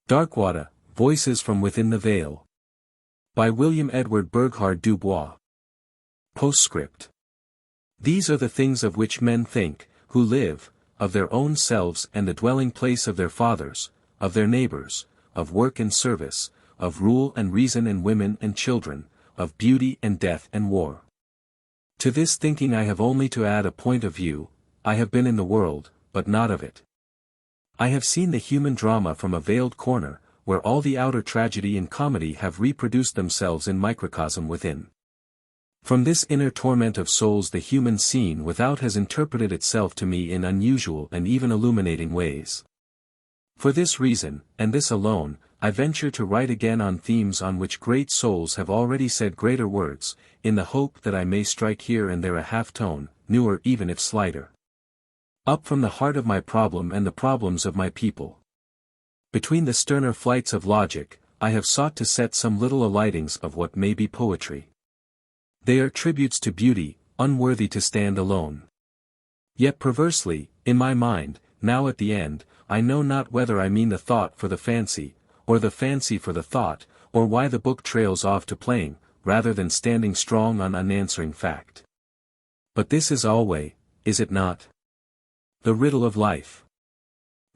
Darkwater, Voices from Within the Veil. By William Edward Burghardt Du Bois. Postscript. These are the things of which men think, who live, of their own selves and the dwelling place of their fathers, of their neighbors, of work and service, of rule and reason and women and children, of beauty and death and war. To this thinking I have only to add a point of view. I have been in the world, but not of it. I have seen the human drama from a veiled corner, where all the outer tragedy and comedy have reproduced themselves in microcosm within. From this inner torment of souls the human scene without has interpreted itself to me in unusual and even illuminating ways. For this reason, and this alone, I venture to write again on themes on which great souls have already said greater words, in the hope that I may strike here and there a half-tone, newer even if slighter. Up from the heart of my problem and the problems of my people. Between the sterner flights of logic, I have sought to set some little alightings of what may be poetry. They are tributes to beauty, unworthy to stand alone. Yet perversely, in my mind, now at the end, I know not whether I mean the thought for the fancy, or the fancy for the thought, or why the book trails off to playing, rather than standing strong on unanswering fact. But this is always, is it not? The riddle of life.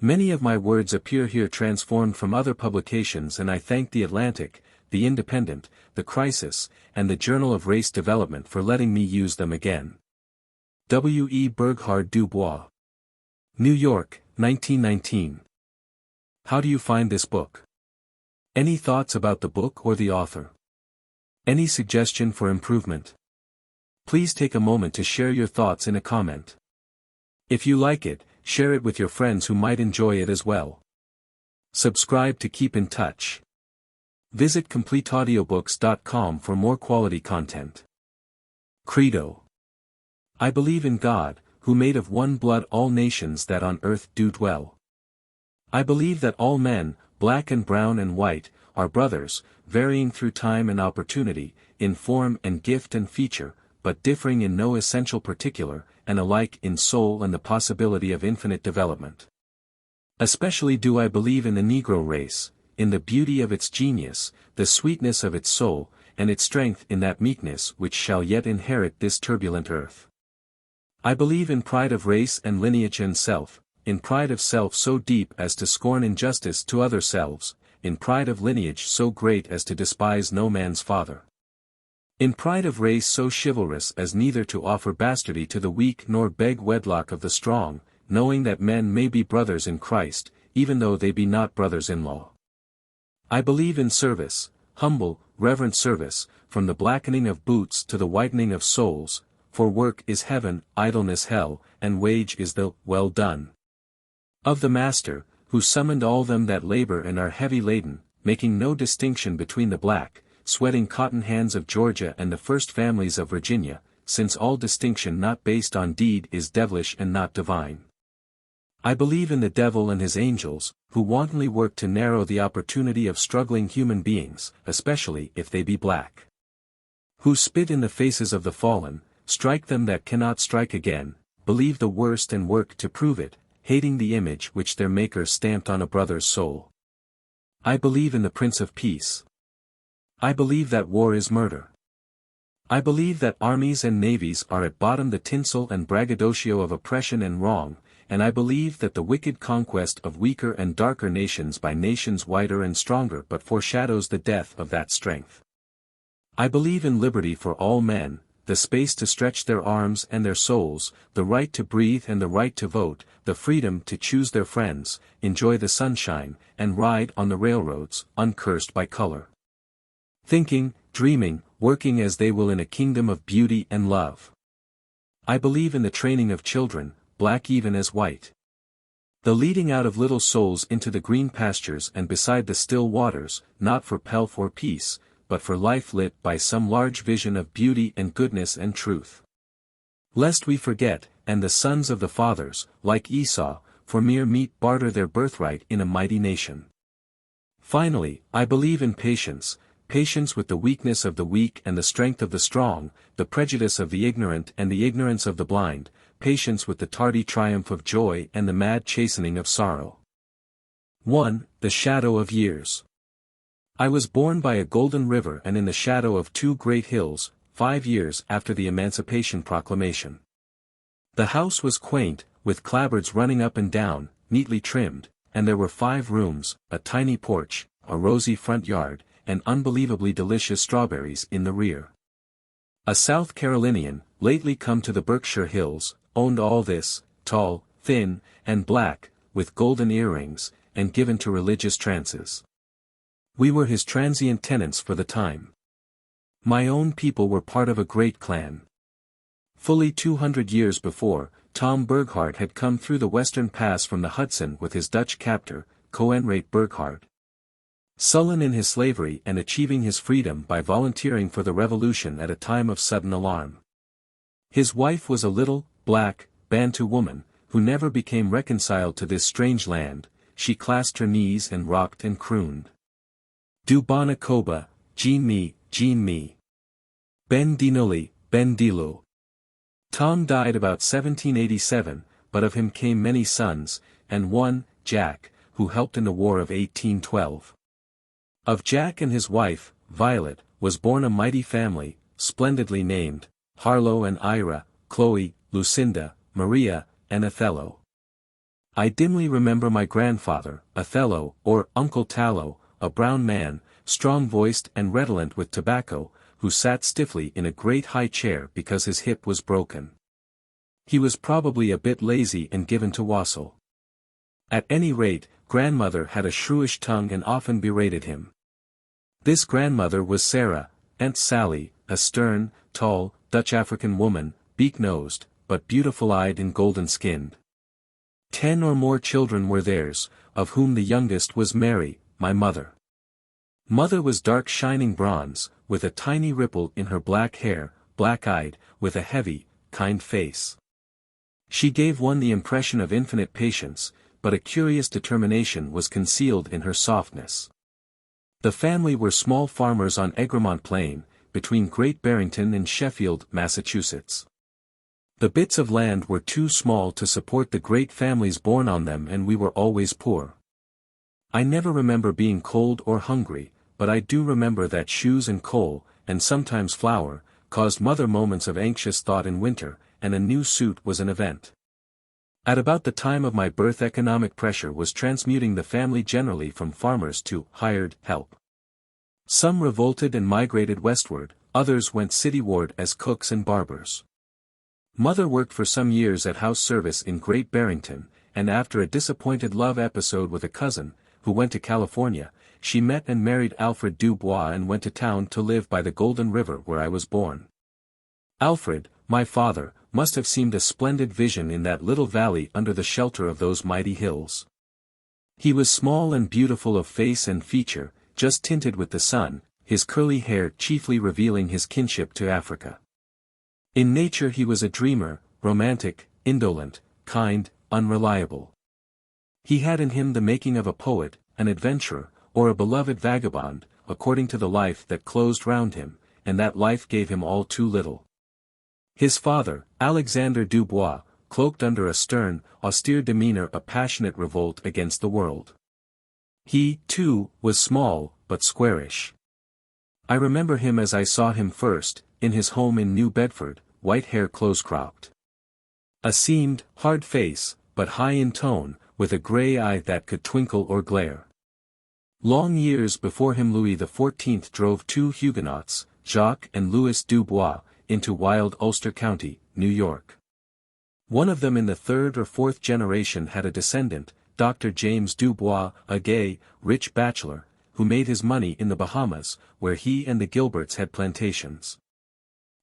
Many of my words appear here transformed from other publications, and I thank the Atlantic, the Independent, the Crisis, and the Journal of Race Development for letting me use them again. W. E. Burghardt Du Bois. New York, 1919. How do you find this book? Any thoughts about the book or the author? Any suggestion for improvement? Please take a moment to share your thoughts in a comment. If you like it, share it with your friends who might enjoy it as well. Subscribe to keep in touch. Visit CompleteAudiobooks.com for more quality content. Credo. I believe in God, who made of one blood all nations that on earth do dwell. I believe that all men, black and brown and white, are brothers, varying through time and opportunity, in form and gift and feature, but differing in no essential particular, and alike in soul and the possibility of infinite development. Especially do I believe in the Negro race, in the beauty of its genius, the sweetness of its soul, and its strength in that meekness which shall yet inherit this turbulent earth. I believe in pride of race and lineage and self, in pride of self so deep as to scorn injustice to other selves, in pride of lineage so great as to despise no man's father. In pride of race so chivalrous as neither to offer bastardy to the weak nor beg wedlock of the strong, knowing that men may be brothers in Christ, even though they be not brothers-in-law. I believe in service, humble, reverent service, from the blackening of boots to the whitening of souls, for work is heaven, idleness hell, and wage is the well done of the Master, who summoned all them that labor and are heavy laden, making no distinction between the black, sweating cotton hands of Georgia and the first families of Virginia, since all distinction not based on deed is devilish and not divine. I believe in the devil and his angels, who wantonly work to narrow the opportunity of struggling human beings, especially if they be black. Who spit in the faces of the fallen, strike them that cannot strike again, believe the worst and work to prove it, hating the image which their Maker stamped on a brother's soul. I believe in the Prince of Peace. I believe that war is murder. I believe that armies and navies are at bottom the tinsel and braggadocio of oppression and wrong, and I believe that the wicked conquest of weaker and darker nations by nations whiter and stronger but foreshadows the death of that strength. I believe in liberty for all men, the space to stretch their arms and their souls, the right to breathe and the right to vote, the freedom to choose their friends, enjoy the sunshine, and ride on the railroads, uncursed by color. Thinking, dreaming, working as they will in a kingdom of beauty and love. I believe in the training of children, black even as white. The leading out of little souls into the green pastures and beside the still waters, not for pelf or peace, but for life lit by some large vision of beauty and goodness and truth. Lest we forget, and the sons of the fathers, like Esau, for mere meat barter their birthright in a mighty nation. Finally, I believe in patience, patience with the weakness of the weak and the strength of the strong, the prejudice of the ignorant and the ignorance of the blind, patience with the tardy triumph of joy and the mad chastening of sorrow. 1. The Shadow of Years. I was born by a golden river and in the shadow of two great hills, 5 years after the Emancipation Proclamation. The house was quaint, with clapboards running up and down, neatly trimmed, and there were 5 rooms, a tiny porch, a rosy front yard, and unbelievably delicious strawberries in the rear. A South Carolinian, lately come to the Berkshire Hills, owned all this, tall, thin, and black, with golden earrings, and given to religious trances. We were his transient tenants for the time. My own people were part of a great clan. Fully 200 years before, Tom Burghardt had come through the western pass from the Hudson with his Dutch captor, Coenraad Burghardt. Sullen in his slavery and achieving his freedom by volunteering for the revolution at a time of sudden alarm. His wife was a little, black, Bantu woman, who never became reconciled to this strange land. She clasped her knees and rocked and crooned. Du Bana Koba, Jean me. Ben Dinoli, Ben Dilu. Tom died about 1787, but of him came many sons, and one, Jack, who helped in the War of 1812. Of Jack and his wife, Violet, was born a mighty family, splendidly named, Harlow and Ira, Chloe, Lucinda, Maria, and Othello. I dimly remember my grandfather, Othello, or Uncle Tallow, a brown man, strong-voiced and redolent with tobacco, who sat stiffly in a great high chair because his hip was broken. He was probably a bit lazy and given to wassail. At any rate, grandmother had a shrewish tongue and often berated him. This grandmother was Sarah, Aunt Sally, a stern, tall, Dutch African woman, beak-nosed, but beautiful-eyed and golden-skinned. 10 or more children were theirs, of whom the youngest was Mary, my mother. Mother was dark shining bronze, with a tiny ripple in her black hair, black-eyed, with a heavy, kind face. She gave one the impression of infinite patience, but a curious determination was concealed in her softness. The family were small farmers on Egremont Plain, between Great Barrington and Sheffield, Massachusetts. The bits of land were too small to support the great families born on them and we were always poor. I never remember being cold or hungry, but I do remember that shoes and coal, and sometimes flour, caused mother moments of anxious thought in winter, and a new suit was an event. At about the time of my birth economic pressure was transmuting the family generally from farmers to hired help. Some revolted and migrated westward, others went cityward as cooks and barbers. Mother worked for some years at house service in Great Barrington, and after a disappointed love episode with a cousin, who went to California, she met and married Alfred Du Bois and went to town to live by the Golden River where I was born. Alfred, my father, must have seemed a splendid vision in that little valley under the shelter of those mighty hills. He was small and beautiful of face and feature, just tinted with the sun, his curly hair chiefly revealing his kinship to Africa. In nature he was a dreamer, romantic, indolent, kind, unreliable. He had in him the making of a poet, an adventurer, or a beloved vagabond, according to the life that closed round him, and that life gave him all too little. His father, Alexander Du Bois, cloaked under a stern, austere demeanor a passionate revolt against the world. He, too, was small, but squarish. I remember him as I saw him first, in his home in New Bedford, white hair close-cropped. A seamed, hard face, but high in tone, with a grey eye that could twinkle or glare. Long years before him Louis XIV drove 2 Huguenots, Jacques and Louis Du Bois, into wild Ulster County, New York. One of them in the 3rd or 4th generation had a descendant, Dr. James Du Bois, a gay, rich bachelor, who made his money in the Bahamas, where he and the Gilberts had plantations.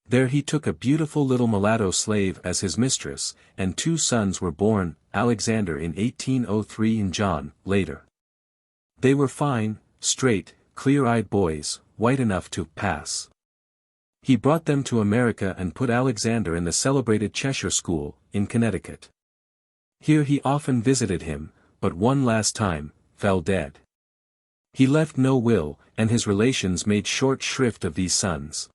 There he took a beautiful little mulatto slave as his mistress, and 2 sons were born, Alexander in 1803 and John, later. They were fine, straight, clear-eyed boys, white enough to pass. He brought them to America and put Alexander in the celebrated Cheshire School, in Connecticut. Here he often visited him, but one last time, fell dead. He left no will, and his relations made short shrift of these sons.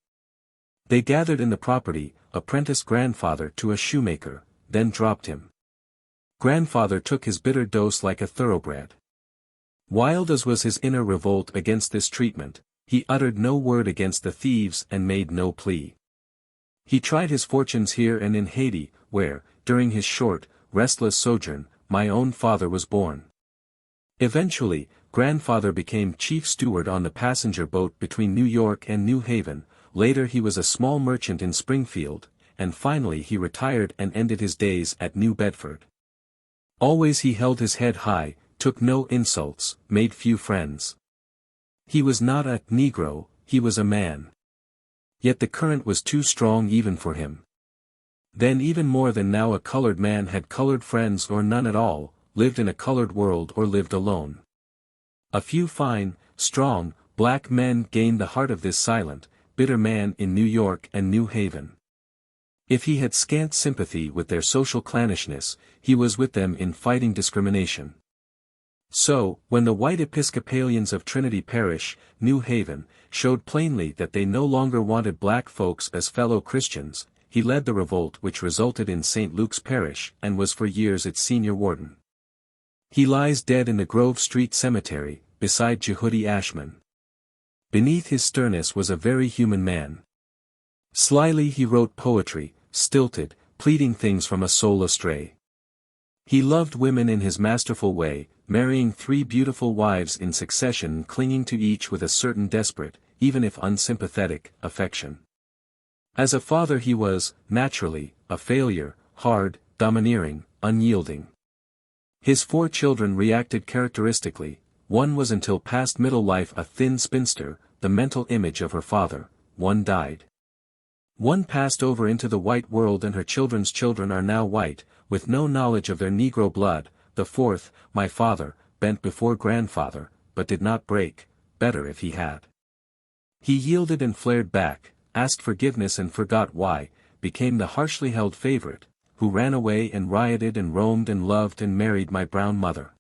They gathered in the property, apprenticed grandfather to a shoemaker, then dropped him. Grandfather took his bitter dose like a thoroughbred. Wild as was his inner revolt against this treatment, he uttered no word against the thieves and made no plea. He tried his fortunes here and in Haiti, where, during his short, restless sojourn, my own father was born. Eventually, grandfather became chief steward on the passenger boat between New York and New Haven, later he was a small merchant in Springfield, and finally he retired and ended his days at New Bedford. Always he held his head high, took no insults, made few friends. He was not a Negro, he was a man. Yet the current was too strong even for him. Then even more than now a colored man had colored friends or none at all, lived in a colored world or lived alone. A few fine, strong, black men gained the heart of this silent, bitter man in New York and New Haven. If he had scant sympathy with their social clannishness, he was with them in fighting discrimination. So, when the white Episcopalians of Trinity Parish, New Haven, showed plainly that they no longer wanted black folks as fellow Christians, he led the revolt which resulted in St. Luke's Parish and was for years its senior warden. He lies dead in the Grove Street Cemetery, beside Jehudi Ashman. Beneath his sternness was a very human man. Slyly he wrote poetry, stilted, pleading things from a soul astray. He loved women in his masterful way, marrying 3 beautiful wives in succession and clinging to each with a certain desperate, even if unsympathetic, affection. As a father he was, naturally, a failure, hard, domineering, unyielding. His 4 children reacted characteristically. One was until past middle life a thin spinster, the mental image of her father. One died. One passed over into the white world and her children's children are now white, with no knowledge of their Negro blood. The 4th, my father, bent before grandfather, but did not break, better if he had. He yielded and flared back, asked forgiveness and forgot why, became the harshly held favorite, who ran away and rioted and roamed and loved and married my brown mother.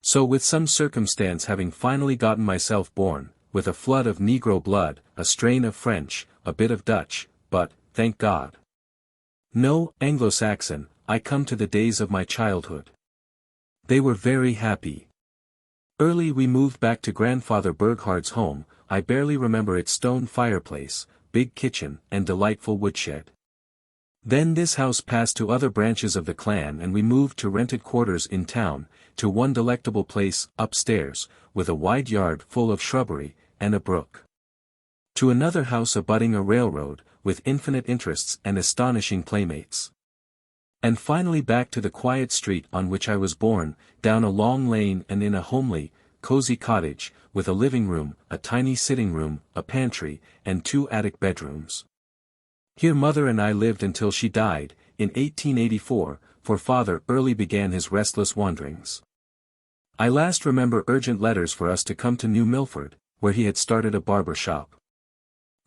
So with some circumstance having finally gotten myself born, with a flood of Negro blood, a strain of French, a bit of Dutch, but, thank God, no Anglo-Saxon, I come to the days of my childhood. They were very happy. Early we moved back to grandfather Burghardt's home. I barely remember its stone fireplace, big kitchen, and delightful woodshed. Then this house passed to other branches of the clan and we moved to rented quarters in town, to one delectable place, upstairs, with a wide yard full of shrubbery, and a brook. To another house abutting a railroad, with infinite interests and astonishing playmates. And finally back to the quiet street on which I was born, down a long lane and in a homely, cozy cottage, with a living room, a tiny sitting room, a pantry, and 2 attic bedrooms. Here mother and I lived until she died, in 1884, for father early began his restless wanderings. I last remember urgent letters for us to come to New Milford, where he had started a barber shop.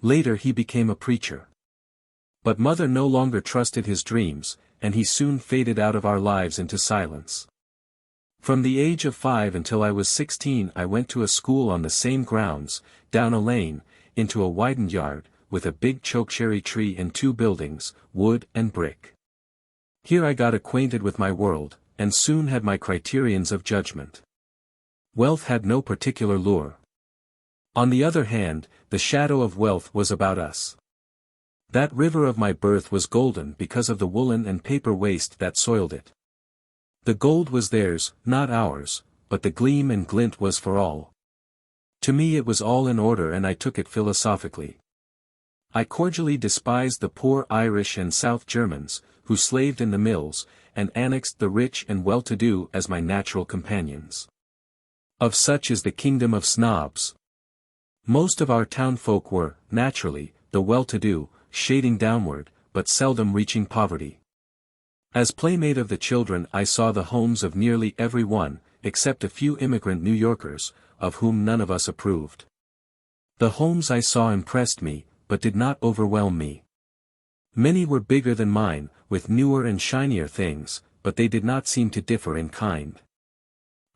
Later he became a preacher. But mother no longer trusted his dreams, and he soon faded out of our lives into silence. From the age of 5 until I was 16 I went to a school on the same grounds, down a lane, into a widened yard, with a big chokecherry tree and 2 buildings, wood and brick. Here I got acquainted with my world, and soon had my criterions of judgment. Wealth had no particular lure. On the other hand, the shadow of wealth was about us. That river of my birth was golden because of the woolen and paper waste that soiled it. The gold was theirs, not ours, but the gleam and glint was for all. To me it was all in order and I took it philosophically. I cordially despised the poor Irish and South Germans, who slaved in the mills, and annexed the rich and well-to-do as my natural companions. Of such is the kingdom of snobs. Most of our townfolk were, naturally, the well-to-do, shading downward, but seldom reaching poverty. As playmate of the children I saw the homes of nearly every one, except a few immigrant New Yorkers, of whom none of us approved. The homes I saw impressed me, but did not overwhelm me. Many were bigger than mine, with newer and shinier things, but they did not seem to differ in kind.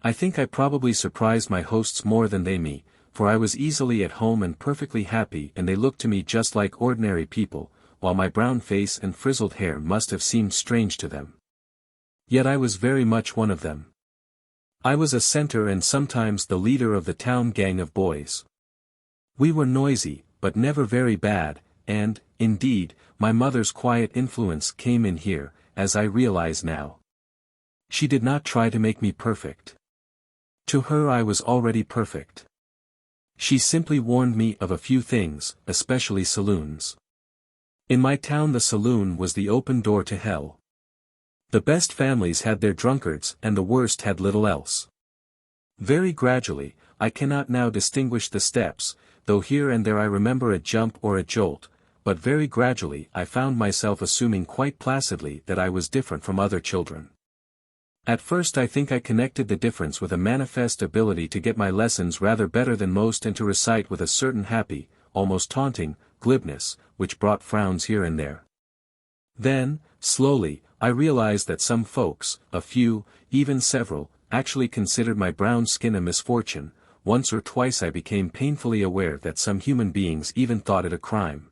I think I probably surprised my hosts more than they me, for I was easily at home and perfectly happy and they looked to me just like ordinary people, while my brown face and frizzled hair must have seemed strange to them. Yet I was very much one of them. I was a center and sometimes the leader of the town gang of boys. We were noisy, but never very bad, and, indeed, my mother's quiet influence came in here, as I realize now. She did not try to make me perfect. To her I was already perfect. She simply warned me of a few things, especially saloons. In my town the saloon was the open door to hell. The best families had their drunkards and the worst had little else. Very gradually, I cannot now distinguish the steps, though here and there I remember a jump or a jolt, but very gradually I found myself assuming quite placidly that I was different from other children. At first I think I connected the difference with a manifest ability to get my lessons rather better than most and to recite with a certain happy, almost taunting, glibness, which brought frowns here and there. Then, slowly, I realized that some folks, a few, even several, actually considered my brown skin a misfortune. Once or twice I became painfully aware that some human beings even thought it a crime.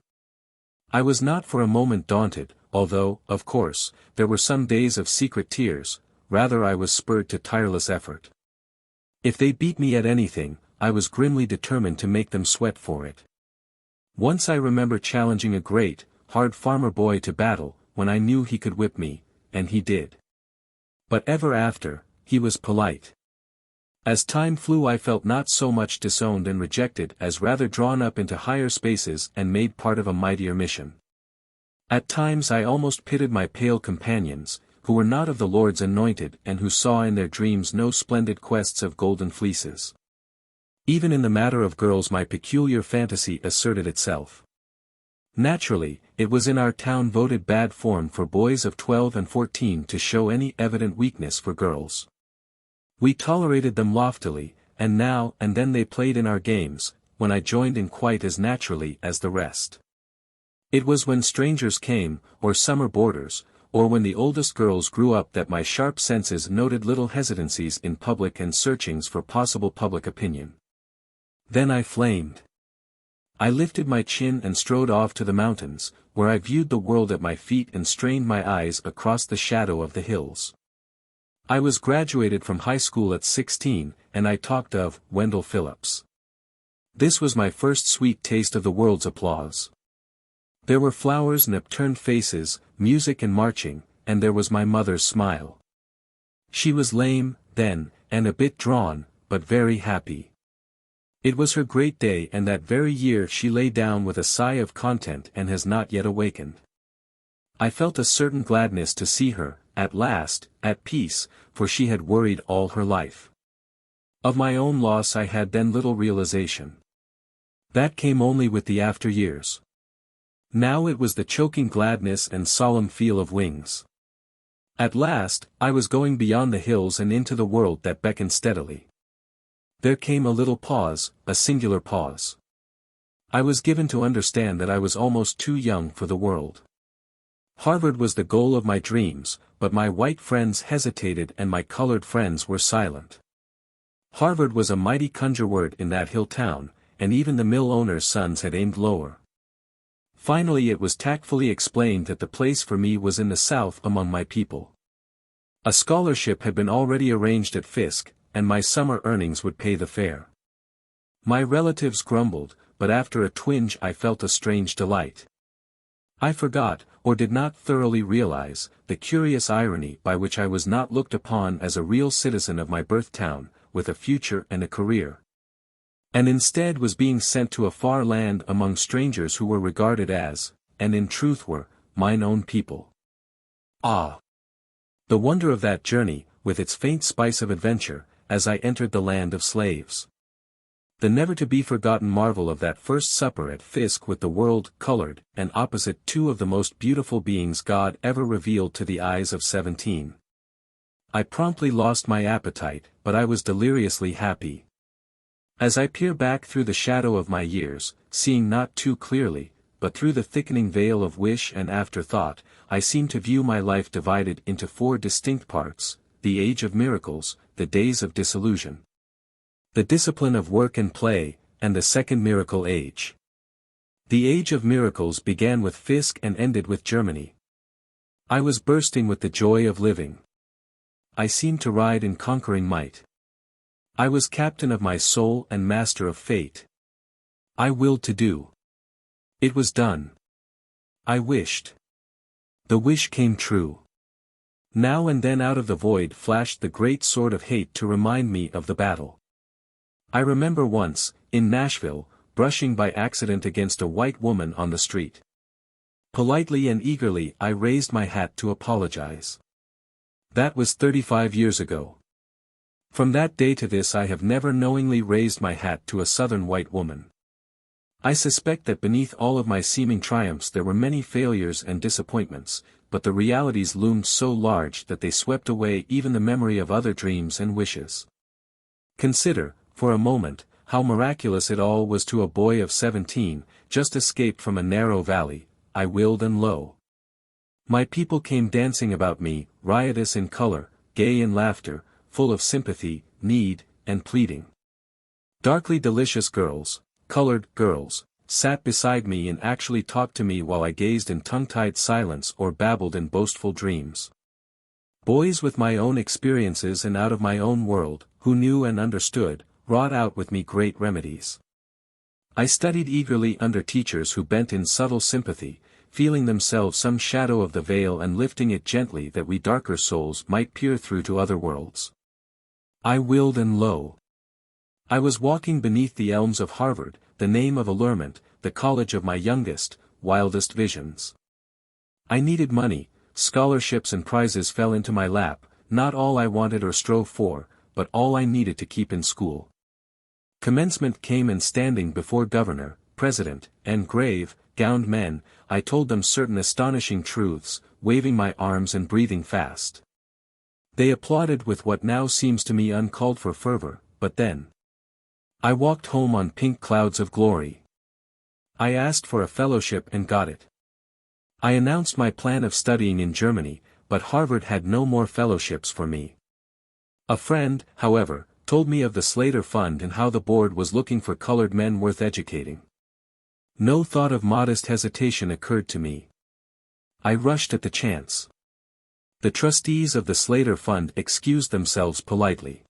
I was not for a moment daunted, although, of course, there were some days of secret tears, rather I was spurred to tireless effort. If they beat me at anything, I was grimly determined to make them sweat for it. Once I remember challenging a great, hard farmer boy to battle, when I knew he could whip me, and he did. But ever after, he was polite. As time flew I felt not so much disowned and rejected as rather drawn up into higher spaces and made part of a mightier mission. At times I almost pitied my pale companions, who were not of the Lord's anointed and who saw in their dreams no splendid quests of golden fleeces. Even in the matter of girls my peculiar fantasy asserted itself. Naturally, it was in our town voted bad form for boys of 12 and 14 to show any evident weakness for girls. We tolerated them loftily, and now and then they played in our games, when I joined in quite as naturally as the rest. It was when strangers came, or summer boarders, or when the oldest girls grew up that my sharp senses noted little hesitancies in public and searchings for possible public opinion. Then I flamed. I lifted my chin and strode off to the mountains, where I viewed the world at my feet and strained my eyes across the shadow of the hills. I was graduated from high school at 16, and I talked of Wendell Phillips. This was my first sweet taste of the world's applause. There were flowers and upturned faces, music and marching, and there was my mother's smile. She was lame, then, and a bit drawn, but very happy. It was her great day and that very year she lay down with a sigh of content and has not yet awakened. I felt a certain gladness to see her, at last, at peace, for she had worried all her life. Of my own loss I had then little realization. That came only with the after years. Now it was the choking gladness and solemn feel of wings. At last, I was going beyond the hills and into the world that beckoned steadily. There came a little pause, a singular pause. I was given to understand that I was almost too young for the world. Harvard was the goal of my dreams, but my white friends hesitated and my colored friends were silent. Harvard was a mighty conjure word in that hill town, and even the mill owners' sons had aimed lower. Finally it was tactfully explained that the place for me was in the South among my people. A scholarship had been already arranged at Fisk, and my summer earnings would pay the fare. My relatives grumbled, but after a twinge I felt a strange delight. I forgot, or did not thoroughly realize, the curious irony by which I was not looked upon as a real citizen of my birth town, with a future and a career. And instead was being sent to a far land among strangers who were regarded as, and in truth were, mine own people. Ah! The wonder of that journey, with its faint spice of adventure, as I entered the land of slaves. The never-to-be-forgotten marvel of that first supper at Fisk with the world colored and opposite two of the most beautiful beings God ever revealed to the eyes of 17. I promptly lost my appetite, but I was deliriously happy. As I peer back through the shadow of my years, seeing not too clearly, but through the thickening veil of wish and afterthought, I seem to view my life divided into 4 distinct parts: the age of miracles, the days of disillusion, the discipline of work and play, and the second miracle age. The age of miracles began with Fisk and ended with Germany. I was bursting with the joy of living. I seemed to ride in conquering might. I was captain of my soul and master of fate. I willed to do. It was done. I wished. The wish came true. Now and then out of the void flashed the great sword of hate to remind me of the battle. I remember once, in Nashville, brushing by accident against a white woman on the street. Politely and eagerly I raised my hat to apologize. That was 35 years ago. From that day to this I have never knowingly raised my hat to a southern white woman. I suspect that beneath all of my seeming triumphs there were many failures and disappointments, but the realities loomed so large that they swept away even the memory of other dreams and wishes. Consider, for a moment, how miraculous it all was to a boy of 17, just escaped from a narrow valley. I willed and lo. My people came dancing about me, riotous in color, gay in laughter, full of sympathy, need, and pleading. Darkly delicious girls, colored girls, sat beside me and actually talked to me while I gazed in tongue-tied silence or babbled in boastful dreams. Boys with my own experiences and out of my own world, who knew and understood, wrought out with me great remedies. I studied eagerly under teachers who bent in subtle sympathy, feeling themselves some shadow of the veil and lifting it gently that we darker souls might peer through to other worlds. I willed and lo. I was walking beneath the elms of Harvard, the name of allurement, the college of my youngest, wildest visions. I needed money, scholarships and prizes fell into my lap, not all I wanted or strove for, but all I needed to keep in school. Commencement came and standing before governor, president, and grave, gowned men, I told them certain astonishing truths, waving my arms and breathing fast. They applauded with what now seems to me uncalled for fervor, but then I walked home on pink clouds of glory. I asked for a fellowship and got it. I announced my plan of studying in Germany, but Harvard had no more fellowships for me. A friend, however, told me of the Slater Fund and how the board was looking for colored men worth educating. No thought of modest hesitation occurred to me. I rushed at the chance. The trustees of the Slater Fund excused themselves politely.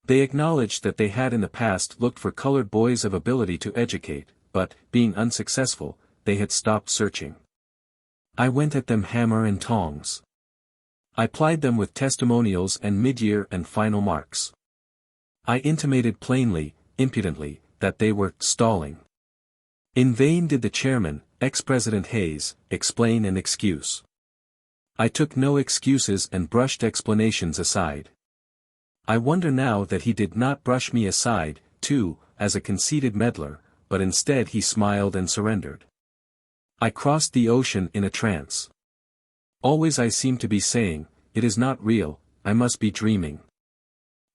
They acknowledged that they had in the past looked for colored boys of ability to educate, but, being unsuccessful, they had stopped searching. I went at them hammer and tongs. I plied them with testimonials and mid-year and final marks. I intimated plainly, impudently, that they were stalling. In vain did the chairman, ex-President Hayes, explain and excuse. I took no excuses and brushed explanations aside. I wonder now that he did not brush me aside, too, as a conceited meddler, but instead he smiled and surrendered. I crossed the ocean in a trance. Always I seemed to be saying, it is not real, I must be dreaming.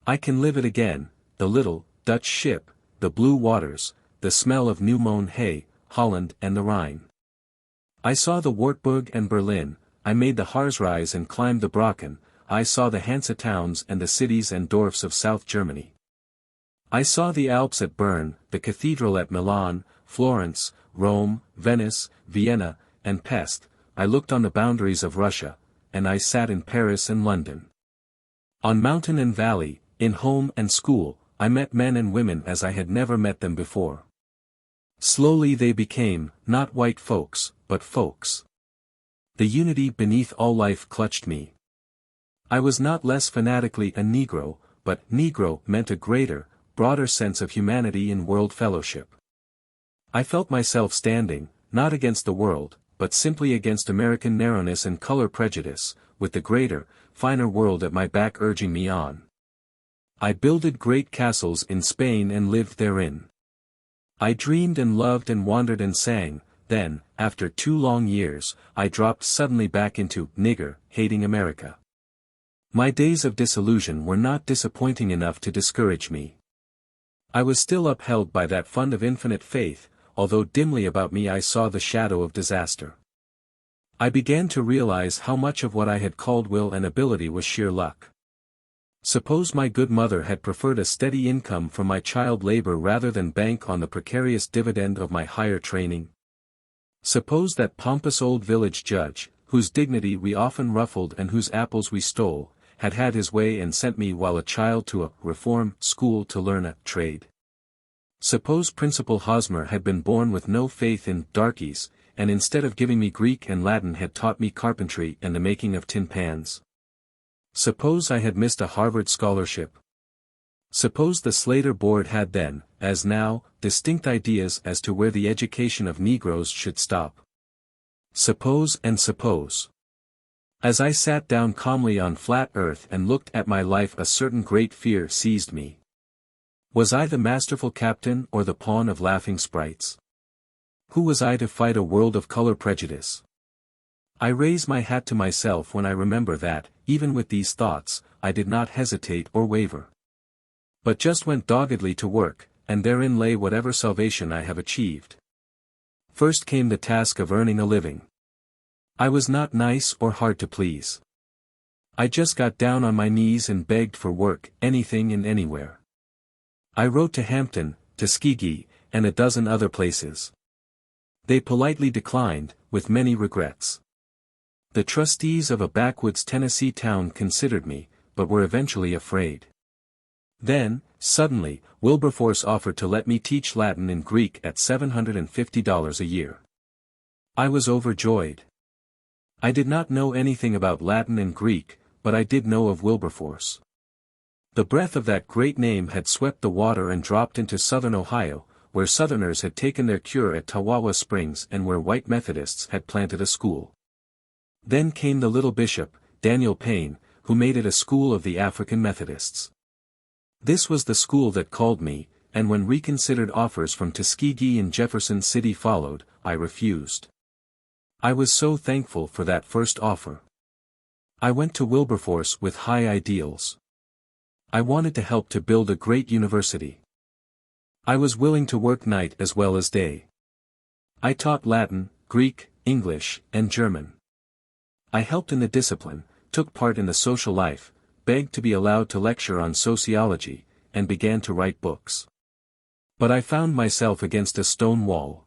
I can live it again, the little, Dutch ship, the blue waters, the smell of new-mown hay, Holland and the Rhine. I saw the Wartburg and Berlin, I made the Harzreise and climbed the Brocken, I saw the Hansa towns and the cities and dwarfs of South Germany. I saw the Alps at Bern, the cathedral at Milan, Florence, Rome, Venice, Vienna, and Pest. I looked on the boundaries of Russia, and I sat in Paris and London. On mountain and valley, in home and school, I met men and women as I had never met them before. Slowly they became, not white folks, but folks. The unity beneath all life clutched me. I was not less fanatically a Negro, but Negro meant a greater, broader sense of humanity in world fellowship. I felt myself standing, not against the world, but simply against American narrowness and color prejudice, with the greater, finer world at my back urging me on. I builded great castles in Spain and lived therein. I dreamed and loved and wandered and sang, then, after 2 long years, I dropped suddenly back into nigger, hating America. My days of disillusion were not disappointing enough to discourage me. I was still upheld by that fund of infinite faith, although dimly about me I saw the shadow of disaster. I began to realize how much of what I had called will and ability was sheer luck. Suppose my good mother had preferred a steady income from my child labor rather than bank on the precarious dividend of my higher training? Suppose that pompous old village judge, whose dignity we often ruffled and whose apples we stole, had had his way and sent me while a child to a reform school to learn a trade. Suppose Principal Hosmer had been born with no faith in darkies, and instead of giving me Greek and Latin had taught me carpentry and the making of tin pans. Suppose I had missed a Harvard scholarship. Suppose the Slater Board had then, as now, distinct ideas as to where the education of Negroes should stop. Suppose and suppose. As I sat down calmly on flat earth and looked at my life, a certain great fear seized me. Was I the masterful captain or the pawn of laughing sprites? Who was I to fight a world of color prejudice? I raise my hat to myself when I remember that, even with these thoughts, I did not hesitate or waver, but just went doggedly to work, and therein lay whatever salvation I have achieved. First came the task of earning a living. I was not nice or hard to please. I just got down on my knees and begged for work, anything and anywhere. I wrote to Hampton, Tuskegee, and a dozen other places. They politely declined, with many regrets. The trustees of a backwoods Tennessee town considered me, but were eventually afraid. Then, suddenly, Wilberforce offered to let me teach Latin and Greek at $750 a year. I was overjoyed. I did not know anything about Latin and Greek, but I did know of Wilberforce. The breath of that great name had swept the water and dropped into southern Ohio, where Southerners had taken their cure at Tawawa Springs and where white Methodists had planted a school. Then came the little bishop, Daniel Payne, who made it a school of the African Methodists. This was the school that called me, and when reconsidered offers from Tuskegee and Jefferson City followed, I refused. I was so thankful for that first offer. I went to Wilberforce with high ideals. I wanted to help to build a great university. I was willing to work night as well as day. I taught Latin, Greek, English, and German. I helped in the discipline, took part in the social life, begged to be allowed to lecture on sociology, and began to write books. But I found myself against a stone wall.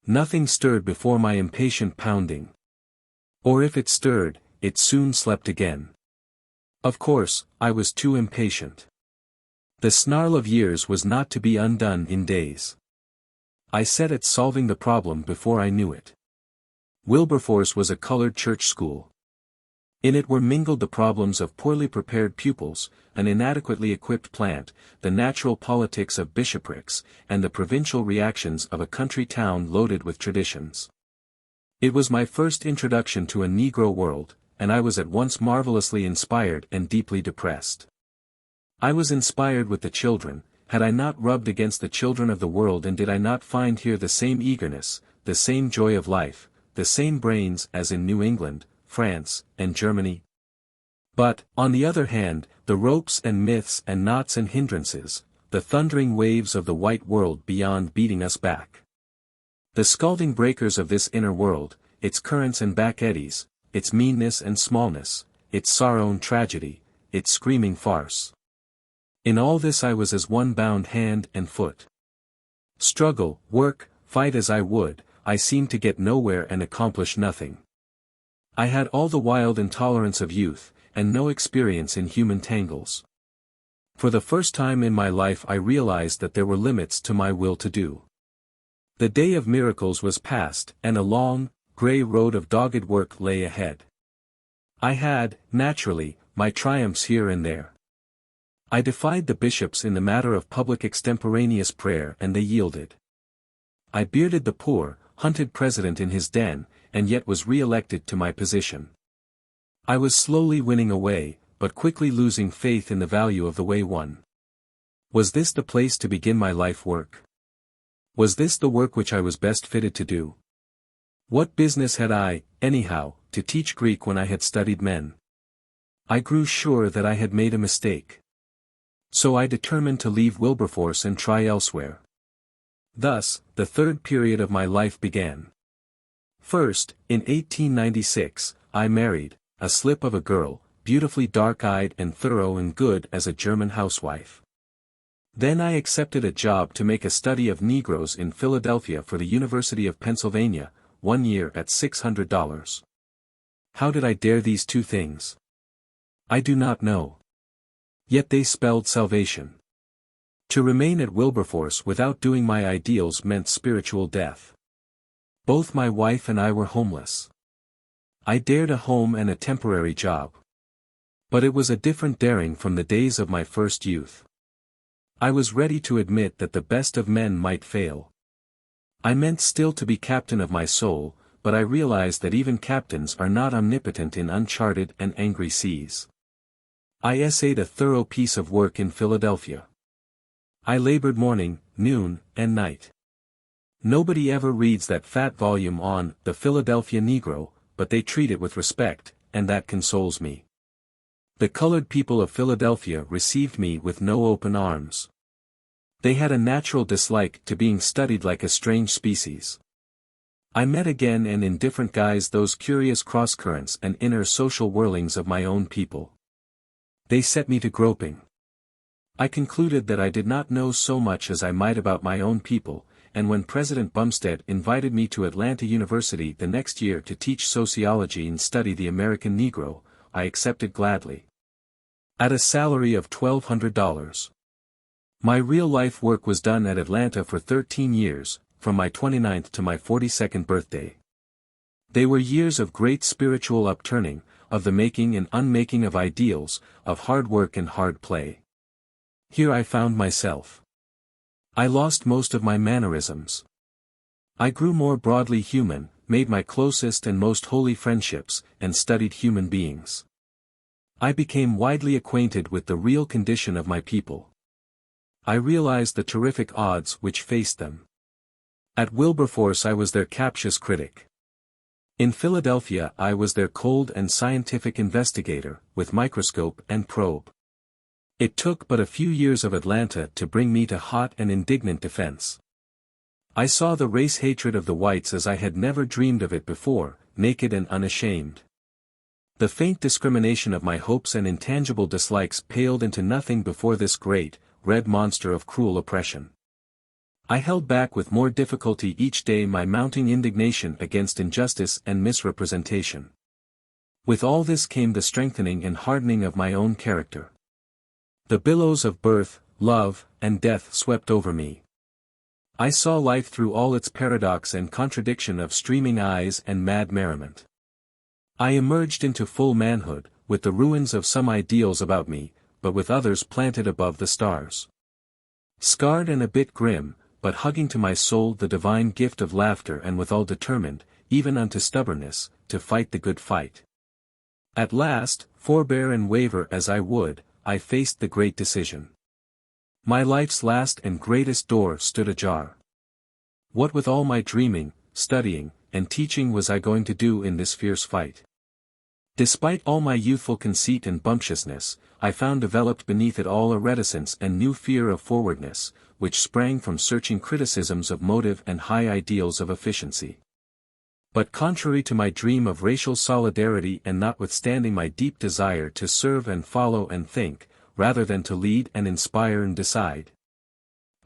Nothing stirred before my impatient pounding. Or if it stirred, it soon slept again. Of course, I was too impatient. The snarl of years was not to be undone in days. I set at solving the problem before I knew it. Wilberforce was a colored church school. In it were mingled the problems of poorly prepared pupils, an inadequately equipped plant, the natural politics of bishoprics, and the provincial reactions of a country town loaded with traditions. It was my first introduction to a Negro world, and I was at once marvelously inspired and deeply depressed. I was inspired with the children. Had I not rubbed against the children of the world, and did I not find here the same eagerness, the same joy of life, the same brains as in New England, France, and Germany? But, on the other hand, the ropes and myths and knots and hindrances, the thundering waves of the white world beyond beating us back. The scalding breakers of this inner world, its currents and back eddies, its meanness and smallness, its sorrow and tragedy, its screaming farce. In all this I was as one bound hand and foot. Struggle, work, fight as I would, I seemed to get nowhere and accomplish nothing. I had all the wild intolerance of youth, and no experience in human tangles. For the first time in my life I realized that there were limits to my will to do. The day of miracles was past, and a long, gray road of dogged work lay ahead. I had, naturally, my triumphs here and there. I defied the bishops in the matter of public extemporaneous prayer, and they yielded. I bearded the poor, hunted president in his den, and yet was re-elected to my position. I was slowly winning away, but quickly losing faith in the value of the way won. Was this the place to begin my life work? Was this the work which I was best fitted to do? What business had I, anyhow, to teach Greek when I had studied men? I grew sure that I had made a mistake. So I determined to leave Wilberforce and try elsewhere. Thus, the third period of my life began. First, in 1896, I married, a slip of a girl, beautifully dark-eyed and thorough and good as a German housewife. Then I accepted a job to make a study of Negroes in Philadelphia for the University of Pennsylvania, 1 year at $600. How did I dare these two things? I do not know. Yet they spelled salvation. To remain at Wilberforce without doing my ideals meant spiritual death. Both my wife and I were homeless. I dared a home and a temporary job. But it was a different daring from the days of my first youth. I was ready to admit that the best of men might fail. I meant still to be captain of my soul, but I realized that even captains are not omnipotent in uncharted and angry seas. I essayed a thorough piece of work in Philadelphia. I labored morning, noon, and night. Nobody ever reads that fat volume on The Philadelphia Negro, but they treat it with respect, and that consoles me. The colored people of Philadelphia received me with no open arms. They had a natural dislike to being studied like a strange species. I met again and in different guise those curious cross-currents and inner social whirlings of my own people. They set me to groping. I concluded that I did not know so much as I might about my own people, and when President Bumstead invited me to Atlanta University the next year to teach sociology and study the American Negro, I accepted gladly. At a salary of $1,200. My real-life work was done at Atlanta for 13 years, from my 29th to my 42nd birthday. They were years of great spiritual upturning, of the making and unmaking of ideals, of hard work and hard play. Here I found myself. I lost most of my mannerisms. I grew more broadly human, made my closest and most holy friendships, and studied human beings. I became widely acquainted with the real condition of my people. I realized the terrific odds which faced them. At Wilberforce I was their captious critic. In Philadelphia I was their cold and scientific investigator, with microscope and probe. It took but a few years of Atlanta to bring me to hot and indignant defense. I saw the race hatred of the whites as I had never dreamed of it before, naked and unashamed. The faint discrimination of my hopes and intangible dislikes paled into nothing before this great, red monster of cruel oppression. I held back with more difficulty each day my mounting indignation against injustice and misrepresentation. With all this came the strengthening and hardening of my own character. The billows of birth, love, and death swept over me. I saw life through all its paradox and contradiction of streaming eyes and mad merriment. I emerged into full manhood, with the ruins of some ideals about me, but with others planted above the stars. Scarred and a bit grim, but hugging to my soul the divine gift of laughter and withal determined, even unto stubbornness, to fight the good fight. At last, forbear and waver as I would, I faced the great decision. My life's last and greatest door stood ajar. What with all my dreaming, studying, and teaching was I going to do in this fierce fight? Despite all my youthful conceit and bumptiousness, I found developed beneath it all a reticence and new fear of forwardness, which sprang from searching criticisms of motive and high ideals of efficiency. But contrary to my dream of racial solidarity and notwithstanding my deep desire to serve and follow and think, rather than to lead and inspire and decide,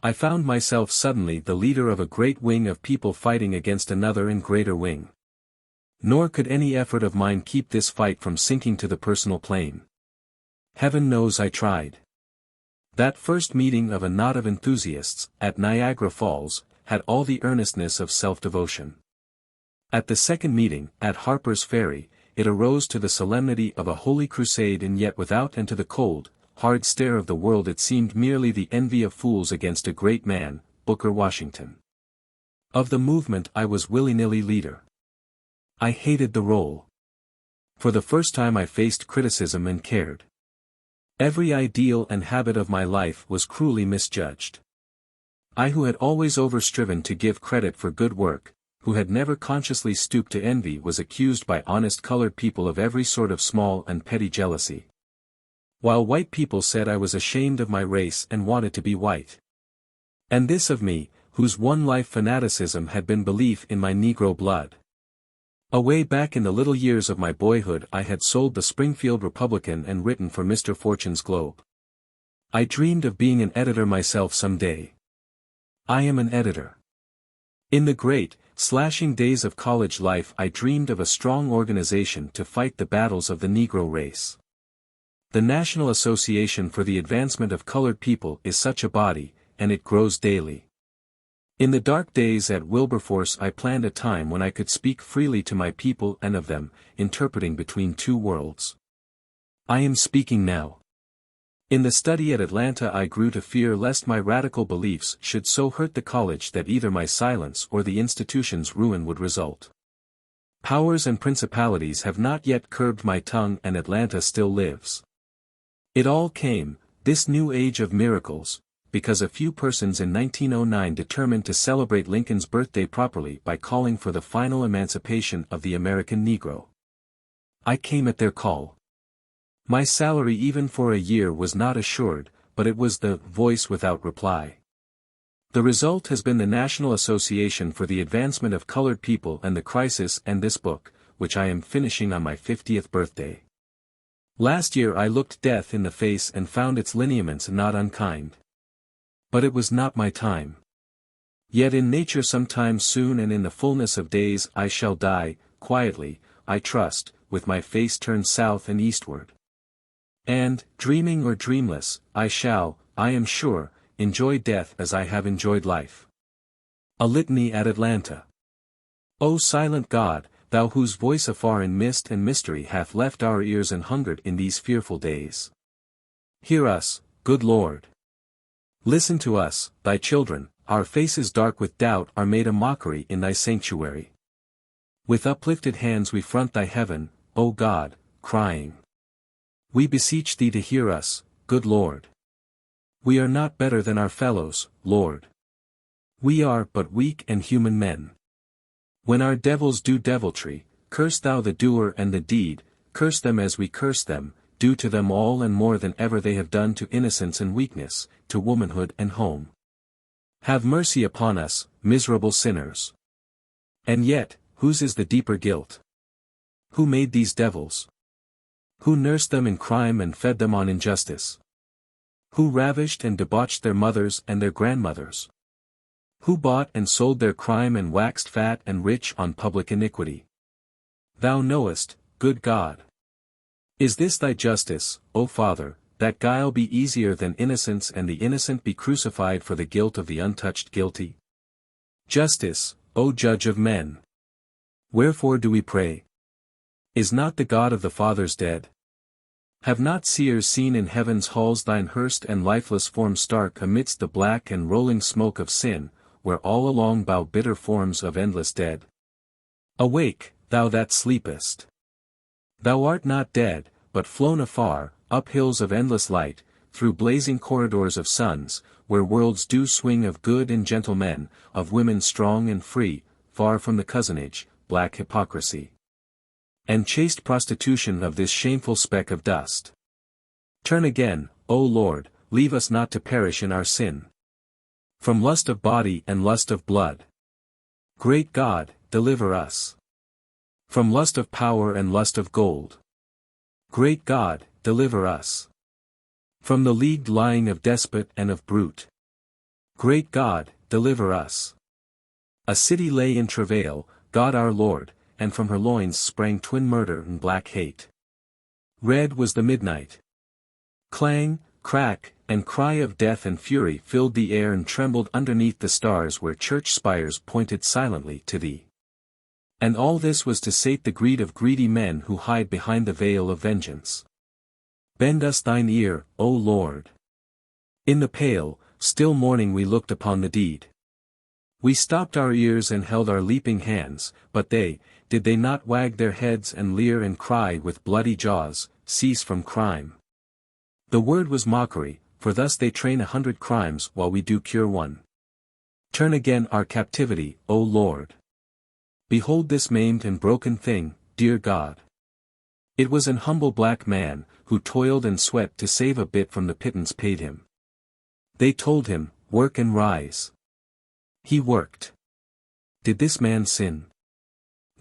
I found myself suddenly the leader of a great wing of people fighting against another and greater wing. Nor could any effort of mine keep this fight from sinking to the personal plane. Heaven knows I tried. That first meeting of a knot of enthusiasts, at Niagara Falls, had all the earnestness of self-devotion. At the second meeting, at Harper's Ferry, it arose to the solemnity of a holy crusade, and yet without and to the cold, hard stare of the world it seemed merely the envy of fools against a great man, Booker Washington. Of the movement I was willy-nilly leader. I hated the role. For the first time I faced criticism and cared. Every ideal and habit of my life was cruelly misjudged. I who had always overstriven to give credit for good work, who had never consciously stooped to envy, was accused by honest colored people of every sort of small and petty jealousy. While white people said I was ashamed of my race and wanted to be white. And this of me, whose one life fanaticism had been belief in my Negro blood. Away back in the little years of my boyhood I had sold the Springfield Republican and written for Mr. Fortune's Globe. I dreamed of being an editor myself some day. I am an editor. In the great, slashing days of college life I dreamed of a strong organization to fight the battles of the Negro race. The National Association for the Advancement of Colored People is such a body, and it grows daily. In the dark days at Wilberforce I planned a time when I could speak freely to my people and of them, interpreting between two worlds. I am speaking now. In the study at Atlanta I grew to fear lest my radical beliefs should so hurt the college that either my silence or the institution's ruin would result. Powers and principalities have not yet curbed my tongue and Atlanta still lives. It all came, this new age of miracles, because a few persons in 1909 determined to celebrate Lincoln's birthday properly by calling for the final emancipation of the American Negro. I came at their call. My salary even for a year was not assured, but it was the voice without reply. The result has been the National Association for the Advancement of Colored People and the Crisis and this book, which I am finishing on my 50th birthday. Last year I looked death in the face and found its lineaments not unkind. But it was not my time. Yet in nature sometime soon and in the fullness of days I shall die, quietly, I trust, with my face turned south and eastward. And, dreaming or dreamless, I shall, I am sure, enjoy death as I have enjoyed life. A Litany at Atlanta. O silent God, thou whose voice afar in mist and mystery hath left our ears and hungered in these fearful days. Hear us, good Lord. Listen to us, thy children, our faces dark with doubt are made a mockery in thy sanctuary. With uplifted hands we front thy heaven, O God, crying. We beseech thee to hear us, good Lord. We are not better than our fellows, Lord. We are but weak and human men. When our devils do deviltry, curse thou the doer and the deed, curse them as we curse them, do to them all and more than ever they have done to innocence and weakness, to womanhood and home. Have mercy upon us, miserable sinners. And yet, whose is the deeper guilt? Who made these devils? Who nursed them in crime and fed them on injustice? Who ravished and debauched their mothers and their grandmothers? Who bought and sold their crime and waxed fat and rich on public iniquity? Thou knowest, good God. Is this thy justice, O Father, that guile be easier than innocence and the innocent be crucified for the guilt of the untouched guilty? Justice, O Judge of men. Wherefore do we pray? Is not the God of the fathers dead? Have not seers seen in heaven's halls thine hearse and lifeless form stark amidst the black and rolling smoke of sin, where all along bow bitter forms of endless dead? Awake, thou that sleepest. Thou art not dead, but flown afar, up hills of endless light, through blazing corridors of suns, where worlds do swing of good and gentle men, of women strong and free, far from the cozenage, black hypocrisy, and chaste prostitution of this shameful speck of dust. Turn again, O Lord, leave us not to perish in our sin. From lust of body and lust of blood. Great God, deliver us. From lust of power and lust of gold. Great God, deliver us. From the leagued lying of despot and of brute. Great God, deliver us. A city lay in travail, God our Lord, and from her loins sprang twin murder and black hate. Red was the midnight. Clang, crack, and cry of death and fury filled the air and trembled underneath the stars where church spires pointed silently to thee. And all this was to sate the greed of greedy men who hide behind the veil of vengeance. Bend us thine ear, O Lord. In the pale, still morning we looked upon the deed. We stopped our ears and held our leaping hands, but did they not wag their heads and leer and cry with bloody jaws, cease from crime? The word was mockery, for thus they train 100 crimes while we do cure one. Turn again our captivity, O Lord. Behold this maimed and broken thing, dear God. It was an humble black man, who toiled and sweat to save a bit from the pittance paid him. They told him, work and rise. He worked. Did this man sin?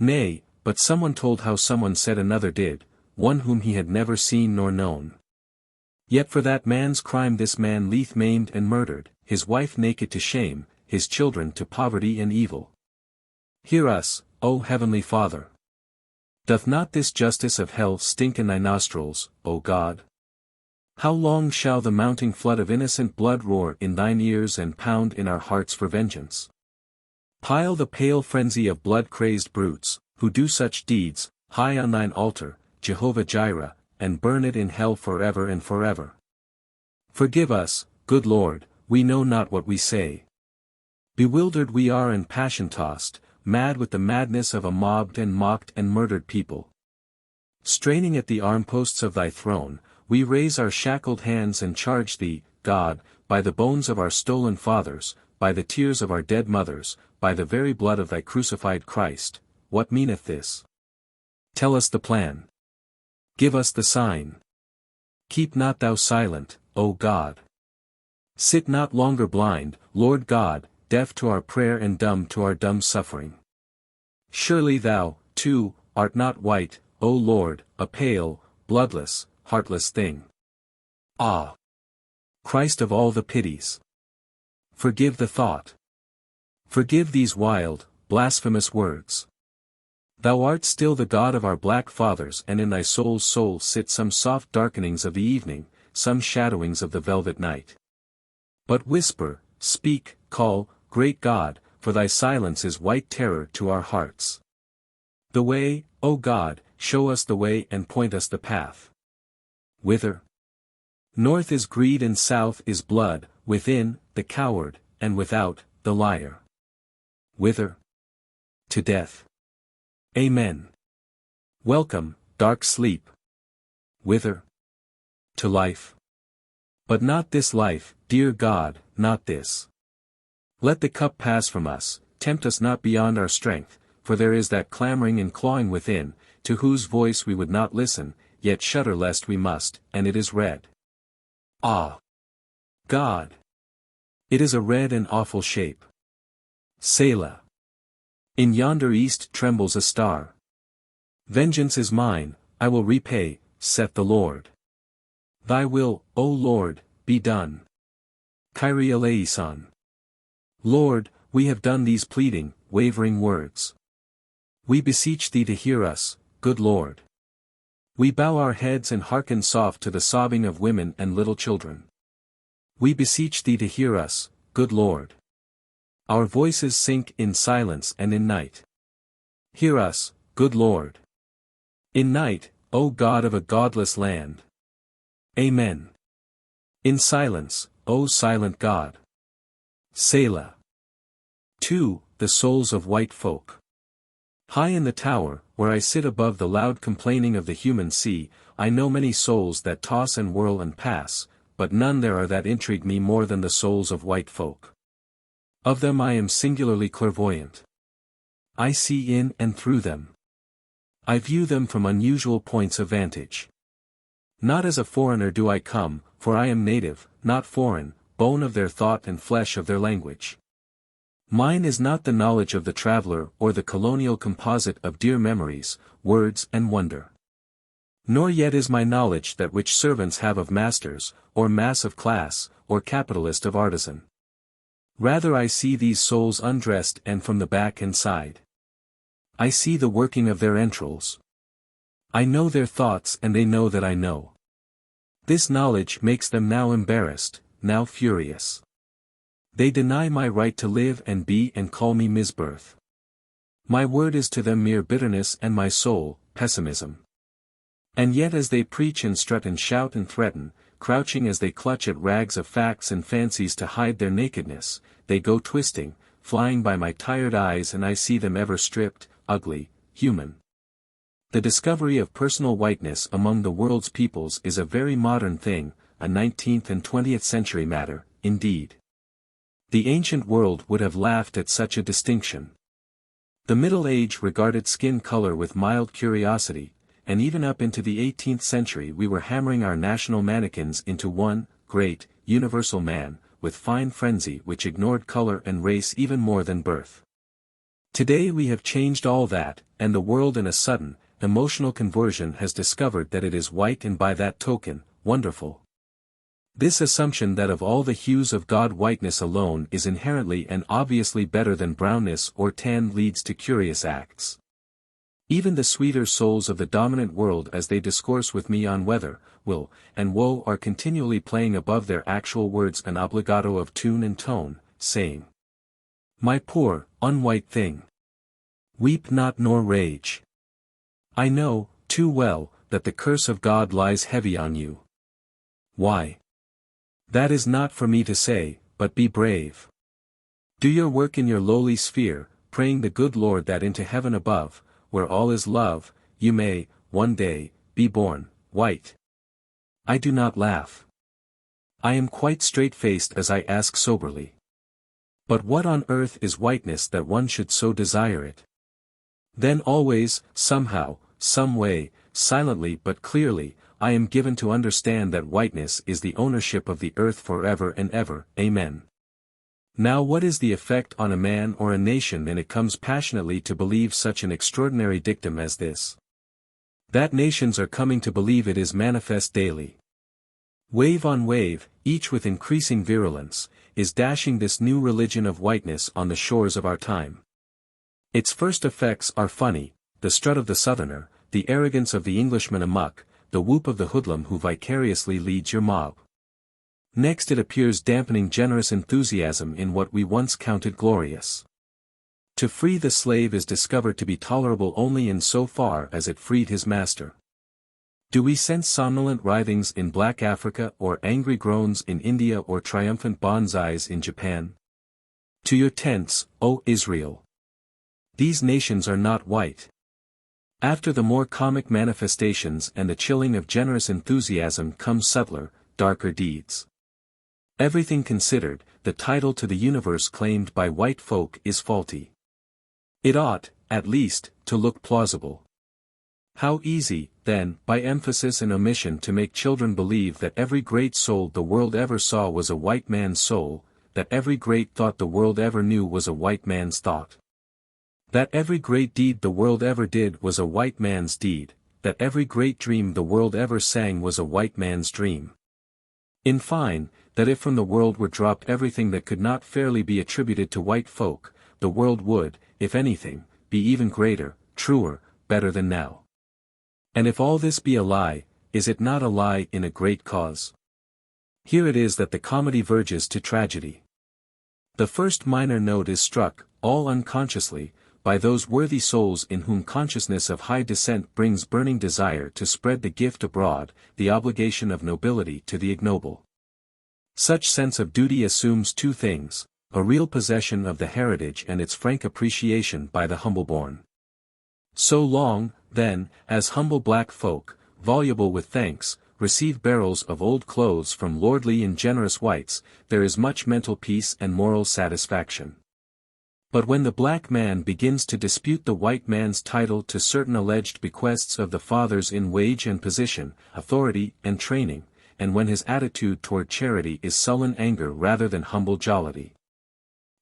Nay, but someone told how someone said another did, one whom he had never seen nor known. Yet for that man's crime this man lieth maimed and murdered, his wife naked to shame, his children to poverty and evil. Hear us, O Heavenly Father. Doth not this justice of hell stink in thy nostrils, O God? How long shall the mounting flood of innocent blood roar in thine ears and pound in our hearts for vengeance? Pile the pale frenzy of blood-crazed brutes, who do such deeds, high on thine altar, Jehovah Jireh, and burn it in hell forever and forever. Forgive us, good Lord, we know not what we say. Bewildered we are and passion-tossed, mad with the madness of a mobbed and mocked and murdered people. Straining at the armposts of thy throne, we raise our shackled hands and charge thee, God, by the bones of our stolen fathers, by the tears of our dead mothers, by the very blood of thy crucified Christ, what meaneth this? Tell us the plan. Give us the sign. Keep not thou silent, O God. Sit not longer blind, Lord God, deaf to our prayer and dumb to our dumb suffering. Surely thou, too, art not white, O Lord, a pale, bloodless, heartless thing. Ah! Christ of all the pities! Forgive the thought. Forgive these wild, blasphemous words. Thou art still the God of our black fathers, and in thy soul's soul sit some soft darkenings of the evening, some shadowings of the velvet night. But whisper, speak, call, great God, for thy silence is white terror to our hearts. The way, O God, show us the way and point us the path. Whither? North is greed and south is blood, within, the coward, and without, the liar. Whither? To death. Amen. Welcome, dark sleep. Whither? To life. But not this life, dear God, not this. Let the cup pass from us, tempt us not beyond our strength, for there is that clamoring and clawing within, to whose voice we would not listen, yet shudder lest we must, and it is red. Ah! God! It is a red and awful shape. Selah. In yonder east trembles a star. Vengeance is mine, I will repay, saith the Lord. Thy will, O Lord, be done. Kyrie eleison. Lord, we have done these pleading, wavering words. We beseech thee to hear us, good Lord. We bow our heads and hearken soft to the sobbing of women and little children. We beseech thee to hear us, good Lord. Our voices sink in silence and in night. Hear us, good Lord. In night, O God of a godless land. Amen. In silence, O silent God. Selah. 2. The souls of white folk. High in the tower, where I sit above the loud complaining of the human sea, I know many souls that toss and whirl and pass, but none there are that intrigue me more than the souls of white folk. Of them I am singularly clairvoyant. I see in and through them. I view them from unusual points of vantage. Not as a foreigner do I come, for I am native, not foreign, bone of their thought and flesh of their language. Mine is not the knowledge of the traveler or the colonial composite of dear memories, words and wonder. Nor yet is my knowledge that which servants have of masters, or mass of class, or capitalist of artisan. Rather I see these souls undressed and from the back and side. I see the working of their entrails. I know their thoughts and they know that I know. This knowledge makes them now embarrassed, now furious. They deny my right to live and be and call me misbirth. My word is to them mere bitterness and my soul, pessimism. And yet as they preach and strut and shout and threaten, crouching as they clutch at rags of facts and fancies to hide their nakedness, they go twisting, flying by my tired eyes and I see them ever stripped, ugly, human. The discovery of personal whiteness among the world's peoples is a very modern thing, a 19th and 20th century matter, indeed. The ancient world would have laughed at such a distinction. The Middle Age regarded skin color with mild curiosity, and even up into the 18th century we were hammering our national mannequins into one, great, universal man, with fine frenzy which ignored color and race even more than birth. Today we have changed all that, and the world in a sudden, emotional conversion has discovered that it is white and by that token, wonderful. This assumption that of all the hues of God whiteness alone is inherently and obviously better than brownness or tan leads to curious acts. Even the sweeter souls of the dominant world as they discourse with me on weather, will, and woe are continually playing above their actual words an obligato of tune and tone, saying, "My poor, unwhite thing! Weep not nor rage. I know, too well, that the curse of God lies heavy on you. Why? That is not for me to say, but be brave. Do your work in your lowly sphere, praying the good Lord that into heaven above, where all is love, you may, one day, be born, white." I do not laugh. I am quite straight-faced as I ask soberly. But what on earth is whiteness that one should so desire it? Then always, somehow, some way, silently but clearly, I am given to understand that whiteness is the ownership of the earth forever and ever, amen. Now what is the effect on a man or a nation when it comes passionately to believe such an extraordinary dictum as this? That nations are coming to believe it is manifest daily. Wave on wave, each with increasing virulence, is dashing this new religion of whiteness on the shores of our time. Its first effects are funny, the strut of the southerner, the arrogance of the Englishman amuck, the whoop of the hoodlum who vicariously leads your mob. Next it appears dampening generous enthusiasm in what we once counted glorious. To free the slave is discovered to be tolerable only in so far as it freed his master. Do we sense somnolent writhings in black Africa or angry groans in India or triumphant bonsais in Japan? To your tents, O Israel! These nations are not white. After the more comic manifestations and the chilling of generous enthusiasm come subtler, darker deeds. Everything considered, the title to the universe claimed by white folk is faulty. It ought, at least, to look plausible. How easy, then, by emphasis and omission to make children believe that every great soul the world ever saw was a white man's soul, that every great thought the world ever knew was a white man's thought. That every great deed the world ever did was a white man's deed, that every great dream the world ever sang was a white man's dream. In fine, that if from the world were dropped everything that could not fairly be attributed to white folk, the world would, if anything, be even greater, truer, better than now. And if all this be a lie, is it not a lie in a great cause? Here it is that the comedy verges to tragedy. The first minor note is struck, all unconsciously, by those worthy souls in whom consciousness of high descent brings burning desire to spread the gift abroad, the obligation of nobility to the ignoble. Such sense of duty assumes two things, a real possession of the heritage and its frank appreciation by the humble-born. So long, then, as humble black folk, voluble with thanks, receive barrels of old clothes from lordly and generous whites, there is much mental peace and moral satisfaction. But when the black man begins to dispute the white man's title to certain alleged bequests of the fathers in wage and position, authority and training, and when his attitude toward charity is sullen anger rather than humble jollity.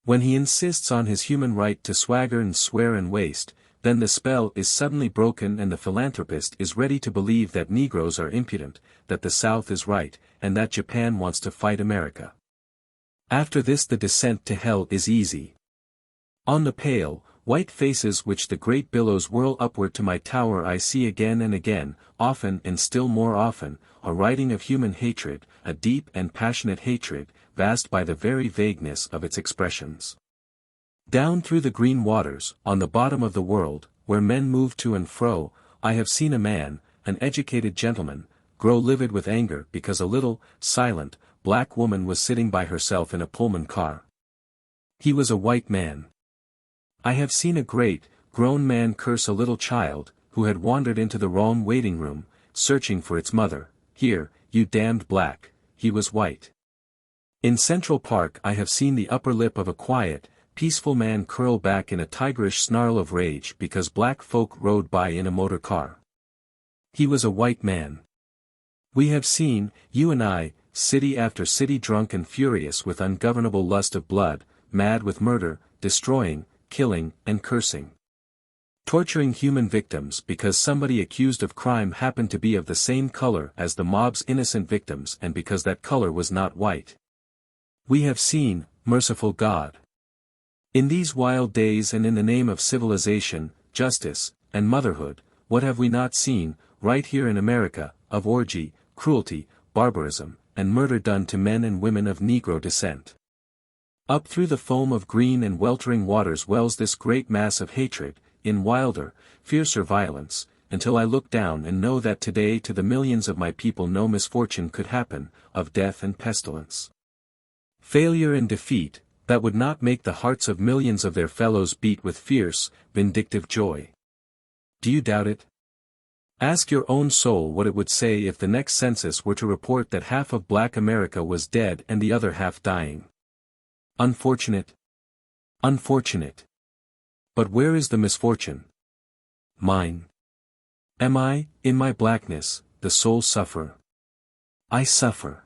When he insists on his human right to swagger and swear and waste, then the spell is suddenly broken and the philanthropist is ready to believe that Negroes are impudent, that the South is right, and that Japan wants to fight America. After this the descent to hell is easy. On the pale, white faces which the great billows whirl upward to my tower I see again and again, often and still more often, a writing of human hatred, a deep and passionate hatred, vast by the very vagueness of its expressions. Down through the green waters, on the bottom of the world, where men move to and fro, I have seen a man, an educated gentleman, grow livid with anger because a little, silent, black woman was sitting by herself in a Pullman car. He was a white man. I have seen a great, grown man curse a little child, who had wandered into the wrong waiting room, searching for its mother. Here, you damned black, he was white. In Central Park I have seen the upper lip of a quiet, peaceful man curl back in a tigerish snarl of rage because black folk rode by in a motor car. He was a white man. We have seen, you and I, city after city drunk and furious with ungovernable lust of blood, mad with murder, destroying, killing, and cursing. Torturing human victims because somebody accused of crime happened to be of the same color as the mob's innocent victims and because that color was not white. We have seen, merciful God. In these wild days and in the name of civilization, justice, and motherhood, what have we not seen, right here in America, of orgy, cruelty, barbarism, and murder done to men and women of Negro descent. Up through the foam of green and weltering waters wells this great mass of hatred, in wilder, fiercer violence, until I look down and know that today to the millions of my people no misfortune could happen, of death and pestilence. Failure and defeat, that would not make the hearts of millions of their fellows beat with fierce, vindictive joy. Do you doubt it? Ask your own soul what it would say if the next census were to report that half of Black America was dead and the other half dying. Unfortunate. Unfortunate. But where is the misfortune? Mine. Am I, in my blackness, the sole sufferer? I suffer.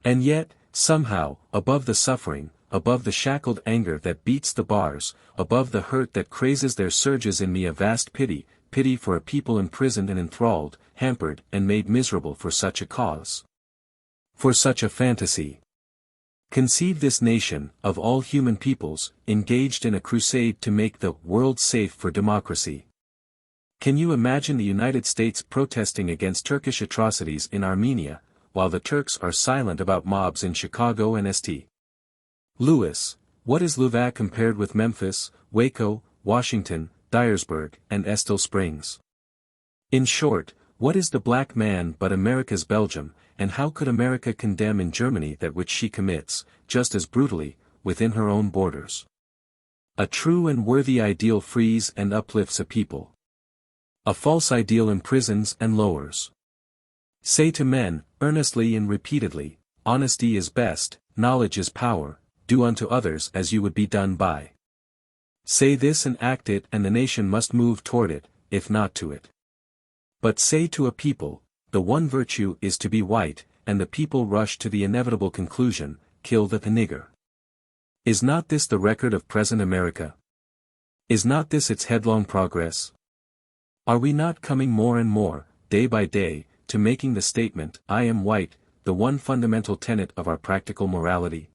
And yet, somehow, above the suffering, above the shackled anger that beats the bars, above the hurt that crazes there surges in me a vast pity, pity for a people imprisoned and enthralled, hampered and made miserable for such a cause. For such a fantasy. Conceive this nation, of all human peoples, engaged in a crusade to make the world safe for democracy. Can you imagine the United States protesting against Turkish atrocities in Armenia, while the Turks are silent about mobs in Chicago and St. Louis? What is Louvain compared with Memphis, Waco, Washington, Dyersburg, and Estill Springs? In short, what is the black man but America's Belgium, and how could America condemn in Germany that which she commits, just as brutally, within her own borders? A true and worthy ideal frees and uplifts a people. A false ideal imprisons and lowers. Say to men, earnestly and repeatedly, honesty is best, knowledge is power, do unto others as you would be done by. Say this and act it and the nation must move toward it, if not to it. But say to a people, the one virtue is to be white, and the people rush to the inevitable conclusion, kill the nigger. Is not this the record of present America? Is not this its headlong progress? Are we not coming more and more, day by day, to making the statement, I am white, the one fundamental tenet of our practical morality?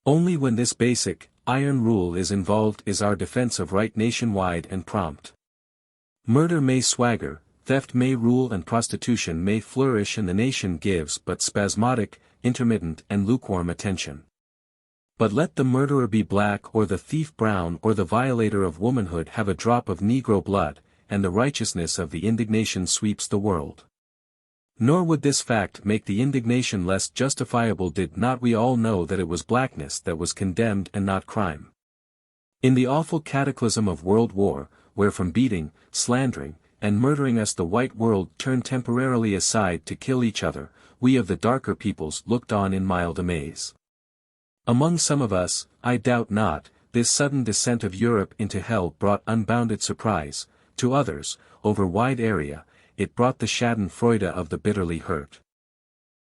Only when this basic, iron rule is involved is our defense of right nationwide and prompt. Murder may swagger, theft may rule and prostitution may flourish and the nation gives but spasmodic, intermittent and lukewarm attention. But let the murderer be black or the thief brown or the violator of womanhood have a drop of Negro blood, and the righteousness of the indignation sweeps the world. Nor would this fact make the indignation less justifiable did not we all know that it was blackness that was condemned and not crime. In the awful cataclysm of world war, where from beating, slandering, and murdering us the white world turned temporarily aside to kill each other, we of the darker peoples looked on in mild amaze. Among some of us, I doubt not, this sudden descent of Europe into hell brought unbounded surprise, to others, over wide area, it brought the schadenfreude of the bitterly hurt.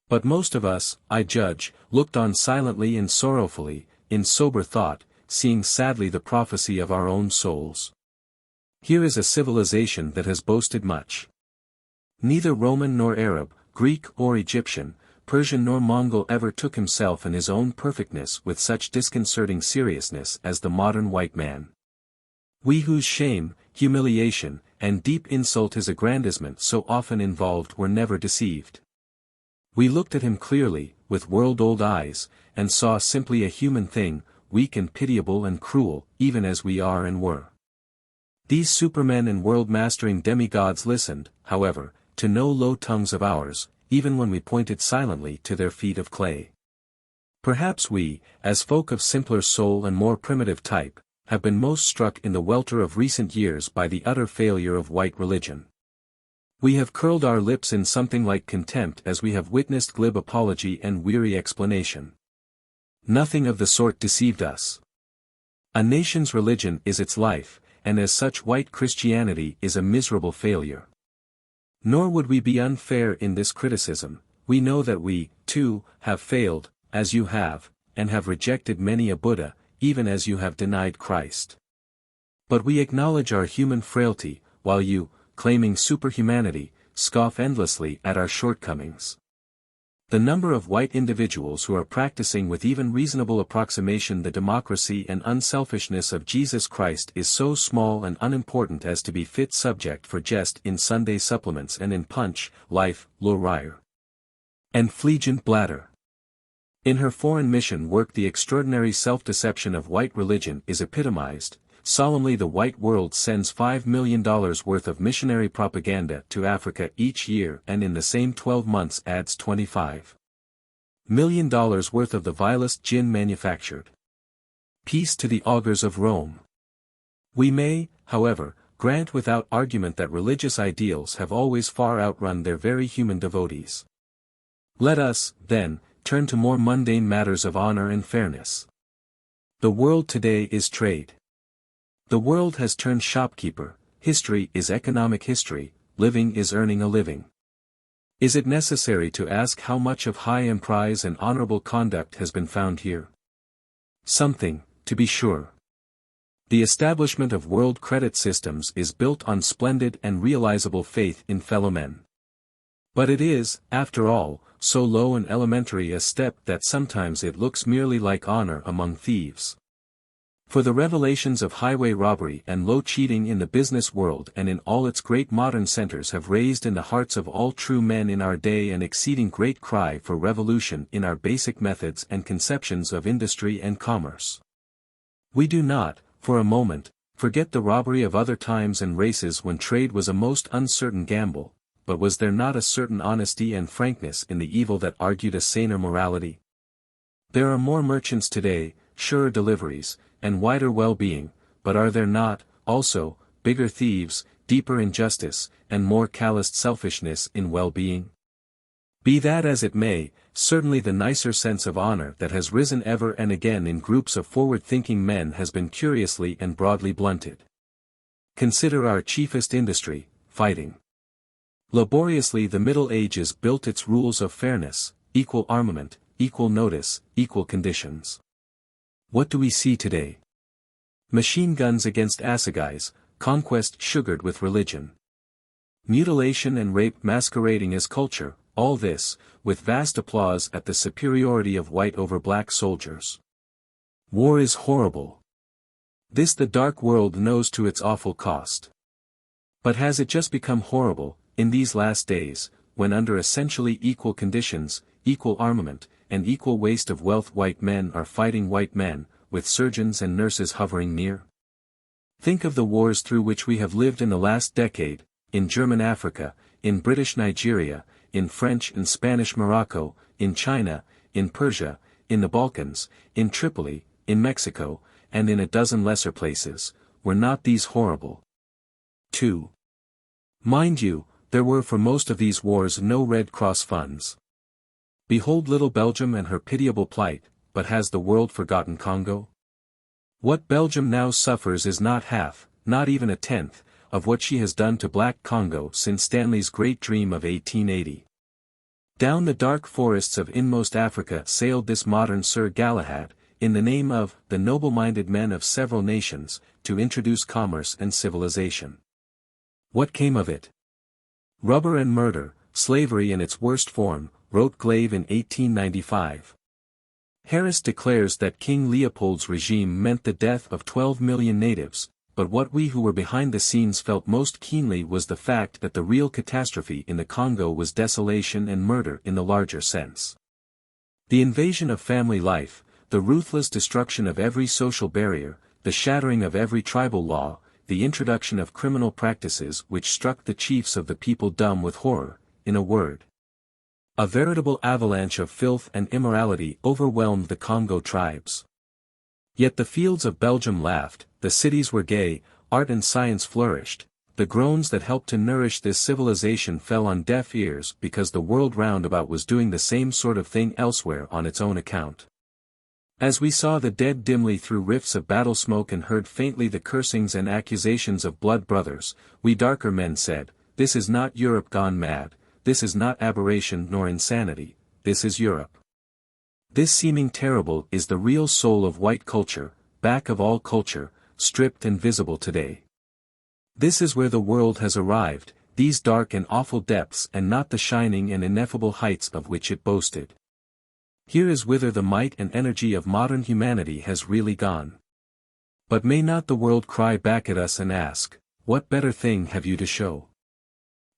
But most of us, I judge, looked on silently and sorrowfully, in sober thought, seeing sadly the prophecy of our own souls. Here is a civilization that has boasted much. Neither Roman nor Arab, Greek or Egyptian, Persian nor Mongol ever took himself and his own perfectness with such disconcerting seriousness as the modern white man. We whose shame, humiliation, and deep insult his aggrandizement so often involved were never deceived. We looked at him clearly, with world-old eyes, and saw simply a human thing, weak and pitiable and cruel, even as we are and were. These supermen and world-mastering demigods listened, however, to no low tongues of ours, even when we pointed silently to their feet of clay. Perhaps we, as folk of simpler soul and more primitive type, have been most struck in the welter of recent years by the utter failure of white religion. We have curled our lips in something like contempt as we have witnessed glib apology and weary explanation. Nothing of the sort deceived us. A nation's religion is its life, and as such white Christianity is a miserable failure. Nor would we be unfair in this criticism. We know that we, too, have failed, as you have, and have rejected many a Buddha, even as you have denied Christ. But we acknowledge our human frailty, while you, claiming superhumanity, scoff endlessly at our shortcomings. The number of white individuals who are practicing with even reasonable approximation the democracy and unselfishness of Jesus Christ is so small and unimportant as to be fit subject for jest in Sunday supplements and in Punch, Life, L'Oreille, and Fleegent Bladder. In her foreign mission work the extraordinary self-deception of white religion is epitomized. Solemnly the white world sends $5 million worth of missionary propaganda to Africa each year and in the same 12 months adds $25 million worth of the vilest gin manufactured. Peace to the augurs of Rome. We may, however, grant without argument that religious ideals have always far outrun their very human devotees. Let us, then, turn to more mundane matters of honor and fairness. The world today is trade. The world has turned shopkeeper, history is economic history, living is earning a living. Is it necessary to ask how much of high emprise and honorable conduct has been found here? Something, to be sure. The establishment of world credit systems is built on splendid and realizable faith in fellow men. But it is, after all, so low and elementary a step that sometimes it looks merely like honor among thieves. For the revelations of highway robbery and low cheating in the business world and in all its great modern centers have raised in the hearts of all true men in our day an exceeding great cry for revolution in our basic methods and conceptions of industry and commerce. We do not, for a moment, forget the robbery of other times and races when trade was a most uncertain gamble, but was there not a certain honesty and frankness in the evil that argued a saner morality? There are more merchants today, surer deliveries, and wider well-being, but are there not, also, bigger thieves, deeper injustice, and more calloused selfishness in well-being? Be that as it may, certainly the nicer sense of honor that has risen ever and again in groups of forward-thinking men has been curiously and broadly blunted. Consider our chiefest industry, fighting. Laboriously the Middle Ages built its rules of fairness, equal armament, equal notice, equal conditions. What do we see today? Machine guns against assegais, conquest sugared with religion. Mutilation and rape masquerading as culture, all this, with vast applause at the superiority of white over black soldiers. War is horrible. This the dark world knows to its awful cost. But has it just become horrible, in these last days, when under essentially equal conditions, equal armament, and equal waste of wealth white men are fighting white men, with surgeons and nurses hovering near? Think of the wars through which we have lived in the last decade, in German Africa, in British Nigeria, in French and Spanish Morocco, in China, in Persia, in the Balkans, in Tripoli, in Mexico, and in a dozen lesser places. Were not these horrible? 2. Mind you, there were for most of these wars no Red Cross funds. Behold little Belgium and her pitiable plight, but has the world forgotten Congo? What Belgium now suffers is not half, not even a tenth, of what she has done to Black Congo since Stanley's great dream of 1880. Down the dark forests of inmost Africa sailed this modern Sir Galahad, in the name of the noble-minded men of several nations, to introduce commerce and civilization. What came of it? Rubber and murder, slavery in its worst form, wrote Glave in 1895. Harris declares that King Leopold's regime meant the death of 12 million natives, but what we who were behind the scenes felt most keenly was the fact that the real catastrophe in the Congo was desolation and murder in the larger sense. The invasion of family life, the ruthless destruction of every social barrier, the shattering of every tribal law, the introduction of criminal practices which struck the chiefs of the people dumb with horror, in a word. A veritable avalanche of filth and immorality overwhelmed the Congo tribes. Yet the fields of Belgium laughed, the cities were gay, art and science flourished, the groans that helped to nourish this civilization fell on deaf ears because the world round about was doing the same sort of thing elsewhere on its own account. As we saw the dead dimly through rifts of battle smoke and heard faintly the cursings and accusations of blood brothers, we darker men said, "This is not Europe gone mad. This is not aberration nor insanity, this is Europe." This seeming terrible is the real soul of white culture, back of all culture, stripped and visible today. This is where the world has arrived, these dark and awful depths and not the shining and ineffable heights of which it boasted. Here is whither the might and energy of modern humanity has really gone. But may not the world cry back at us and ask, what better thing have you to show?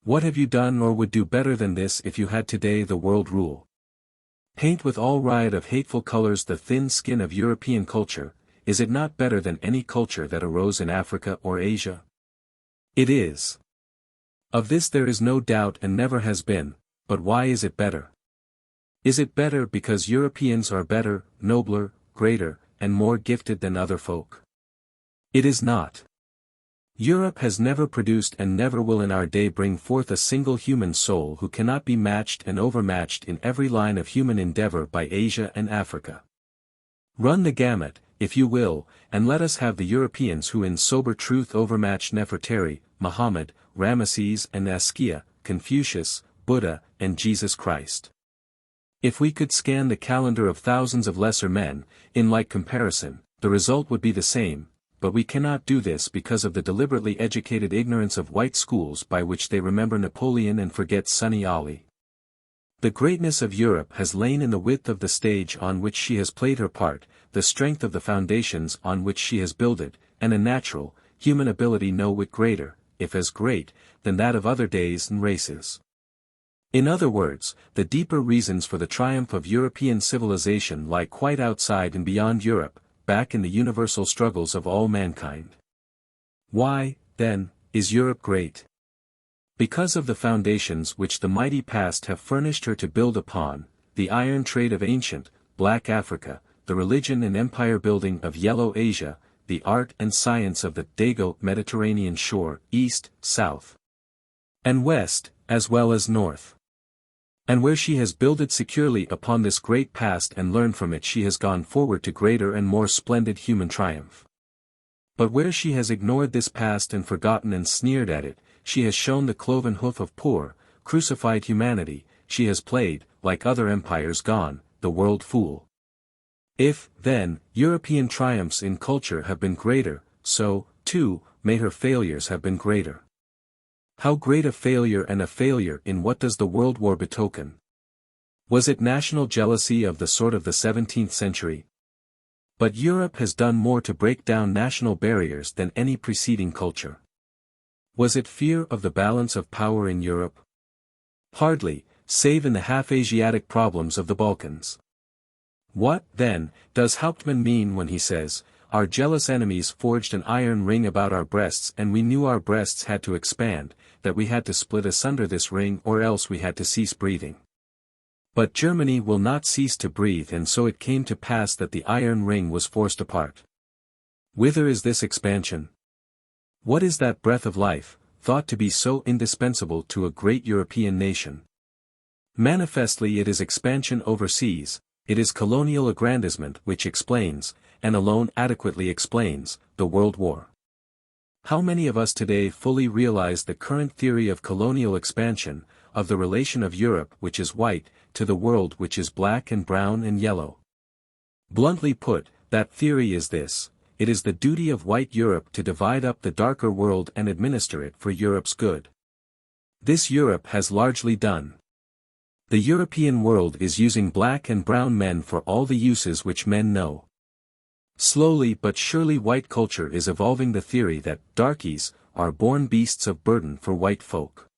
What have you done or would do better than this if you had today the world rule? Paint with all riot of hateful colors the thin skin of European culture, is it not better than any culture that arose in Africa or Asia? It is. Of this there is no doubt and never has been, but why is it better? Is it better because Europeans are better, nobler, greater, and more gifted than other folk? It is not. Europe has never produced and never will in our day bring forth a single human soul who cannot be matched and overmatched in every line of human endeavor by Asia and Africa. Run the gamut, if you will, and let us have the Europeans who in sober truth overmatch Nefertari, Muhammad, Ramesses and Askia, Confucius, Buddha, and Jesus Christ. If we could scan the calendar of thousands of lesser men, in like comparison, the result would be the same, but we cannot do this because of the deliberately educated ignorance of white schools by which they remember Napoleon and forget Sunny Ali. The greatness of Europe has lain in the width of the stage on which she has played her part, the strength of the foundations on which she has builded, and a natural, human ability no whit greater, if as great, than that of other days and races. In other words, the deeper reasons for the triumph of European civilization lie quite outside and beyond Europe, back in the universal struggles of all mankind. Why, then, is Europe great? Because of the foundations which the mighty past have furnished her to build upon, the iron trade of ancient, black Africa, the religion and empire building of yellow Asia, the art and science of the Dago Mediterranean shore, east, south, and west, as well as north. And where she has builded securely upon this great past and learned from it she has gone forward to greater and more splendid human triumph. But where she has ignored this past and forgotten and sneered at it, she has shown the cloven hoof of poor, crucified humanity, she has played, like other empires gone, the world fool. If, then, European triumphs in culture have been greater, so, too, may her failures have been greater. How great a failure, and a failure in what does the World War betoken? Was it national jealousy of the sort of the 17th century? But Europe has done more to break down national barriers than any preceding culture. Was it fear of the balance of power in Europe? Hardly, save in the half-Asiatic problems of the Balkans. What, then, does Hauptmann mean when he says, "Our jealous enemies forged an iron ring about our breasts and we knew our breasts had to expand, that we had to split asunder this ring or else we had to cease breathing. But Germany will not cease to breathe and so it came to pass that the iron ring was forced apart." Whither is this expansion? What is that breath of life, thought to be so indispensable to a great European nation? Manifestly it is expansion overseas, it is colonial aggrandizement which explains, and alone adequately explains, the World War. How many of us today fully realize the current theory of colonial expansion, of the relation of Europe which is white, to the world which is black and brown and yellow? Bluntly put, that theory is this: it is the duty of white Europe to divide up the darker world and administer it for Europe's good. This Europe has largely done. The European world is using black and brown men for all the uses which men know. Slowly but surely white culture is evolving the theory that darkies are born beasts of burden for white folk.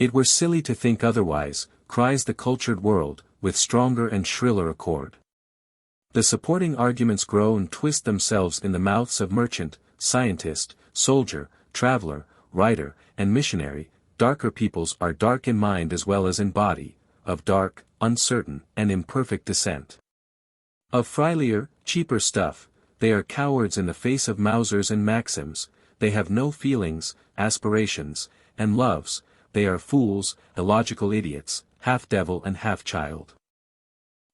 It were silly to think otherwise, cries the cultured world, with stronger and shriller accord. The supporting arguments grow and twist themselves in the mouths of merchant, scientist, soldier, traveler, writer, and missionary. Darker peoples are dark in mind as well as in body, of dark, uncertain, and imperfect descent. Of friendlier, cheaper stuff, they are cowards in the face of Mausers and Maxims, they have no feelings, aspirations, and loves, they are fools, illogical idiots, half devil and half child.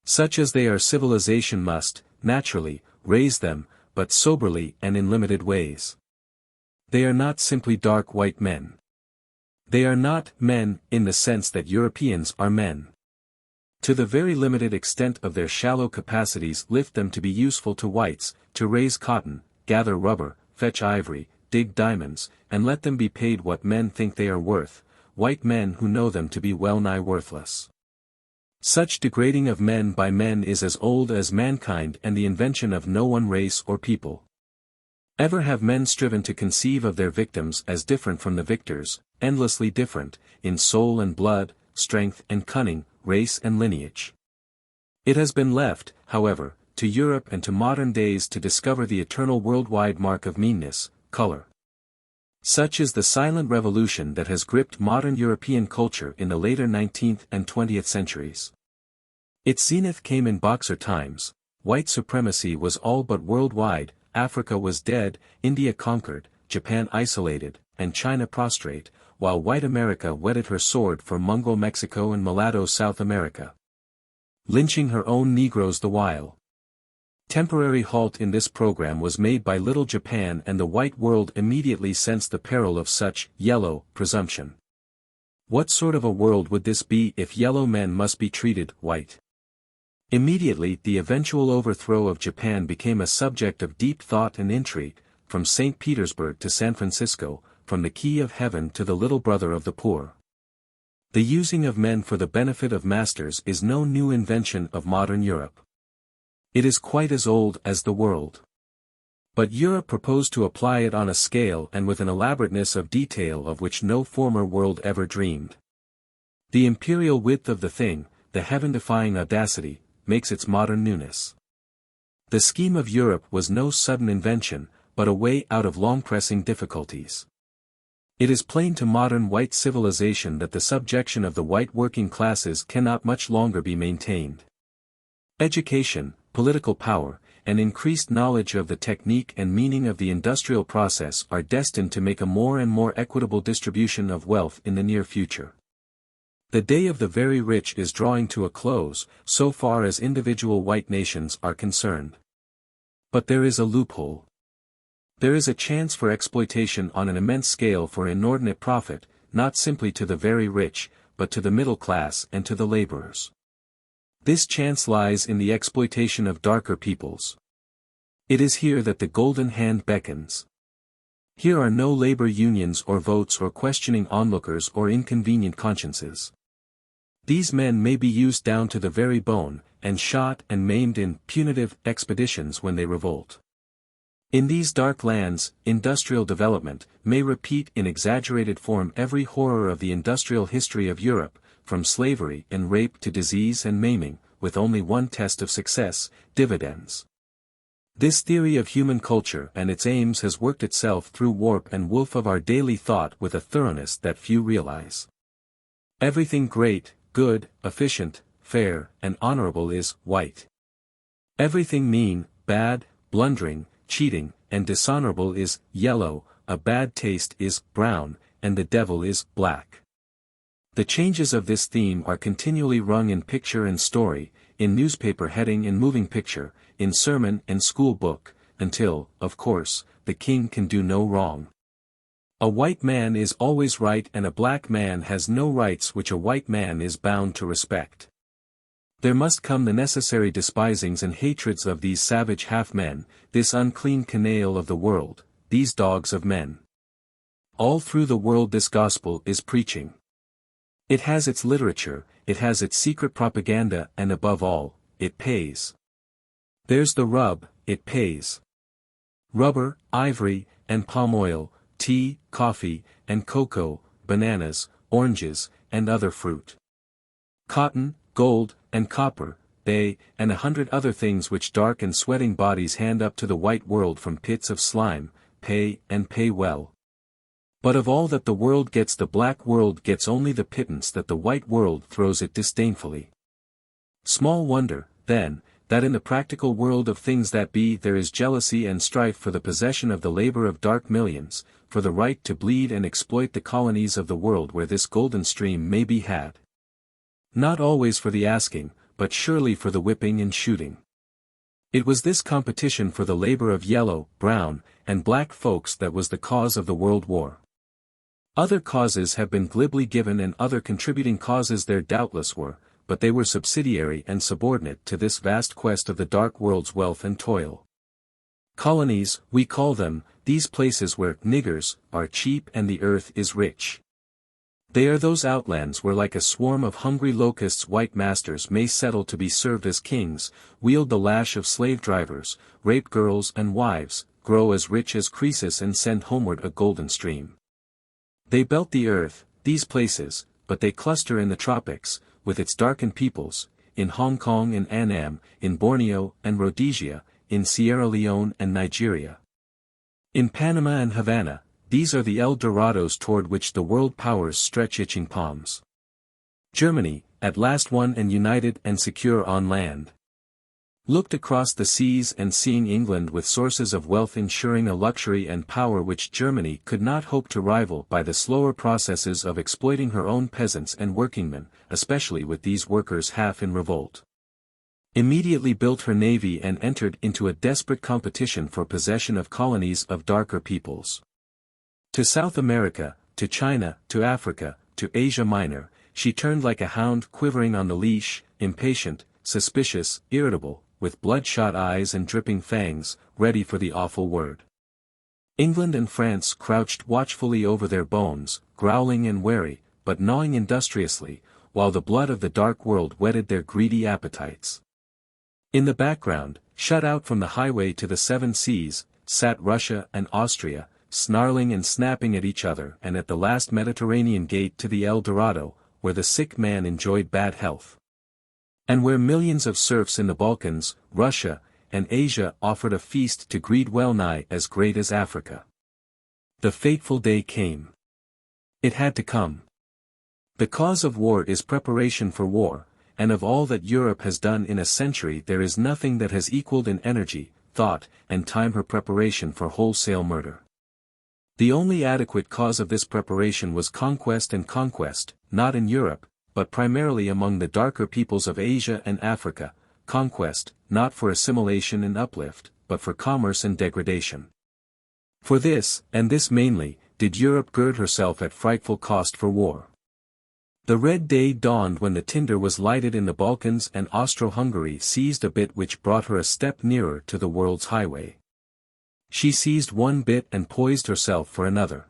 Such as they are civilization must, naturally, raise them, but soberly and in limited ways. They are not simply dark white men. They are not men, in the sense that Europeans are men. To the very limited extent of their shallow capacities lift them to be useful to whites, to raise cotton, gather rubber, fetch ivory, dig diamonds, and let them be paid what men think they are worth, white men who know them to be well-nigh worthless. Such degrading of men by men is as old as mankind and the invention of no one race or people. Ever have men striven to conceive of their victims as different from the victors, endlessly different, in soul and blood, strength and cunning, race and lineage. It has been left, however, to Europe and to modern days to discover the eternal worldwide mark of meanness, color. Such is the silent revolution that has gripped modern European culture in the later 19th and 20th centuries. Its zenith came in Boxer times. White supremacy was all but worldwide, Africa was dead, India conquered, Japan isolated, and China prostrate, while white America whetted her sword for Mongol Mexico and mulatto South America, lynching her own Negroes the while. Temporary halt in this program was made by Little Japan, and the white world immediately sensed the peril of such yellow presumption. What sort of a world would this be if yellow men must be treated white? Immediately the eventual overthrow of Japan became a subject of deep thought and intrigue, from St. Petersburg to San Francisco, from the key of heaven to the little brother of the poor. The using of men for the benefit of masters is no new invention of modern Europe. It is quite as old as the world. But Europe proposed to apply it on a scale and with an elaborateness of detail of which no former world ever dreamed. The imperial width of the thing, the heaven-defying audacity, makes its modern newness. The scheme of Europe was no sudden invention, but a way out of long-pressing difficulties. It is plain to modern white civilization that the subjection of the white working classes cannot much longer be maintained. Education, political power, and increased knowledge of the technique and meaning of the industrial process are destined to make a more and more equitable distribution of wealth in the near future. The day of the very rich is drawing to a close, so far as individual white nations are concerned. But there is a loophole. There is a chance for exploitation on an immense scale for inordinate profit, not simply to the very rich, but to the middle class and to the laborers. This chance lies in the exploitation of darker peoples. It is here that the golden hand beckons. Here are no labor unions or votes or questioning onlookers or inconvenient consciences. These men may be used down to the very bone, and shot and maimed in punitive expeditions when they revolt. In these dark lands, industrial development may repeat in exaggerated form every horror of the industrial history of Europe, from slavery and rape to disease and maiming, with only one test of success, dividends. This theory of human culture and its aims has worked itself through warp and woof of our daily thought with a thoroughness that few realize. Everything great, good, efficient, fair, and honorable is white. Everything mean, bad, blundering, cheating, and dishonorable is yellow, a bad taste is brown, and the devil is black. The changes of this theme are continually rung in picture and story, in newspaper heading and moving picture, in sermon and school book, until, of course, the king can do no wrong. A white man is always right and a black man has no rights which a white man is bound to respect. There must come the necessary despisings and hatreds of these savage half-men, this unclean canaille of the world, these dogs of men. All through the world this gospel is preaching. It has its literature, it has its secret propaganda, and above all, it pays. There's the rub, it pays. Rubber, ivory, and palm oil, tea, coffee, and cocoa, bananas, oranges, and other fruit. Cotton, gold, and copper, they, and 100 other things which dark and sweating bodies hand up to the white world from pits of slime, pay and pay well. But of all that the world gets, the black world gets only the pittance that the white world throws it disdainfully. Small wonder, then, that in the practical world of things that be there is jealousy and strife for the possession of the labor of dark millions, for the right to bleed and exploit the colonies of the world where this golden stream may be had. Not always for the asking, but surely for the whipping and shooting. It was this competition for the labor of yellow, brown, and black folks that was the cause of the World War. Other causes have been glibly given and other contributing causes there doubtless were, but they were subsidiary and subordinate to this vast quest of the dark world's wealth and toil. Colonies, we call them, these places where niggers are cheap and the earth is rich. They are those outlands where like a swarm of hungry locusts white masters may settle to be served as kings, wield the lash of slave drivers, rape girls and wives, grow as rich as Croesus and send homeward a golden stream. They belt the earth, these places, but they cluster in the tropics, with its darkened peoples, in Hong Kong and Annam, in Borneo and Rhodesia, in Sierra Leone and Nigeria. In Panama and Havana, these are the El Dorados toward which the world powers stretch itching palms. Germany, at last one and united and secure on land, looked across the seas and seeing England with sources of wealth ensuring a luxury and power which Germany could not hope to rival by the slower processes of exploiting her own peasants and workingmen, especially with these workers half in revolt. Immediately built her navy and entered into a desperate competition for possession of colonies of darker peoples. To South America, to China, to Africa, to Asia Minor, she turned like a hound quivering on the leash, impatient, suspicious, irritable, with bloodshot eyes and dripping fangs, ready for the awful word. England and France crouched watchfully over their bones, growling and wary, but gnawing industriously, while the blood of the dark world whetted their greedy appetites. In the background, shut out from the highway to the seven seas, sat Russia and Austria, snarling and snapping at each other and at the last Mediterranean gate to the El Dorado, where the sick man enjoyed bad health. And where millions of serfs in the Balkans, Russia, and Asia offered a feast to greed well nigh as great as Africa. The fateful day came. It had to come. The cause of war is preparation for war, and of all that Europe has done in a century there is nothing that has equaled in energy, thought, and time her preparation for wholesale murder. The only adequate cause of this preparation was conquest and conquest, not in Europe, but primarily among the darker peoples of Asia and Africa, conquest, not for assimilation and uplift, but for commerce and degradation. For this, and this mainly, did Europe gird herself at frightful cost for war. The red day dawned when the tinder was lighted in the Balkans and Austro-Hungary seized a bit which brought her a step nearer to the world's highway. She seized one bit and poised herself for another.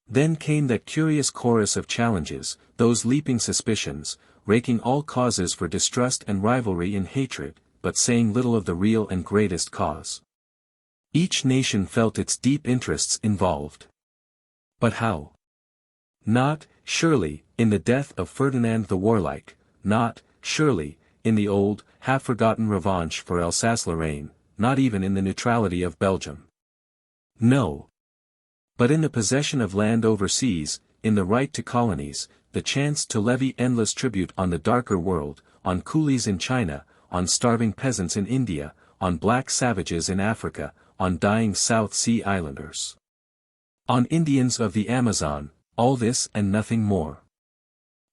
Then came that curious chorus of challenges, those leaping suspicions, raking all causes for distrust and rivalry and hatred, but saying little of the real and greatest cause. Each nation felt its deep interests involved. But how? Not, surely, in the death of Ferdinand the Warlike, not, surely, in the old, half-forgotten revanche for Alsace-Lorraine, not even in the neutrality of Belgium. No. But in the possession of land overseas, in the right to colonies, the chance to levy endless tribute on the darker world, on coolies in China, on starving peasants in India, on black savages in Africa, on dying South Sea Islanders, on Indians of the Amazon, all this and nothing more.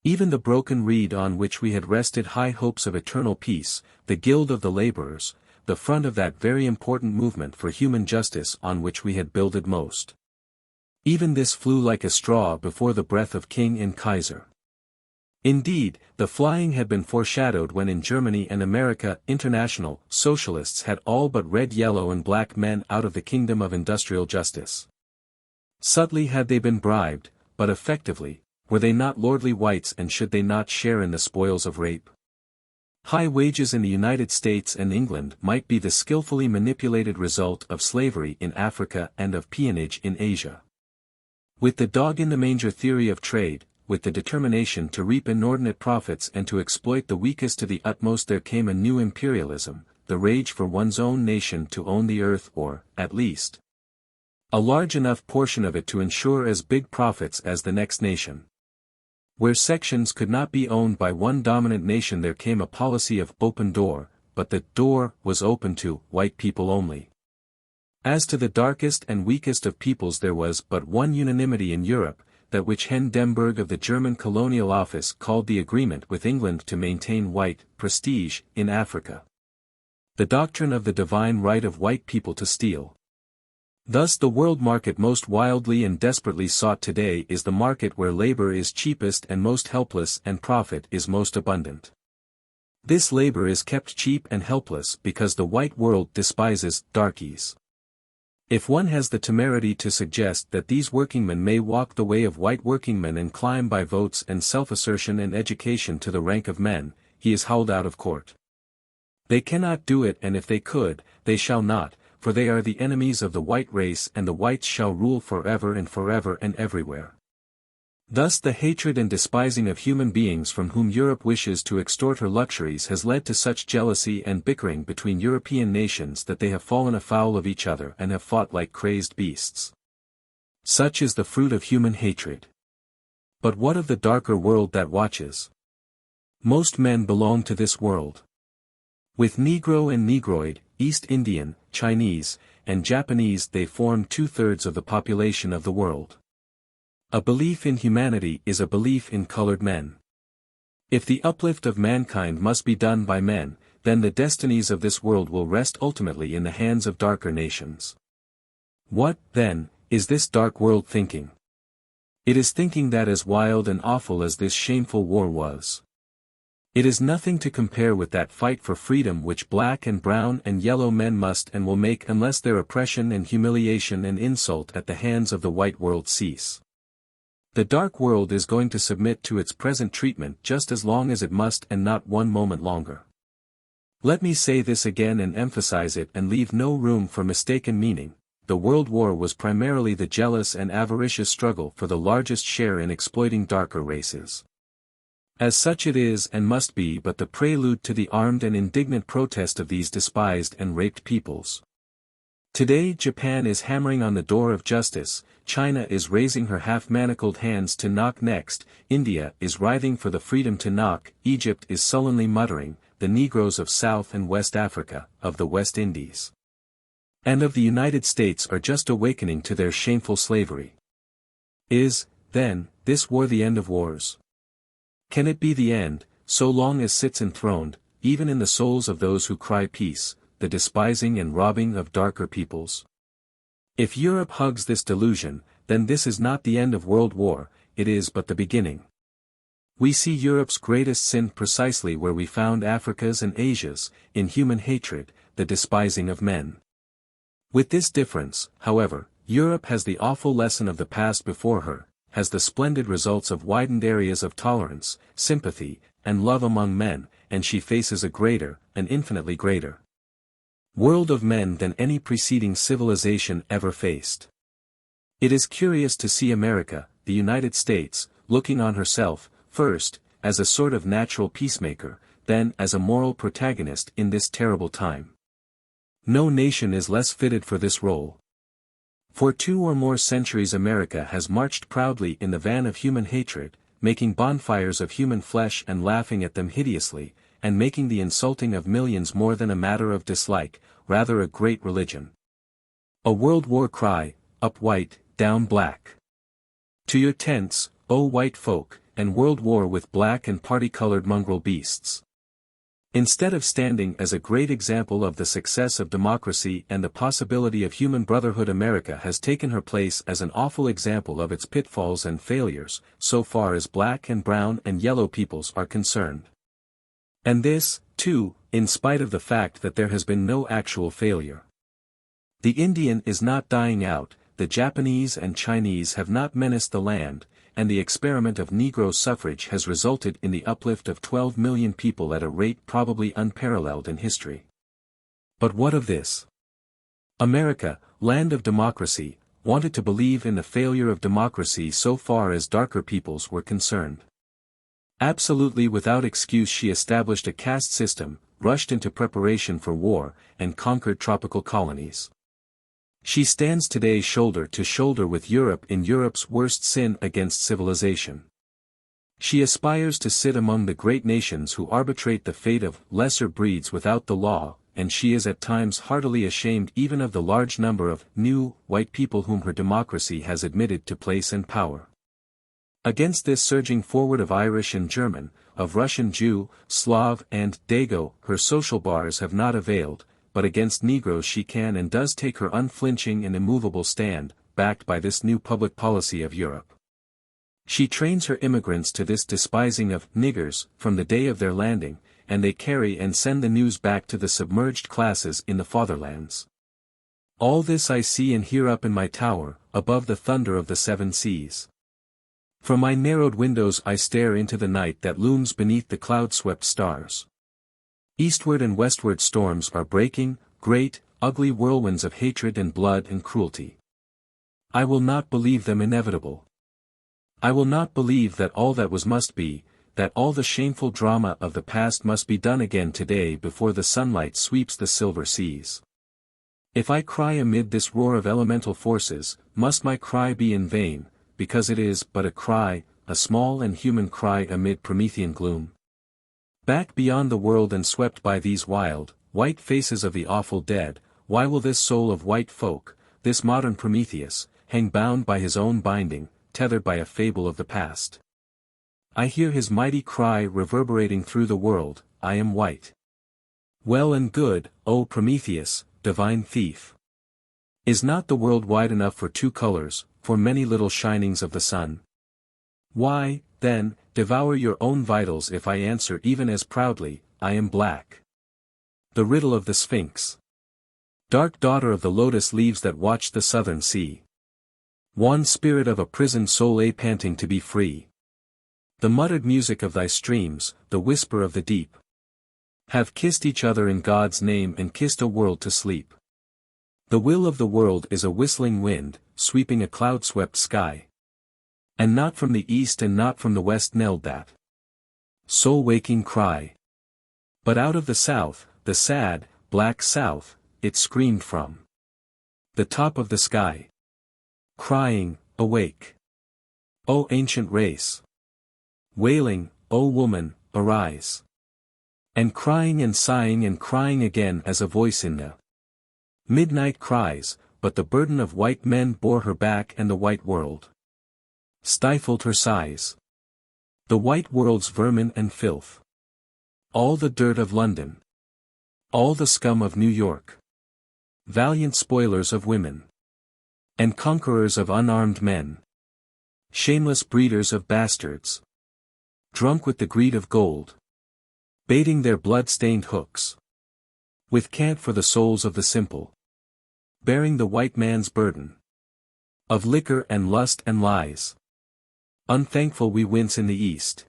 Even the broken reed on which we had rested high hopes of eternal peace, the Guild of the Laborers, the front of that very important movement for human justice on which we had builded most. Even this flew like a straw before the breath of King and Kaiser. Indeed, the flying had been foreshadowed when in Germany and America international socialists had all but red, yellow and black men out of the kingdom of industrial justice. Subtly had they been bribed, but effectively, were they not lordly whites and should they not share in the spoils of rape? High wages in the United States and England might be the skillfully manipulated result of slavery in Africa and of peonage in Asia. With the dog-in-the-manger theory of trade, with the determination to reap inordinate profits and to exploit the weakest to the utmost there came a new imperialism, the rage for one's own nation to own the earth or, at least, a large enough portion of it to ensure as big profits as the next nation. Where sections could not be owned by one dominant nation there came a policy of open door, but the door was open to white people only. As to the darkest and weakest of peoples there was but one unanimity in Europe, that which Hindenburg of the German Colonial Office called the agreement with England to maintain white prestige in Africa. The doctrine of the divine right of white people to steal. Thus the world market most wildly and desperately sought today is the market where labor is cheapest and most helpless and profit is most abundant. This labor is kept cheap and helpless because the white world despises darkies. If one has the temerity to suggest that these workingmen may walk the way of white workingmen and climb by votes and self-assertion and education to the rank of men, he is howled out of court. They cannot do it, and if they could, they shall not, for they are the enemies of the white race, and the whites shall rule forever and everywhere. Thus the hatred and despising of human beings from whom Europe wishes to extort her luxuries has led to such jealousy and bickering between European nations that they have fallen afoul of each other and have fought like crazed beasts. Such is the fruit of human hatred. But what of the darker world that watches? Most men belong to this world. With Negro and Negroid, East Indian, Chinese, and Japanese, they form 2/3 of the population of the world. A belief in humanity is a belief in colored men. If the uplift of mankind must be done by men, then the destinies of this world will rest ultimately in the hands of darker nations. What, then, is this dark world thinking? It is thinking that as wild and awful as this shameful war was, it is nothing to compare with that fight for freedom which black and brown and yellow men must and will make unless their oppression and humiliation and insult at the hands of the white world cease. The dark world is going to submit to its present treatment just as long as it must, and not one moment longer. Let me say this again and emphasize it and leave no room for mistaken meaning. The World War was primarily the jealous and avaricious struggle for the largest share in exploiting darker races. As such it is and must be but the prelude to the armed and indignant protest of these despised and raped peoples. Today Japan is hammering on the door of justice, China is raising her half-manacled hands to knock next, India is writhing for the freedom to knock, Egypt is sullenly muttering, the Negroes of South and West Africa, of the West Indies, and of the United States are just awakening to their shameful slavery. Is, then, this war the end of wars? Can it be the end, so long as sits enthroned, even in the souls of those who cry peace, the despising and robbing of darker peoples? If Europe hugs this delusion, then this is not the end of world war, it is but the beginning. We see Europe's greatest sin precisely where we found Africa's and Asia's, in human hatred, the despising of men. With this difference, however, Europe has the awful lesson of the past before her, has the splendid results of widened areas of tolerance, sympathy, and love among men, and she faces a greater, an infinitely greater, world of men than any preceding civilization ever faced. It is curious to see America, the United States, looking on herself, first, as a sort of natural peacemaker, then as a moral protagonist in this terrible time. No nation is less fitted for this role. For 2 or more centuries America has marched proudly in the van of human hatred, making bonfires of human flesh and laughing at them hideously, and making the insulting of millions more than a matter of dislike, rather a great religion. A world war cry, up white, down black. To your tents, O white folk, and world war with black and party-colored mongrel beasts. Instead of standing as a great example of the success of democracy and the possibility of human brotherhood, America has taken her place as an awful example of its pitfalls and failures, so far as black and brown and yellow peoples are concerned. And this, too, in spite of the fact that there has been no actual failure. The Indian is not dying out, the Japanese and Chinese have not menaced the land, and the experiment of Negro suffrage has resulted in the uplift of 12 million people at a rate probably unparalleled in history. But what of this? America, land of democracy, wanted to believe in the failure of democracy so far as darker peoples were concerned. Absolutely without excuse she established a caste system, rushed into preparation for war, and conquered tropical colonies. She stands today shoulder to shoulder with Europe in Europe's worst sin against civilization. She aspires to sit among the great nations who arbitrate the fate of lesser breeds without the law, and she is at times heartily ashamed even of the large number of new, white people whom her democracy has admitted to place and power. Against this surging forward of Irish and German, of Russian Jew, Slav and Dago, her social bars have not availed, but against Negroes she can and does take her unflinching and immovable stand, backed by this new public policy of Europe. She trains her immigrants to this despising of niggers from the day of their landing, and they carry and send the news back to the submerged classes in the fatherlands. All this I see and hear up in my tower, above the thunder of the seven seas. From my narrowed windows I stare into the night that looms beneath the cloud-swept stars. Eastward and westward storms are breaking, great, ugly whirlwinds of hatred and blood and cruelty. I will not believe them inevitable. I will not believe that all that was must be, that all the shameful drama of the past must be done again today before the sunlight sweeps the silver seas. If I cry amid this roar of elemental forces, must my cry be in vain, because it is but a cry, a small and human cry amid Promethean gloom? Back beyond the world and swept by these wild, white faces of the awful dead, why will this soul of white folk, this modern Prometheus, hang bound by his own binding, tethered by a fable of the past? I hear his mighty cry reverberating through the world, I am white. Well and good, O Prometheus, divine thief. Is not the world wide enough for two colors, for many little shinings of the sun? Why, then, devour your own vitals if I answer even as proudly, I am black. The riddle of the Sphinx. Dark daughter of the lotus leaves that watch the southern sea. Wan spirit of a prisoned soul panting to be free. The muttered music of thy streams, the whisper of the deep, have kissed each other in God's name and kissed a world to sleep. The will of the world is a whistling wind, sweeping a cloud-swept sky. And not from the east and not from the west knelled that soul-waking cry. But out of the south, the sad, black south, it screamed from the top of the sky, crying, awake, O ancient race! Wailing, O woman, arise! And crying and sighing and crying again as a voice in the midnight cries, but the burden of white men bore her back and the white world stifled her sighs. The white world's vermin and filth. All the dirt of London. All the scum of New York. Valiant spoilers of women. And conquerors of unarmed men. Shameless breeders of bastards. Drunk with the greed of gold. Baiting their blood-stained hooks. With cant for the souls of the simple. Bearing the white man's burden. Of liquor and lust and lies. Unthankful we wince in the east.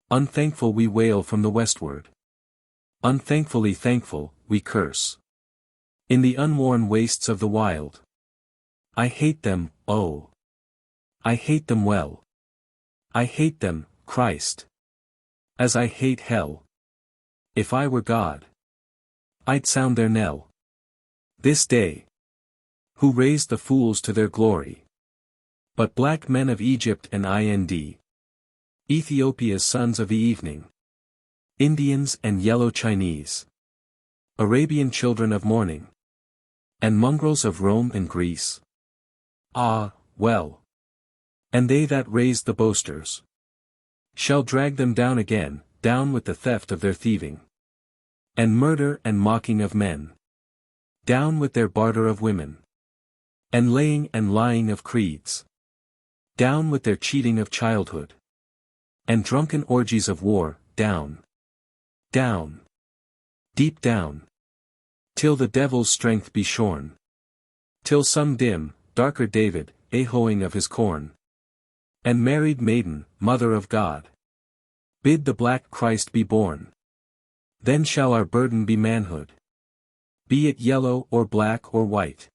Unthankful we wail from the westward. Unthankfully thankful, we curse. In the unworn wastes of the wild. I hate them, oh! I hate them well. I hate them, Christ. As I hate hell. If I were God, I'd sound their knell. This day. Who raised the fools to their glory. But black men of Egypt and Ethiopia's sons of the evening. Indians and yellow Chinese. Arabian children of morning. And mongrels of Rome and Greece. Ah, well. And they that raised the boasters. Shall drag them down again, down with the theft of their thieving. And murder and mocking of men. Down with their barter of women. And laying and lying of creeds. Down with their cheating of childhood. And drunken orgies of war, down. Down. Deep down. Till the devil's strength be shorn. Till some dim, darker David, a-hoeing of his corn. And married maiden, mother of God. Bid the black Christ be born. Then shall our burden be manhood. Be it yellow or black or white.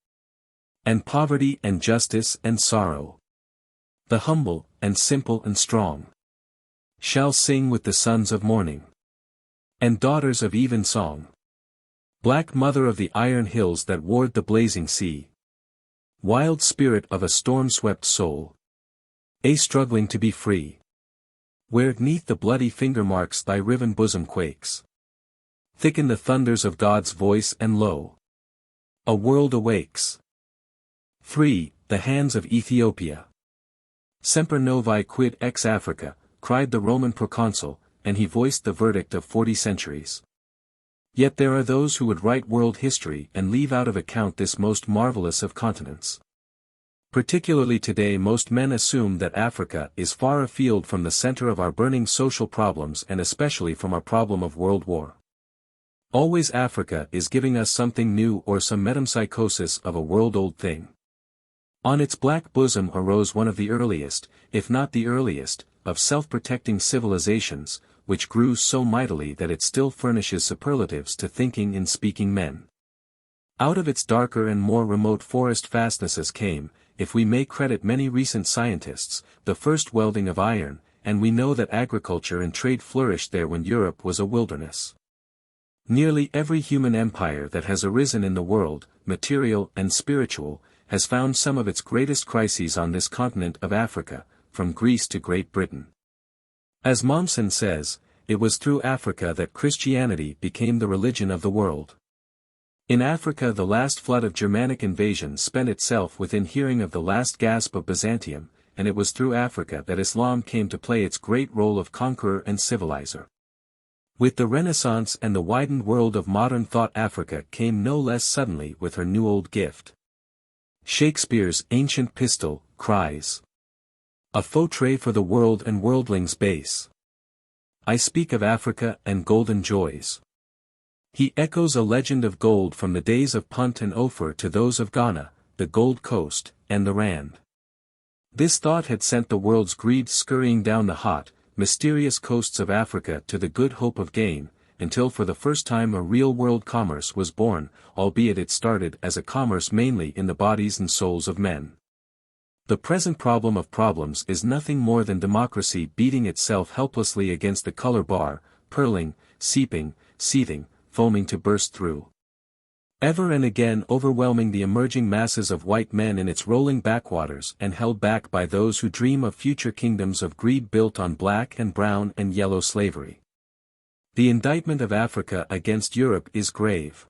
And poverty and justice and sorrow. The humble, and simple and strong. Shall sing with the sons of morning. And daughters of even song. Black mother of the iron hills that ward the blazing sea. Wild spirit of a storm-swept soul. Struggling to be free. Where 'neath the bloody finger marks thy riven bosom quakes. Thicken the thunders of God's voice and lo! A world awakes. 3. The Hands of Ethiopia. Semper novi quid ex Africa, cried the Roman proconsul, and he voiced the verdict of 40 centuries. Yet there are those who would write world history and leave out of account this most marvelous of continents. Particularly today most men assume that Africa is far afield from the center of our burning social problems and especially from our problem of world war. Always Africa is giving us something new or some metempsychosis of a world-old thing. On its black bosom arose one of the earliest, if not the earliest, of self-protecting civilizations, which grew so mightily that it still furnishes superlatives to thinking and speaking men. Out of its darker and more remote forest fastnesses came, if we may credit many recent scientists, the first welding of iron, and we know that agriculture and trade flourished there when Europe was a wilderness. Nearly every human empire that has arisen in the world, material and spiritual, has found some of its greatest crises on this continent of Africa, from Greece to Great Britain. As Mommsen says, it was through Africa that Christianity became the religion of the world. In Africa the last flood of Germanic invasion spent itself within hearing of the last gasp of Byzantium, and it was through Africa that Islam came to play its great role of conqueror and civilizer. With the Renaissance and the widened world of modern thought, Africa came no less suddenly with her new old gift. Shakespeare's ancient pistol cries, "A fautre for the world and worldlings base. I speak of Africa and golden joys." He echoes a legend of gold from the days of Punt and Ophir to those of Ghana, the Gold Coast, and the Rand. This thought had sent the world's greed scurrying down the hot, mysterious coasts of Africa to the good hope of gain, until for the first time a real world commerce was born, albeit it started as a commerce mainly in the bodies and souls of men. The present problem of problems is nothing more than democracy beating itself helplessly against the color bar, purling, seeping, seething, foaming to burst through. Ever and again overwhelming the emerging masses of white men in its rolling backwaters and held back by those who dream of future kingdoms of greed built on black and brown and yellow slavery. The indictment of Africa against Europe is grave.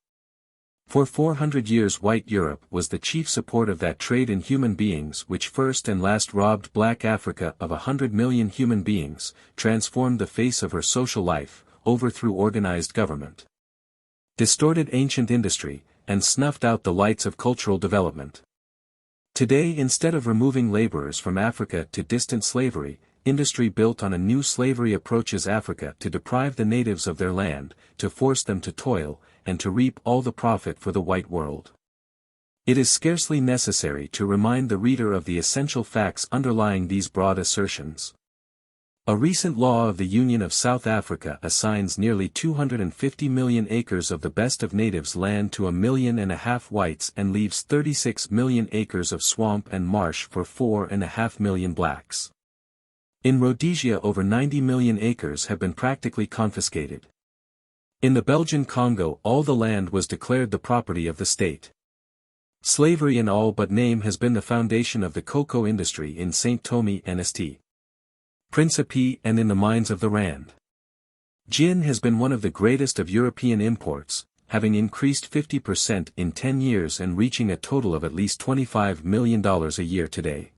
For 400 years white Europe was the chief support of that trade in human beings which first and last robbed black Africa of 100 million human beings, transformed the face of her social life, overthrew organized government, distorted ancient industry, and snuffed out the lights of cultural development. Today, instead of removing laborers from Africa to distant slavery, industry built on a new slavery approaches Africa to deprive the natives of their land, to force them to toil, and to reap all the profit for the white world. It is scarcely necessary to remind the reader of the essential facts underlying these broad assertions. A recent law of the Union of South Africa assigns nearly 250 million acres of the best of natives' land to 1.5 million whites and leaves 36 million acres of swamp and marsh for 4.5 million blacks. In Rhodesia over 90 million acres have been practically confiscated. In the Belgian Congo all the land was declared the property of the state. Slavery in all but name has been the foundation of the cocoa industry in Saint Tomé and St. Principe and in the mines of the Rand. Gin has been one of the greatest of European imports, having increased 50% in 10 years and reaching a total of at least $25 million a year today.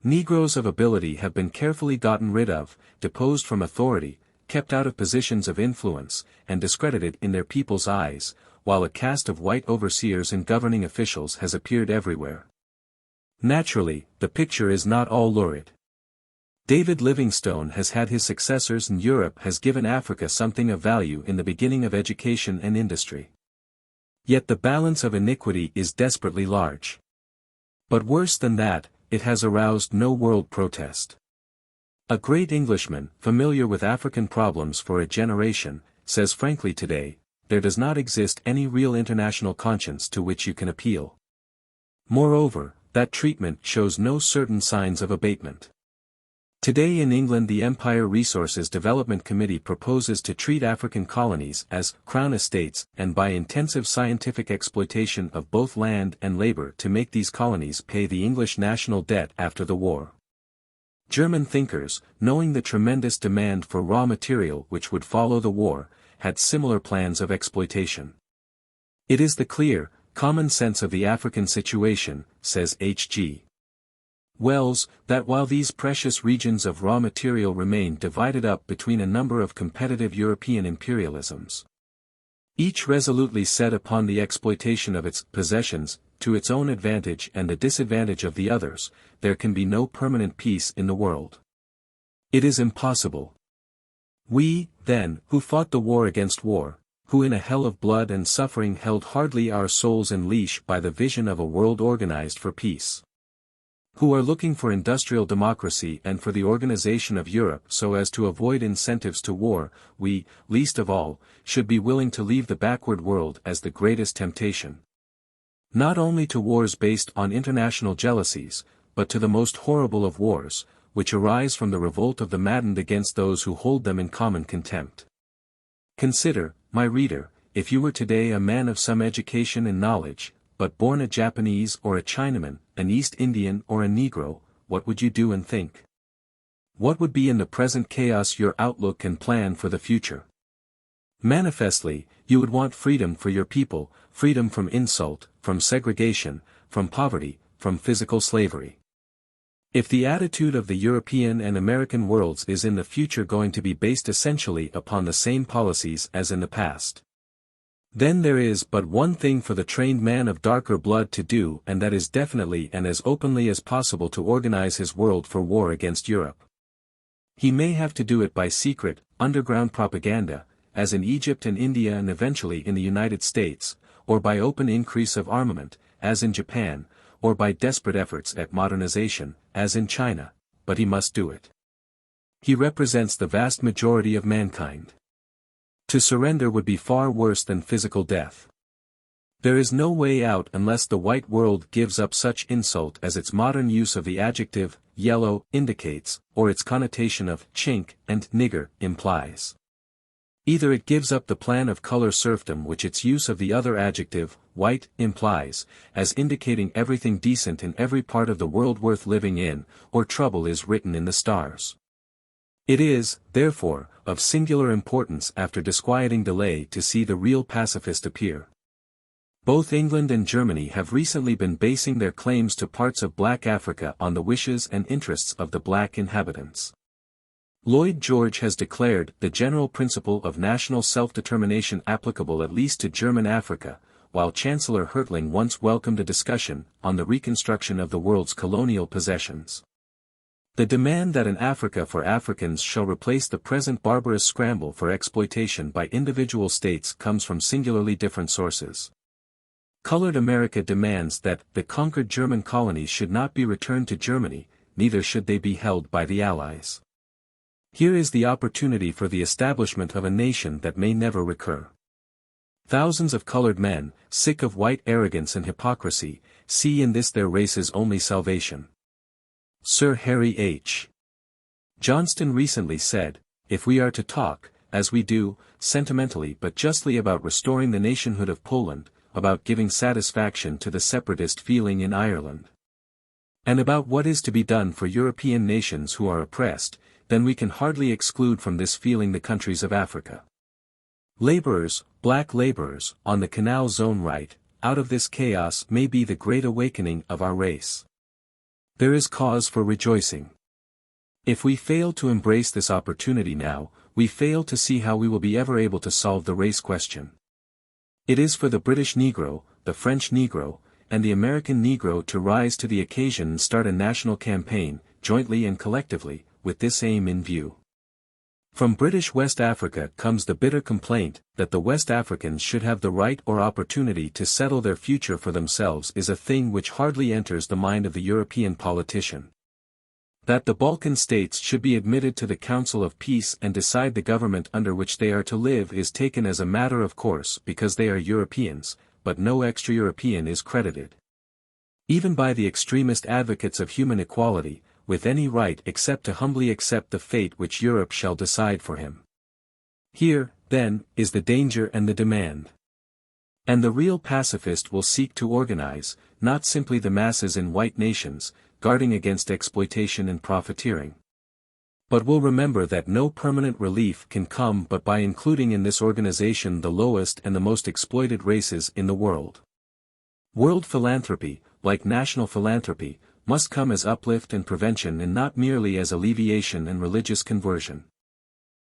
Negroes of ability have been carefully gotten rid of, deposed from authority, kept out of positions of influence, and discredited in their people's eyes, while a caste of white overseers and governing officials has appeared everywhere. Naturally, the picture is not all lurid. David Livingstone has had his successors and Europe has given Africa something of value in the beginning of education and industry. Yet the balance of iniquity is desperately large. But worse than that, it has aroused no world protest. A great Englishman, familiar with African problems for a generation, says frankly today, there does not exist any real international conscience to which you can appeal. Moreover, that treatment shows no certain signs of abatement. Today in England the Empire Resources Development Committee proposes to treat African colonies as Crown estates and by intensive scientific exploitation of both land and labor to make these colonies pay the English national debt after the war. German thinkers, knowing the tremendous demand for raw material which would follow the war, had similar plans of exploitation. It is the clear, common sense of the African situation, says H.G. Wells, that while these precious regions of raw material remain divided up between a number of competitive European imperialisms, each resolutely set upon the exploitation of its possessions, to its own advantage and the disadvantage of the others, there can be no permanent peace in the world. It is impossible. We, then, who fought the war against war, who in a hell of blood and suffering held hardly our souls in leash by the vision of a world organized for peace. Who are looking for industrial democracy and for the organization of Europe so as to avoid incentives to war, we, least of all, should be willing to leave the backward world as the greatest temptation. Not only to wars based on international jealousies, but to the most horrible of wars, which arise from the revolt of the maddened against those who hold them in common contempt. Consider, my reader, if you were today a man of some education and knowledge, but born a Japanese or a Chinaman, an East Indian or a Negro, what would you do and think? What would be in the present chaos your outlook and plan for the future? Manifestly, you would want freedom for your people, freedom from insult, from segregation, from poverty, from physical slavery. If the attitude of the European and American worlds is in the future going to be based essentially upon the same policies as in the past, then there is but one thing for the trained man of darker blood to do, and that is definitely and as openly as possible to organize his world for war against Europe. He may have to do it by secret, underground propaganda, as in Egypt and India and eventually in the United States, or by open increase of armament, as in Japan, or by desperate efforts at modernization, as in China, but he must do it. He represents the vast majority of mankind. To surrender would be far worse than physical death. There is no way out unless the white world gives up such insult as its modern use of the adjective, yellow, indicates, or its connotation of chink and nigger implies. Either it gives up the plan of color serfdom which its use of the other adjective, white, implies, as indicating everything decent in every part of the world worth living in, or trouble is written in the stars. It is, therefore, of singular importance after disquieting delay to see the real pacifist appear. Both England and Germany have recently been basing their claims to parts of Black Africa on the wishes and interests of the black inhabitants. Lloyd George has declared the general principle of national self-determination applicable at least to German Africa, while Chancellor Hertling once welcomed a discussion on the reconstruction of the world's colonial possessions. The demand that an Africa for Africans shall replace the present barbarous scramble for exploitation by individual states comes from singularly different sources. Colored America demands that the conquered German colonies should not be returned to Germany, neither should they be held by the Allies. Here is the opportunity for the establishment of a nation that may never recur. Thousands of colored men, sick of white arrogance and hypocrisy, see in this their race's only salvation. Sir Harry H. Johnston recently said, "If we are to talk, as we do, sentimentally but justly about restoring the nationhood of Poland, about giving satisfaction to the separatist feeling in Ireland, and about what is to be done for European nations who are oppressed, then we can hardly exclude from this feeling the countries of Africa. Laborers, black laborers, on the Canal Zone right, out of this chaos may be the great awakening of our race. There is cause for rejoicing. If we fail to embrace this opportunity now, we fail to see how we will be ever able to solve the race question. It is for the British Negro, the French Negro, and the American Negro to rise to the occasion and start a national campaign, jointly and collectively, with this aim in view. From British West Africa comes the bitter complaint that the West Africans should have the right or opportunity to settle their future for themselves is a thing which hardly enters the mind of the European politician. That the Balkan states should be admitted to the Council of Peace and decide the government under which they are to live is taken as a matter of course because they are Europeans, but no extra-European is credited. Even by the extremist advocates of human equality, with any right except to humbly accept the fate which Europe shall decide for him. Here, then, is the danger and the demand. And the real pacifist will seek to organize, not simply the masses in white nations, guarding against exploitation and profiteering, but will remember that no permanent relief can come but by including in this organization the lowest and the most exploited races in the world. World philanthropy, like national philanthropy, must come as uplift and prevention and not merely as alleviation and religious conversion.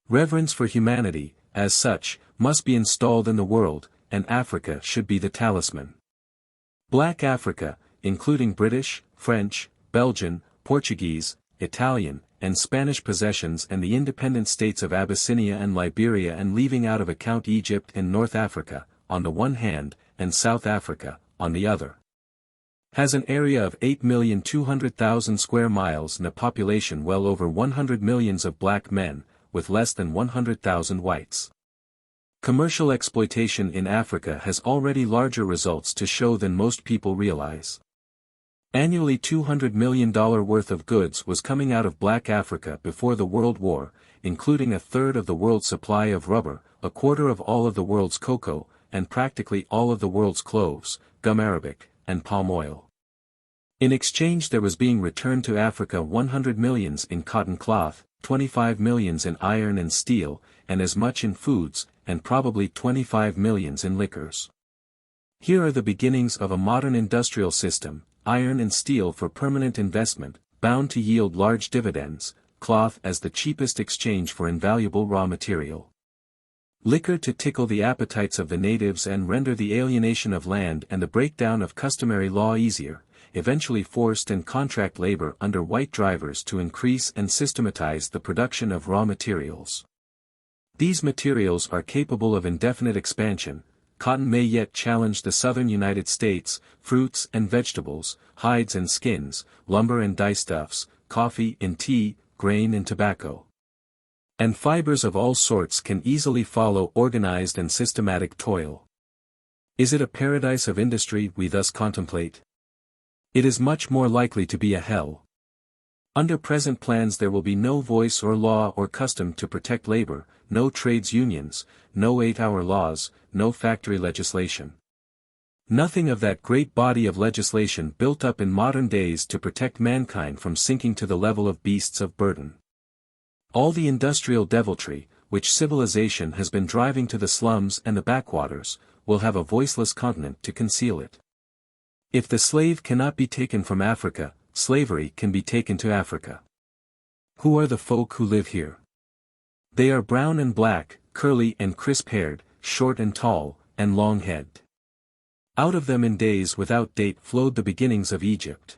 Reverence for humanity, as such, must be installed in the world, and Africa should be the talisman. Black Africa, including British, French, Belgian, Portuguese, Italian, and Spanish possessions and the independent states of Abyssinia and Liberia, and leaving out of account Egypt and North Africa, on the one hand, and South Africa, on the other. Has an area of 8,200,000 square miles and a population well over 100 millions of black men, with less than 100,000 whites. Commercial exploitation in Africa has already larger results to show than most people realize. Annually $200 million worth of goods was coming out of black Africa before the World War, including a third of the world's supply of rubber, a quarter of all of the world's cocoa, and practically all of the world's cloves, gum arabic, and palm oil. In exchange there was being returned to Africa 100 millions in cotton cloth, 25 millions in iron and steel, and as much in foods, and probably 25 millions in liquors. Here are the beginnings of a modern industrial system: iron and steel for permanent investment, bound to yield large dividends, cloth as the cheapest exchange for invaluable raw material. Liquor to tickle the appetites of the natives and render the alienation of land and the breakdown of customary law easier, eventually forced and contract labor under white drivers to increase and systematize the production of raw materials. These materials are capable of indefinite expansion. Cotton may yet challenge the southern United States, fruits and vegetables, hides and skins, lumber and dyestuffs, coffee and tea, grain and tobacco. And fibers of all sorts can easily follow organized and systematic toil. Is it a paradise of industry we thus contemplate? It is much more likely to be a hell. Under present plans there will be no voice or law or custom to protect labor, no trades unions, no 8-hour laws, no factory legislation. Nothing of that great body of legislation built up in modern days to protect mankind from sinking to the level of beasts of burden. All the industrial deviltry, which civilization has been driving to the slums and the backwaters, will have a voiceless continent to conceal it. If the slave cannot be taken from Africa, slavery can be taken to Africa. Who are the folk who live here? They are brown and black, curly and crisp-haired, short and tall, and long-headed. Out of them in days without date flowed the beginnings of Egypt.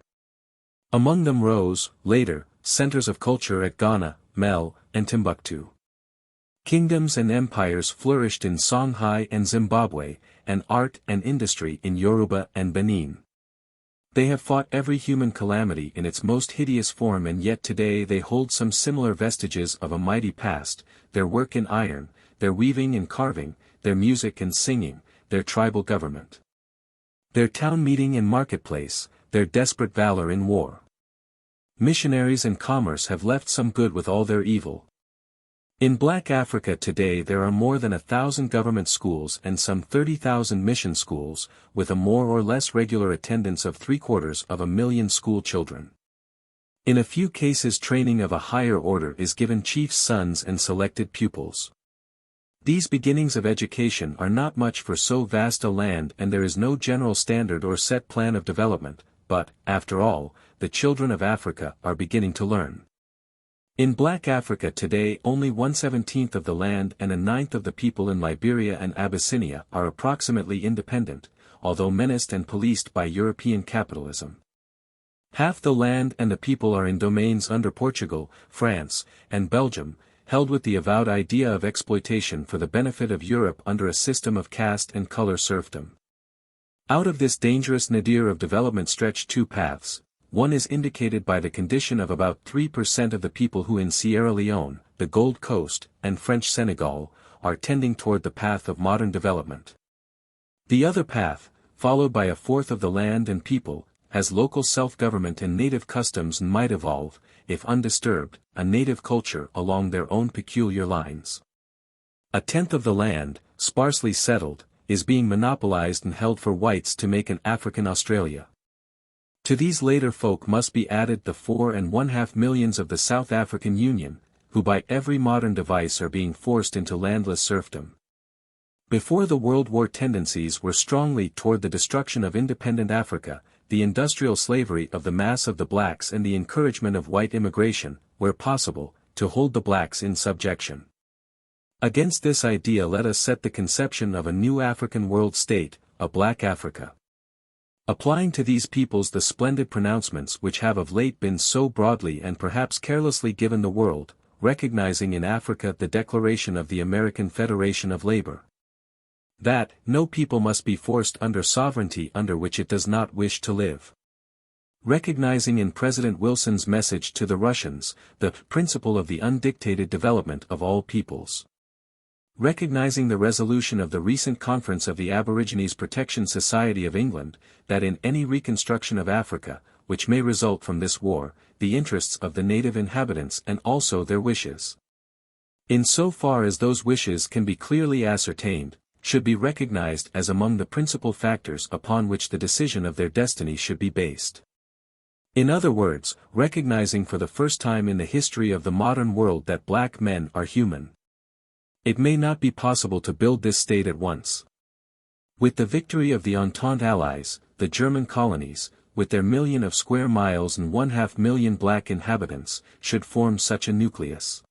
Among them rose, later, centers of culture at Ghana, Mel, and Timbuktu. Kingdoms and empires flourished in Songhai and Zimbabwe, and art and industry in Yoruba and Benin. They have fought every human calamity in its most hideous form, and yet today they hold some similar vestiges of a mighty past: their work in iron, their weaving and carving, their music and singing, their tribal government, their town meeting and marketplace, their desperate valor in war. Missionaries and commerce have left some good with all their evil. In Black Africa today there are more than 1,000 government schools and some 30,000 mission schools, with a more or less regular attendance of 750,000 school children. In a few cases training of a higher order is given chiefs' sons and selected pupils. These beginnings of education are not much for so vast a land, and there is no general standard or set plan of development, but, after all, the children of Africa are beginning to learn. In Black Africa today only 1/17 of the land and 1/9 of the people in Liberia and Abyssinia are approximately independent, although menaced and policed by European capitalism. Half the land and the people are in domains under Portugal, France, and Belgium, held with the avowed idea of exploitation for the benefit of Europe under a system of caste and color serfdom. Out of this dangerous nadir of development stretch two paths. One is indicated by the condition of about 3% of the people who in Sierra Leone, the Gold Coast, and French Senegal, are tending toward the path of modern development. The other path, followed by 1/4 of the land and people, has local self-government and native customs and might evolve, if undisturbed, a native culture along their own peculiar lines. 1/10 of the land, sparsely settled, is being monopolized and held for whites to make an African Australia. To these later folk must be added the 4.5 millions of the South African Union, who by every modern device are being forced into landless serfdom. Before the World War tendencies were strongly toward the destruction of independent Africa, the industrial slavery of the mass of the blacks and the encouragement of white immigration, where possible, to hold the blacks in subjection. Against this idea let us set the conception of a new African world state, a Black Africa. Applying to these peoples the splendid pronouncements which have of late been so broadly and perhaps carelessly given the world, recognizing in Africa the declaration of the American Federation of Labor. That, no people must be forced under sovereignty under which it does not wish to live. Recognizing in President Wilson's message to the Russians, the principle of the undictated development of all peoples. Recognizing the resolution of the recent conference of the Aborigines Protection Society of England, that in any reconstruction of Africa, which may result from this war, the interests of the native inhabitants and also their wishes, in so far as those wishes can be clearly ascertained, should be recognized as among the principal factors upon which the decision of their destiny should be based. In other words, recognizing for the first time in the history of the modern world that black men are human. It may not be possible to build this state at once. With the victory of the Entente Allies, the German colonies, with their 1,000,000 of square miles and 1/2 million black inhabitants, should form such a nucleus.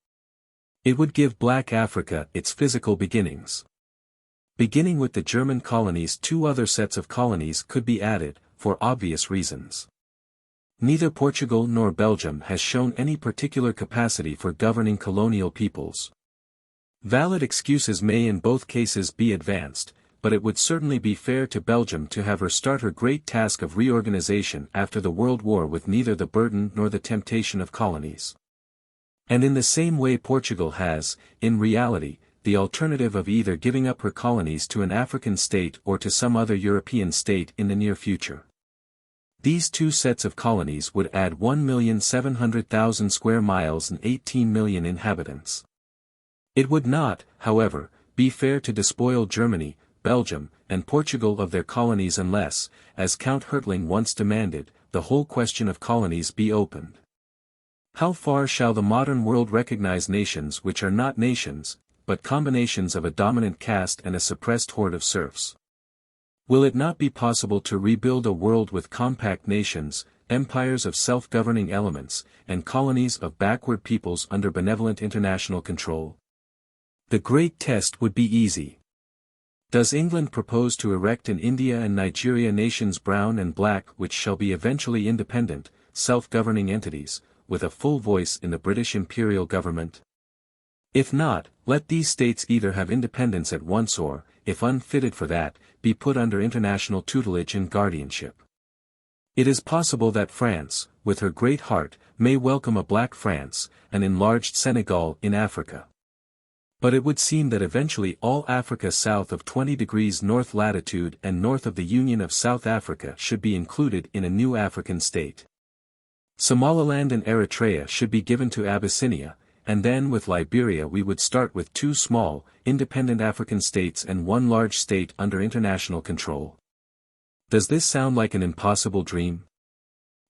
It would give black Africa its physical beginnings. Beginning with the German colonies, 2 other sets of colonies could be added, for obvious reasons. Neither Portugal nor Belgium has shown any particular capacity for governing colonial peoples. Valid excuses may in both cases be advanced, but it would certainly be fair to Belgium to have her start her great task of reorganization after the World War with neither the burden nor the temptation of colonies. And in the same way Portugal has, in reality, the alternative of either giving up her colonies to an African state or to some other European state in the near future. These 2 sets of colonies would add 1,700,000 square miles and 18 million inhabitants. It would not, however, be fair to despoil Germany, Belgium, and Portugal of their colonies unless, as Count Hertling once demanded, the whole question of colonies be opened. How far shall the modern world recognize nations which are not nations, but combinations of a dominant caste and a suppressed horde of serfs? Will it not be possible to rebuild a world with compact nations, empires of self-governing elements, and colonies of backward peoples under benevolent international control? The great test would be easy. Does England propose to erect in India and Nigeria nations brown and black which shall be eventually independent, self-governing entities, with a full voice in the British imperial government? If not, let these states either have independence at once or, if unfitted for that, be put under international tutelage and guardianship. It is possible that France, with her great heart, may welcome a black France, an enlarged Senegal in Africa. But it would seem that eventually all Africa south of 20 degrees north latitude and north of the Union of South Africa should be included in a new African state. Somaliland and Eritrea should be given to Abyssinia, and then with Liberia we would start with 2 small, independent African states and 1 large state under international control. Does this sound like an impossible dream?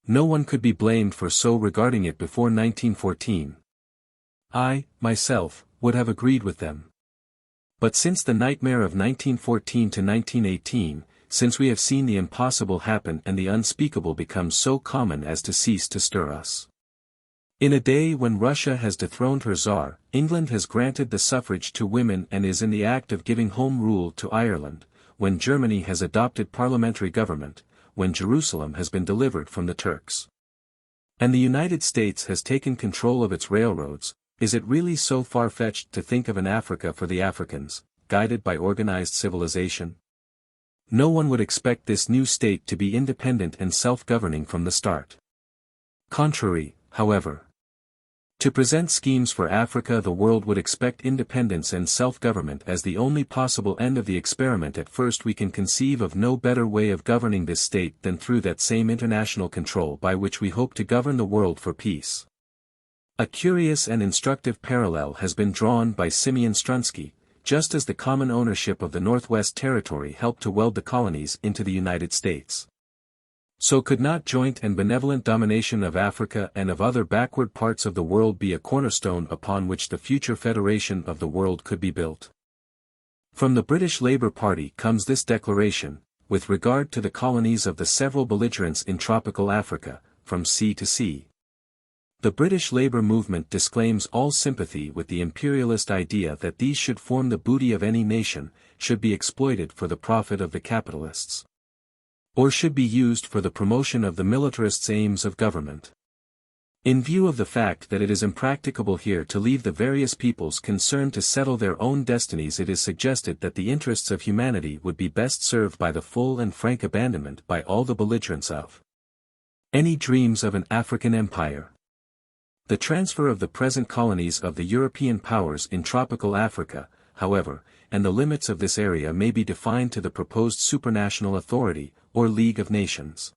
No one could be blamed for so regarding it before 1914. I, myself, would have agreed with them. But since the nightmare of 1914 to 1918, since we have seen the impossible happen and the unspeakable become so common as to cease to stir us. In a day when Russia has dethroned her Tsar, England has granted the suffrage to women and is in the act of giving home rule to Ireland, when Germany has adopted parliamentary government, when Jerusalem has been delivered from the Turks, and the United States has taken control of its railroads, is it really so far-fetched to think of an Africa for the Africans, guided by organized civilization? No one would expect this new state to be independent and self-governing from the start. Contrary, however. To present schemes for Africa, the world would expect independence and self-government as the only possible end of the experiment. At first we can conceive of no better way of governing this state than through that same international control by which we hope to govern the world for peace. A curious and instructive parallel has been drawn by Simeon Strunsky, just as the common ownership of the Northwest Territory helped to weld the colonies into the United States. So could not joint and benevolent domination of Africa and of other backward parts of the world be a cornerstone upon which the future federation of the world could be built? From the British Labour Party comes this declaration, with regard to the colonies of the several belligerents in tropical Africa, from sea to sea. The British Labour movement disclaims all sympathy with the imperialist idea that these should form the booty of any nation, should be exploited for the profit of the capitalists. or should be used for the promotion of the militarists' aims of government. In view of the fact that it is impracticable here to leave the various peoples concerned to settle their own destinies, it is suggested that the interests of humanity would be best served by the full and frank abandonment by all the belligerents of any dreams of an African empire. The transfer of the present colonies of the European powers in tropical Africa, however, and the limits of this area may be defined to the proposed supranational authority, or League of Nations.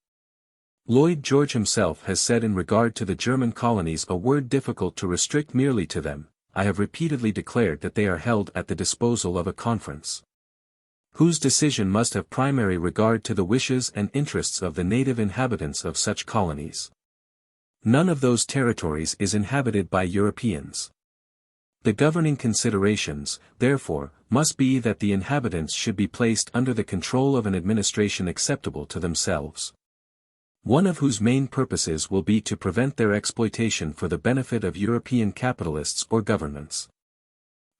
Lloyd George himself has said in regard to the German colonies, a word difficult to restrict merely to them: I have repeatedly declared that they are held at the disposal of a conference, whose decision must have primary regard to the wishes and interests of the native inhabitants of such colonies. None of those territories is inhabited by Europeans. The governing considerations, therefore, must be that the inhabitants should be placed under the control of an administration acceptable to themselves, one of whose main purposes will be to prevent their exploitation for the benefit of European capitalists or governments.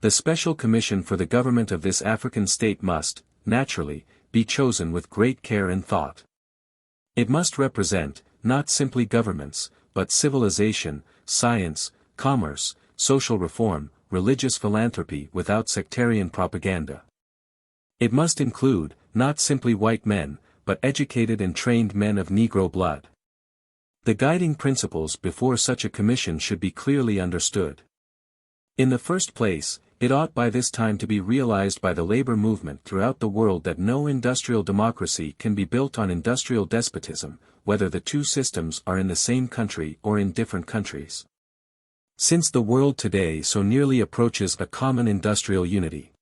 The special commission for the government of this African state must, naturally, be chosen with great care and thought. It must represent, not simply governments, but civilization, science, commerce, social reform, religious philanthropy without sectarian propaganda. It must include, not simply white men, but educated and trained men of Negro blood. The guiding principles before such a commission should be clearly understood. In the first place, it ought by this time to be realized by the labor movement throughout the world that no industrial democracy can be built on industrial despotism, whether the two systems are in the same country or in different countries. Since the world today so nearly approaches a common industrial unity.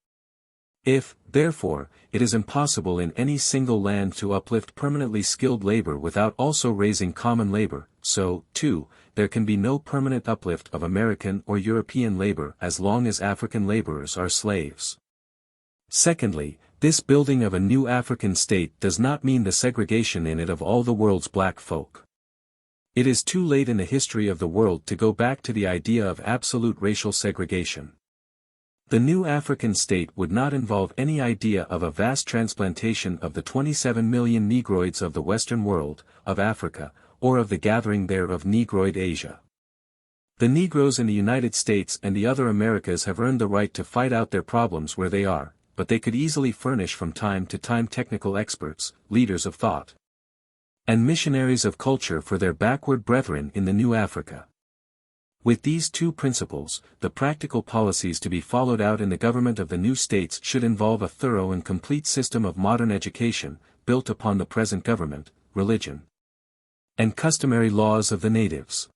If, therefore, it is impossible in any single land to uplift permanently skilled labor without also raising common labor, so, too, there can be no permanent uplift of American or European labor as long as African laborers are slaves. Secondly, this building of a new African state does not mean the segregation in it of all the world's black folk. It is too late in the history of the world to go back to the idea of absolute racial segregation. The new African state would not involve any idea of a vast transplantation of the 27 million Negroids of the Western world, of Africa, or of the gathering there of Negroid Asia. The Negroes in the United States and the other Americas have earned the right to fight out their problems where they are, but they could easily furnish from time to time technical experts, leaders of thought, and missionaries of culture for their backward brethren in the new Africa. With these two principles, the practical policies to be followed out in the government of the new states should involve a thorough and complete system of modern education, built upon the present government, religion, and customary laws of the natives.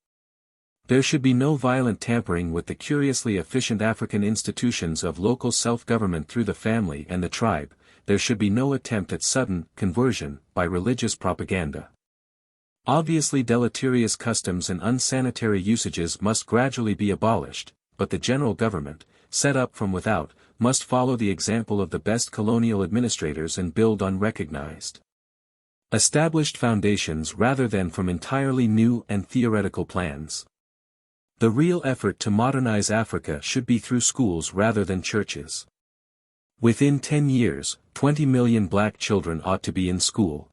There should be no violent tampering with the curiously efficient African institutions of local self-government through the family and the tribe. There should be no attempt at sudden conversion by religious propaganda. Obviously deleterious customs and unsanitary usages must gradually be abolished, but the general government, set up from without, must follow the example of the best colonial administrators and build on recognized, established foundations rather than from entirely new and theoretical plans. The real effort to modernize Africa should be through schools rather than churches. Within 10 years, 20 million black children ought to be in school.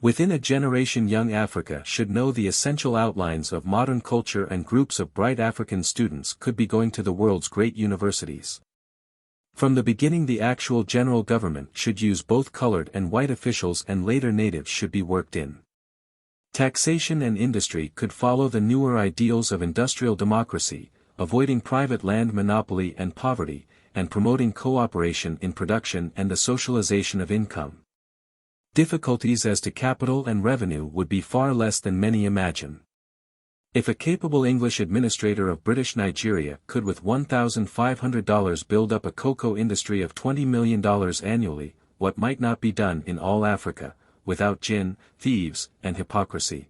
Within a generation young Africa should know the essential outlines of modern culture, and groups of bright African students could be going to the world's great universities. From the beginning the actual general government should use both colored and white officials, and later natives should be worked in. Taxation and industry could follow the newer ideals of industrial democracy, avoiding private land monopoly and poverty, and promoting cooperation in production and the socialization of income. Difficulties as to capital and revenue would be far less than many imagine. If a capable English administrator of British Nigeria could with $1,500 build up a cocoa industry of $20 million annually, what might not be done in all Africa, without gin, thieves, and hypocrisy?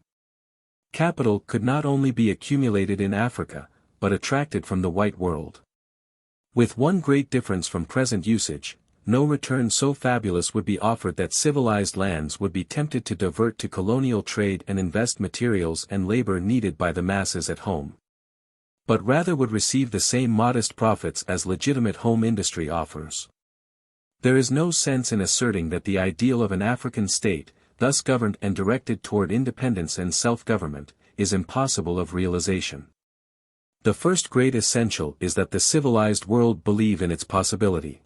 Capital could not only be accumulated in Africa, but attracted from the white world. With one great difference from present usage: no return so fabulous would be offered that civilized lands would be tempted to divert to colonial trade and invest materials and labor needed by the masses at home, but rather would receive the same modest profits as legitimate home industry offers. There is no sense in asserting that the ideal of an African state, thus governed and directed toward independence and self-government, is impossible of realization. The first great essential is that the civilized world believe in its possibility.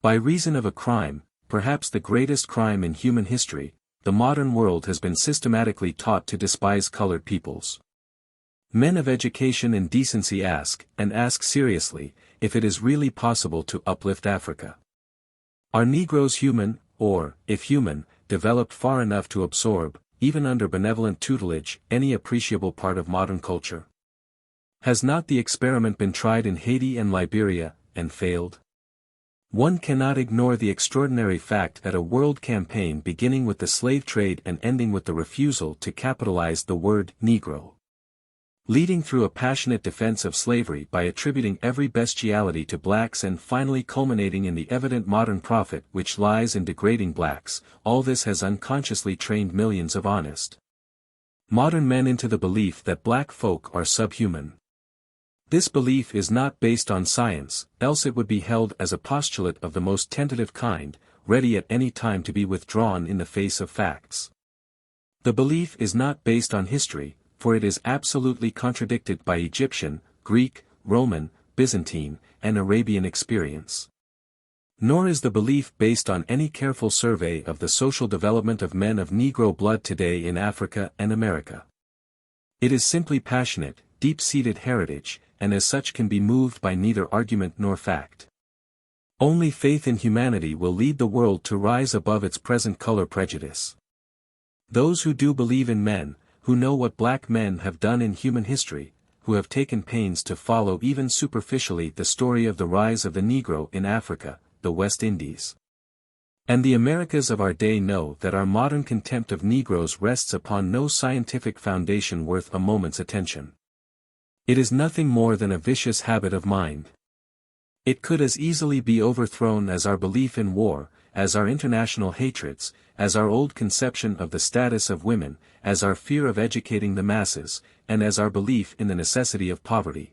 By reason of a crime, perhaps the greatest crime in human history, the modern world has been systematically taught to despise colored peoples. Men of education and decency ask, and ask seriously, if it is really possible to uplift Africa. Are Negroes human, or, if human, developed far enough to absorb, even under benevolent tutelage, any appreciable part of modern culture? Has not the experiment been tried in Haiti and Liberia, and failed? One cannot ignore the extraordinary fact that a world campaign beginning with the slave trade and ending with the refusal to capitalize the word Negro, leading through a passionate defense of slavery by attributing every bestiality to blacks and finally culminating in the evident modern profit which lies in degrading blacks, all this has unconsciously trained millions of honest modern men into the belief that black folk are subhuman. This belief is not based on science, else it would be held as a postulate of the most tentative kind, ready at any time to be withdrawn in the face of facts. The belief is not based on history, for it is absolutely contradicted by Egyptian, Greek, Roman, Byzantine, and Arabian experience. Nor is the belief based on any careful survey of the social development of men of Negro blood today in Africa and America. It is simply passionate, deep-seated heritage, and as such can be moved by neither argument nor fact. Only faith in humanity will lead the world to rise above its present color prejudice. Those who do believe in men, who know what black men have done in human history, who have taken pains to follow even superficially the story of the rise of the Negro in Africa, the West Indies, and the Americas of our day know that our modern contempt of Negroes rests upon no scientific foundation worth a moment's attention. It is nothing more than a vicious habit of mind. It could as easily be overthrown as our belief in war, as our international hatreds, as our old conception of the status of women, as our fear of educating the masses, and as our belief in the necessity of poverty.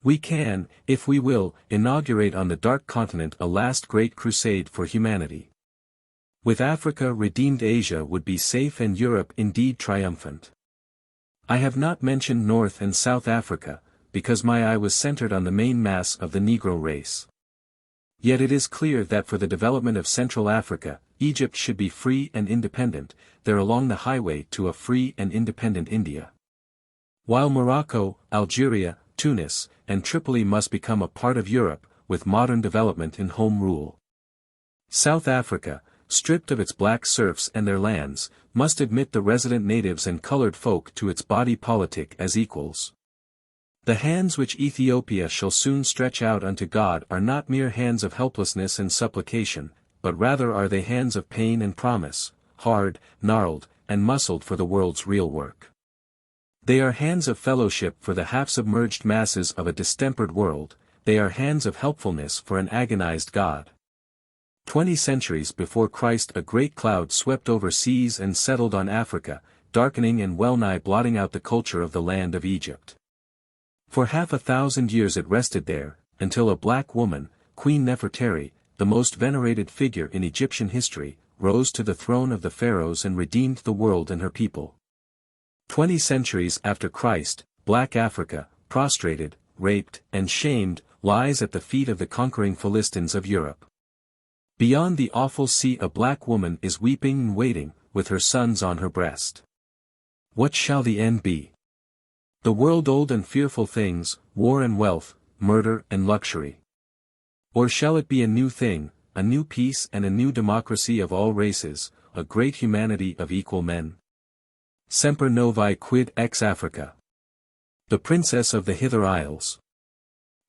We can, if we will, inaugurate on the Dark Continent a last great crusade for humanity. With Africa redeemed, Asia would be safe and Europe indeed triumphant. I have not mentioned North and South Africa, because my eye was centered on the main mass of the Negro race. Yet it is clear that for the development of Central Africa, Egypt should be free and independent, there along the highway to a free and independent India. While Morocco, Algeria, Tunis, and Tripoli must become a part of Europe, with modern development in home rule. South Africa, stripped of its black serfs and their lands, must admit the resident natives and colored folk to its body politic as equals. The hands which Ethiopia shall soon stretch out unto God are not mere hands of helplessness and supplication, but rather are they hands of pain and promise, hard, gnarled, and muscled for the world's real work. They are hands of fellowship for the half-submerged masses of a distempered world, they are hands of helpfulness for an agonized God. 20 centuries before Christ a great cloud swept over seas and settled on Africa, darkening and well-nigh blotting out the culture of the land of Egypt. For 500 years it rested there, until a black woman, Queen Nefertari, the most venerated figure in Egyptian history, rose to the throne of the pharaohs and redeemed the world and her people. 20 centuries after Christ, black Africa, prostrated, raped, and shamed, lies at the feet of the conquering Philistines of Europe. Beyond the awful sea a black woman is weeping and waiting, with her sons on her breast. What shall the end be? The world-old and fearful things, war and wealth, murder and luxury. Or shall it be a new thing, a new peace and a new democracy of all races, a great humanity of equal men? Semper novi quid ex Africa. The princess of the Hither Isles.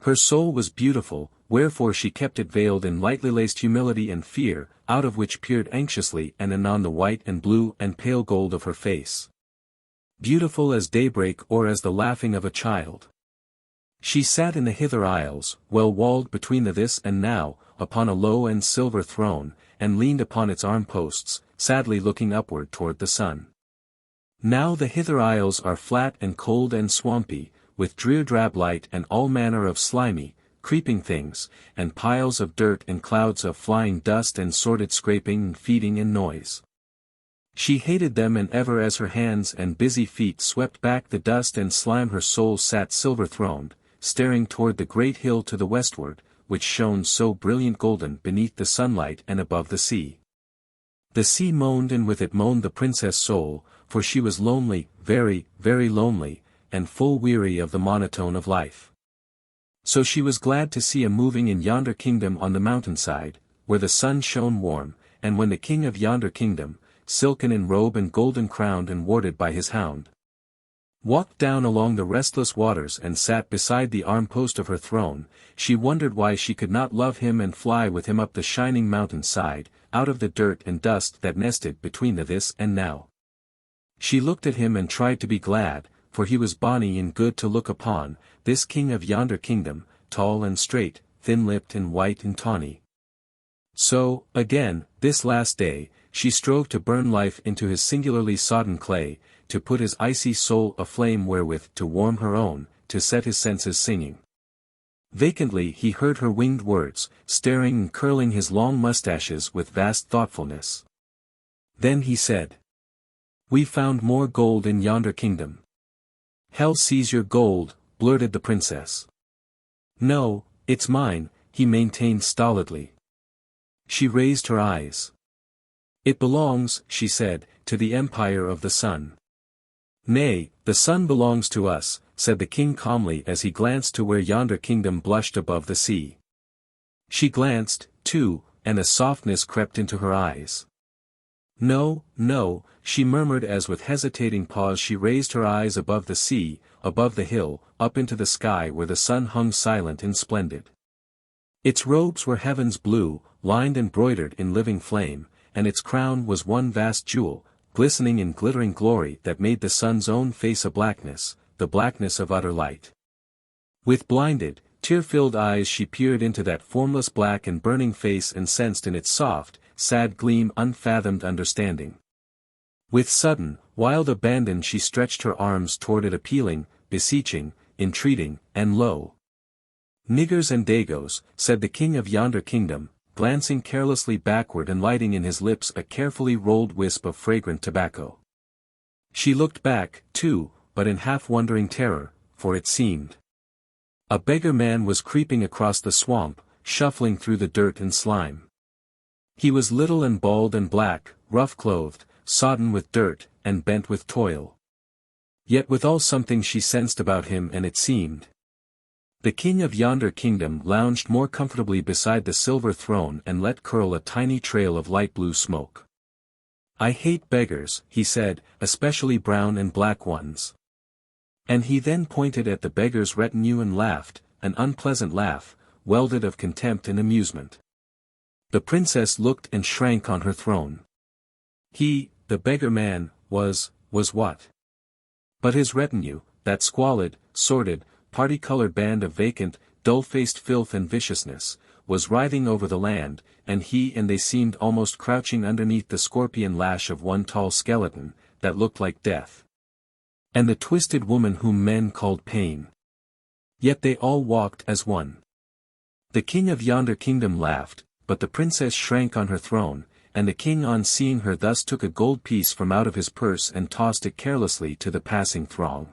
Her soul was beautiful, wherefore she kept it veiled in lightly laced humility and fear, out of which peered anxiously and anon the white and blue and pale gold of her face. Beautiful as daybreak or as the laughing of a child. She sat in the Hither Isles, well walled between the this and now, upon a low and silver throne, and leaned upon its arm-posts, sadly looking upward toward the sun. Now the Hither Isles are flat and cold and swampy, with drear drab light and all manner of slimy, creeping things, and piles of dirt and clouds of flying dust and sordid scraping and feeding and noise. She hated them, and ever as her hands and busy feet swept back the dust and slime her soul sat silver-throned, staring toward the great hill to the westward, which shone so brilliant golden beneath the sunlight and above the sea. The sea moaned, and with it moaned the princess' soul, for she was lonely, very, very lonely, and full weary of the monotone of life. So she was glad to see a moving in yonder kingdom on the mountainside, where the sun shone warm, and when the king of yonder kingdom, silken in robe and golden crowned and warded by his hound, walked down along the restless waters and sat beside the arm-post of her throne, she wondered why she could not love him and fly with him up the shining mountain-side, out of the dirt and dust that nested between the this and now. She looked at him and tried to be glad, for he was bonny and good to look upon, this king of yonder kingdom, tall and straight, thin-lipped and white and tawny. So, again, this last day, she strove to burn life into his singularly sodden clay, to put his icy soul aflame wherewith to warm her own, to set his senses singing. Vacantly he heard her winged words, staring and curling his long mustaches with vast thoughtfulness. Then he said, "We found more gold in yonder kingdom." "Hell seize your gold," blurted the princess. "No, it's mine," he maintained stolidly. She raised her eyes. "It belongs," she said, "to the empire of the sun." "Nay, the sun belongs to us," said the king calmly as he glanced to where yonder kingdom blushed above the sea. She glanced, too, and a softness crept into her eyes. "No, no," she murmured as with hesitating pause she raised her eyes above the sea, above the hill, up into the sky where the sun hung silent and splendid. Its robes were heaven's blue, lined and broidered in living flame, and its crown was one vast jewel, glistening in glittering glory that made the sun's own face a blackness, the blackness of utter light. With blinded, tear-filled eyes she peered into that formless black and burning face and sensed in its soft, sad gleam unfathomed understanding. With sudden, wild abandon she stretched her arms toward it appealing, beseeching, entreating, and lo! "Niggers and Dagos," said the king of yonder kingdom, glancing carelessly backward and lighting in his lips a carefully rolled wisp of fragrant tobacco. She looked back, too, but in half-wondering terror, for it seemed a beggar man was creeping across the swamp, shuffling through the dirt and slime. He was little and bald and black, rough-clothed, sodden with dirt, and bent with toil. Yet withal something she sensed about him, and it seemed the king of yonder kingdom lounged more comfortably beside the silver throne and let curl a tiny trail of light blue smoke. "I hate beggars," he said, "especially brown and black ones." And he then pointed at the beggar's retinue and laughed, an unpleasant laugh, welded of contempt and amusement. The princess looked and shrank on her throne. He, the beggar man, was what? But his retinue, that squalid, sordid, party-colored band of vacant, dull-faced filth and viciousness, was writhing over the land, and he and they seemed almost crouching underneath the scorpion lash of one tall skeleton, that looked like death. And the twisted woman whom men called pain. Yet they all walked as one. The king of yonder kingdom laughed, but the princess shrank on her throne, and the king on seeing her thus took a gold piece from out of his purse and tossed it carelessly to the passing throng.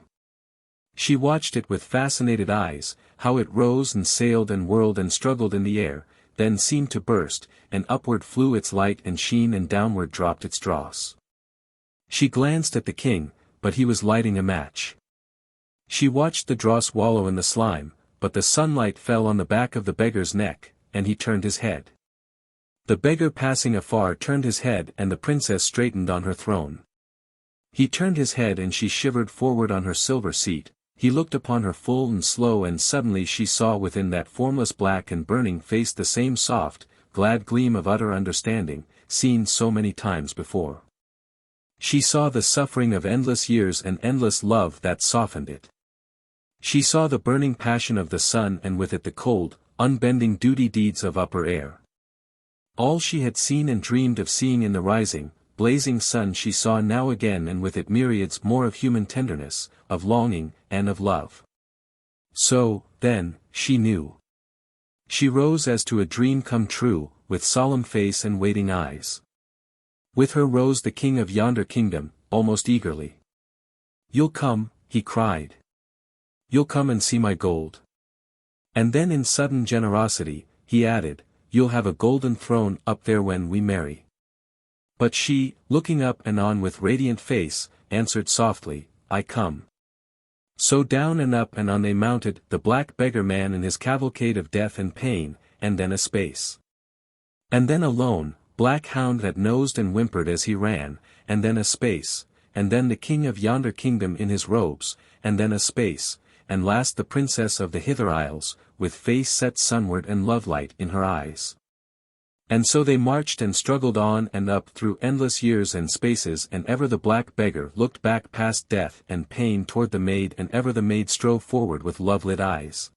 She watched it with fascinated eyes, how it rose and sailed and whirled and struggled in the air, then seemed to burst, and upward flew its light and sheen and downward dropped its dross. She glanced at the king, but he was lighting a match. She watched the dross wallow in the slime, but the sunlight fell on the back of the beggar's neck, and he turned his head. The beggar passing afar turned his head and the princess straightened on her throne. He turned his head and she shivered forward on her silver seat. He looked upon her full and slow, and suddenly she saw within that formless black and burning face the same soft, glad gleam of utter understanding, seen so many times before. She saw the suffering of endless years and endless love that softened it. She saw the burning passion of the sun and with it the cold, unbending duty deeds of upper air. All she had seen and dreamed of seeing in the rising, blazing sun she saw now again, and with it myriads more of human tenderness, of longing, and of love. So, then, she knew. She rose as to a dream come true, with solemn face and waiting eyes. With her rose the king of yonder kingdom, almost eagerly. "You'll come," he cried. "You'll come and see my gold." And then in sudden generosity, he added, "You'll have a golden throne up there when we marry." But she, looking up and on with radiant face, answered softly, "I come." So down and up and on they mounted, the black beggar man in his cavalcade of death and pain, and then a space. And then a lone, black hound that nosed and whimpered as he ran, and then a space, and then the king of yonder kingdom in his robes, and then a space, and last the princess of the Hither Isles, with face set sunward and lovelight in her eyes. And so they marched and struggled on and up through endless years and spaces, and ever the black beggar looked back past death and pain toward the maid, and ever the maid strove forward with love-lit eyes.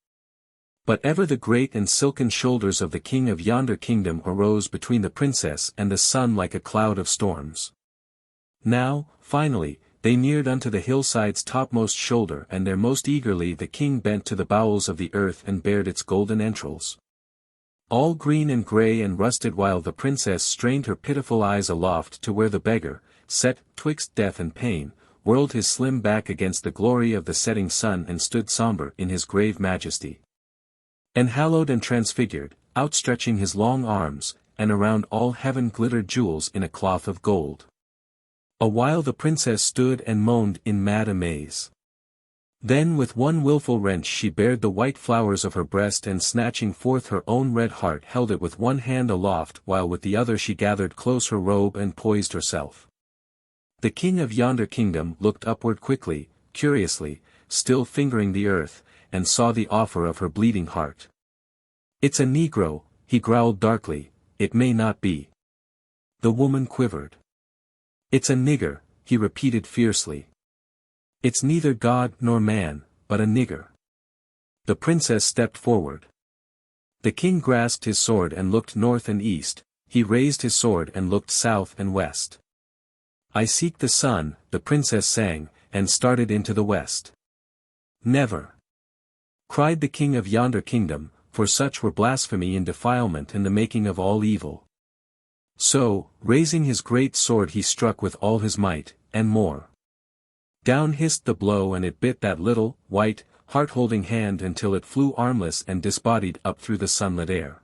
But ever the great and silken shoulders of the king of yonder kingdom arose between the princess and the sun like a cloud of storms. Now, finally, they neared unto the hillside's topmost shoulder, and there most eagerly the king bent to the bowels of the earth and bared its golden entrails. All green and grey and rusted, while the princess strained her pitiful eyes aloft to where the beggar, set twixt death and pain, whirled his slim back against the glory of the setting sun and stood sombre in his grave majesty. And hallowed and transfigured, outstretching his long arms, and around all heaven glittered jewels in a cloth of gold. Awhile the princess stood and moaned in mad amaze. Then with one wilful wrench she bared the white flowers of her breast, and snatching forth her own red heart held it with one hand aloft, while with the other she gathered close her robe and poised herself. The king of yonder kingdom looked upward quickly, curiously, still fingering the earth, and saw the offer of her bleeding heart. "It's a Negro," he growled darkly, "it may not be." The woman quivered. "It's a nigger," he repeated fiercely. "It's neither God nor man, but a nigger." The princess stepped forward. The king grasped his sword and looked north and east, he raised his sword and looked south and west. "I seek the sun," the princess sang, and started into the west. "Never!" cried the king of yonder kingdom, for such were blasphemy and defilement and the making of all evil. So, raising his great sword he struck with all his might, and more. Down hissed the blow, and it bit that little, white, heart-holding hand until it flew armless and disbodied up through the sunlit air.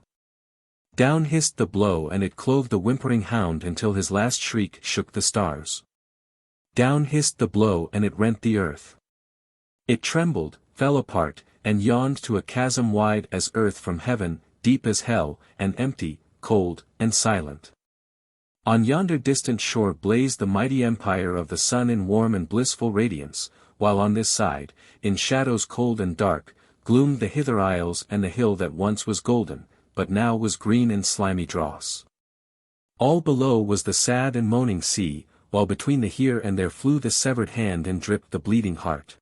Down hissed the blow, and it clove the whimpering hound until his last shriek shook the stars. Down hissed the blow, and it rent the earth. It trembled, fell apart, and yawned to a chasm wide as earth from heaven, deep as hell, and empty, cold, and silent. On yonder distant shore blazed the mighty empire of the sun in warm and blissful radiance, while on this side, in shadows cold and dark, gloomed the Hither Isles and the hill that once was golden, but now was green and slimy dross. All below was the sad and moaning sea, while between the here and there flew the severed hand and dripped the bleeding heart.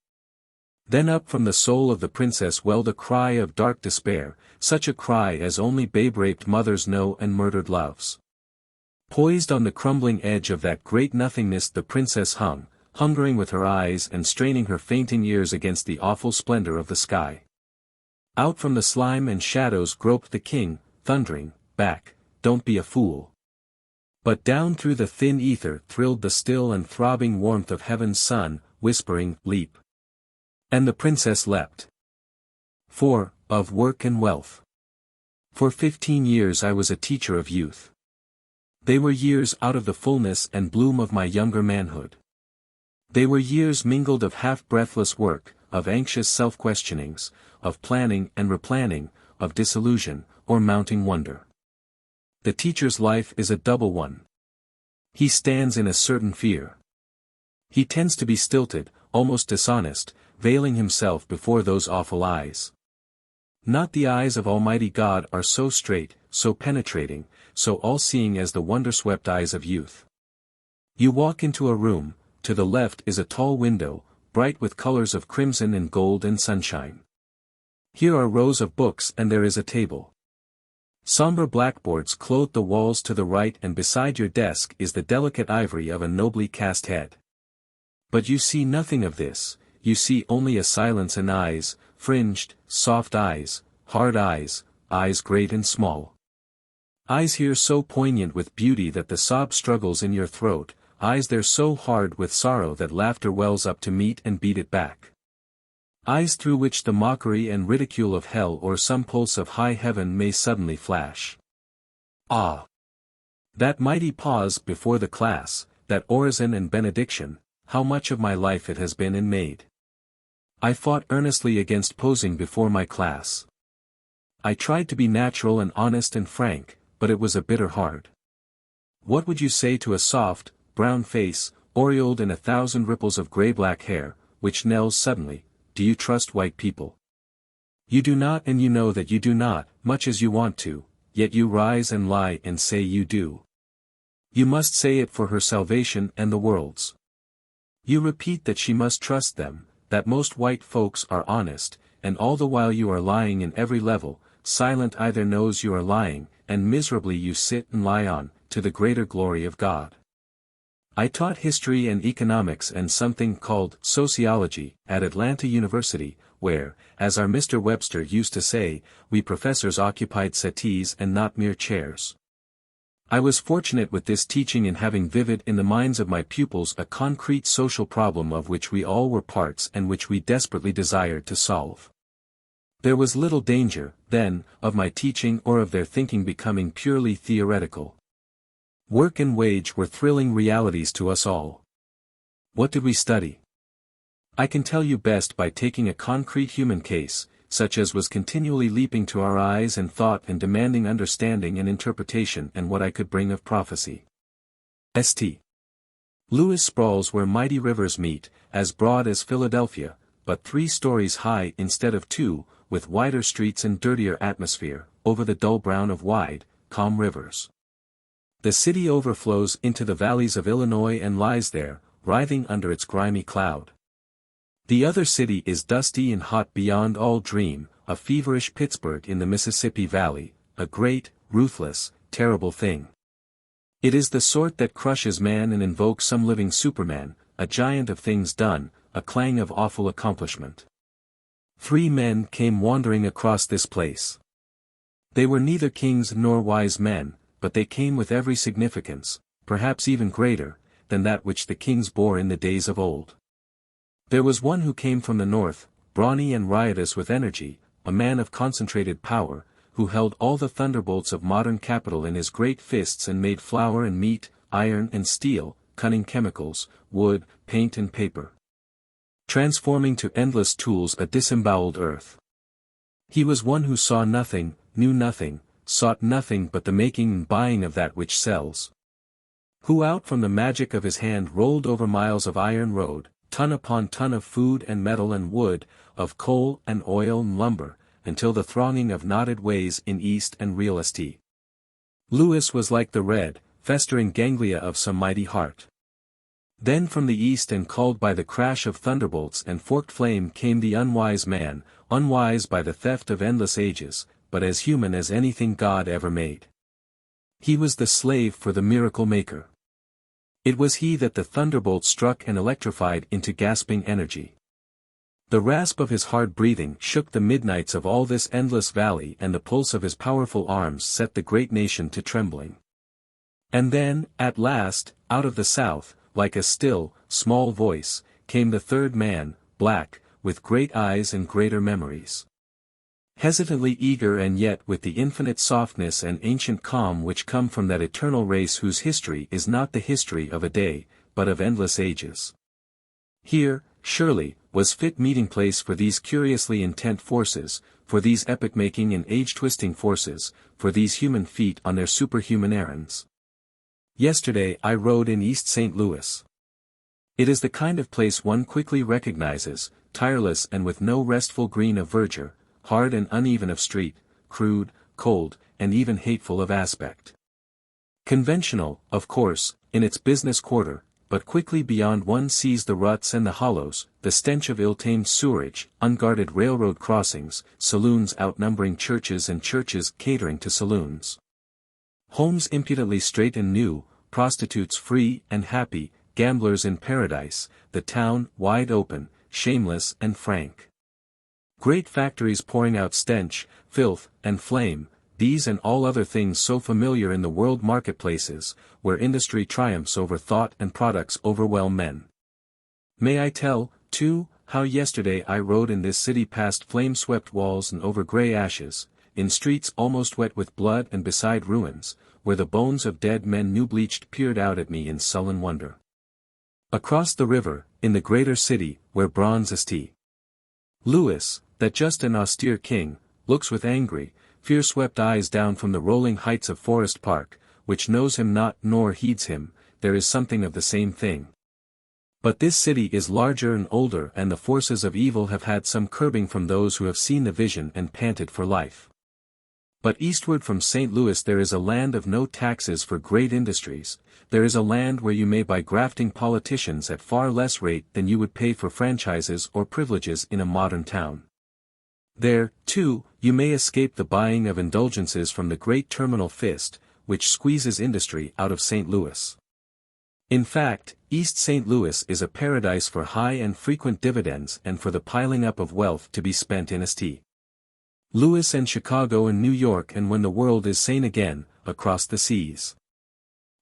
Then up from the soul of the princess welled a cry of dark despair, such a cry as only babe-raped mothers know and murdered loves. Poised on the crumbling edge of that great nothingness the princess hung, hungering with her eyes and straining her fainting ears against the awful splendor of the sky. Out from the slime and shadows groped the king, thundering, "Back, don't be a fool." But down through the thin ether thrilled the still and throbbing warmth of heaven's sun, whispering, "Leap." And the princess leapt. For, of work and wealth. For 15 years I was a teacher of youth. They were years out of the fullness and bloom of my younger manhood. They were years mingled of half-breathless work, of anxious self-questionings, of planning and replanning, of disillusion, or mounting wonder. The teacher's life is a double one. He stands in a certain fear. He tends to be stilted, almost dishonest, veiling himself before those awful eyes. Not the eyes of Almighty God are so straight, so penetrating, so all-seeing as the wonder-swept eyes of youth. You walk into a room, to the left is a tall window, bright with colors of crimson and gold and sunshine. Here are rows of books and there is a table. Somber blackboards clothe the walls to the right, and beside your desk is the delicate ivory of a nobly cast head. But you see nothing of this. You see only a silence and eyes, fringed, soft eyes, hard eyes, eyes great and small. Eyes here so poignant with beauty that the sob struggles in your throat, eyes there so hard with sorrow that laughter wells up to meet and beat it back. Eyes through which the mockery and ridicule of hell or some pulse of high heaven may suddenly flash. Ah! That mighty pause before the class, that orison and benediction, how much of my life it has been and made. I fought earnestly against posing before my class. I tried to be natural and honest and frank, but it was a bitter hard. What would you say to a soft, brown face, aureoled in 1,000 ripples of gray-black hair, which knells suddenly, "Do you trust white people?" You do not, and you know that you do not, much as you want to, yet you rise and lie and say you do. You must say it for her salvation and the world's. You repeat that she must trust them, that most white folks are honest, and all the while you are lying in every level, silent either knows you are lying, and miserably you sit and lie on, to the greater glory of God. I taught history and economics and something called sociology at Atlanta University, where, as our Mr. Webster used to say, we professors occupied settees and not mere chairs. I was fortunate with this teaching in having vivid in the minds of my pupils a concrete social problem of which we all were parts and which we desperately desired to solve. There was little danger, then, of my teaching or of their thinking becoming purely theoretical. Work and wage were thrilling realities to us all. What did we study? I can tell you best by taking a concrete human case, such as was continually leaping to our eyes and thought and demanding understanding and interpretation and what I could bring of prophecy. St. Louis sprawls where mighty rivers meet, as broad as Philadelphia, but 3 stories high instead of 2, with wider streets and dirtier atmosphere, over the dull brown of wide, calm rivers. The city overflows into the valleys of Illinois and lies there, writhing under its grimy cloud. The other city is dusty and hot beyond all dream, a feverish Pittsburgh in the Mississippi Valley, a great, ruthless, terrible thing. It is the sort that crushes man and invokes some living Superman, a giant of things done, a clang of awful accomplishment. 3 men came wandering across this place. They were neither kings nor wise men, but they came with every significance, perhaps even greater, than that which the kings bore in the days of old. There was one who came from the north, brawny and riotous with energy, a man of concentrated power, who held all the thunderbolts of modern capital in his great fists and made flour and meat, iron and steel, cunning chemicals, wood, paint and paper, transforming to endless tools a disemboweled earth. He was one who saw nothing, knew nothing, sought nothing but the making and buying of that which sells. Who out from the magic of his hand rolled over miles of iron road, ton upon ton of food and metal and wood, of coal and oil and lumber, until the thronging of knotted ways in East and real St. Louis was like the red, festering ganglia of some mighty heart. Then from the east and called by the crash of thunderbolts and forked flame came the unwise man, unwise by the theft of endless ages, but as human as anything God ever made. He was the slave for the miracle maker. It was he that the thunderbolt struck and electrified into gasping energy. The rasp of his hard breathing shook the midnights of all this endless valley, and the pulse of his powerful arms set the great nation to trembling. And then, at last, out of the south, like a still, small voice, came the third man, black, with great eyes and greater memories. Hesitantly eager and yet with the infinite softness and ancient calm which come from that eternal race whose history is not the history of a day, but of endless ages. Here, surely, was fit meeting place for these curiously intent forces, for these epoch-making and age-twisting forces, for these human feet on their superhuman errands. Yesterday I rode in East St. Louis. It is the kind of place one quickly recognizes, tireless and with no restful green of verdure, hard and uneven of street, crude, cold, and even hateful of aspect. Conventional, of course, in its business quarter, but quickly beyond one sees the ruts and the hollows, the stench of ill-tamed sewerage, unguarded railroad crossings, saloons outnumbering churches and churches catering to saloons. Homes impudently straight and new, prostitutes free and happy, gamblers in paradise, the town wide open, shameless and frank. Great factories pouring out stench, filth, and flame, these and all other things so familiar in the world marketplaces, where industry triumphs over thought and products overwhelm men. May I tell, too, how yesterday I rode in this city past flame-swept walls and over grey ashes, in streets almost wet with blood and beside ruins, where the bones of dead men new-bleached peered out at me in sullen wonder. Across the river, in the greater city, where bronze St. Louis, that just and austere king, looks with angry, fear-swept eyes down from the rolling heights of Forest Park, which knows him not nor heeds him, there is something of the same thing. But this city is larger and older, and the forces of evil have had some curbing from those who have seen the vision and panted for life. But eastward from St. Louis there is a land of no taxes for great industries, there is a land where you may buy grafting politicians at far less rate than you would pay for franchises or privileges in a modern town. There, too, you may escape the buying of indulgences from the great terminal fist, which squeezes industry out of St. Louis. In fact, East St. Louis is a paradise for high and frequent dividends and for the piling up of wealth to be spent in St. Louis and Chicago and New York, and when the world is sane again, across the seas.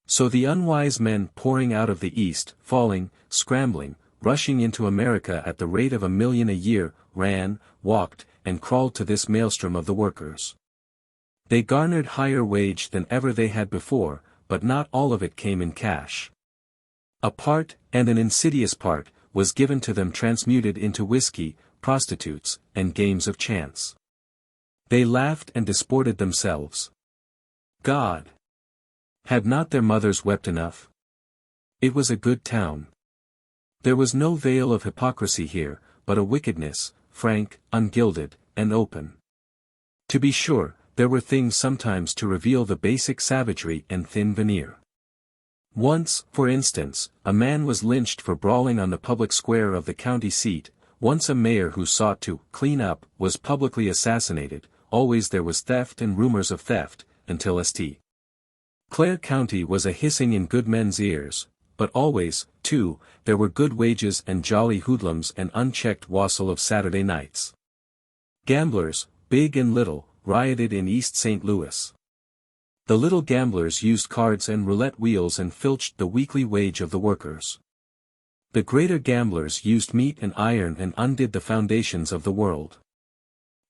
So the unwise men pouring out of the East, falling, scrambling, rushing into America at the rate of 1 million a year, ran, walked, and crawled to this maelstrom of the workers. They garnered higher wage than ever they had before, but not all of it came in cash. A part, and an insidious part, was given to them transmuted into whiskey, prostitutes, and games of chance. They laughed and disported themselves. God! Had not their mothers wept enough? It was a good town. There was no veil of hypocrisy here, but a wickedness, frank, ungilded, and open. To be sure, there were things sometimes to reveal the basic savagery and thin veneer. Once, for instance, a man was lynched for brawling on the public square of the county seat, once a mayor who sought to clean up was publicly assassinated, always there was theft and rumors of theft, until St. Clair County was a hissing in good men's ears, but always, too, there were good wages and jolly hoodlums and unchecked wassail of Saturday nights. Gamblers, big and little, rioted in East St. Louis. The little gamblers used cards and roulette wheels and filched the weekly wage of the workers. The greater gamblers used meat and iron and undid the foundations of the world.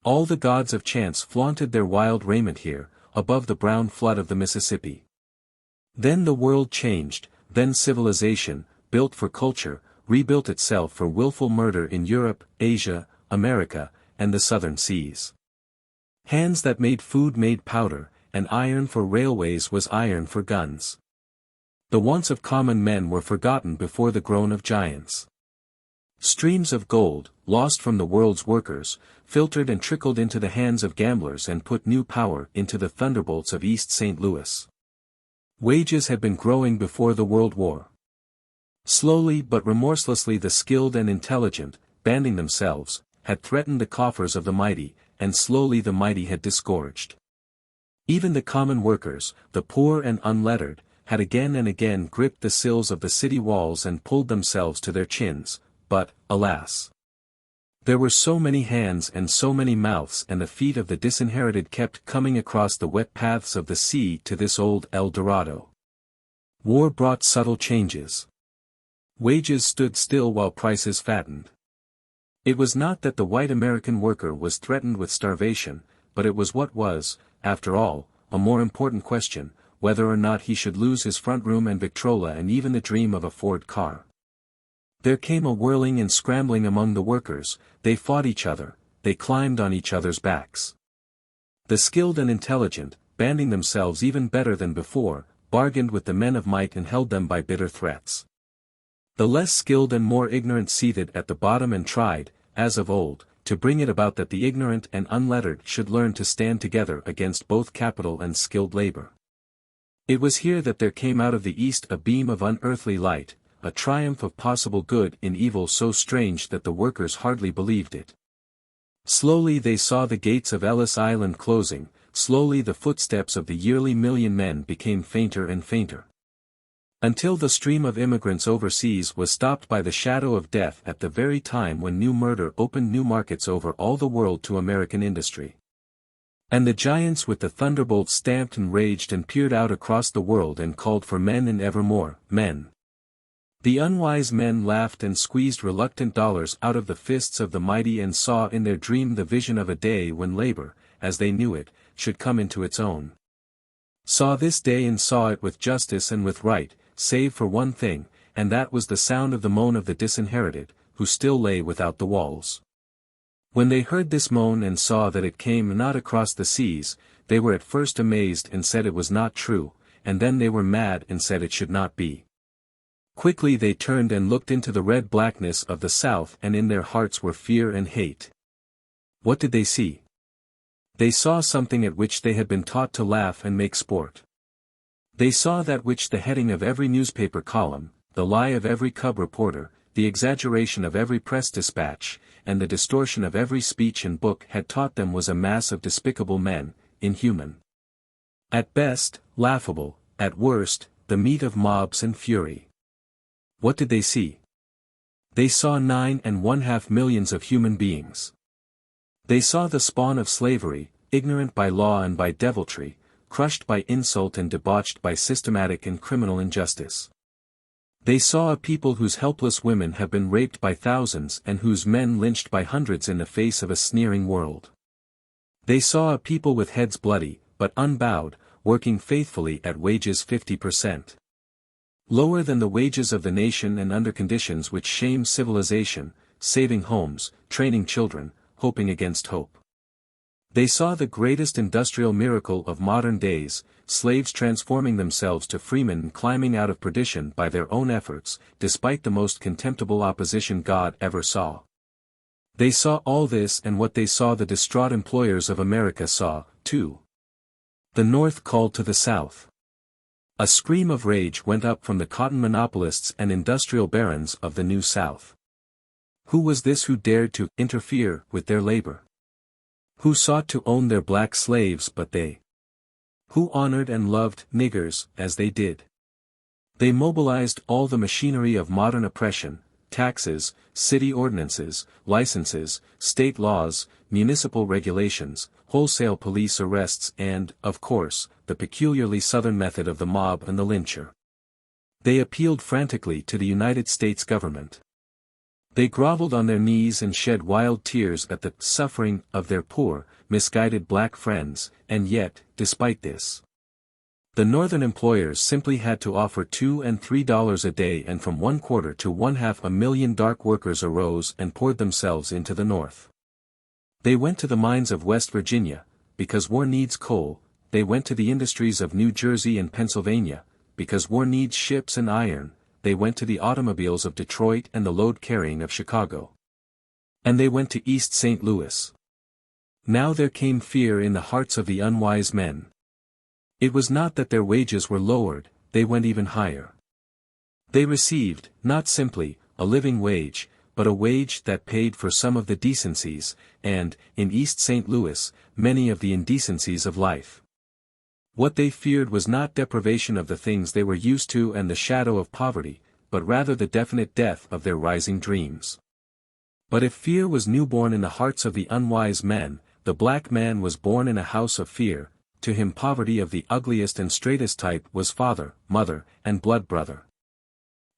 All the gods of chance flaunted their wild raiment here, above the brown flood of the Mississippi. Then the world changed, then civilization, built for culture, rebuilt itself for willful murder in Europe, Asia, America, and the southern seas. Hands that made food made powder, and iron for railways was iron for guns. The wants of common men were forgotten before the groan of giants. Streams of gold, lost from the world's workers, filtered and trickled into the hands of gamblers and put new power into the thunderbolts of East St. Louis. Wages had been growing before the World War. Slowly but remorselessly the skilled and intelligent, banding themselves, had threatened the coffers of the mighty, and slowly the mighty had disgorged. Even the common workers, the poor and unlettered, had again and again gripped the sills of the city walls and pulled themselves to their chins, but, alas! There were so many hands and so many mouths, and the feet of the disinherited kept coming across the wet paths of the sea to this old El Dorado. War brought subtle changes. Wages stood still while prices fattened. It was not that the white American worker was threatened with starvation, but it was what was, after all, a more important question, whether or not he should lose his front room and Victrola and even the dream of a Ford car. There came a whirling and scrambling among the workers, they fought each other, they climbed on each other's backs. The skilled and intelligent, banding themselves even better than before, bargained with the men of might and held them by bitter threats. The less skilled and more ignorant seethed at the bottom and tried, as of old, to bring it about that the ignorant and unlettered should learn to stand together against both capital and skilled labor. It was here that there came out of the east a beam of unearthly light, a triumph of possible good in evil so strange that the workers hardly believed it. Slowly they saw the gates of Ellis Island closing, slowly the footsteps of the yearly million men became fainter and fainter. Until the stream of immigrants overseas was stopped by the shadow of death at the very time when new murder opened new markets over all the world to American industry. And the giants with the thunderbolt stamped and raged and peered out across the world and called for men and evermore, men. The unwise men laughed and squeezed reluctant dollars out of the fists of the mighty and saw in their dream the vision of a day when labor, as they knew it, should come into its own. Saw this day and saw it with justice and with right, save for one thing, and that was the sound of the moan of the disinherited, who still lay without the walls. When they heard this moan and saw that it came not across the seas, they were at first amazed and said it was not true, and then they were mad and said it should not be. Quickly they turned and looked into the red blackness of the south, and in their hearts were fear and hate. What did they see? They saw something at which they had been taught to laugh and make sport. They saw that which the heading of every newspaper column, the lie of every cub reporter, the exaggeration of every press dispatch, and the distortion of every speech and book had taught them was a mass of despicable men, inhuman. At best, laughable, at worst, the meat of mobs and fury. What did they see? They saw 9.5 millions of human beings. They saw the spawn of slavery, ignorant by law and by deviltry, crushed by insult and debauched by systematic and criminal injustice. They saw a people whose helpless women have been raped by thousands and whose men lynched by hundreds in the face of a sneering world. They saw a people with heads bloody, but unbowed, working faithfully at wages 50% lower than the wages of the nation and under conditions which shame civilization, saving homes, training children, hoping against hope. They saw the greatest industrial miracle of modern days, slaves transforming themselves to freemen and climbing out of perdition by their own efforts, despite the most contemptible opposition God ever saw. They saw all this, and what they saw the distraught employers of America saw, too. The North called to the South. A scream of rage went up from the cotton monopolists and industrial barons of the New South. Who was this who dared to interfere with their labor? Who sought to own their black slaves but they? Who honored and loved niggers as they did? They mobilized all the machinery of modern oppression, taxes, city ordinances, licenses, state laws, municipal regulations, wholesale police arrests and, of course, the peculiarly Southern method of the mob and the lyncher. They appealed frantically to the United States government. They groveled on their knees and shed wild tears at the suffering of their poor, misguided black friends, and yet, despite this, the Northern employers simply had to offer $2 and $3 a day, and from 1/4 to 1/2 million dark workers arose and poured themselves into the North. They went to the mines of West Virginia, because war needs coal. They went to the industries of New Jersey and Pennsylvania, because war needs ships and iron. They went to the automobiles of Detroit and the load carrying of Chicago. And they went to East St. Louis. Now there came fear in the hearts of the unwise men. It was not that their wages were lowered, they went even higher. They received, not simply, a living wage, but a wage that paid for some of the decencies, and, in East St. Louis, many of the indecencies of life. What they feared was not deprivation of the things they were used to and the shadow of poverty, but rather the definite death of their rising dreams. But if fear was newborn in the hearts of the unwise men, the black man was born in a house of fear. To him poverty of the ugliest and straightest type was father, mother, and blood brother.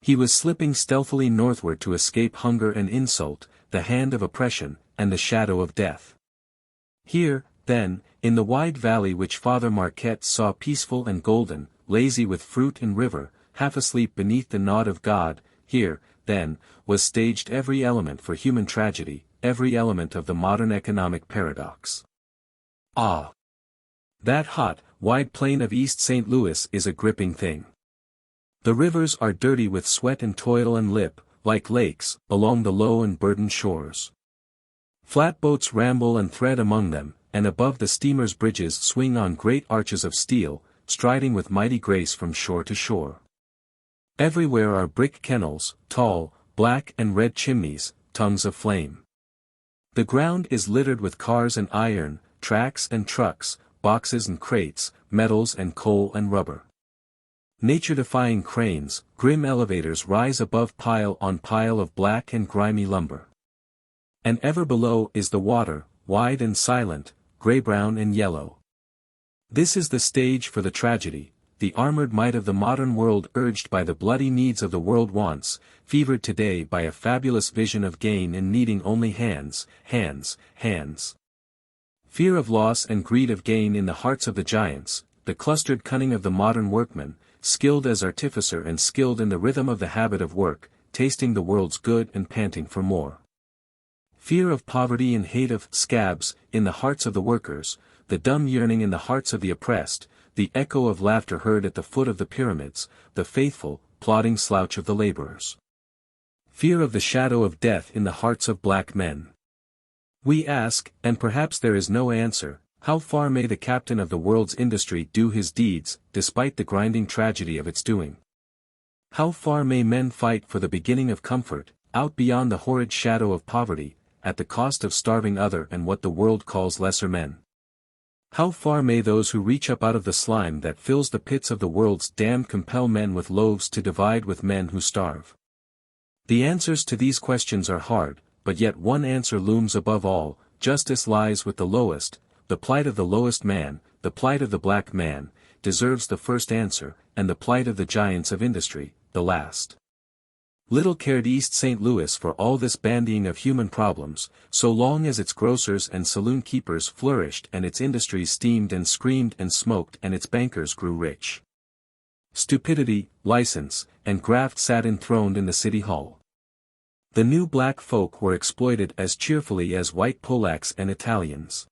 He was slipping stealthily northward to escape hunger and insult, the hand of oppression, and the shadow of death. Here, then, in the wide valley which Father Marquette saw peaceful and golden, lazy with fruit and river, half asleep beneath the nod of God, here, then, was staged every element for human tragedy, every element of the modern economic paradox. Ah! That hot, wide plain of East St. Louis is a gripping thing. The rivers are dirty with sweat and toil and lip, like lakes, along the low and burdened shores. Flatboats ramble and thread among them, and above the steamers bridges swing on great arches of steel, striding with mighty grace from shore to shore. Everywhere are brick kennels, tall, black and red chimneys, tongues of flame. The ground is littered with cars and iron, tracks and trucks, boxes and crates, metals and coal and rubber. Nature-defying cranes, grim elevators rise above pile on pile of black and grimy lumber. And ever below is the water, wide and silent, gray-brown and yellow. This is the stage for the tragedy, the armored might of the modern world urged by the bloody needs of the world wants, fevered today by a fabulous vision of gain and needing only hands, hands, hands. Fear of loss and greed of gain in the hearts of the giants, the clustered cunning of the modern workman, skilled as artificer and skilled in the rhythm of the habit of work, tasting the world's good and panting for more. Fear of poverty and hate of scabs in the hearts of the workers, the dumb yearning in the hearts of the oppressed, the echo of laughter heard at the foot of the pyramids, the faithful, plodding slouch of the laborers. Fear of the shadow of death in the hearts of black men. We ask, and perhaps there is no answer, how far may the captain of the world's industry do his deeds, despite the grinding tragedy of its doing? How far may men fight for the beginning of comfort, out beyond the horrid shadow of poverty, at the cost of starving other and what the world calls lesser men? How far may those who reach up out of the slime that fills the pits of the world's damned compel men with loaves to divide with men who starve? The answers to these questions are hard, but yet one answer looms above all: justice lies with the lowest, the plight of the lowest man, the plight of the black man, deserves the first answer, and the plight of the giants of industry, the last. Little cared East St. Louis for all this bandying of human problems, so long as its grocers and saloon keepers flourished and its industries steamed and screamed and smoked and its bankers grew rich. Stupidity, license, and graft sat enthroned in the city hall. The new black folk were exploited as cheerfully as white Polacks and Italians.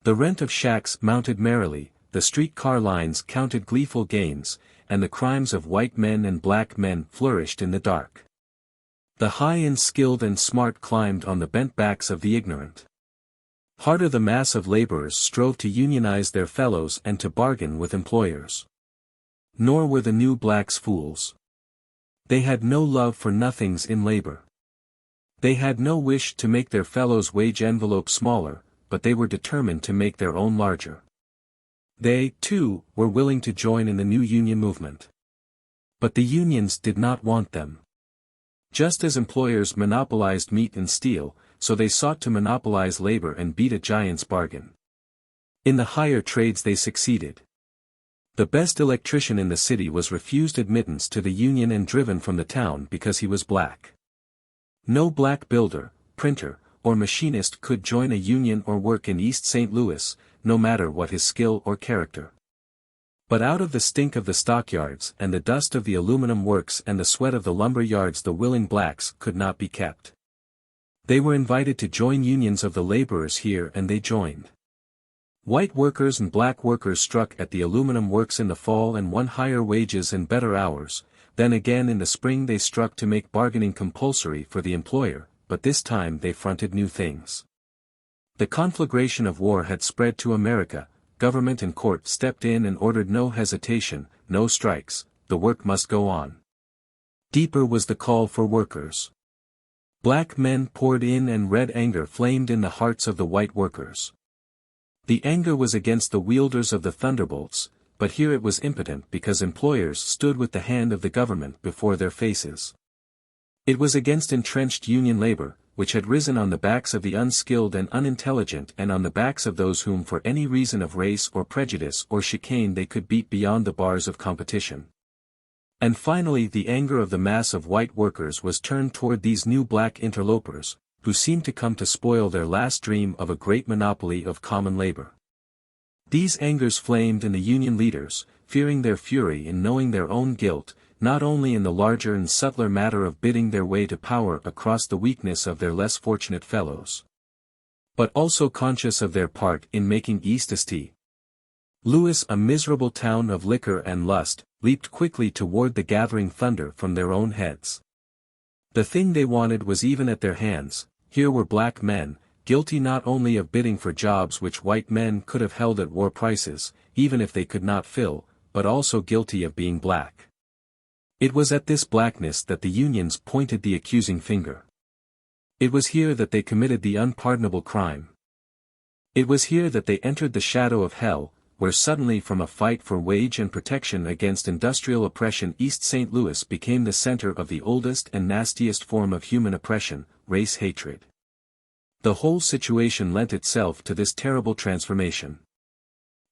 The rent of shacks mounted merrily, the street car lines counted gleeful gains, and the crimes of white men and black men flourished in the dark. The high and skilled and smart climbed on the bent backs of the ignorant. Harder the mass of laborers strove to unionize their fellows and to bargain with employers. Nor were the new blacks fools. They had no love for nothings in labor. They had no wish to make their fellows' wage envelope smaller, but they were determined to make their own larger. They, too, were willing to join in the new union movement. But the unions did not want them. Just as employers monopolized meat and steel, so they sought to monopolize labor and beat a giant's bargain. In the higher trades they succeeded. The best electrician in the city was refused admittance to the union and driven from the town because he was black. No black builder, printer, or machinist could join a union or work in East St. Louis, no matter what his skill or character. But out of the stink of the stockyards and the dust of the aluminum works and the sweat of the lumber yards the willing blacks could not be kept. They were invited to join unions of the laborers here and they joined. White workers and black workers struck at the aluminum works in the fall and won higher wages and better hours, then again in the spring they struck to make bargaining compulsory for the employer, but this time they fronted new things. The conflagration of war had spread to America, government and court stepped in and ordered no hesitation, no strikes, the work must go on. Deeper was the call for workers. Black men poured in and red anger flamed in the hearts of the white workers. The anger was against the wielders of the thunderbolts, but here it was impotent because employers stood with the hand of the government before their faces. It was against entrenched union labor, which had risen on the backs of the unskilled and unintelligent and on the backs of those whom for any reason of race or prejudice or chicane they could beat beyond the bars of competition. And finally the anger of the mass of white workers was turned toward these new black interlopers, who seemed to come to spoil their last dream of a great monopoly of common labor. These angers flamed in the union leaders, fearing their fury in knowing their own guilt, not only in the larger and subtler matter of bidding their way to power across the weakness of their less fortunate fellows, but also conscious of their part in making East St. Louis a miserable town of liquor and lust, leaped quickly toward the gathering thunder from their own heads. The thing they wanted was even at their hands. Here were black men, guilty not only of bidding for jobs which white men could have held at war prices, even if they could not fill, but also guilty of being black. It was at this blackness that the unions pointed the accusing finger. It was here that they committed the unpardonable crime. It was here that they entered the shadow of hell, where suddenly from a fight for wage and protection against industrial oppression East St. Louis became the center of the oldest and nastiest form of human oppression, race hatred. The whole situation lent itself to this terrible transformation.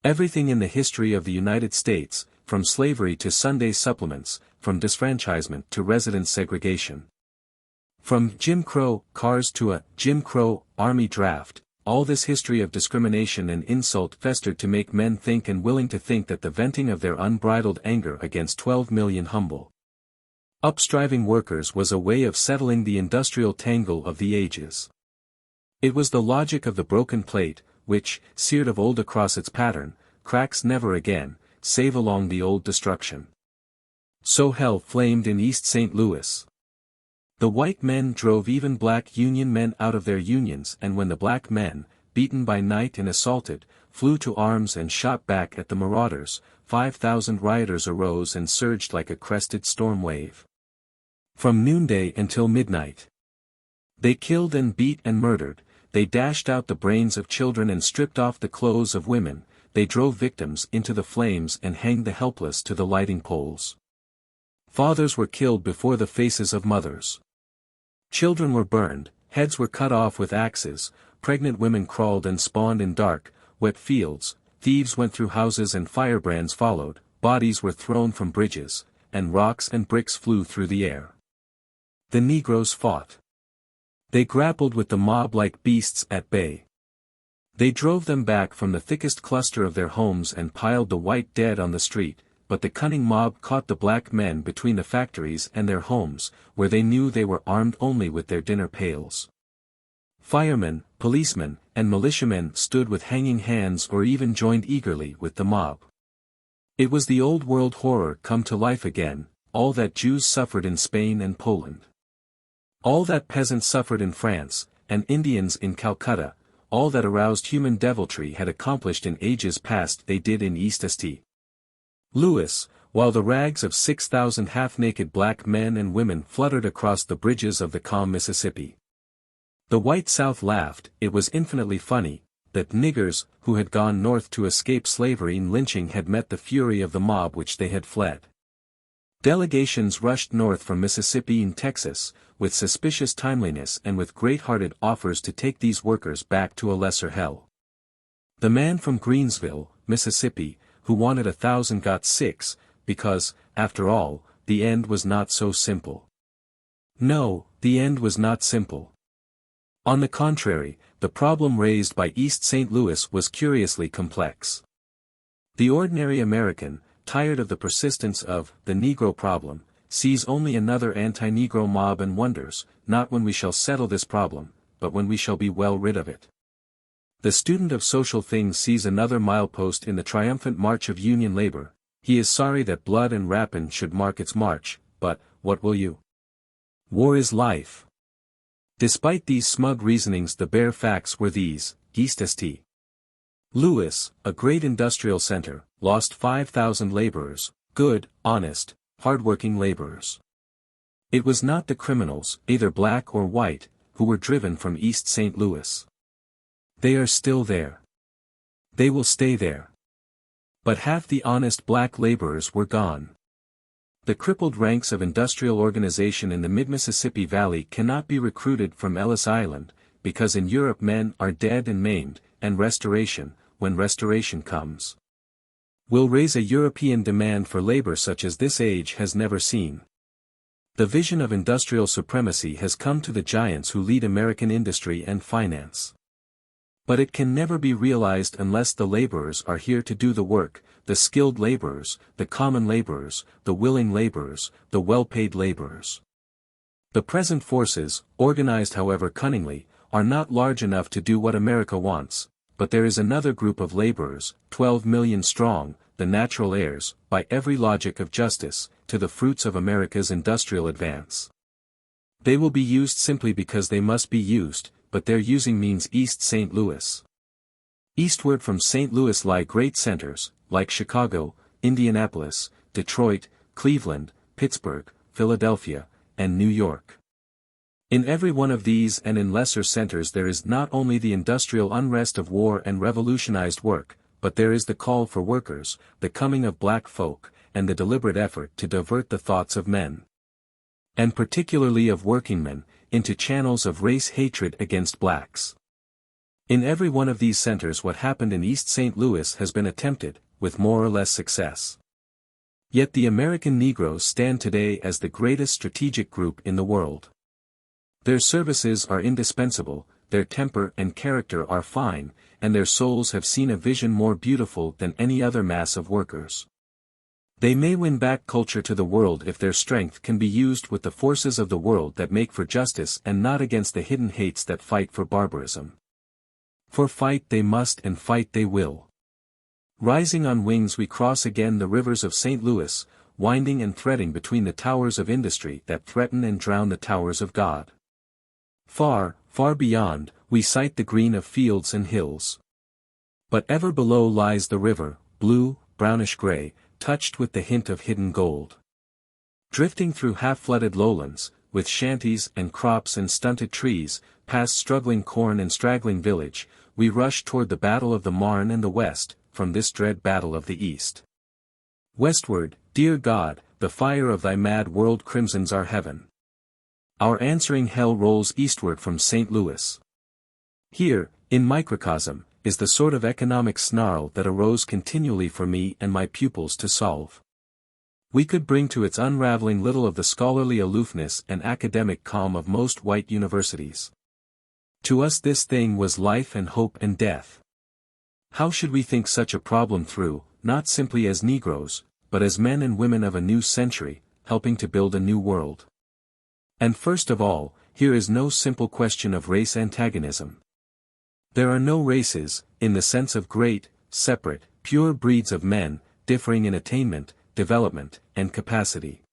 Everything in the history of the United States, from slavery to Sunday supplements, from disfranchisement to residence segregation, from Jim Crow cars to a Jim Crow Army draft, all this history of discrimination and insult festered to make men think and willing to think that the venting of their unbridled anger against 12 million humble, upstriving workers was a way of settling the industrial tangle of the ages. It was the logic of the broken plate, which, seared of old across its pattern, cracks never again, save along the old destruction. So hell flamed in East St. Louis. The white men drove even black Union men out of their unions, and when the black men, beaten by night and assaulted, flew to arms and shot back at the marauders, 5,000 rioters arose and surged like a crested storm wave. From noonday until midnight, they killed and beat and murdered, they dashed out the brains of children and stripped off the clothes of women, they drove victims into the flames and hanged the helpless to the lighting poles. Fathers were killed before the faces of mothers. Children were burned, heads were cut off with axes, pregnant women crawled and spawned in dark, wet fields, thieves went through houses and firebrands followed, bodies were thrown from bridges, and rocks and bricks flew through the air. The Negroes fought. They grappled with the mob like beasts at bay. They drove them back from the thickest cluster of their homes and piled the white dead on the street, but the cunning mob caught the black men between the factories and their homes, where they knew they were armed only with their dinner pails. Firemen, policemen, and militiamen stood with hanging hands or even joined eagerly with the mob. It was the old world horror come to life again, all that Jews suffered in Spain and Poland. All that peasants suffered in France, and Indians in Calcutta, all that aroused human deviltry had accomplished in ages past they did in East St. Louis, while the rags of 6,000 half-naked black men and women fluttered across the bridges of the calm Mississippi. The white South laughed. It was infinitely funny, that niggers, who had gone north to escape slavery and lynching had met the fury of the mob which they had fled. Delegations rushed north from Mississippi and Texas, with suspicious timeliness and with great-hearted offers to take these workers back to a lesser hell. The man from Greensville, Mississippi, who wanted 1,000 got 6, because, after all, the end was not so simple. No, the end was not simple. On the contrary, the problem raised by East St. Louis was curiously complex. The ordinary American, tired of the persistence of the Negro problem, sees only another anti-Negro mob and wonders, not when we shall settle this problem, but when we shall be well rid of it. The student of social things sees another milepost in the triumphant march of Union labor. He is sorry that blood and rapine should mark its march, but, what will you? War is life. Despite these smug reasonings, the bare facts were these: East St. Louis, a great industrial center, lost 5,000 laborers, good, honest, hard-working laborers. It was not the criminals, either black or white, who were driven from East St. Louis. They are still there. They will stay there. But half the honest black laborers were gone. The crippled ranks of industrial organization in the mid-Mississippi Valley cannot be recruited from Ellis Island, because in Europe men are dead and maimed, and restoration, when restoration comes, will raise a European demand for labor such as this age has never seen. The vision of industrial supremacy has come to the giants who lead American industry and finance. But it can never be realized unless the laborers are here to do the work, the skilled laborers, the common laborers, the willing laborers, the well-paid laborers. The present forces, organized however cunningly, are not large enough to do what America wants, but there is another group of laborers, 12 million strong, the natural heirs, by every logic of justice, to the fruits of America's industrial advance. They will be used simply because they must be used, but their using means East St. Louis. Eastward from St. Louis lie great centers, like Chicago, Indianapolis, Detroit, Cleveland, Pittsburgh, Philadelphia, and New York. In every one of these and in lesser centers there is not only the industrial unrest of war and revolutionized work, but there is the call for workers, the coming of black folk, and the deliberate effort to divert the thoughts of men, and particularly of workingmen, into channels of race hatred against blacks. In every one of these centers what happened in East St. Louis has been attempted, with more or less success. Yet the American Negroes stand today as the greatest strategic group in the world. Their services are indispensable, their temper and character are fine, and their souls have seen a vision more beautiful than any other mass of workers. They may win back culture to the world if their strength can be used with the forces of the world that make for justice and not against the hidden hates that fight for barbarism. For fight they must and fight they will. Rising on wings we cross again the rivers of St. Louis, winding and threading between the towers of industry that threaten and drown the towers of God. Far, far beyond, we sight the green of fields and hills. But ever below lies the river, blue, brownish-gray, touched with the hint of hidden gold. Drifting through half-flooded lowlands, with shanties and crops and stunted trees, past struggling corn and straggling village, we rush toward the battle of the Marne and the West, from this dread battle of the East. Westward, dear God, the fire of thy mad world crimsons our heaven. Our answering hell rolls eastward from St. Louis. Here, in microcosm, is the sort of economic snarl that arose continually for me and my pupils to solve. We could bring to its unraveling little of the scholarly aloofness and academic calm of most white universities. To us this thing was life and hope and death. How should we think such a problem through, not simply as Negroes, but as men and women of a new century, helping to build a new world? And first of all, here is no simple question of race antagonism. There are no races, in the sense of great, separate, pure breeds of men, differing in attainment, development, and capacity.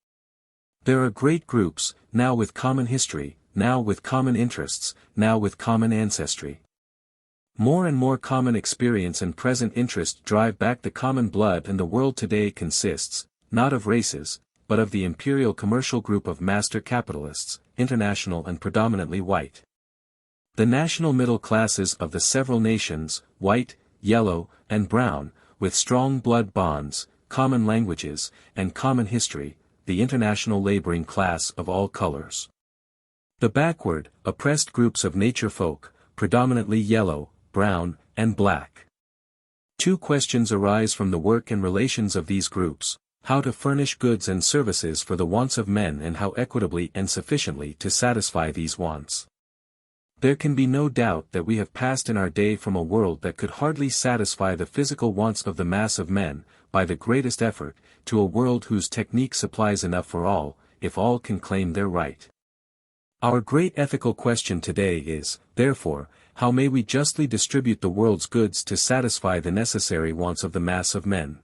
There are great groups, now with common history, now with common interests, now with common ancestry. More and more common experience and present interest drive back the common blood, and the world today consists, not of races, but of the imperial commercial group of master capitalists, international and predominantly white. The national middle classes of the several nations, white, yellow, and brown, with strong blood bonds, common languages, and common history, the international laboring class of all colors. The backward, oppressed groups of nature folk, predominantly yellow, brown, and black. Two questions arise from the work and relations of these groups: how to furnish goods and services for the wants of men, and how equitably and sufficiently to satisfy these wants. There can be no doubt that we have passed in our day from a world that could hardly satisfy the physical wants of the mass of men, by the greatest effort, to a world whose technique supplies enough for all, if all can claim their right. Our great ethical question today is, therefore, how may we justly distribute the world's goods to satisfy the necessary wants of the mass of men?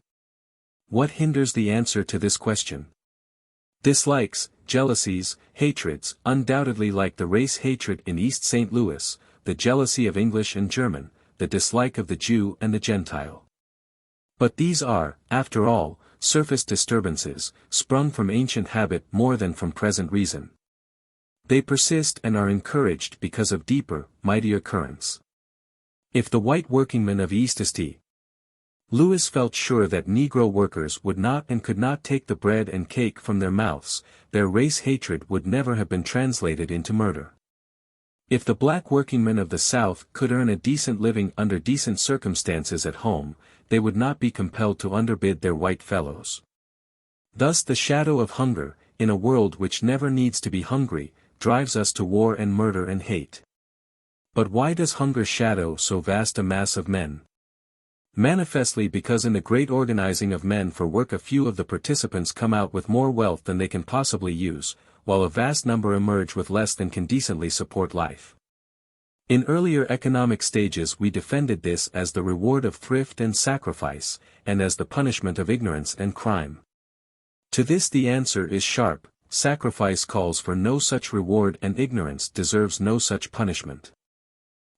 What hinders the answer to this question? Dislikes, jealousies, hatreds, undoubtedly, like the race hatred in East St. Louis, the jealousy of English and German, the dislike of the Jew and the Gentile. But these are, after all, surface disturbances, sprung from ancient habit more than from present reason. They persist and are encouraged because of deeper, mightier currents. If the white workingmen of East St. Louis felt sure that Negro workers would not and could not take the bread and cake from their mouths, their race hatred would never have been translated into murder. If the black workingmen of the South could earn a decent living under decent circumstances at home, they would not be compelled to underbid their white fellows. Thus the shadow of hunger, in a world which never needs to be hungry, drives us to war and murder and hate. But why does hunger shadow so vast a mass of men? Manifestly because in the great organizing of men for work a few of the participants come out with more wealth than they can possibly use, while a vast number emerge with less than can decently support life. In earlier economic stages we defended this as the reward of thrift and sacrifice, and as the punishment of ignorance and crime. To this the answer is sharp: sacrifice calls for no such reward and ignorance deserves no such punishment.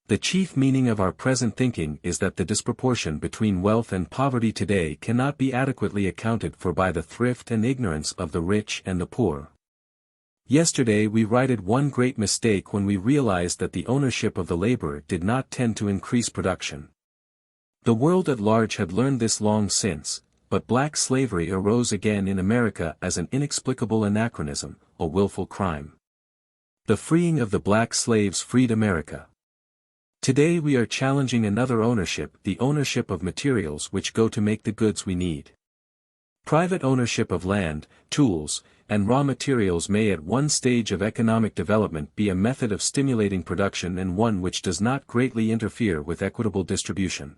The chief meaning of our present thinking is that the disproportion between wealth and poverty today cannot be adequately accounted for by the thrift and ignorance of the rich and the poor. Yesterday we righted one great mistake when we realized that the ownership of the laborer did not tend to increase production. The world at large had learned this long since, but black slavery arose again in America as an inexplicable anachronism, a willful crime. The freeing of the black slaves freed America. Today we are challenging another ownership, the ownership of materials which go to make the goods we need. Private ownership of land, tools, and raw materials may at one stage of economic development be a method of stimulating production and one which does not greatly interfere with equitable distribution.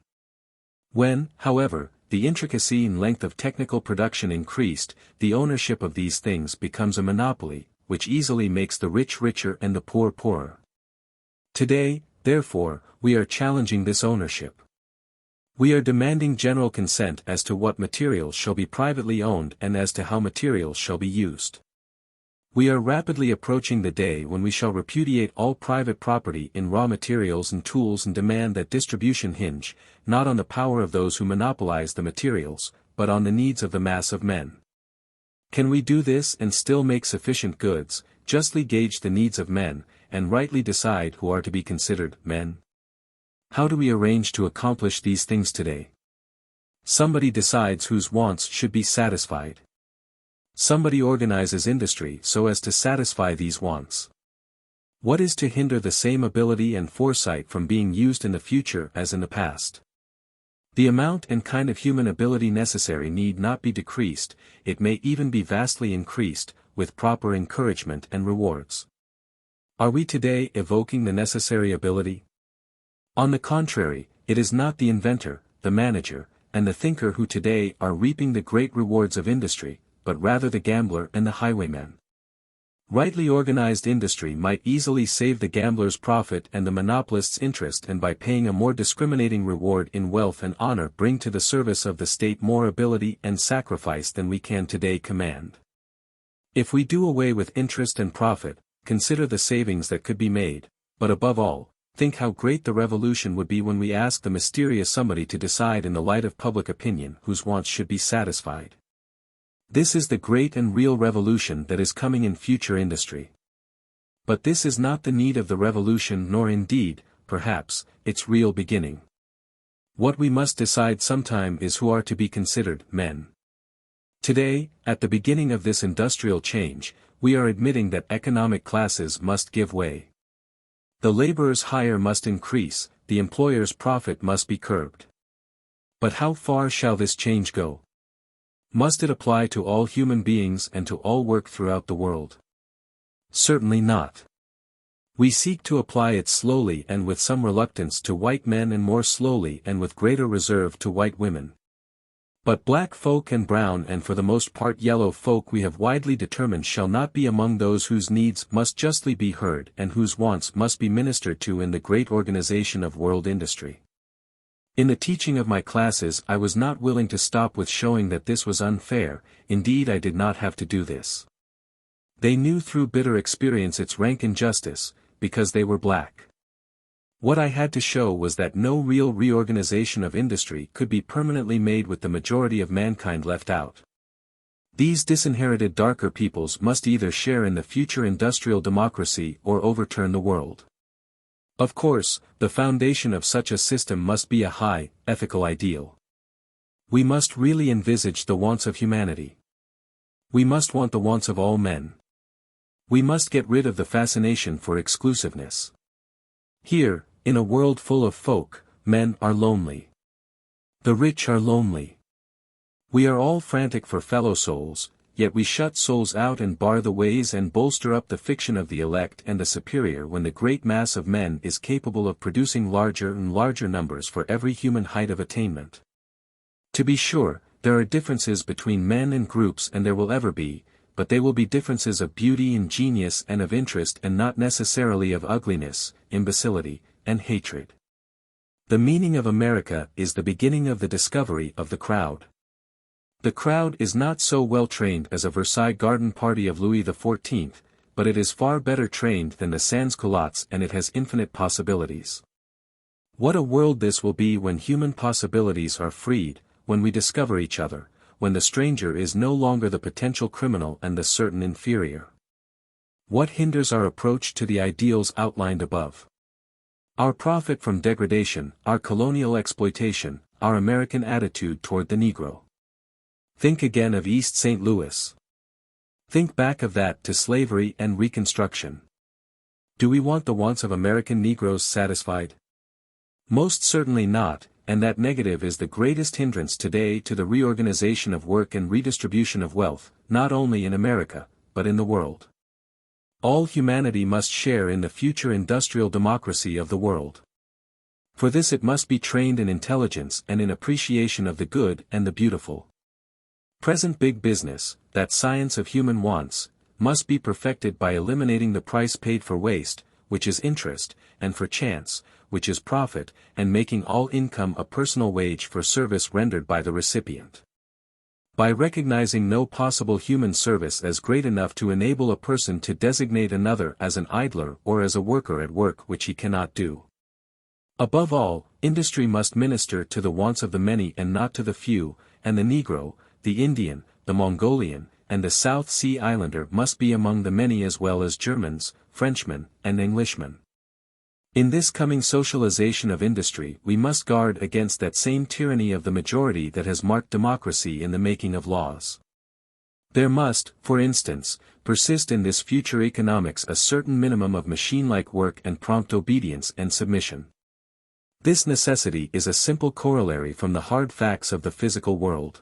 When, however, the intricacy and length of technical production increased, the ownership of these things becomes a monopoly, which easily makes the rich richer and the poor poorer. Today, therefore, we are challenging this ownership. We are demanding general consent as to what materials shall be privately owned and as to how materials shall be used. We are rapidly approaching the day when we shall repudiate all private property in raw materials and tools and demand that distribution hinge, not on the power of those who monopolize the materials, but on the needs of the mass of men. Can we do this and still make sufficient goods, justly gauge the needs of men, and rightly decide who are to be considered men? How do we arrange to accomplish these things today? Somebody decides whose wants should be satisfied. Somebody organizes industry so as to satisfy these wants. What is to hinder the same ability and foresight from being used in the future as in the past? The amount and kind of human ability necessary need not be decreased, it may even be vastly increased, with proper encouragement and rewards. Are we today evoking the necessary ability? On the contrary, it is not the inventor, the manager, and the thinker who today are reaping the great rewards of industry, but rather the gambler and the highwayman. Rightly organized industry might easily save the gambler's profit and the monopolist's interest, and by paying a more discriminating reward in wealth and honor bring to the service of the state more ability and sacrifice than we can today command. If we do away with interest and profit, consider the savings that could be made, but above all, think how great the revolution would be when we ask the mysterious somebody to decide in the light of public opinion whose wants should be satisfied. This is the great and real revolution that is coming in future industry. But this is not the need of the revolution, nor indeed, perhaps, its real beginning. What we must decide sometime is who are to be considered men. Today, at the beginning of this industrial change, we are admitting that economic classes must give way. The laborer's hire must increase, the employer's profit must be curbed. But how far shall this change go? Must it apply to all human beings and to all work throughout the world? Certainly not. We seek to apply it slowly and with some reluctance to white men and more slowly and with greater reserve to white women. But black folk and brown and for the most part yellow folk we have widely determined shall not be among those whose needs must justly be heard and whose wants must be ministered to in the great organization of world industry. In the teaching of my classes I was not willing to stop with showing that this was unfair, indeed I did not have to do this. They knew through bitter experience its rank injustice, because they were black. What I had to show was that no real reorganization of industry could be permanently made with the majority of mankind left out. These disinherited darker peoples must either share in the future industrial democracy or overturn the world. Of course, the foundation of such a system must be a high, ethical ideal. We must really envisage the wants of humanity. We must want the wants of all men. We must get rid of the fascination for exclusiveness. Here, in a world full of folk, men are lonely. The rich are lonely. We are all frantic for fellow souls, yet we shut souls out and bar the ways and bolster up the fiction of the elect and the superior when the great mass of men is capable of producing larger and larger numbers for every human height of attainment. To be sure, there are differences between men and groups and there will ever be, but they will be differences of beauty and genius and of interest and not necessarily of ugliness, imbecility, and hatred. The meaning of America is the beginning of the discovery of the crowd. The crowd is not so well trained as a Versailles garden party of Louis XIV, but it is far better trained than the sans-culottes and it has infinite possibilities. What a world this will be when human possibilities are freed, when we discover each other, when the stranger is no longer the potential criminal and the certain inferior. What hinders our approach to the ideals outlined above? Our profit from degradation, our colonial exploitation, our American attitude toward the Negro. Think again of East St. Louis. Think back of that to slavery and Reconstruction. Do we want the wants of American Negroes satisfied? Most certainly not, and that negative is the greatest hindrance today to the reorganization of work and redistribution of wealth, not only in America, but in the world. All humanity must share in the future industrial democracy of the world. For this it must be trained in intelligence and in appreciation of the good and the beautiful. Present big business, that science of human wants, must be perfected by eliminating the price paid for waste, which is interest, and for chance, which is profit, and making all income a personal wage for service rendered by the recipient. By recognizing no possible human service as great enough to enable a person to designate another as an idler or as a worker at work which he cannot do. Above all, industry must minister to the wants of the many and not to the few, and the Negro, the Indian, the Mongolian, and the South Sea Islander must be among the many as well as Germans, Frenchmen, and Englishmen. In this coming socialization of industry we must guard against that same tyranny of the majority that has marked democracy in the making of laws. There must, for instance, persist in this future economics a certain minimum of machine-like work and prompt obedience and submission. This necessity is a simple corollary from the hard facts of the physical world.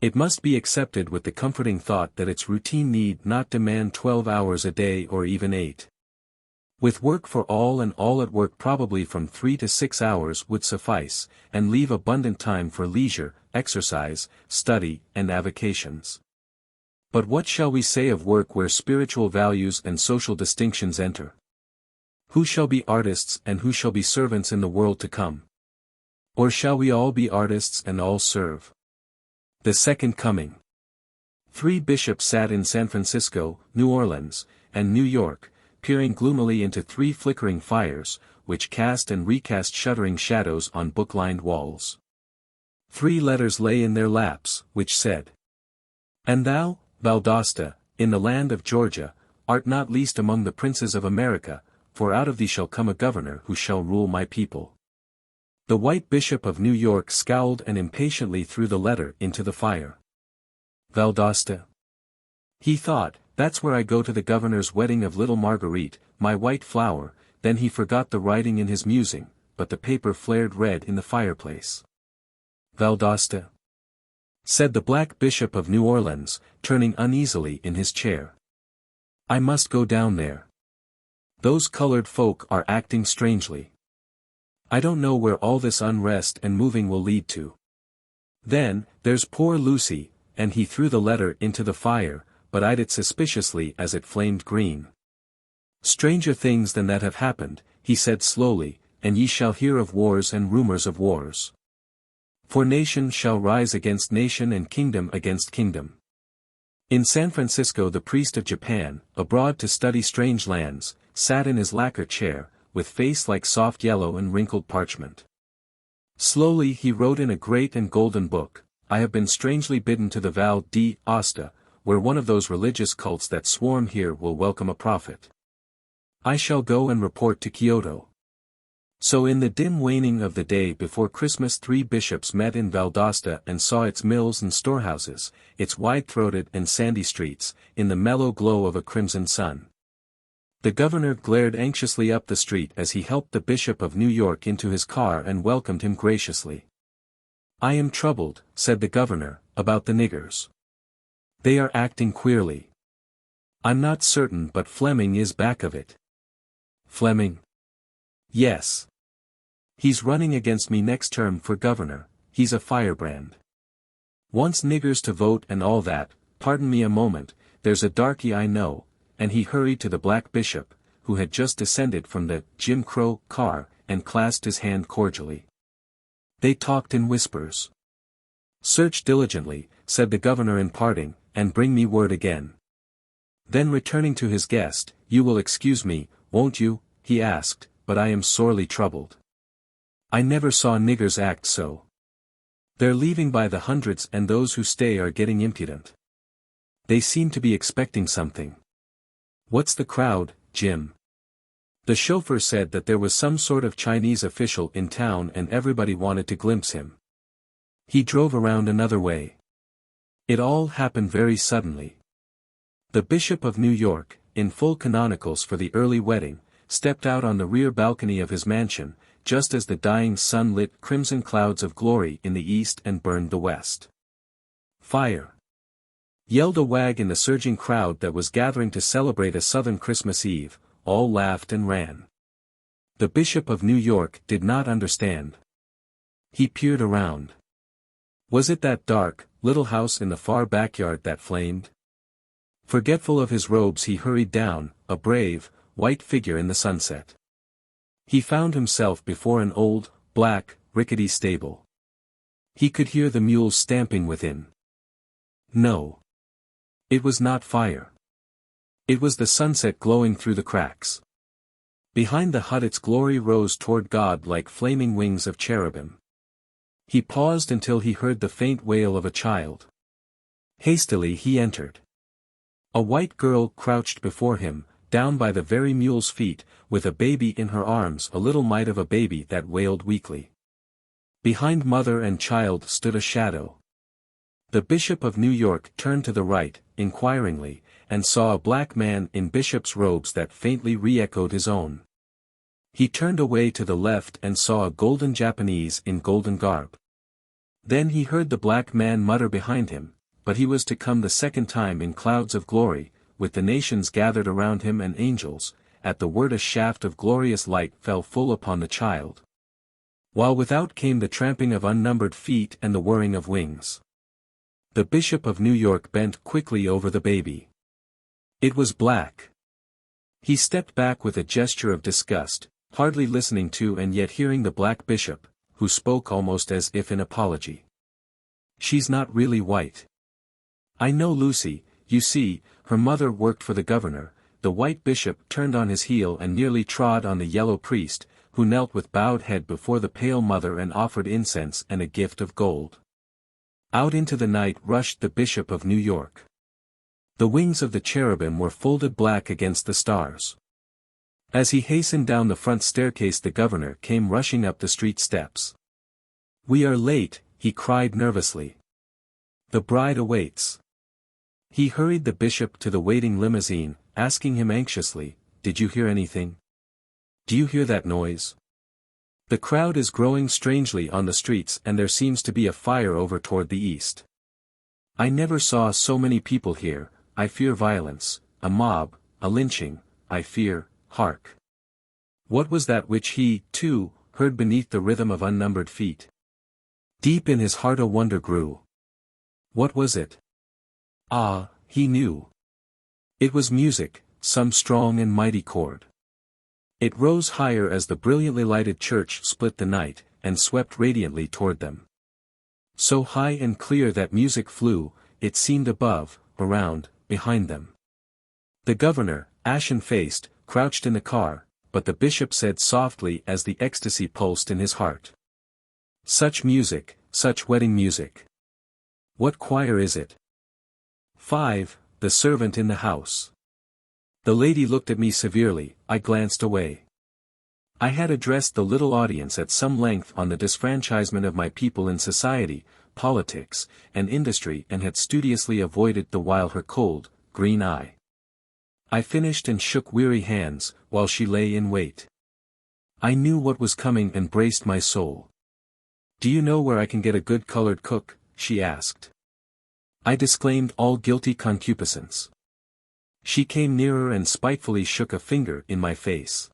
It must be accepted with the comforting thought that its routine need not demand 12 hours a day or even 8. With work for all and all at work probably from 3 to 6 hours would suffice, and leave abundant time for leisure, exercise, study, and avocations. But what shall we say of work where spiritual values and social distinctions enter? Who shall be artists and who shall be servants in the world to come? Or shall we all be artists and all serve? The Second Coming. 3 bishops sat in San Francisco, New Orleans, and New York, peering gloomily into 3 flickering fires, which cast and recast shuddering shadows on book-lined walls. 3 letters lay in their laps, which said, "And thou, Valdosta, in the land of Georgia, art not least among the princes of America, for out of thee shall come a governor who shall rule my people." The white bishop of New York scowled and impatiently threw the letter into the fire. Valdosta. He thought, that's where I go to the governor's wedding of little Marguerite, my white flower. Then he forgot the writing in his musing, but the paper flared red in the fireplace. Valdosta, said the black bishop of New Orleans, turning uneasily in his chair. I must go down there. Those colored folk are acting strangely. I don't know where all this unrest and moving will lead to. Then, there's poor Lucy, and he threw the letter into the fire, but eyed it suspiciously as it flamed green. Stranger things than that have happened, he said slowly, and ye shall hear of wars and rumors of wars. For nation shall rise against nation and kingdom against kingdom. In San Francisco the priest of Japan, abroad to study strange lands, sat in his lacquer chair, with face like soft yellow and wrinkled parchment. Slowly he wrote in a great and golden book, I have been strangely bidden to the Val d'Aosta, where one of those religious cults that swarm here will welcome a prophet. I shall go and report to Kyoto. So in the dim waning of the day before Christmas 3 bishops met in Valdosta and saw its mills and storehouses, its wide-throated and sandy streets, in the mellow glow of a crimson sun. The governor glared anxiously up the street as he helped the Bishop of New York into his car and welcomed him graciously. I am troubled, said the governor, about the niggers. They are acting queerly. I'm not certain but Fleming is back of it. Fleming? Yes. He's running against me next term for governor, he's a firebrand. Wants niggers to vote and all that. Pardon me a moment, there's a darky I know, and he hurried to the black bishop, who had just descended from the Jim Crow car, and clasped his hand cordially. They talked in whispers. Search diligently, said the governor in parting, and bring me word again. Then returning to his guest, you will excuse me, won't you, he asked, but I am sorely troubled. I never saw niggers act so. They're leaving by the hundreds and those who stay are getting impudent. They seem to be expecting something. What's the crowd, Jim? The chauffeur said that there was some sort of Chinese official in town and everybody wanted to glimpse him. He drove around another way. It all happened very suddenly. The Bishop of New York, in full canonicals for the early wedding, stepped out on the rear balcony of his mansion, just as the dying sun lit crimson clouds of glory in the east and burned the west. "Fire!" yelled a wag in the surging crowd that was gathering to celebrate a southern Christmas Eve. All laughed and ran. The Bishop of New York did not understand. He peered around. Was it that dark, little house in the far backyard that flamed? Forgetful of his robes he hurried down, a brave, white figure in the sunset. He found himself before an old, black, rickety stable. He could hear the mules stamping within. No. It was not fire. It was the sunset glowing through the cracks. Behind the hut its glory rose toward God like flaming wings of cherubim. He paused until he heard the faint wail of a child. Hastily he entered. A white girl crouched before him, down by the very mule's feet, with a baby in her arms, a little mite of a baby that wailed weakly. Behind mother and child stood a shadow. The Bishop of New York turned to the right, inquiringly, and saw a black man in bishop's robes that faintly re-echoed his own. He turned away to the left and saw a golden Japanese in golden garb. Then he heard the black man mutter behind him, but he was to come the second time in clouds of glory, with the nations gathered around him and angels. At the word a shaft of glorious light fell full upon the child. While without came the tramping of unnumbered feet and the whirring of wings. The Bishop of New York bent quickly over the baby. It was black. He stepped back with a gesture of disgust, hardly listening to and yet hearing the black bishop, who spoke almost as if in apology. "She's not really white. I know Lucy, you see, her mother worked for the governor." The white bishop turned on his heel and nearly trod on the yellow priest, who knelt with bowed head before the pale mother and offered incense and a gift of gold. Out into the night rushed the Bishop of New York. The wings of the cherubim were folded black against the stars. As he hastened down the front staircase the governor came rushing up the street steps. "We are late," he cried nervously. "The bride awaits." He hurried the bishop to the waiting limousine, asking him anxiously, "Did you hear anything? Do you hear that noise? The crowd is growing strangely on the streets and there seems to be a fire over toward the east. I never saw so many people here. I fear violence, a mob, a lynching, I fear, hark." What was that which he, too, heard beneath the rhythm of unnumbered feet? Deep in his heart a wonder grew. What was it? Ah, he knew. It was music, some strong and mighty chord. It rose higher as the brilliantly lighted church split the night, and swept radiantly toward them. So high and clear that music flew, it seemed above, around, behind them. The governor, ashen-faced, crouched in the car, but the bishop said softly as the ecstasy pulsed in his heart. "Such music, such wedding music. What choir is it?" "5, the servant in the house." The lady looked at me severely. I glanced away. I had addressed the little audience at some length on the disfranchisement of my people in society, politics, and industry and had studiously avoided the while her cold, green eye. I finished and shook weary hands, while she lay in wait. I knew what was coming and braced my soul. "Do you know where I can get a good colored cook?" she asked. I disclaimed all guilty concupiscence. She came nearer and spitefully shook a finger in my face.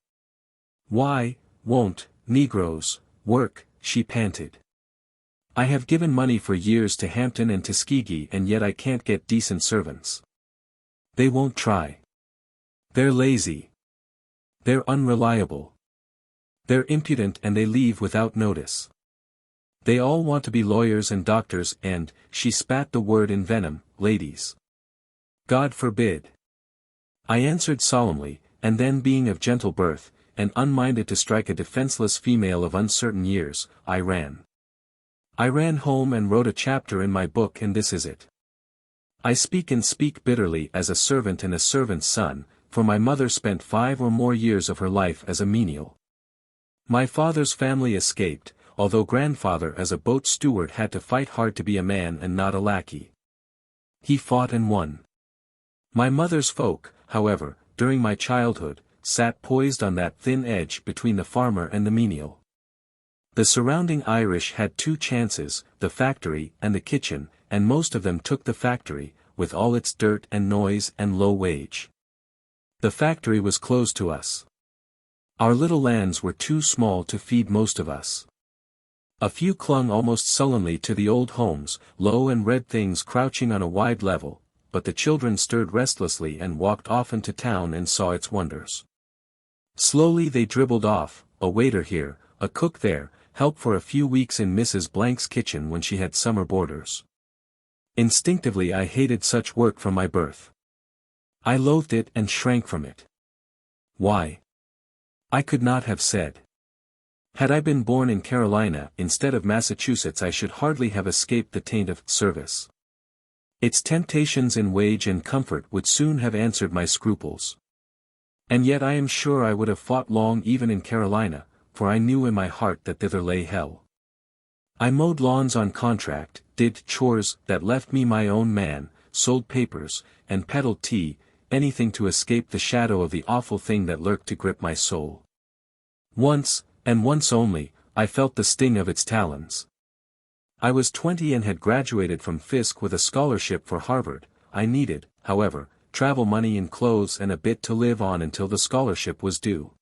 "Why, won't, Negroes, work?" she panted. "I have given money for years to Hampton and Tuskegee and yet I can't get decent servants. They won't try. They're lazy. They're unreliable. They're impudent and they leave without notice. They all want to be lawyers and doctors and," she spat the word in venom, "ladies. God forbid." I answered solemnly, and then being of gentle birth, and unminded to strike a defenseless female of uncertain years, I ran. I ran home and wrote a chapter in my book and this is it. I speak and speak bitterly as a servant and a servant's son, for my mother spent 5 or more years of her life as a menial. My father's family escaped, although grandfather as a boat steward had to fight hard to be a man and not a lackey. He fought and won. My mother's folk, however, during my childhood, sat poised on that thin edge between the farmer and the menial. The surrounding Irish had two chances, the factory and the kitchen, and most of them took the factory, with all its dirt and noise and low wage. The factory was closed to us. Our little lands were too small to feed most of us. A few clung almost sullenly to the old homes, low and red things crouching on a wide level, but the children stirred restlessly and walked often to town and saw its wonders. Slowly they dribbled off, a waiter here, a cook there, help for a few weeks in Mrs. Blank's kitchen when she had summer boarders. Instinctively I hated such work from my birth. I loathed it and shrank from it. Why? I could not have said. Had I been born in Carolina instead of Massachusetts, I should hardly have escaped the taint of service. Its temptations in wage and comfort would soon have answered my scruples. And yet I am sure I would have fought long even in Carolina, for I knew in my heart that thither lay hell. I mowed lawns on contract, did chores that left me my own man, sold papers, and peddled tea, anything to escape the shadow of the awful thing that lurked to grip my soul. Once, and once only, I felt the sting of its talons. I was 20 and had graduated from Fisk with a scholarship for Harvard. I needed, however, travel money and clothes and a bit to live on until the scholarship was due.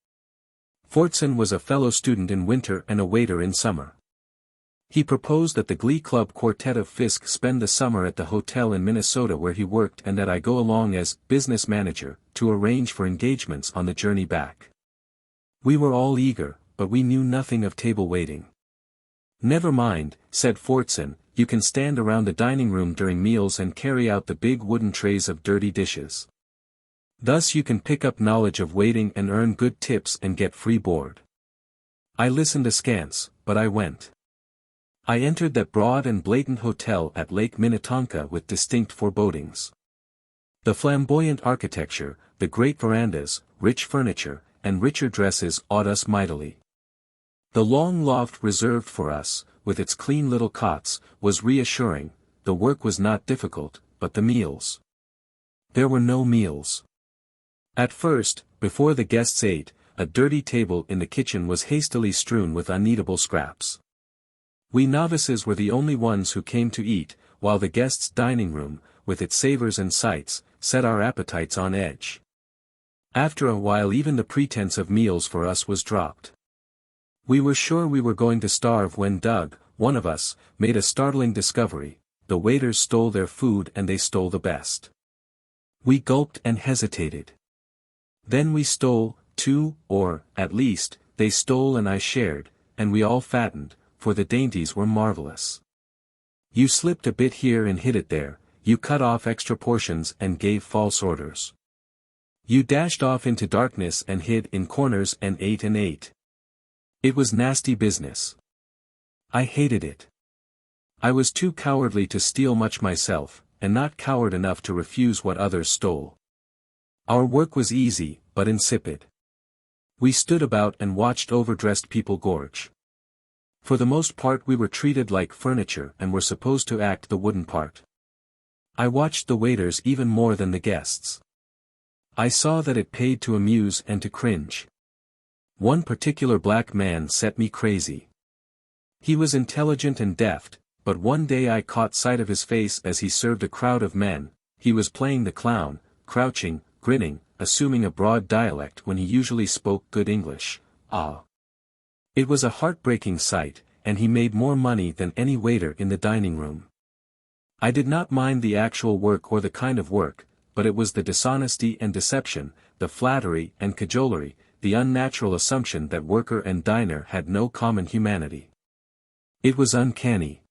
Fortson was a fellow student in winter and a waiter in summer. He proposed that the Glee Club quartet of Fisk spend the summer at the hotel in Minnesota where he worked and that I go along as business manager, to arrange for engagements on the journey back. We were all eager, but we knew nothing of table waiting. "Never mind," said Fortson, "you can stand around the dining room during meals and carry out the big wooden trays of dirty dishes. Thus you can pick up knowledge of waiting and earn good tips and get free board." I listened askance, but I went. I entered that broad and blatant hotel at Lake Minnetonka with distinct forebodings. The flamboyant architecture, the great verandas, rich furniture, and richer dresses awed us mightily. The long loft reserved for us, with its clean little cots, was reassuring. The work was not difficult, but the meals. There were no meals. At first, before the guests ate, a dirty table in the kitchen was hastily strewn with uneatable scraps. We novices were the only ones who came to eat, while the guests' dining room, with its savors and sights, set our appetites on edge. After a while even the pretense of meals for us was dropped. We were sure we were going to starve when Doug, one of us, made a startling discovery: the waiters stole their food and they stole the best. We gulped and hesitated. Then we stole, too, or, at least, they stole and I shared, and we all fattened, for the dainties were marvelous. You slipped a bit here and hid it there, you cut off extra portions and gave false orders. You dashed off into darkness and hid in corners and ate and ate. It was nasty business. I hated it. I was too cowardly to steal much myself, and not coward enough to refuse what others stole. Our work was easy, but insipid. We stood about and watched overdressed people gorge. For the most part we were treated like furniture and were supposed to act the wooden part. I watched the waiters even more than the guests. I saw that it paid to amuse and to cringe. One particular black man set me crazy. He was intelligent and deft, but one day I caught sight of his face as he served a crowd of men. He was playing the clown, crouching, grinning, assuming a broad dialect when he usually spoke good English. It was a heartbreaking sight, and he made more money than any waiter in the dining room. I did not mind the actual work or the kind of work, but it was the dishonesty and deception, the flattery and cajolery, the unnatural assumption that worker and diner had no common humanity. It was uncanny.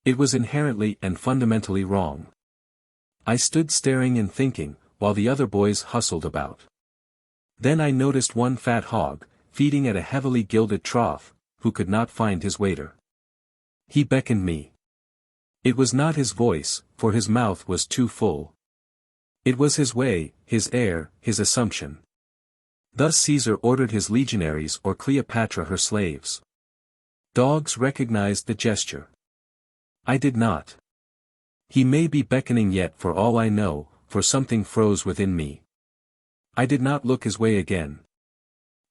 It was inherently and fundamentally wrong. I stood staring and thinking, while the other boys hustled about. Then I noticed one fat hog, feeding at a heavily gilded trough, who could not find his waiter. He beckoned me. It was not his voice, for his mouth was too full. It was his way, his air, his assumption. Thus Caesar ordered his legionaries or Cleopatra her slaves. Dogs recognized the gesture. I did not. He may be beckoning yet for all I know, for something froze within me. I did not look his way again.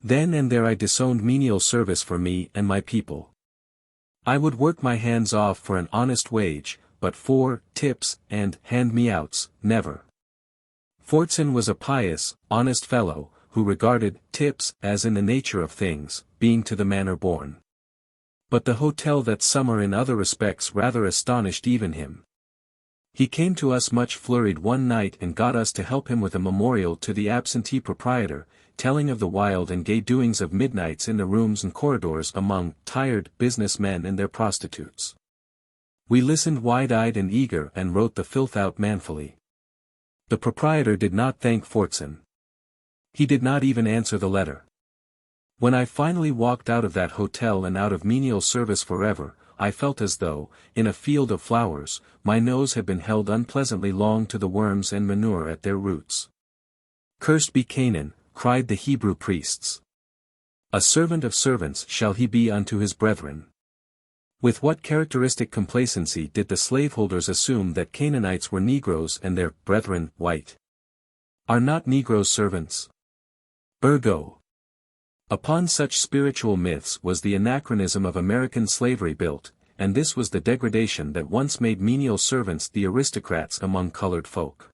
Then and there I disowned menial service for me and my people. I would work my hands off for an honest wage, but for tips and hand-me-outs, never. Fortson was a pious, honest fellow, who regarded tips as in the nature of things, being to the manner born. But the hotel that summer in other respects rather astonished even him. He came to us much flurried one night and got us to help him with a memorial to the absentee proprietor, telling of the wild and gay doings of midnights in the rooms and corridors among tired business men and their prostitutes. We listened wide-eyed and eager and wrote the filth out manfully. The proprietor did not thank Fortson. He did not even answer the letter. When I finally walked out of that hotel and out of menial service forever, I felt as though, in a field of flowers, my nose had been held unpleasantly long to the worms and manure at their roots. Cursed be Canaan, cried the Hebrew priests. A servant of servants shall he be unto his brethren. With what characteristic complacency did the slaveholders assume that Canaanites were Negroes and their brethren white? Are not Negroes servants? Ergo. Upon such spiritual myths was the anachronism of American slavery built, and this was the degradation that once made menial servants the aristocrats among colored folk.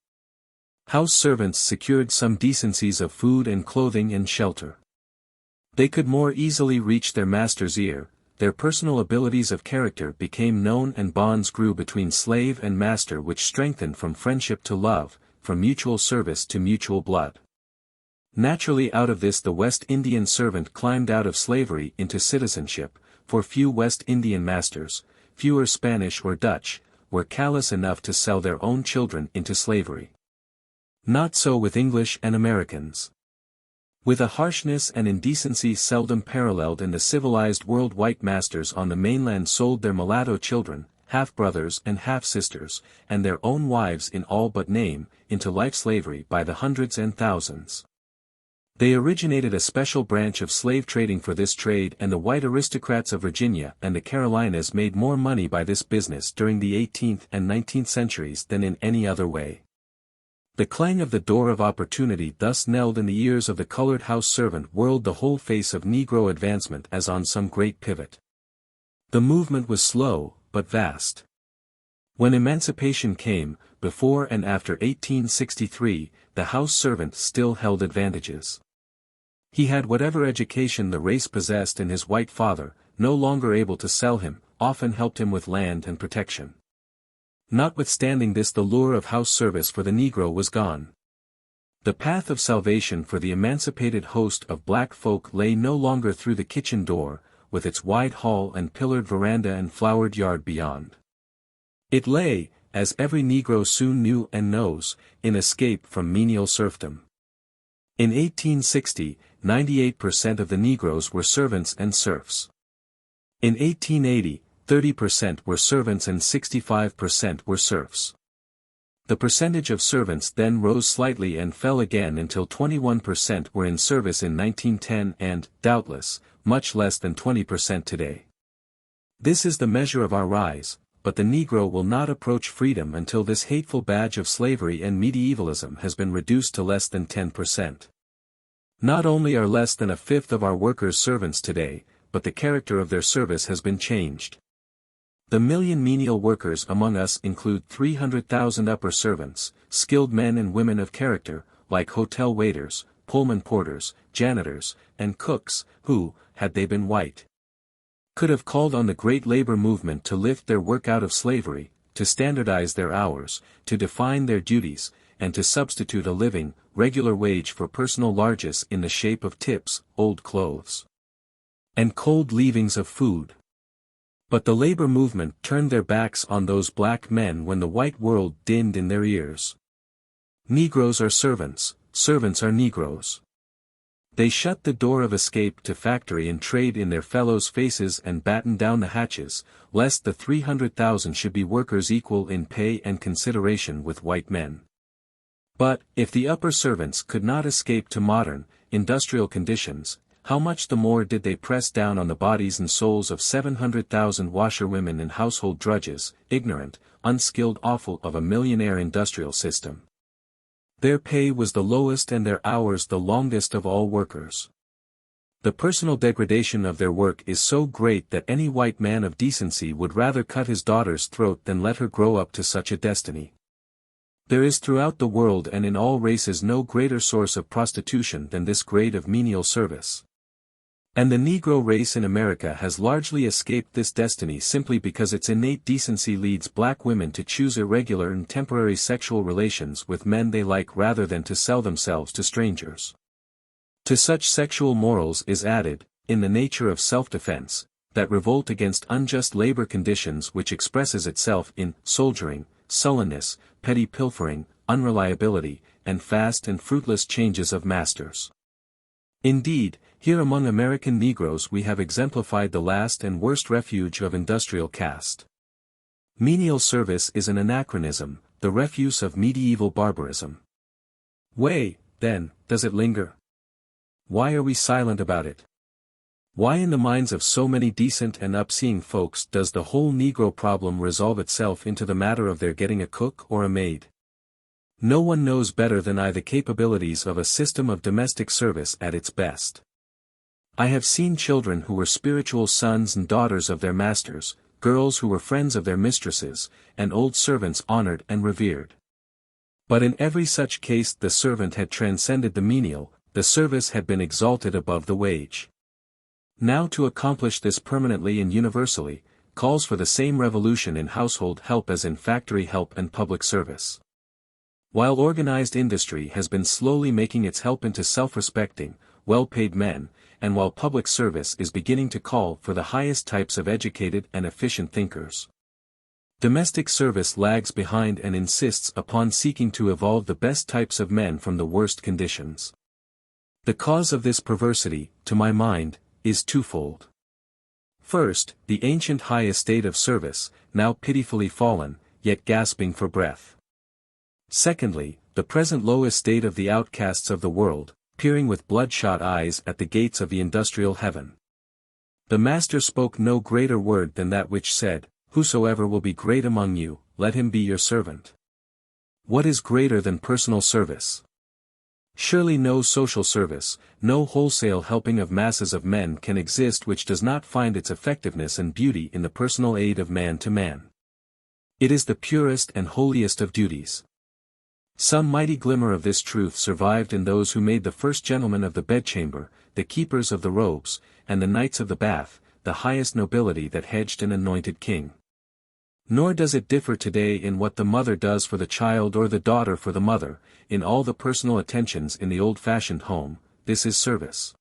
House servants secured some decencies of food and clothing and shelter. They could more easily reach their master's ear, their personal abilities of character became known and bonds grew between slave and master which strengthened from friendship to love, from mutual service to mutual blood. Naturally out of this the West Indian servant climbed out of slavery into citizenship, for few West Indian masters, fewer Spanish or Dutch, were callous enough to sell their own children into slavery. Not so with English and Americans. With a harshness and indecency seldom paralleled in the civilized world, white masters on the mainland sold their mulatto children, half-brothers and half-sisters, and their own wives in all but name, into life slavery by the hundreds and thousands. They originated a special branch of slave trading for this trade, and the white aristocrats of Virginia and the Carolinas made more money by this business during the 18th and 19th centuries than in any other way. The clang of the door of opportunity thus knelled in the ears of the colored house servant whirled the whole face of Negro advancement as on some great pivot. The movement was slow, but vast. When emancipation came, before and after 1863, the house servant still held advantages. He had whatever education the race possessed, and his white father, no longer able to sell him, often helped him with land and protection. Notwithstanding this, the lure of house service for the Negro was gone. The path of salvation for the emancipated host of black folk lay no longer through the kitchen door, with its wide hall and pillared veranda and flowered yard beyond. It lay, as every Negro soon knew and knows, in escape from menial serfdom. In 1860, 98% of the Negroes were servants and serfs. In 1880, 30% were servants and 65% were serfs. The percentage of servants then rose slightly and fell again until 21% were in service in 1910 and, doubtless, much less than 20% today. This is the measure of our rise, but the Negro will not approach freedom until this hateful badge of slavery and medievalism has been reduced to less than 10%. Not only are less than a fifth of our workers servants today, but the character of their service has been changed. The million menial workers among us include 300,000 upper servants, skilled men and women of character, like hotel waiters, Pullman porters, janitors, and cooks, who, had they been white, could have called on the great labor movement to lift their work out of slavery, to standardize their hours, to define their duties, and to substitute a living, regular wage for personal largesse in the shape of tips, old clothes, and cold leavings of food. But the labor movement turned their backs on those black men when the white world dinned in their ears. Negroes are servants, servants are Negroes. They shut the door of escape to factory and trade in their fellows' faces and batten down the hatches, lest the 300,000 should be workers equal in pay and consideration with white men. But, if the upper servants could not escape to modern, industrial conditions, how much the more did they press down on the bodies and souls of 700,000 washerwomen and household drudges, ignorant, unskilled offal of a millionaire industrial system. Their pay was the lowest and their hours the longest of all workers. The personal degradation of their work is so great that any white man of decency would rather cut his daughter's throat than let her grow up to such a destiny. There is throughout the world and in all races no greater source of prostitution than this grade of menial service. And the Negro race in America has largely escaped this destiny simply because its innate decency leads black women to choose irregular and temporary sexual relations with men they like rather than to sell themselves to strangers. To such sexual morals is added, in the nature of self-defense, that revolt against unjust labor conditions which expresses itself in soldiering, sullenness, petty pilfering, unreliability, and fast and fruitless changes of masters. Indeed, here among American Negroes we have exemplified the last and worst refuge of industrial caste. Menial service is an anachronism, the refuse of medieval barbarism. Way, then, does it linger? Why are we silent about it? Why in the minds of so many decent and upseeing folks does the whole Negro problem resolve itself into the matter of their getting a cook or a maid? No one knows better than I the capabilities of a system of domestic service at its best. I have seen children who were spiritual sons and daughters of their masters, girls who were friends of their mistresses, and old servants honored and revered. But in every such case the servant had transcended the menial, the service had been exalted above the wage. Now to accomplish this permanently and universally, calls for the same revolution in household help as in factory help and public service. While organized industry has been slowly making its help into self-respecting, well-paid men, and while public service is beginning to call for the highest types of educated and efficient thinkers, domestic service lags behind and insists upon seeking to evolve the best types of men from the worst conditions. The cause of this perversity, to my mind, is twofold. First, the ancient high estate of service, now pitifully fallen, yet gasping for breath. Secondly, the present low estate of the outcasts of the world, peering with bloodshot eyes at the gates of the industrial heaven. The Master spoke no greater word than that which said, "Whosoever will be great among you, let him be your servant." What is greater than personal service? Surely no social service, no wholesale helping of masses of men can exist which does not find its effectiveness and beauty in the personal aid of man to man. It is the purest and holiest of duties. Some mighty glimmer of this truth survived in those who made the first gentlemen of the bedchamber, the keepers of the robes, and the knights of the bath, the highest nobility that hedged an anointed king. Nor does it differ today in what the mother does for the child or the daughter for the mother, in all the personal attentions in the old-fashioned home. This is service.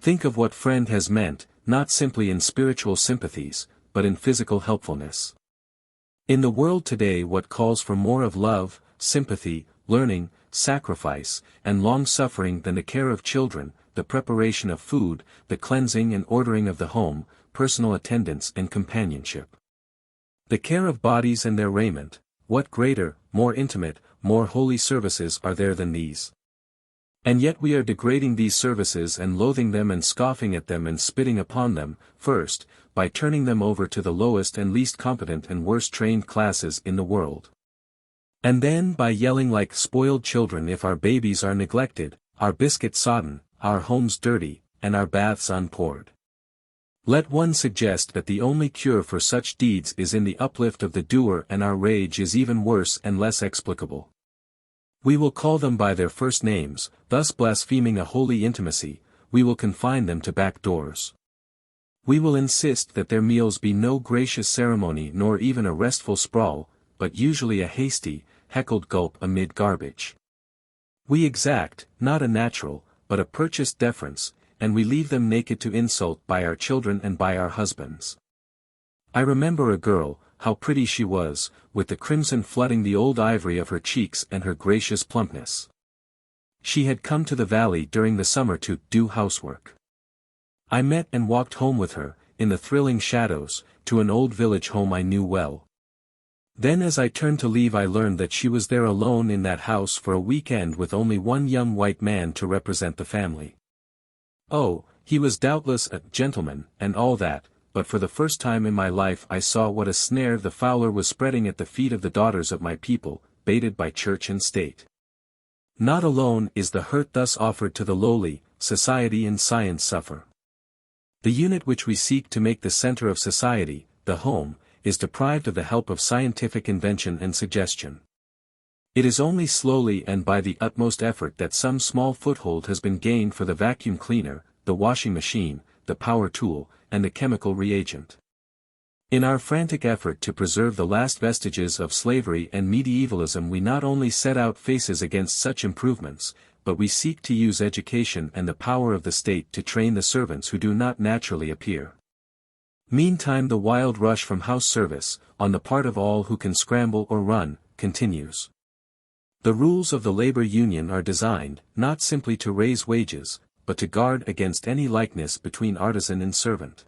Think of what friend has meant, not simply in spiritual sympathies, but in physical helpfulness. In the world today what calls for more of love, sympathy, learning, sacrifice, and long-suffering than the care of children, the preparation of food, the cleansing and ordering of the home, personal attendance and companionship. The care of bodies and their raiment, what greater, more intimate, more holy services are there than these? And yet we are degrading these services and loathing them and scoffing at them and spitting upon them, first, by turning them over to the lowest and least competent and worst trained classes in the world. And then by yelling like spoiled children if our babies are neglected, our biscuits sodden, our homes dirty, and our baths unpoured. Let one suggest that the only cure for such deeds is in the uplift of the doer, and our rage is even worse and less explicable. We will call them by their first names, thus blaspheming a holy intimacy. We will confine them to back doors. We will insist that their meals be no gracious ceremony nor even a restful sprawl, but usually a hasty, heckled gulp amid garbage. We exact, not a natural, but a purchased deference, and we leave them naked to insult by our children and by our husbands. I remember a girl, how pretty she was, with the crimson flooding the old ivory of her cheeks and her gracious plumpness. She had come to the valley during the summer to do housework. I met and walked home with her, in the thrilling shadows, to an old village home I knew well. Then as I turned to leave I learned that she was there alone in that house for a weekend with only one young white man to represent the family. Oh, he was doubtless a gentleman, and all that, but for the first time in my life I saw what a snare the fowler was spreading at the feet of the daughters of my people, baited by church and state. Not alone is the hurt thus offered to the lowly, society and science suffer. The unit which we seek to make the center of society, the home, is deprived of the help of scientific invention and suggestion. It is only slowly and by the utmost effort that some small foothold has been gained for the vacuum cleaner, the washing machine, the power tool, and the chemical reagent. In our frantic effort to preserve the last vestiges of slavery and medievalism, we not only set out faces against such improvements, but we seek to use education and the power of the state to train the servants who do not naturally appear. Meantime the wild rush from house service, on the part of all who can scramble or run, continues. The rules of the labor union are designed, not simply to raise wages, but to guard against any likeness between artisan and servant.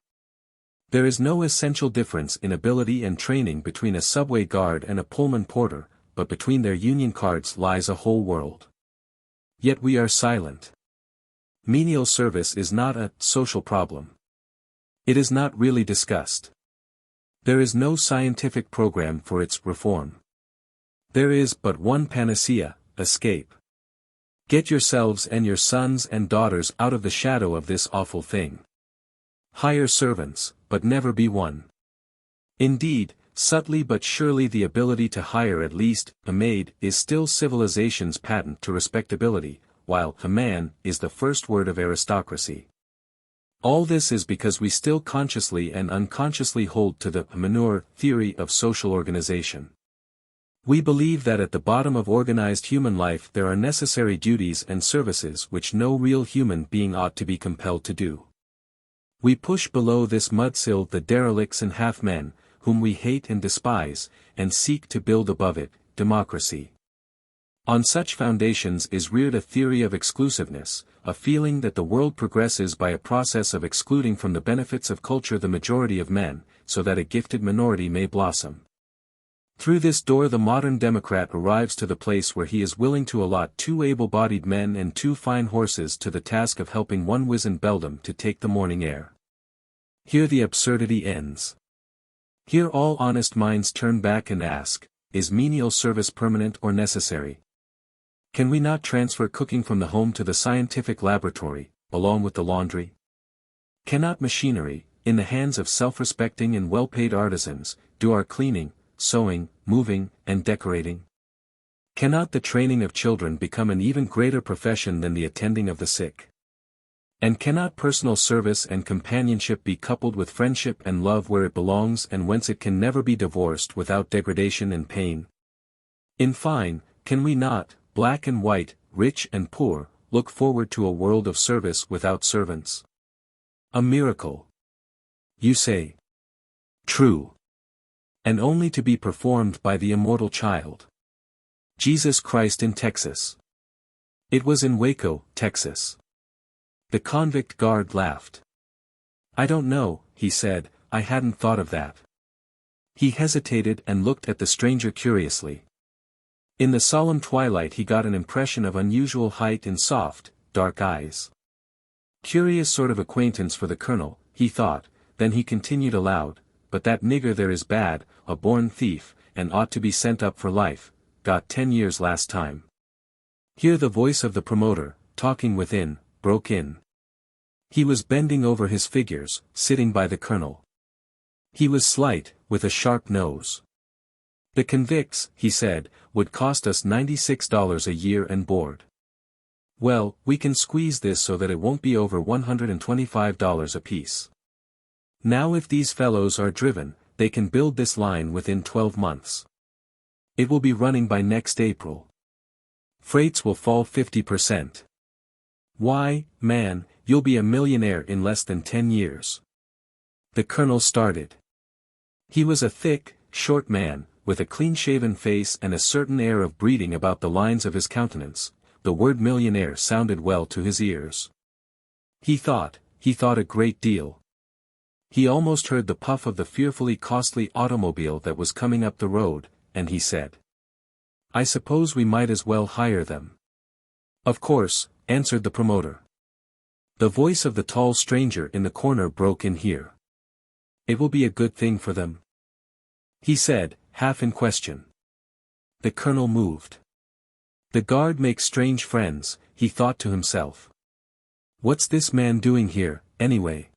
There is no essential difference in ability and training between a subway guard and a Pullman porter, but between their union cards lies a whole world. Yet we are silent. Menial service is not a social problem. It is not really discussed. There is no scientific program for its reform. There is but one panacea: escape. Get yourselves and your sons and daughters out of the shadow of this awful thing. Hire servants, but never be one. Indeed, subtly but surely the ability to hire at least a maid is still civilization's patent to respectability, while a man is the first word of aristocracy. All this is because we still consciously and unconsciously hold to the manure theory of social organization. We believe that at the bottom of organized human life there are necessary duties and services which no real human being ought to be compelled to do. We push below this mudsill the derelicts and half-men, whom we hate and despise, and seek to build above it, democracy. On such foundations is reared a theory of exclusiveness, a feeling that the world progresses by a process of excluding from the benefits of culture the majority of men, so that a gifted minority may blossom. Through this door the modern democrat arrives to the place where he is willing to allot 2 able-bodied men and 2 fine horses to the task of helping one wizened beldam to take the morning air. Here the absurdity ends. Here all honest minds turn back and ask, is menial service permanent or necessary? Can we not transfer cooking from the home to the scientific laboratory, along with the laundry? Cannot machinery, in the hands of self-respecting and well-paid artisans, do our cleaning, sewing, moving, and decorating? Cannot the training of children become an even greater profession than the attending of the sick? And cannot personal service and companionship be coupled with friendship and love where it belongs and whence it can never be divorced without degradation and pain? In fine, can we not, black and white, rich and poor, look forward to a world of service without servants? A miracle, you say. True. And only to be performed by the Immortal Child. Jesus Christ in Texas. It was in Waco, Texas. The convict guard laughed. I don't know, he said, I hadn't thought of that. He hesitated and looked at the stranger curiously. In the solemn twilight he got an impression of unusual height and soft, dark eyes. Curious sort of acquaintance for the colonel, he thought, then he continued aloud, but that nigger there is bad, a born thief, and ought to be sent up for life, got 10 years last time. Here the voice of the promoter, talking within, broke in. He was bending over his figures, sitting by the colonel. He was slight, with a sharp nose. The convicts, he said, would cost us $96 a year and board. Well, we can squeeze this so that it won't be over $125 apiece. Now if these fellows are driven, they can build this line within 12 months. It will be running by next April. Freights will fall 50%. Why, man, you'll be a millionaire in less than 10 years. The colonel started. He was a thick, short man, with a clean-shaven face and a certain air of breeding about the lines of his countenance. The word millionaire sounded well to his ears. He thought a great deal. He almost heard the puff of the fearfully costly automobile that was coming up the road, and he said, I suppose we might as well hire them. Of course, answered the promoter. The voice of the tall stranger in the corner broke in here. It will be a good thing for them, he said, half in question. The colonel moved. The guard makes strange friends, he thought to himself. What's this man doing here, anyway?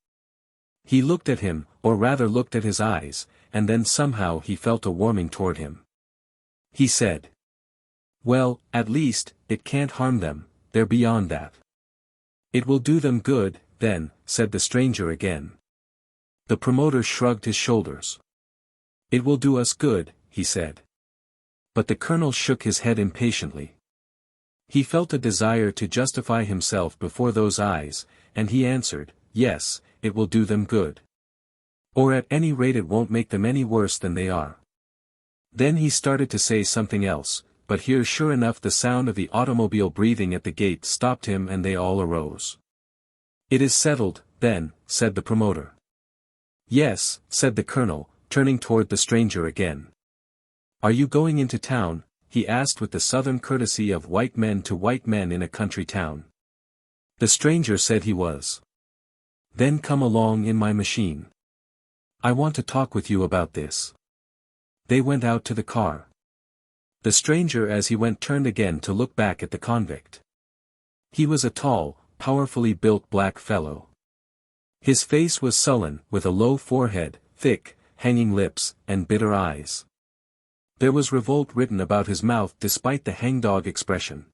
He looked at him, or rather looked at his eyes, and then somehow he felt a warming toward him. He said, "Well, at least, it can't harm them, they're beyond that." "It will do them good, then," said the stranger again. The promoter shrugged his shoulders. "It will do us good," he said. But the colonel shook his head impatiently. He felt a desire to justify himself before those eyes, and he answered, "Yes, it will do them good. Or at any rate it won't make them any worse than they are." Then he started to say something else, but here sure enough the sound of the automobile breathing at the gate stopped him and they all arose. "It is settled, then," said the promoter. "Yes," said the colonel, turning toward the stranger again. "Are you going into town?" he asked with the southern courtesy of white men to white men in a country town. The stranger said he was. "Then come along in my machine. I want to talk with you about this." They went out to the car. The stranger as he went turned again to look back at the convict. He was a tall, powerfully built black fellow. His face was sullen, with a low forehead, thick, hanging lips, and bitter eyes. There was revolt written about his mouth despite the hangdog expression.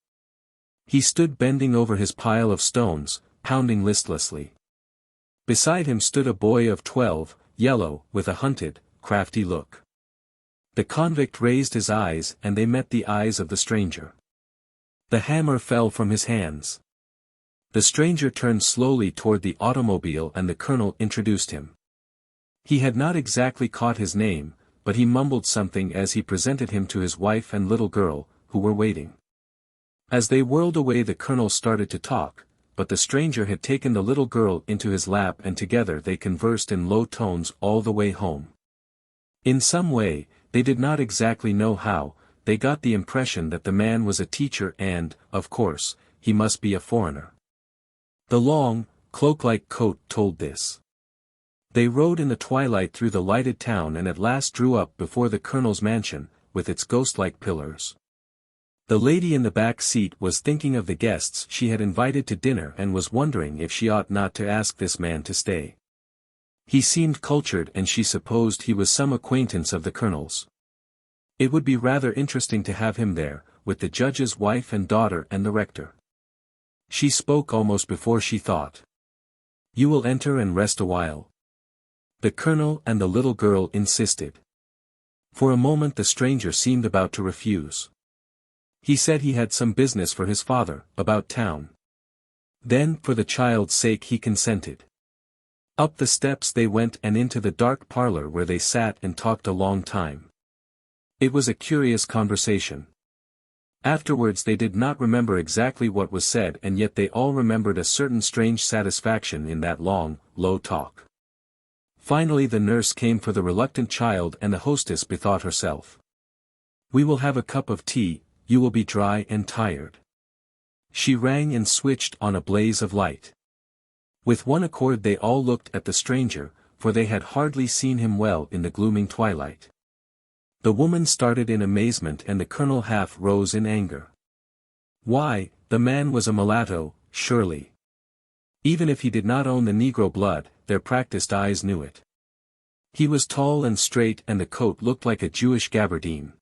He stood bending over his pile of stones, pounding listlessly. Beside him stood a boy of 12, yellow, with a hunted, crafty look. The convict raised his eyes and they met the eyes of the stranger. The hammer fell from his hands. The stranger turned slowly toward the automobile and the colonel introduced him. He had not exactly caught his name, but he mumbled something as he presented him to his wife and little girl, who were waiting. As they whirled away the colonel started to talk, but the stranger had taken the little girl into his lap and together they conversed in low tones all the way home. In some way, they did not exactly know how, they got the impression that the man was a teacher and, of course, he must be a foreigner. The long, cloak-like coat told this. They rode in the twilight through the lighted town and at last drew up before the colonel's mansion, with its ghost-like pillars. The lady in the back seat was thinking of the guests she had invited to dinner and was wondering if she ought not to ask this man to stay. He seemed cultured and she supposed he was some acquaintance of the colonel's. It would be rather interesting to have him there, with the judge's wife and daughter and the rector. She spoke almost before she thought. "You will enter and rest a while?" The colonel and the little girl insisted. For a moment the stranger seemed about to refuse. He said he had some business for his father, about town. Then for the child's sake he consented. Up the steps they went and into the dark parlor where they sat and talked a long time. It was a curious conversation. Afterwards they did not remember exactly what was said and yet they all remembered a certain strange satisfaction in that long, low talk. Finally the nurse came for the reluctant child and the hostess bethought herself. "We will have a cup of tea, you will be dry and tired." She rang and switched on a blaze of light. With one accord they all looked at the stranger, for they had hardly seen him well in the glooming twilight. The woman started in amazement and the colonel half rose in anger. Why, the man was a mulatto, surely. Even if he did not own the Negro blood, their practiced eyes knew it. He was tall and straight and the coat looked like a Jewish gabardine.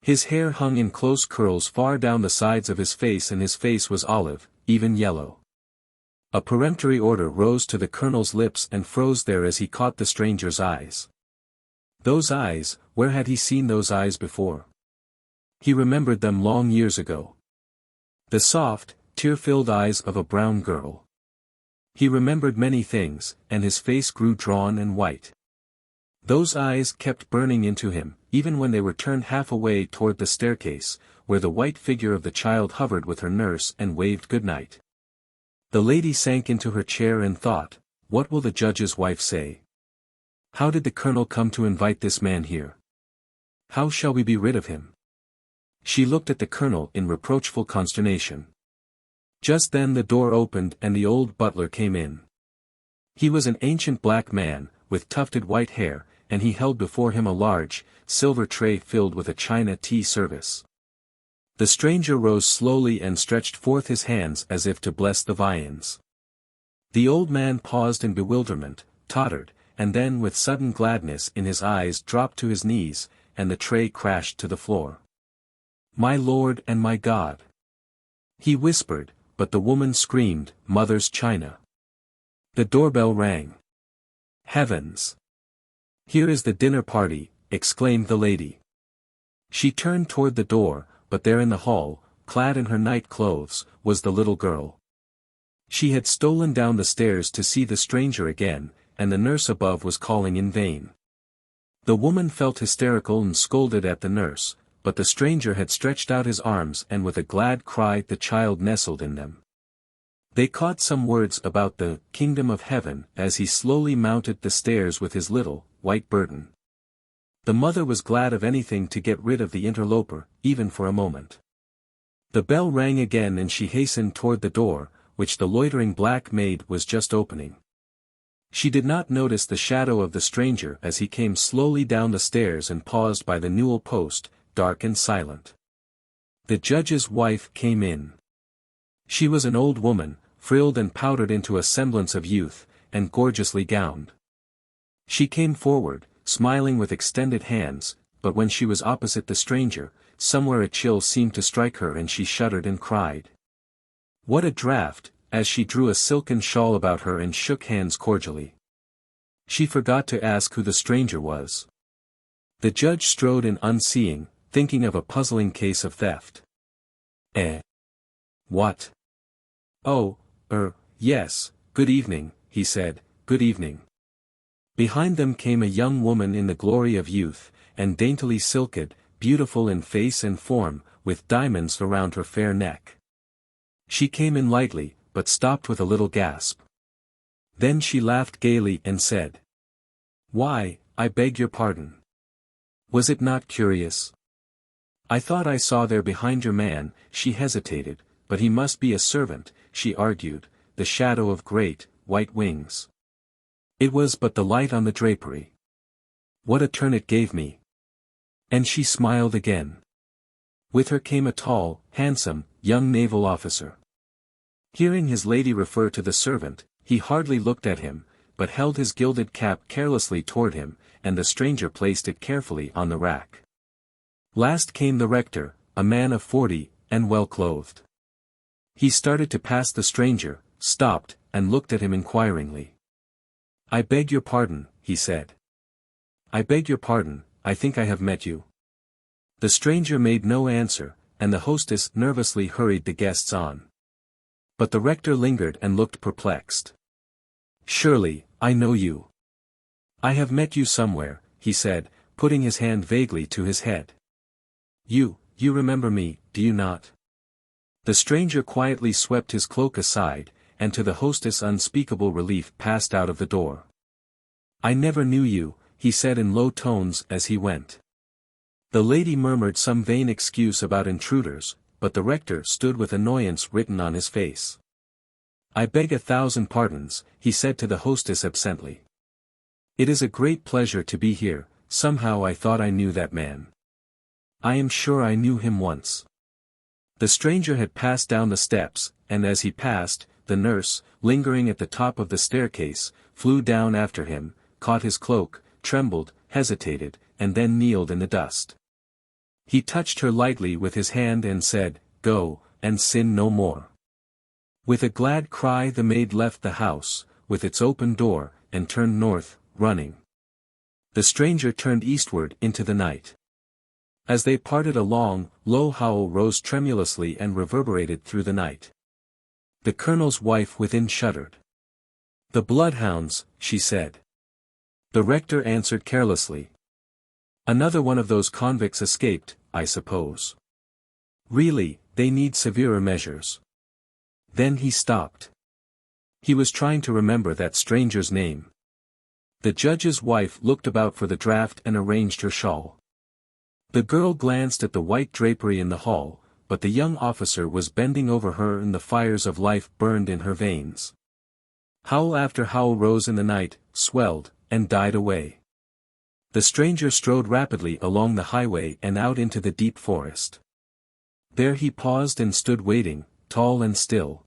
His hair hung in close curls far down the sides of his face and his face was olive, even yellow. A peremptory order rose to the colonel's lips and froze there as he caught the stranger's eyes. Those eyes, where had he seen those eyes before? He remembered them long years ago. The soft, tear-filled eyes of a brown girl. He remembered many things, and his face grew drawn and white. Those eyes kept burning into him, even when they were turned half away toward the staircase, where the white figure of the child hovered with her nurse and waved good-night. The lady sank into her chair and thought, what will the judge's wife say? How did the colonel come to invite this man here? How shall we be rid of him? She looked at the colonel in reproachful consternation. Just then the door opened and the old butler came in. He was an ancient black man, with tufted white hair, and he held before him a large, silver tray filled with a china tea service. The stranger rose slowly and stretched forth his hands as if to bless the viands. The old man paused in bewilderment, tottered, and then with sudden gladness in his eyes dropped to his knees, and the tray crashed to the floor. "My Lord and my God!" he whispered, but the woman screamed, "Mother's china!" The doorbell rang. "Heavens! Here is the dinner party," exclaimed the lady. She turned toward the door, but there in the hall, clad in her night clothes, was the little girl. She had stolen down the stairs to see the stranger again, and the nurse above was calling in vain. The woman felt hysterical and scolded at the nurse, but the stranger had stretched out his arms and with a glad cry the child nestled in them. They caught some words about the kingdom of heaven as he slowly mounted the stairs with his little, white burden. The mother was glad of anything to get rid of the interloper, even for a moment. The bell rang again and she hastened toward the door, which the loitering black maid was just opening. She did not notice the shadow of the stranger as he came slowly down the stairs and paused by the newel post, dark and silent. The judge's wife came in. She was an old woman, frilled and powdered into a semblance of youth, and gorgeously gowned. She came forward, smiling with extended hands, but when she was opposite the stranger, somewhere a chill seemed to strike her and she shuddered and cried. "What a draught!" as she drew a silken shawl about her and shook hands cordially. She forgot to ask who the stranger was. The judge strode in unseeing, thinking of a puzzling case of theft. What? "Oh, yes, good evening," he said, "good evening." Behind them came a young woman in the glory of youth, and daintily silked, beautiful in face and form, with diamonds around her fair neck. She came in lightly, but stopped with a little gasp. Then she laughed gaily and said, "Why, I beg your pardon. Was it not curious? I thought I saw there behind your man." She hesitated, "but he must be a servant," she argued, "the shadow of great, white wings. It was but the light on the drapery. What a turn it gave me." And she smiled again. With her came a tall, handsome, young naval officer. Hearing his lady refer to the servant, he hardly looked at him, but held his gilded cap carelessly toward him, and the stranger placed it carefully on the rack. Last came the rector, a man of 40, and well clothed. He started to pass the stranger, stopped, and looked at him inquiringly. "I beg your pardon," he said. "I beg your pardon, I think I have met you." The stranger made no answer, and the hostess nervously hurried the guests on. But the rector lingered and looked perplexed. "Surely, I know you. I have met you somewhere," he said, putting his hand vaguely to his head. You remember me, do you not?" The stranger quietly swept his cloak aside, and to the hostess' unspeakable relief passed out of the door. "I never knew you," he said in low tones as he went. The lady murmured some vain excuse about intruders, but the rector stood with annoyance written on his face. "I beg 1,000 pardons," he said to the hostess absently. "It is a great pleasure to be here. Somehow I thought I knew that man. I am sure I knew him once." The stranger had passed down the steps, and as he passed, the nurse, lingering at the top of the staircase, flew down after him, caught his cloak, trembled, hesitated, and then kneeled in the dust. He touched her lightly with his hand and said, "Go, and sin no more." With a glad cry the maid left the house, with its open door, and turned north, running. The stranger turned eastward into the night. As they parted a long, low howl rose tremulously and reverberated through the night. The colonel's wife within shuddered. "The bloodhounds," she said. The rector answered carelessly. "Another one of those convicts escaped, I suppose. Really, they need severer measures." Then he stopped. He was trying to remember that stranger's name. The judge's wife looked about for the draft and arranged her shawl. The girl glanced at the white drapery in the hall, but the young officer was bending over her and the fires of life burned in her veins. Howl after howl rose in the night, swelled, and died away. The stranger strode rapidly along the highway and out into the deep forest. There he paused and stood waiting, tall and still.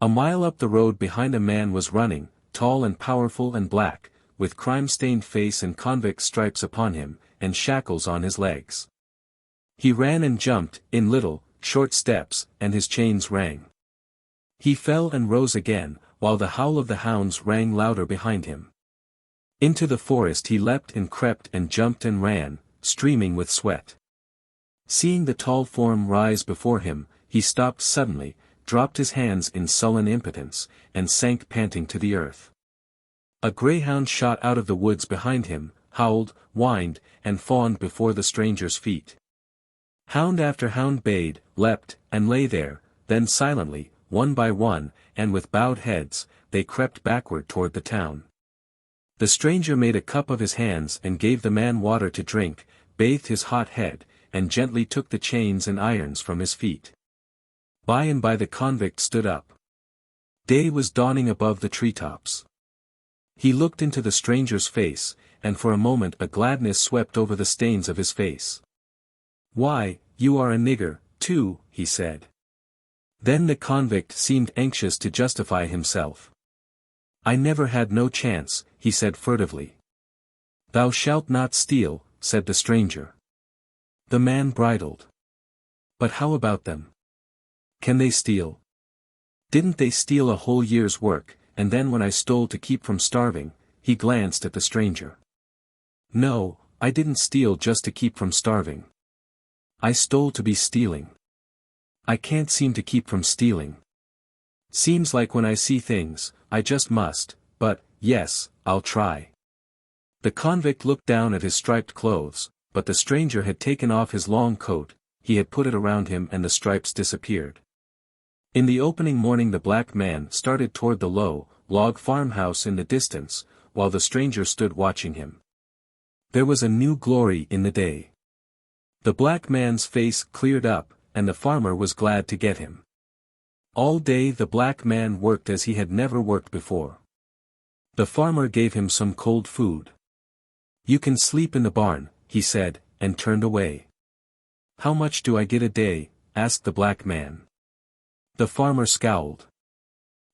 A mile up the road behind a man was running, tall and powerful and black, with crime-stained face and convict stripes upon him, and shackles on his legs. He ran and jumped, in little, short steps, and his chains rang. He fell and rose again, while the howl of the hounds rang louder behind him. Into the forest he leapt and crept and jumped and ran, streaming with sweat. Seeing the tall form rise before him, he stopped suddenly, dropped his hands in sullen impotence, and sank panting to the earth. A greyhound shot out of the woods behind him, howled, whined, and fawned before the stranger's feet. Hound after hound bayed, leapt, and lay there, then silently, one by one, and with bowed heads, they crept backward toward the town. The stranger made a cup of his hands and gave the man water to drink, bathed his hot head, and gently took the chains and irons from his feet. By and by the convict stood up. Day was dawning above the treetops. He looked into the stranger's face, and for a moment a gladness swept over the stains of his face. "Why, you are a nigger, too," he said. Then the convict seemed anxious to justify himself. "I never had no chance," he said furtively. "Thou shalt not steal," said the stranger. The man bridled. "But how about them? Can they steal? Didn't they steal a whole year's work, and then when I stole to keep from starving?" He glanced at the stranger. "No, I didn't steal just to keep from starving. I stole to be stealing. I can't seem to keep from stealing. Seems like when I see things, I just must, but, yes, I'll try." The convict looked down at his striped clothes, but the stranger had taken off his long coat, he had put it around him and the stripes disappeared. In the opening morning the black man started toward the low, log farmhouse in the distance, while the stranger stood watching him. There was a new glory in the day. The black man's face cleared up, and the farmer was glad to get him. All day the black man worked as he had never worked before. The farmer gave him some cold food. "You can sleep in the barn," he said, and turned away. "How much do I get a day?" asked the black man. The farmer scowled.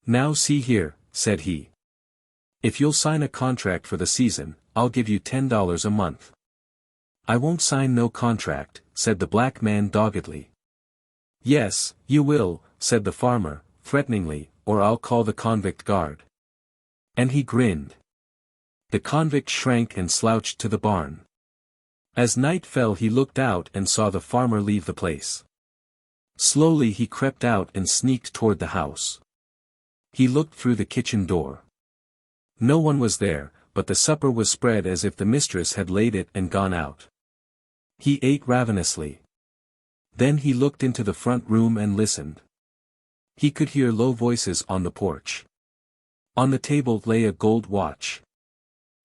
"Now see here," said he. "If you'll sign a contract for the season, I'll give you $10 a month." "I won't sign no contract," said the black man doggedly. "Yes, you will," said the farmer, threateningly, "or I'll call the convict guard." And he grinned. The convict shrank and slouched to the barn. As night fell he looked out and saw the farmer leave the place. Slowly he crept out and sneaked toward the house. He looked through the kitchen door. No one was there, but the supper was spread as if the mistress had laid it and gone out. He ate ravenously. Then he looked into the front room and listened. He could hear low voices on the porch. On the table lay a gold watch.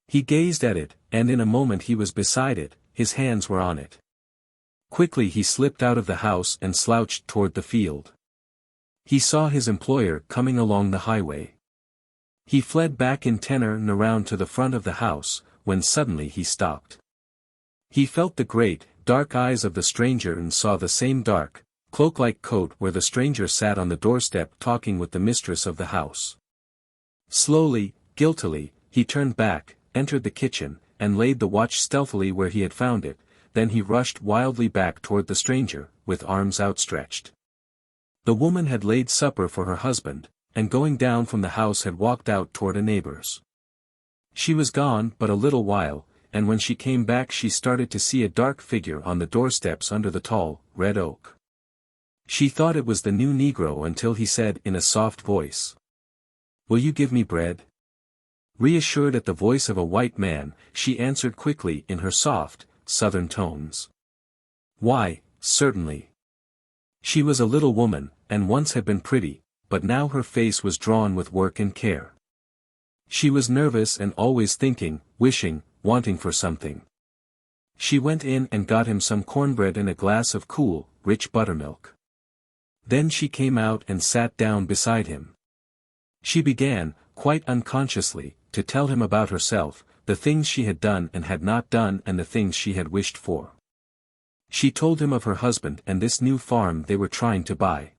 He gazed at it, and in a moment he was beside it, his hands were on it. Quickly he slipped out of the house and slouched toward the field. He saw his employer coming along the highway. He fled back in terror and around to the front of the house, when suddenly he stopped. He felt the great, dark eyes of the stranger and saw the same dark, cloak-like coat where the stranger sat on the doorstep talking with the mistress of the house. Slowly, guiltily, he turned back, entered the kitchen, and laid the watch stealthily where he had found it, then he rushed wildly back toward the stranger, with arms outstretched. The woman had laid supper for her husband, and going down from the house had walked out toward a neighbor's. She was gone but a little while, and when she came back she started to see a dark figure on the doorsteps under the tall, red oak. She thought it was the new Negro until he said in a soft voice, "Will you give me bread?" Reassured at the voice of a white man, she answered quickly in her soft, southern tones. "Why, certainly." She was a little woman, and once had been pretty, but now her face was drawn with work and care. She was nervous and always thinking, wishing, wanting for something. She went in and got him some cornbread and a glass of cool, rich buttermilk. Then she came out and sat down beside him. She began, quite unconsciously, to tell him about herself, the things she had done and had not done and the things she had wished for. She told him of her husband and this new farm they were trying to buy.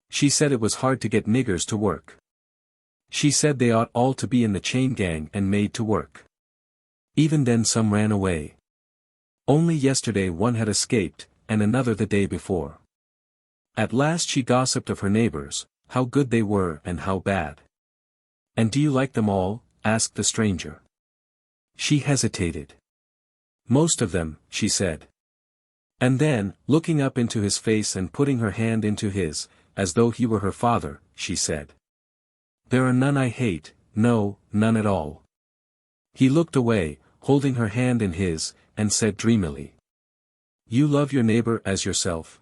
She said it was hard to get niggers to work. She said they ought all to be in the chain gang and made to work. Even then some ran away. Only yesterday one had escaped, and another the day before. At last she gossiped of her neighbors, how good they were and how bad. "And do you like them all?" asked the stranger. She hesitated. "Most of them," she said. And then, looking up into his face and putting her hand into his, as though he were her father, she said, "There are none I hate, no, none at all." He looked away, holding her hand in his, and said dreamily, "You love your neighbor as yourself?"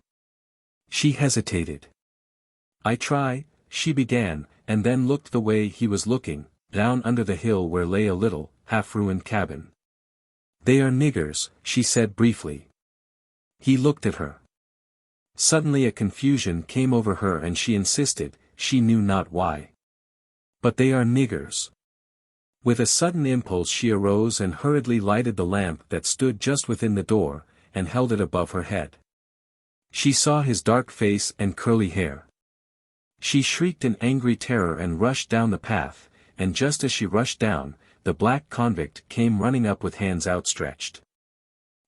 She hesitated. "I try," she began, and then looked the way he was looking, down under the hill where lay a little, half-ruined cabin. "They are niggers," she said briefly. He looked at her. Suddenly a confusion came over her and she insisted, she knew not why. "But they are niggers." With a sudden impulse she arose and hurriedly lighted the lamp that stood just within the door, and held it above her head. She saw his dark face and curly hair. She shrieked in angry terror and rushed down the path, and just as she rushed down, the black convict came running up with hands outstretched.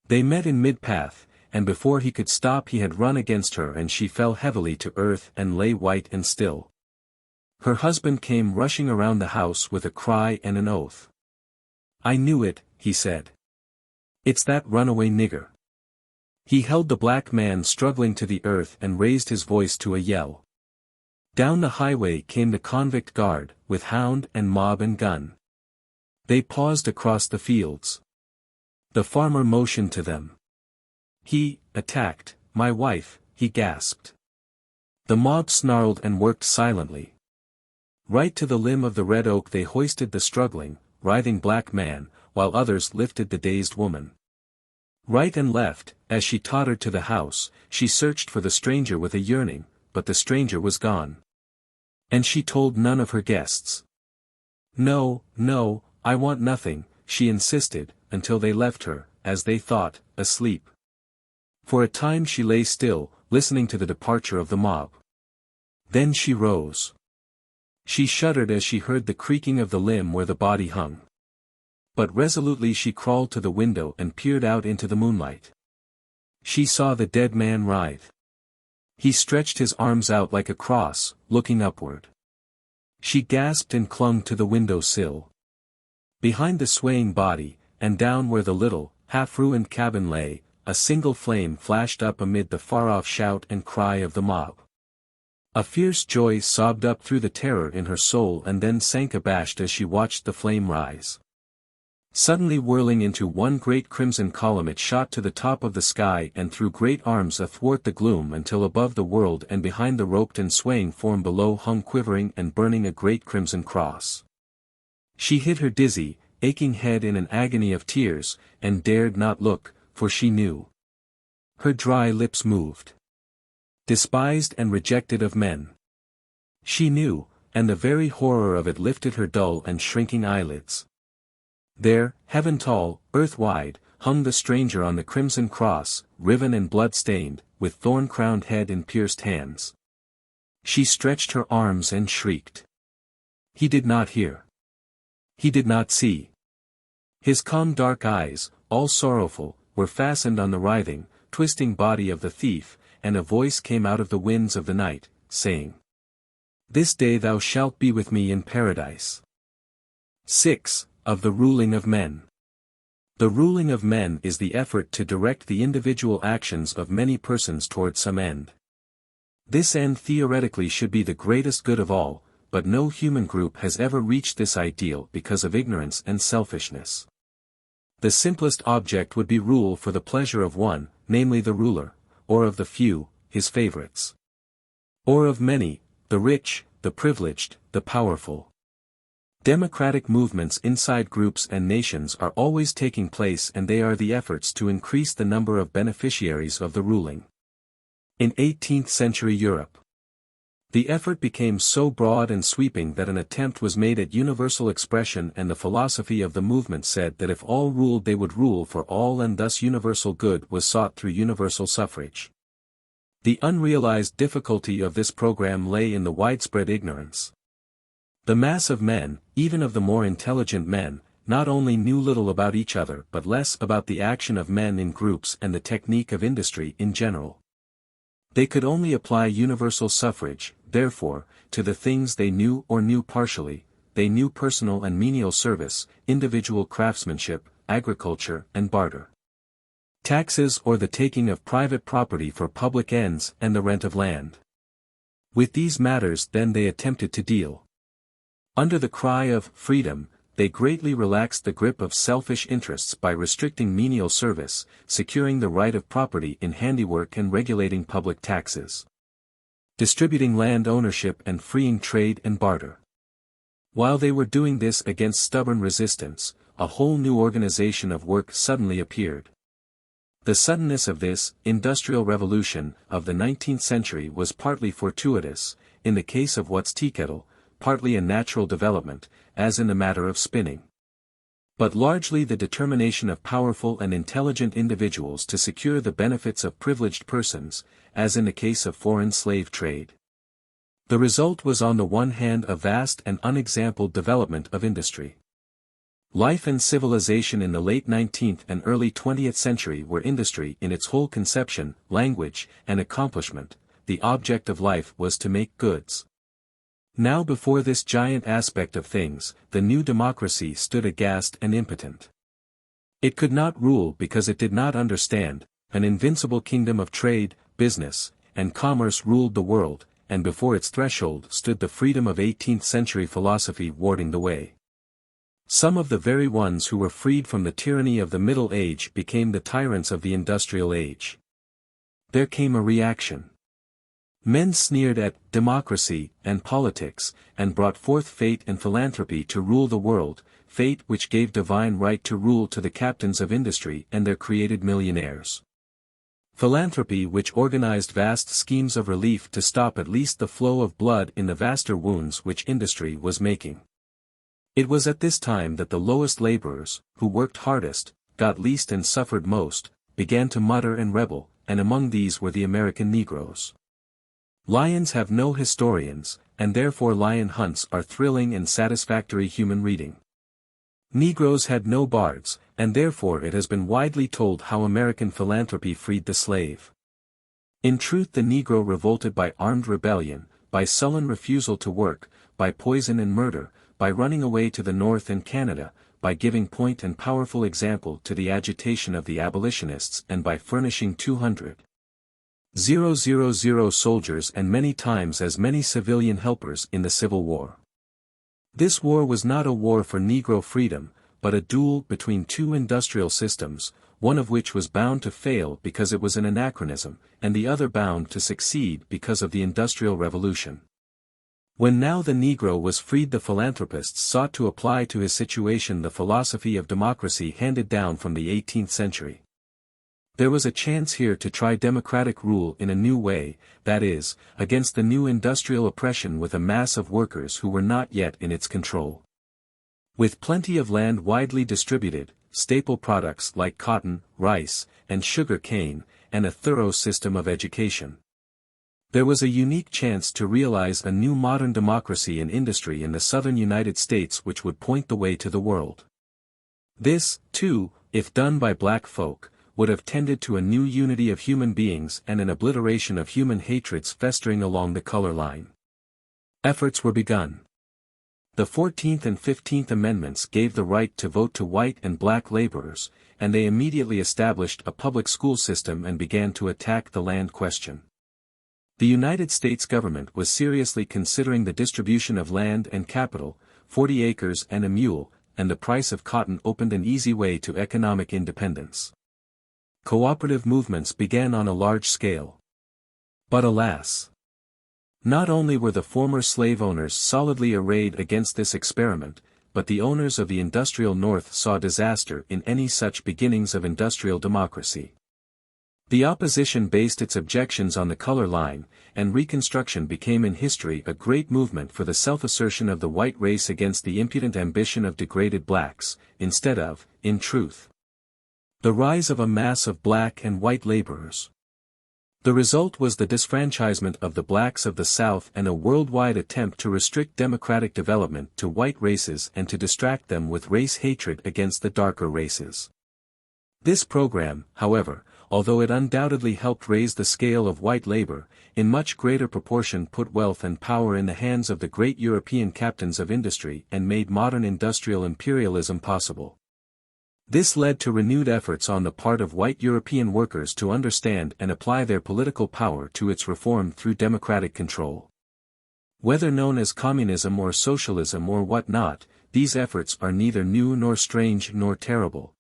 They met in mid-path, and before he could stop he had run against her and she fell heavily to earth and lay white and still. Her husband came rushing around the house with a cry and an oath. "I knew it," he said. "It's that runaway nigger." He held the black man struggling to the earth and raised his voice to a yell. Down the highway came the convict guard, with hound and mob and gun. They paused across the fields. The farmer motioned to them. "He attacked my wife," he gasped. The mob snarled and worked silently. Right to the limb of the red oak they hoisted the struggling, writhing black man, while others lifted the dazed woman. Right and left, as she tottered to the house, she searched for the stranger with a yearning, but the stranger was gone. And she told none of her guests. "No, no, I want nothing," she insisted, until they left her, as they thought, asleep. For a time she lay still, listening to the departure of the mob. Then she rose. She shuddered as she heard the creaking of the limb where the body hung. But resolutely she crawled to the window and peered out into the moonlight. She saw the dead man writhe. He stretched his arms out like a cross, looking upward. She gasped and clung to the window sill. Behind the swaying body, and down where the little, half-ruined cabin lay, a single flame flashed up amid the far-off shout and cry of the mob. A fierce joy sobbed up through the terror in her soul and then sank abashed as she watched the flame rise. Suddenly whirling into one great crimson column it shot to the top of the sky and threw great arms athwart the gloom until above the world and behind the roped and swaying form below hung quivering and burning a great crimson cross. She hid her dizzy, aching head in an agony of tears, and dared not look, for she knew. Her dry lips moved. Despised and rejected of men. She knew, and the very horror of it lifted her dull and shrinking eyelids. There, heaven tall, earth wide, hung the stranger on the crimson cross, riven and blood-stained, with thorn-crowned head and pierced hands. She stretched her arms and shrieked. He did not hear. He did not see. His calm dark eyes, all sorrowful, were fastened on the writhing, twisting body of the thief, and a voice came out of the winds of the night, saying, "This day thou shalt be with me in paradise." 6. Of the ruling of men. The ruling of men is the effort to direct the individual actions of many persons toward some end. This end theoretically should be the greatest good of all, but no human group has ever reached this ideal because of ignorance and selfishness. The simplest object would be rule for the pleasure of one, namely the ruler, or of the few, his favorites. Or of many, the rich, the privileged, the powerful. Democratic movements inside groups and nations are always taking place and they are the efforts to increase the number of beneficiaries of the ruling. In 18th century Europe, the effort became so broad and sweeping that an attempt was made at universal expression and the philosophy of the movement said that if all ruled they would rule for all and thus universal good was sought through universal suffrage. The unrealized difficulty of this program lay in the widespread ignorance. The mass of men, even of the more intelligent men, not only knew little about each other but less about the action of men in groups and the technique of industry in general. They could only apply universal suffrage, therefore, to the things they knew or knew partially. They knew personal and menial service, individual craftsmanship, agriculture and barter. Taxes or the taking of private property for public ends and the rent of land. With these matters then they attempted to deal. Under the cry of freedom, they greatly relaxed the grip of selfish interests by restricting menial service, securing the right of property in handiwork and regulating public taxes. Distributing land ownership and freeing trade and barter. While they were doing this against stubborn resistance, a whole new organization of work suddenly appeared. The suddenness of this industrial revolution of the 19th century was partly fortuitous, in the case of Watt's tea kettle, partly a natural development, as in the matter of spinning. But largely the determination of powerful and intelligent individuals to secure the benefits of privileged persons, as in the case of foreign slave trade. The result was on the one hand a vast and unexampled development of industry. Life and civilization in the late 19th and early 20th century were industry in its whole conception, language, and accomplishment. The object of life was to make goods. Now before this giant aspect of things, the new democracy stood aghast and impotent. It could not rule because it did not understand. An invincible kingdom of trade, business, and commerce ruled the world, and before its threshold stood the freedom of 18th-century philosophy warding the way. Some of the very ones who were freed from the tyranny of the Middle Age became the tyrants of the Industrial Age. There came a reaction. Men sneered at democracy and politics, and brought forth fate and philanthropy to rule the world, fate which gave divine right to rule to the captains of industry and their created millionaires. Philanthropy which organized vast schemes of relief to stop at least the flow of blood in the vaster wounds which industry was making. It was at this time that the lowest laborers, who worked hardest, got least and suffered most, began to mutter and rebel, and among these were the American Negroes. Lions have no historians, and therefore lion hunts are thrilling and satisfactory human reading. Negroes had no bards, and therefore it has been widely told how American philanthropy freed the slave. In truth the Negro revolted by armed rebellion, by sullen refusal to work, by poison and murder, by running away to the North and Canada, by giving point and powerful example to the agitation of the abolitionists and by furnishing 200,000 soldiers and many times as many civilian helpers in the Civil War. This war was not a war for Negro freedom, but a duel between two industrial systems, one of which was bound to fail because it was an anachronism, and the other bound to succeed because of the Industrial Revolution. When now the Negro was freed, the philanthropists sought to apply to his situation the philosophy of democracy handed down from the 18th century. There was a chance here to try democratic rule in a new way, that is, against the new industrial oppression with a mass of workers who were not yet in its control. With plenty of land widely distributed, staple products like cotton, rice, and sugar cane, and a thorough system of education. There was a unique chance to realize a new modern democracy in industry in the southern United States which would point the way to the world. This, too, if done by black folk, would have tended to a new unity of human beings and an obliteration of human hatreds festering along the color line. Efforts were begun. The 14th and 15th Amendments gave the right to vote to white and black laborers, and they immediately established a public school system and began to attack the land question. The United States government was seriously considering the distribution of land and capital, 40 acres and a mule, and the price of cotton opened an easy way to economic independence. Cooperative movements began on a large scale. But alas! Not only were the former slave owners solidly arrayed against this experiment, but the owners of the industrial North saw disaster in any such beginnings of industrial democracy. The opposition based its objections on the color line, and Reconstruction became in history a great movement for the self-assertion of the white race against the impudent ambition of degraded blacks, instead of, in truth, the rise of a mass of black and white laborers. The result was the disfranchisement of the blacks of the South and a worldwide attempt to restrict democratic development to white races and to distract them with race hatred against the darker races. This program, however, although it undoubtedly helped raise the scale of white labor, in much greater proportion put wealth and power in the hands of the great European captains of industry and made modern industrial imperialism possible. This led to renewed efforts on the part of white European workers to understand and apply their political power to its reform through democratic control. Whether known as communism or socialism or what not, these efforts are neither new nor strange nor terrible,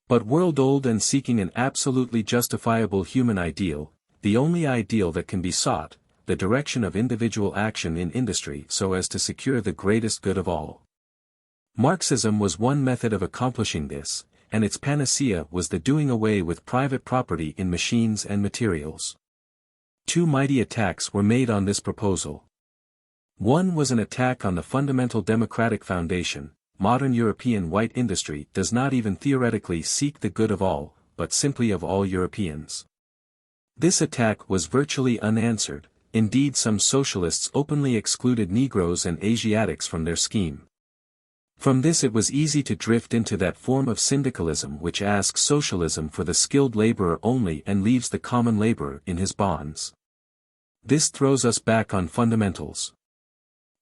but world-old and seeking an absolutely justifiable human ideal, the only ideal that can be sought, the direction of individual action in industry so as to secure the greatest good of all. Marxism was one method of accomplishing this, and its panacea was the doing away with private property in machines and materials. Two mighty attacks were made on this proposal. One was an attack on the fundamental democratic foundation. Modern European white industry does not even theoretically seek the good of all, but simply of all Europeans. This attack was virtually unanswered, indeed some socialists openly excluded Negroes and Asiatics from their scheme. From this it was easy to drift into that form of syndicalism which asks socialism for the skilled laborer only and leaves the common laborer in his bonds. This throws us back on fundamentals.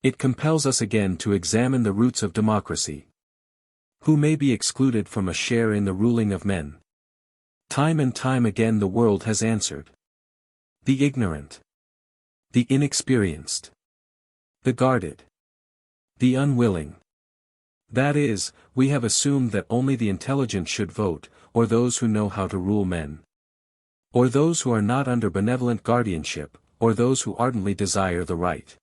It compels us again to examine the roots of democracy. Who may be excluded from a share in the ruling of men? Time and time again the world has answered. The ignorant. The inexperienced. The guarded. The unwilling. That is, we have assumed that only the intelligent should vote, or those who know how to rule men. Or those who are not under benevolent guardianship, or those who ardently desire the right.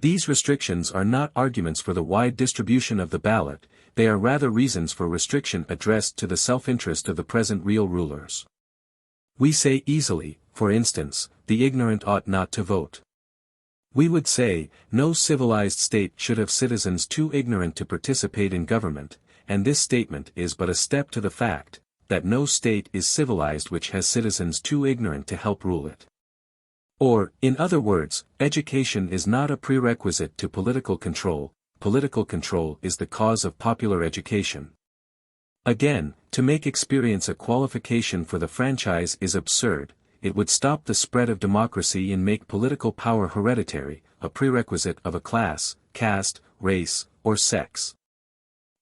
These restrictions are not arguments for the wide distribution of the ballot, they are rather reasons for restriction addressed to the self-interest of the present real rulers. We say easily, for instance, the ignorant ought not to vote. We would say, no civilized state should have citizens too ignorant to participate in government, and this statement is but a step to the fact, that no state is civilized which has citizens too ignorant to help rule it. Or, in other words, education is not a prerequisite to political control is the cause of popular education. Again, to make experience a qualification for the franchise is absurd. It would stop the spread of democracy and make political power hereditary, a prerequisite of a class, caste, race, or sex.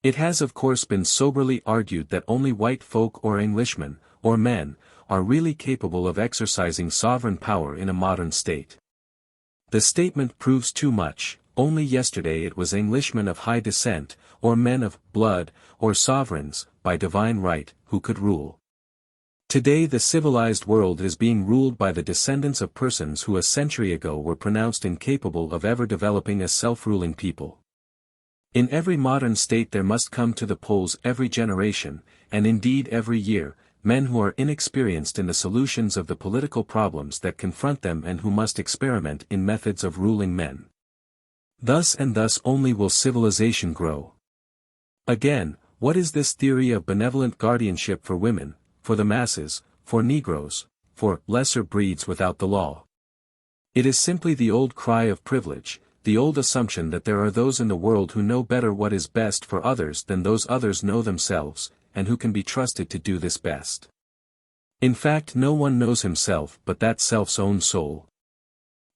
It has of course been soberly argued that only white folk or Englishmen, or men, are really capable of exercising sovereign power in a modern state. The statement proves too much. Only yesterday it was Englishmen of high descent, or men of blood, or sovereigns, by divine right, who could rule. Today the civilized world is being ruled by the descendants of persons who a century ago were pronounced incapable of ever developing a self-ruling people. In every modern state there must come to the polls every generation, and indeed every year, men who are inexperienced in the solutions of the political problems that confront them and who must experiment in methods of ruling men. Thus and thus only will civilization grow. Again, what is this theory of benevolent guardianship for women, for the masses, for Negroes, for lesser breeds without the law? It is simply the old cry of privilege, the old assumption that there are those in the world who know better what is best for others than those others know themselves, and who can be trusted to do this best. In fact, no one knows himself but that self's own soul.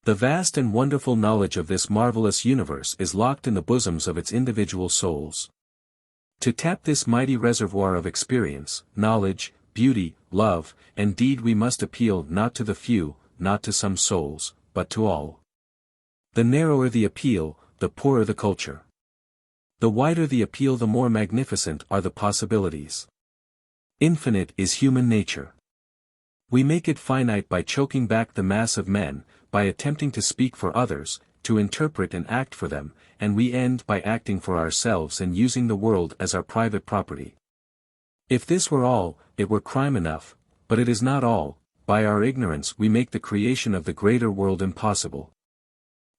The vast and wonderful knowledge of this marvelous universe is locked in the bosoms of its individual souls. To tap this mighty reservoir of experience, knowledge, beauty, love, and deed we must appeal not to the few, not to some souls, but to all. The narrower the appeal, the poorer the culture. The wider the appeal, the more magnificent are the possibilities. Infinite is human nature. We make it finite by choking back the mass of men, by attempting to speak for others, to interpret and act for them, and we end by acting for ourselves and using the world as our private property. If this were all, it were crime enough, but it is not all. By our ignorance we make the creation of the greater world impossible.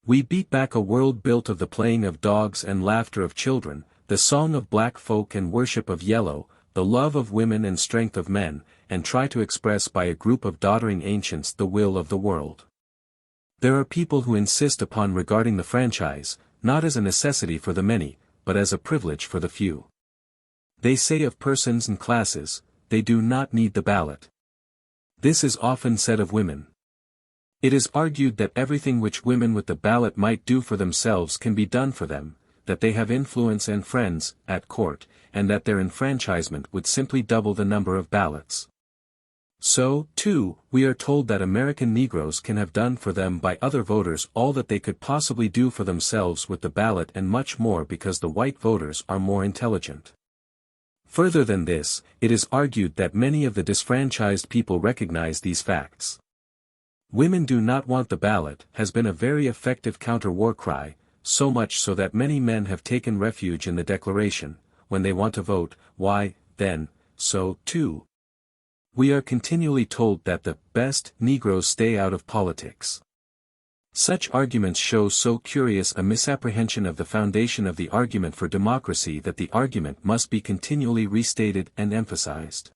We beat back a world built of the playing of dogs and laughter of children, the song of black folk and worship of yellow, the love of women and strength of men, and try to express by a group of doddering ancients the will of the world. There are people who insist upon regarding the franchise, not as a necessity for the many, but as a privilege for the few. They say of persons and classes, they do not need the ballot. This is often said of women. It is argued that everything which women with the ballot might do for themselves can be done for them, that they have influence and friends at court, and that their enfranchisement would simply double the number of ballots. So, too, we are told that American Negroes can have done for them by other voters all that they could possibly do for themselves with the ballot and much more because the white voters are more intelligent. Further than this, it is argued that many of the disfranchised people recognize these facts. Women do not want the ballot has been a very effective counter-war cry, so much so that many men have taken refuge in the declaration, when they want to vote, why, then, so, too. We are continually told that the best Negroes stay out of politics. Such arguments show so curious a misapprehension of the foundation of the argument for democracy that the argument must be continually restated and emphasized.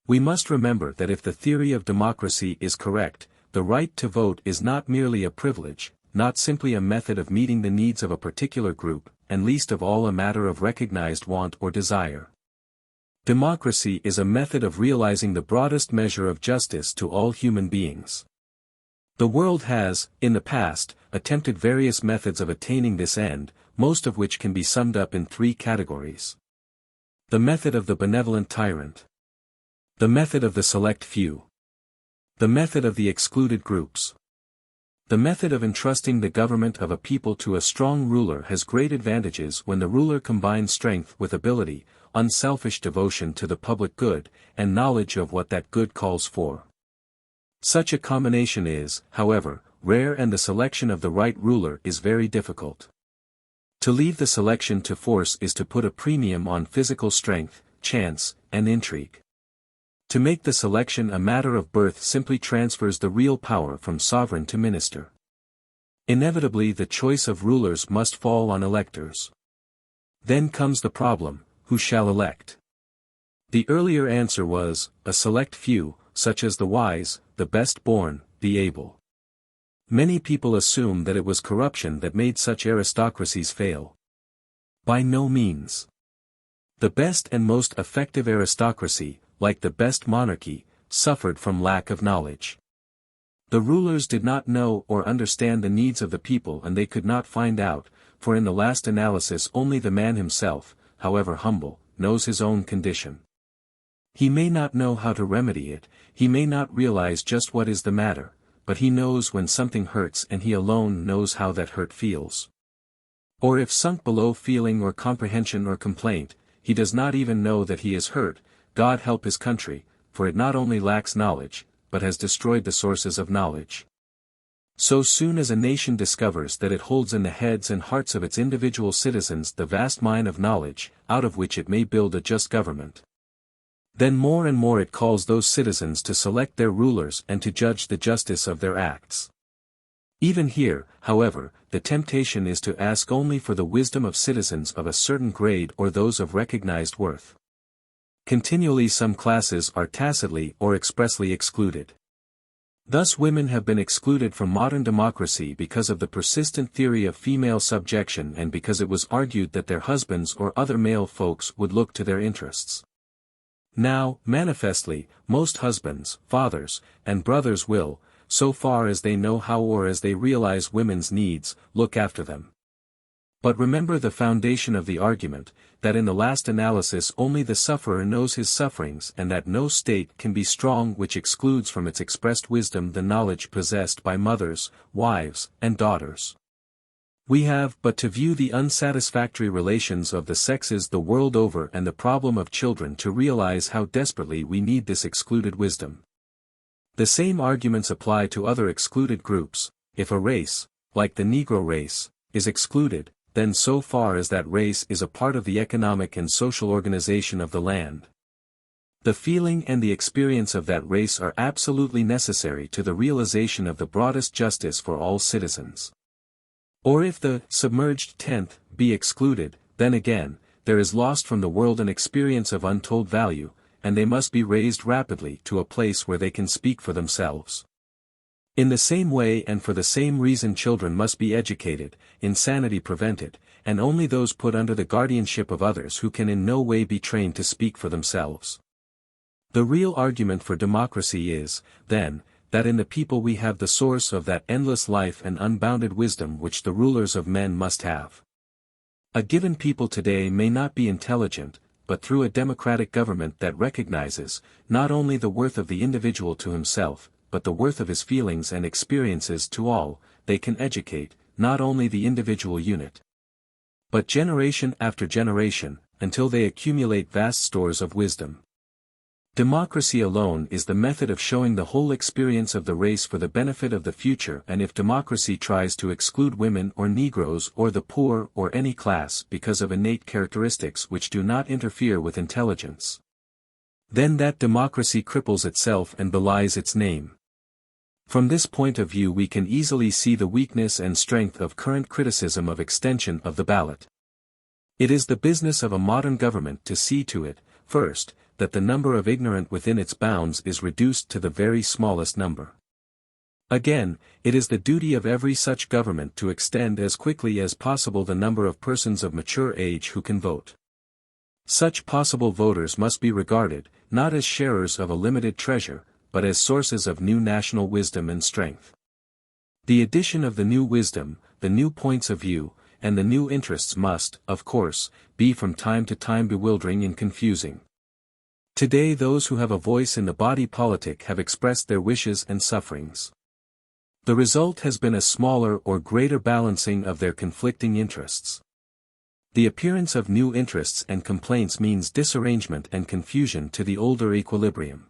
We must remember that if the theory of democracy is correct, the right to vote is not merely a privilege, not simply a method of meeting the needs of a particular group, and least of all a matter of recognized want or desire. Democracy is a method of realizing the broadest measure of justice to all human beings. The world has, in the past, attempted various methods of attaining this end, most of which can be summed up in three categories. The method of the benevolent tyrant. The method of the select few. The method of the excluded groups. The method of entrusting the government of a people to a strong ruler has great advantages when the ruler combines strength with ability, unselfish devotion to the public good, and knowledge of what that good calls for. Such a combination is, however, rare and the selection of the right ruler is very difficult. To leave the selection to force is to put a premium on physical strength, chance, and intrigue. To make the selection a matter of birth simply transfers the real power from sovereign to minister. Inevitably the choice of rulers must fall on electors. Then comes the problem, who shall elect? The earlier answer was, a select few, such as the wise, the best-born, the able. Many people assume that it was corruption that made such aristocracies fail. By no means. The best and most effective aristocracy, like the best monarchy, suffered from lack of knowledge. The rulers did not know or understand the needs of the people and they could not find out, for in the last analysis only the man himself, however humble, knows his own condition. He may not know how to remedy it, he may not realize just what is the matter, but he knows when something hurts and he alone knows how that hurt feels. Or if sunk below feeling or comprehension or complaint, he does not even know that he is hurt. God help his country, for it not only lacks knowledge, but has destroyed the sources of knowledge. So soon as a nation discovers that it holds in the heads and hearts of its individual citizens the vast mine of knowledge, out of which it may build a just government, then more and more it calls those citizens to select their rulers and to judge the justice of their acts. Even here, however, the temptation is to ask only for the wisdom of citizens of a certain grade or those of recognized worth. Continually some classes are tacitly or expressly excluded. Thus women have been excluded from modern democracy because of the persistent theory of female subjection and because it was argued that their husbands or other male folks would look to their interests. Now, manifestly, most husbands, fathers, and brothers will, so far as they know how or as they realize women's needs, look after them. But remember the foundation of the argument, that in the last analysis only the sufferer knows his sufferings and that no state can be strong which excludes from its expressed wisdom the knowledge possessed by mothers, wives, and daughters. We have but to view the unsatisfactory relations of the sexes the world over and the problem of children to realize how desperately we need this excluded wisdom. The same arguments apply to other excluded groups. If a race, like the Negro race, is excluded, then so far as that race is a part of the economic and social organization of the land, the feeling and the experience of that race are absolutely necessary to the realization of the broadest justice for all citizens. Or if the submerged tenth be excluded, then again, there is lost from the world an experience of untold value, and they must be raised rapidly to a place where they can speak for themselves. In the same way and for the same reason children must be educated, insanity prevented, and only those put under the guardianship of others who can in no way be trained to speak for themselves. The real argument for democracy is, then, that in the people we have the source of that endless life and unbounded wisdom which the rulers of men must have. A given people today may not be intelligent, but through a democratic government that recognizes, not only the worth of the individual to himself, but the worth of his feelings and experiences to all, they can educate, not only the individual unit, but generation after generation, until they accumulate vast stores of wisdom. Democracy alone is the method of showing the whole experience of the race for the benefit of the future, and if democracy tries to exclude women or Negroes or the poor or any class because of innate characteristics which do not interfere with intelligence, then that democracy cripples itself and belies its name. From this point of view we can easily see the weakness and strength of current criticism of extension of the ballot. It is the business of a modern government to see to it, first, that the number of ignorant within its bounds is reduced to the very smallest number. Again, it is the duty of every such government to extend as quickly as possible the number of persons of mature age who can vote. Such possible voters must be regarded, not as sharers of a limited treasure, but as sources of new national wisdom and strength. The addition of the new wisdom, the new points of view, and the new interests must, of course, be from time to time bewildering and confusing. Today those who have a voice in the body politic have expressed their wishes and sufferings. The result has been a smaller or greater balancing of their conflicting interests. The appearance of new interests and complaints means disarrangement and confusion to the older equilibrium.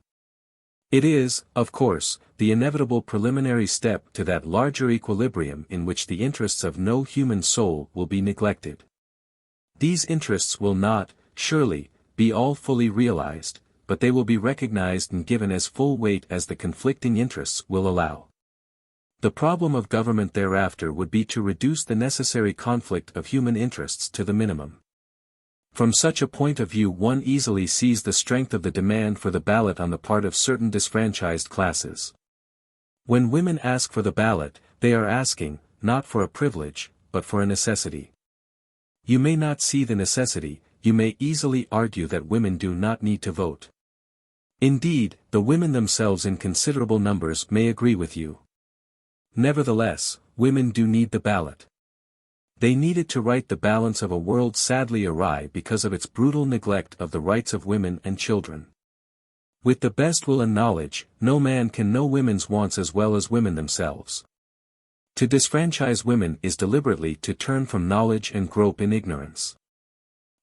It is, of course, the inevitable preliminary step to that larger equilibrium in which the interests of no human soul will be neglected. These interests will not, surely, be all fully realized, but they will be recognized and given as full weight as the conflicting interests will allow. The problem of government thereafter would be to reduce the necessary conflict of human interests to the minimum. From such a point of view one easily sees the strength of the demand for the ballot on the part of certain disfranchised classes. When women ask for the ballot, they are asking, not for a privilege, but for a necessity. You may not see the necessity, you may easily argue that women do not need to vote. Indeed, the women themselves in considerable numbers may agree with you. Nevertheless, women do need the ballot. They need it to right the balance of a world sadly awry because of its brutal neglect of the rights of women and children. With the best will and knowledge, no man can know women's wants as well as women themselves. To disfranchise women is deliberately to turn from knowledge and grope in ignorance.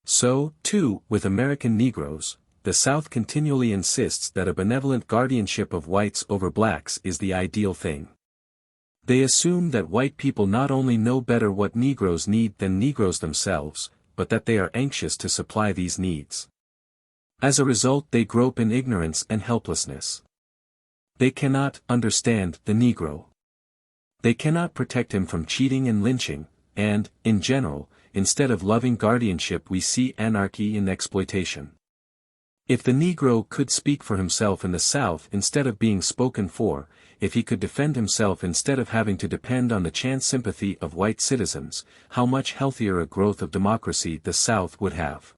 So, too, with American Negroes, the South continually insists that a benevolent guardianship of whites over blacks is the ideal thing. They assume that white people not only know better what Negroes need than Negroes themselves, but that they are anxious to supply these needs. As a result they grope in ignorance and helplessness. They cannot understand the Negro. They cannot protect him from cheating and lynching, and, in general, instead of loving guardianship we see anarchy and exploitation. If the Negro could speak for himself in the South instead of being spoken for, if he could defend himself instead of having to depend on the chance sympathy of white citizens, how much healthier a growth of democracy the South would have.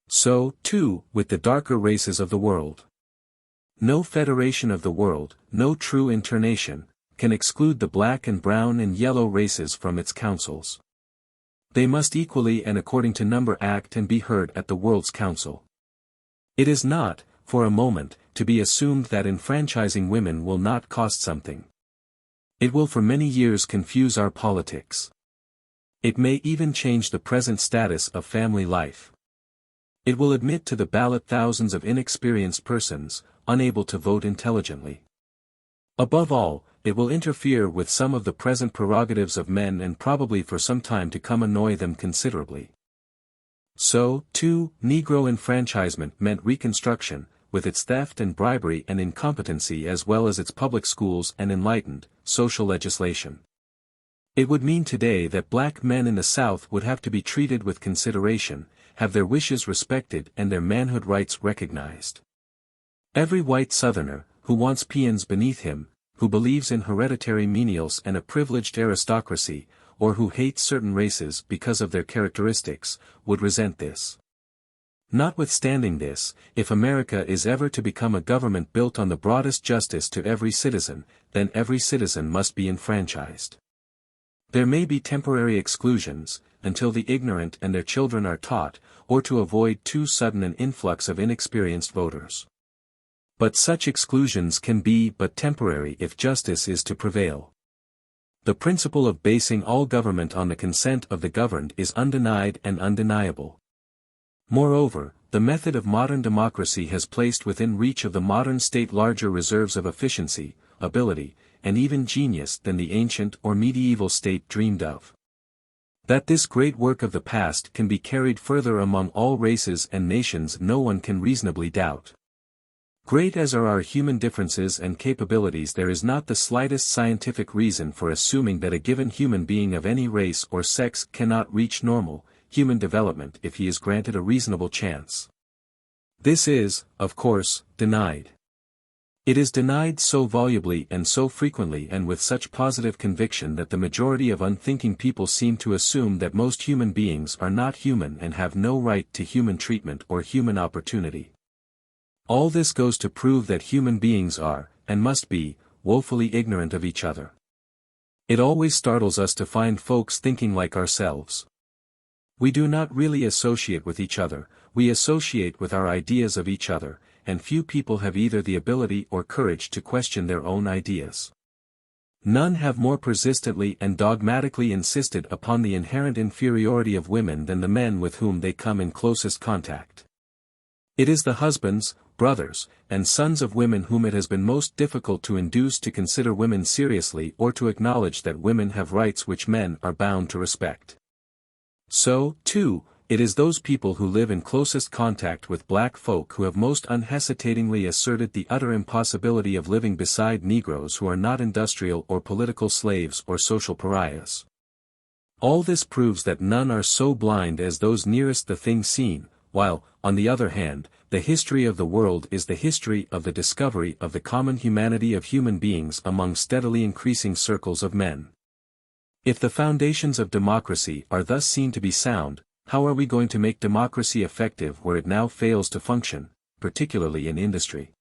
So, too, with the darker races of the world. No federation of the world, no true internation, can exclude the black and brown and yellow races from its councils. They must equally and according to number act and be heard at the World's Council. It is not, for a moment, to be assumed that enfranchising women will not cost something. It will for many years confuse our politics. It may even change the present status of family life. It will admit to the ballot thousands of inexperienced persons, unable to vote intelligently. Above all, it will interfere with some of the present prerogatives of men and probably for some time to come annoy them considerably. So, too, Negro enfranchisement meant Reconstruction, with its theft and bribery and incompetency as well as its public schools and enlightened, social legislation. It would mean today that black men in the South would have to be treated with consideration, have their wishes respected and their manhood rights recognized. Every white Southerner, who wants peons beneath him, who believes in hereditary menials and a privileged aristocracy, or who hates certain races because of their characteristics, would resent this. Notwithstanding this, if America is ever to become a government built on the broadest justice to every citizen, then every citizen must be enfranchised. There may be temporary exclusions, until the ignorant and their children are taught, or to avoid too sudden an influx of inexperienced voters. But such exclusions can be but temporary if justice is to prevail. The principle of basing all government on the consent of the governed is undenied and undeniable. Moreover, the method of modern democracy has placed within reach of the modern state larger reserves of efficiency, ability, and even genius than the ancient or medieval state dreamed of. That this great work of the past can be carried further among all races and nations no one can reasonably doubt. Great as are our human differences and capabilities, there is not the slightest scientific reason for assuming that a given human being of any race or sex cannot reach normal, human development if he is granted a reasonable chance. This is, of course, denied. It is denied so volubly and so frequently and with such positive conviction that the majority of unthinking people seem to assume that most human beings are not human and have no right to human treatment or human opportunity. All this goes to prove that human beings are, and must be, woefully ignorant of each other. It always startles us to find folks thinking like ourselves. We do not really associate with each other, we associate with our ideas of each other, and few people have either the ability or courage to question their own ideas. None have more persistently and dogmatically insisted upon the inherent inferiority of women than the men with whom they come in closest contact. It is the husbands, brothers, and sons of women whom it has been most difficult to induce to consider women seriously or to acknowledge that women have rights which men are bound to respect. So, too, it is those people who live in closest contact with black folk who have most unhesitatingly asserted the utter impossibility of living beside Negroes who are not industrial or political slaves or social pariahs. All this proves that none are so blind as those nearest the thing seen, while, on the other hand, the history of the world is the history of the discovery of the common humanity of human beings among steadily increasing circles of men. If the foundations of democracy are thus seen to be sound, how are we going to make democracy effective where it now fails to function, particularly in industry?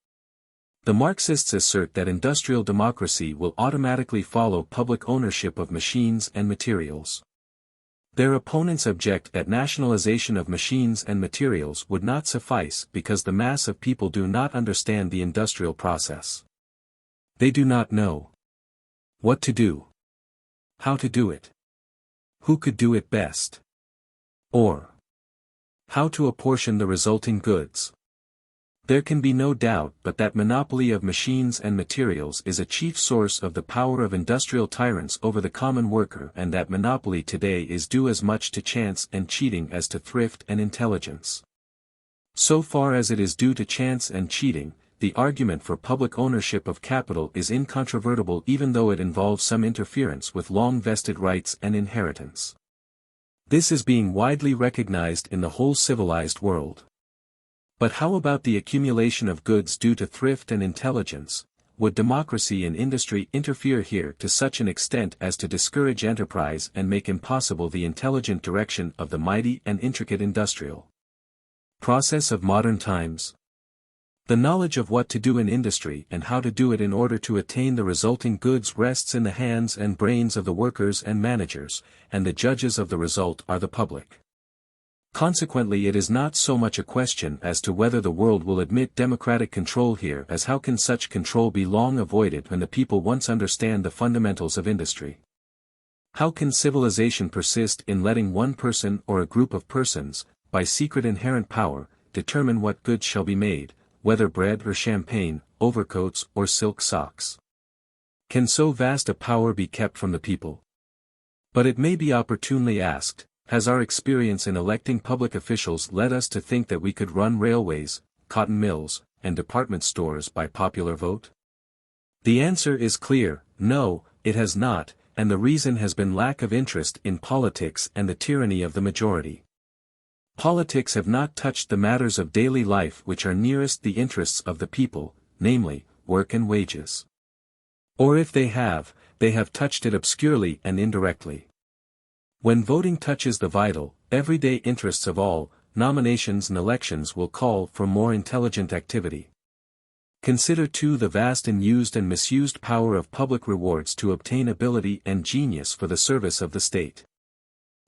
The Marxists assert that industrial democracy will automatically follow public ownership of machines and materials. Their opponents object that nationalization of machines and materials would not suffice because the mass of people do not understand the industrial process. They do not know what to do, how to do it, who could do it best, or how to apportion the resulting goods. There can be no doubt but that monopoly of machines and materials is a chief source of the power of industrial tyrants over the common worker, and that monopoly today is due as much to chance and cheating as to thrift and intelligence. So far as it is due to chance and cheating, the argument for public ownership of capital is incontrovertible even though it involves some interference with long-vested rights and inheritance. This is being widely recognized in the whole civilized world. But how about the accumulation of goods due to thrift and intelligence? Would democracy in industry interfere here to such an extent as to discourage enterprise and make impossible the intelligent direction of the mighty and intricate industrial process of modern times? The knowledge of what to do in industry and how to do it in order to attain the resulting goods rests in the hands and brains of the workers and managers, and the judges of the result are the public. Consequently, it is not so much a question as to whether the world will admit democratic control here as how can such control be long avoided when the people once understand the fundamentals of industry. How can civilization persist in letting one person or a group of persons, by secret inherent power, determine what goods shall be made, whether bread or champagne, overcoats or silk socks? Can so vast a power be kept from the people? But it may be opportunely asked, has our experience in electing public officials led us to think that we could run railways, cotton mills, and department stores by popular vote? The answer is clear, no, it has not, and the reason has been lack of interest in politics and the tyranny of the majority. Politics have not touched the matters of daily life which are nearest the interests of the people, namely, work and wages. Or if they have touched it obscurely and indirectly. When voting touches the vital, everyday interests of all, nominations and elections will call for more intelligent activity. Consider too the vast and used and misused power of public rewards to obtain ability and genius for the service of the state.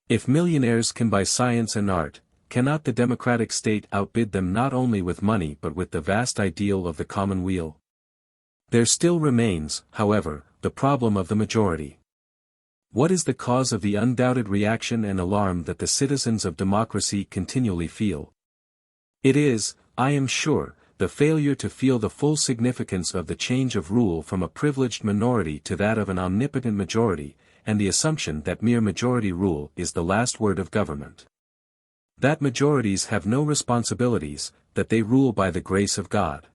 If millionaires can buy science and art, cannot the democratic state outbid them not only with money but with the vast ideal of the commonweal? There still remains, however, the problem of the majority. What is the cause of the undoubted reaction and alarm that the citizens of democracy continually feel? It is, I am sure, the failure to feel the full significance of the change of rule from a privileged minority to that of an omnipotent majority, and the assumption that mere majority rule is the last word of government. That majorities have no responsibilities, that they rule by the grace of God.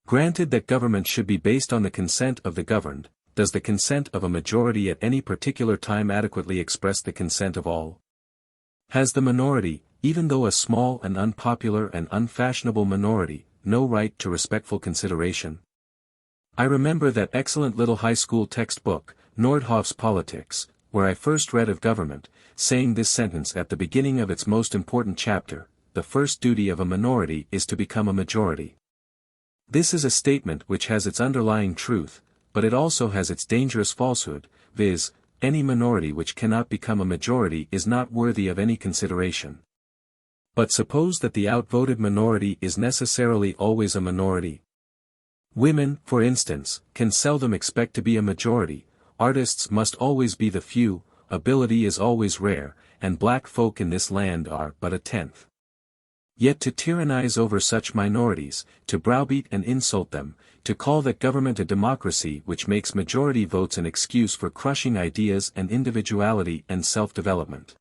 Granted that government should be based on the consent of the governed, does the consent of a majority at any particular time adequately express the consent of all? Has the minority, even though a small and unpopular and unfashionable minority, no right to respectful consideration? I remember that excellent little high school textbook, Nordhoff's Politics, where I first read of government, saying this sentence at the beginning of its most important chapter: the first duty of a minority is to become a majority. This is a statement which has its underlying truth, but it also has its dangerous falsehood, viz., any minority which cannot become a majority is not worthy of any consideration. But suppose that the outvoted minority is necessarily always a minority. Women, for instance, can seldom expect to be a majority, artists must always be the few, ability is always rare, and black folk in this land are but a tenth. Yet to tyrannize over such minorities, to browbeat and insult them, to call that government a democracy which makes majority votes an excuse for crushing ideas and individuality and self-development,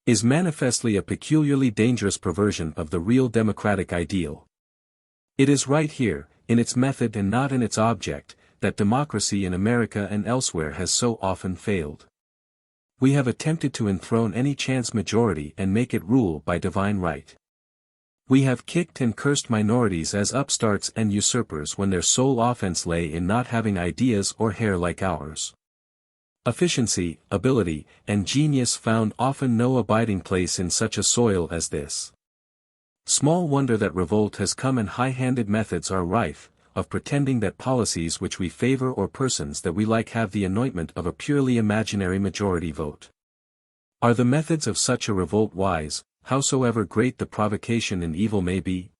is manifestly a peculiarly dangerous perversion of the real democratic ideal. It is right here, in its method and not in its object, that democracy in America and elsewhere has so often failed. We have attempted to enthrone any chance majority and make it rule by divine right. We have kicked and cursed minorities as upstarts and usurpers when their sole offense lay in not having ideas or hair like ours. Efficiency, ability, and genius found often no abiding place in such a soil as this. Small wonder that revolt has come and high-handed methods are rife, of pretending that policies which we favor or persons that we like have the anointment of a purely imaginary majority vote. Are the methods of such a revolt wise, howsoever great the provocation and evil may be?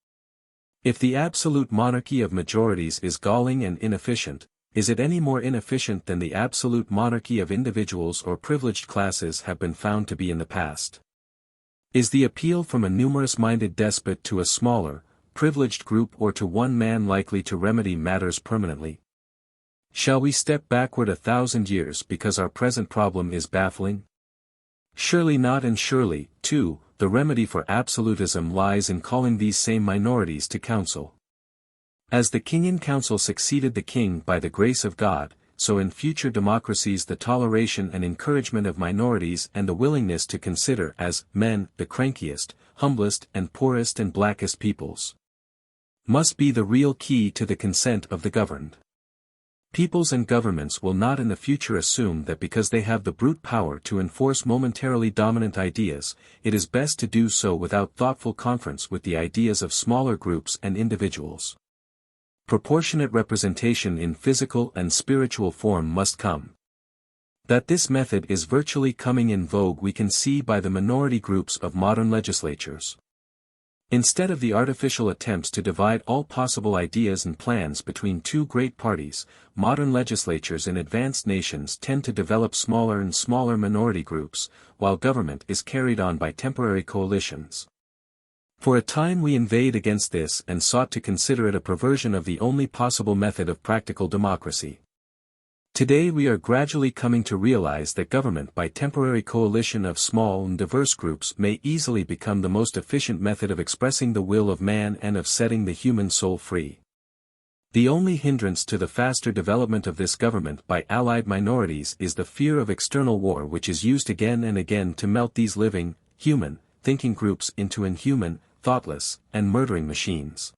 If the absolute monarchy of majorities is galling and inefficient, is it any more inefficient than the absolute monarchy of individuals or privileged classes have been found to be in the past? Is the appeal from a numerous-minded despot to a smaller, privileged group or to one man likely to remedy matters permanently? Shall we step backward 1,000 years because our present problem is baffling? Surely not, and surely, too, the remedy for absolutism lies in calling these same minorities to counsel. As the Kingian Council succeeded the king by the grace of God, so in future democracies the toleration and encouragement of minorities and the willingness to consider as men the crankiest, humblest and poorest and blackest peoples must be the real key to the consent of the governed. Peoples and governments will not in the future assume that because they have the brute power to enforce momentarily dominant ideas, it is best to do so without thoughtful conference with the ideas of smaller groups and individuals. Proportionate representation in physical and spiritual form must come. That this method is virtually coming in vogue we can see by the minority groups of modern legislatures. Instead of the artificial attempts to divide all possible ideas and plans between two great parties, modern legislatures in advanced nations tend to develop smaller and smaller minority groups, while government is carried on by temporary coalitions. For a time we inveighed against this and sought to consider it a perversion of the only possible method of practical democracy. Today we are gradually coming to realize that government by temporary coalition of small and diverse groups may easily become the most efficient method of expressing the will of man and of setting the human soul free. The only hindrance to the faster development of this government by allied minorities is the fear of external war, which is used again and again to melt these living, human, thinking groups into inhuman, thoughtless, and murdering machines.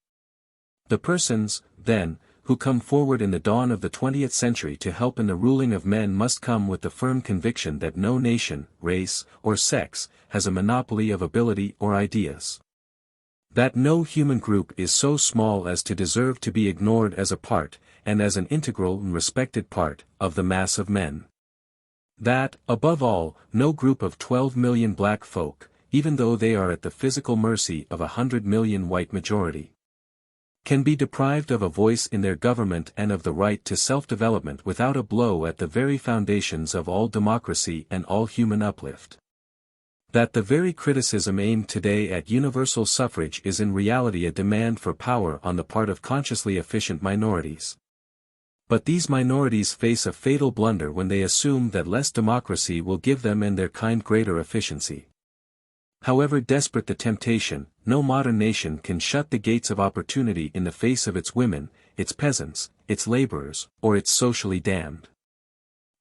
The persons, then, who come forward in the dawn of the 20th century to help in the ruling of men must come with the firm conviction that no nation, race, or sex, has a monopoly of ability or ideas. That no human group is so small as to deserve to be ignored as a part, and as an integral and respected part, of the mass of men. That, above all, no group of 12 million black folk, even though they are at the physical mercy of 100 million white majority, can be deprived of a voice in their government and of the right to self-development without a blow at the very foundations of all democracy and all human uplift. That the very criticism aimed today at universal suffrage is in reality a demand for power on the part of consciously efficient minorities. But these minorities face a fatal blunder when they assume that less democracy will give them and their kind greater efficiency. However desperate the temptation, no modern nation can shut the gates of opportunity in the face of its women, its peasants, its laborers, or its socially damned.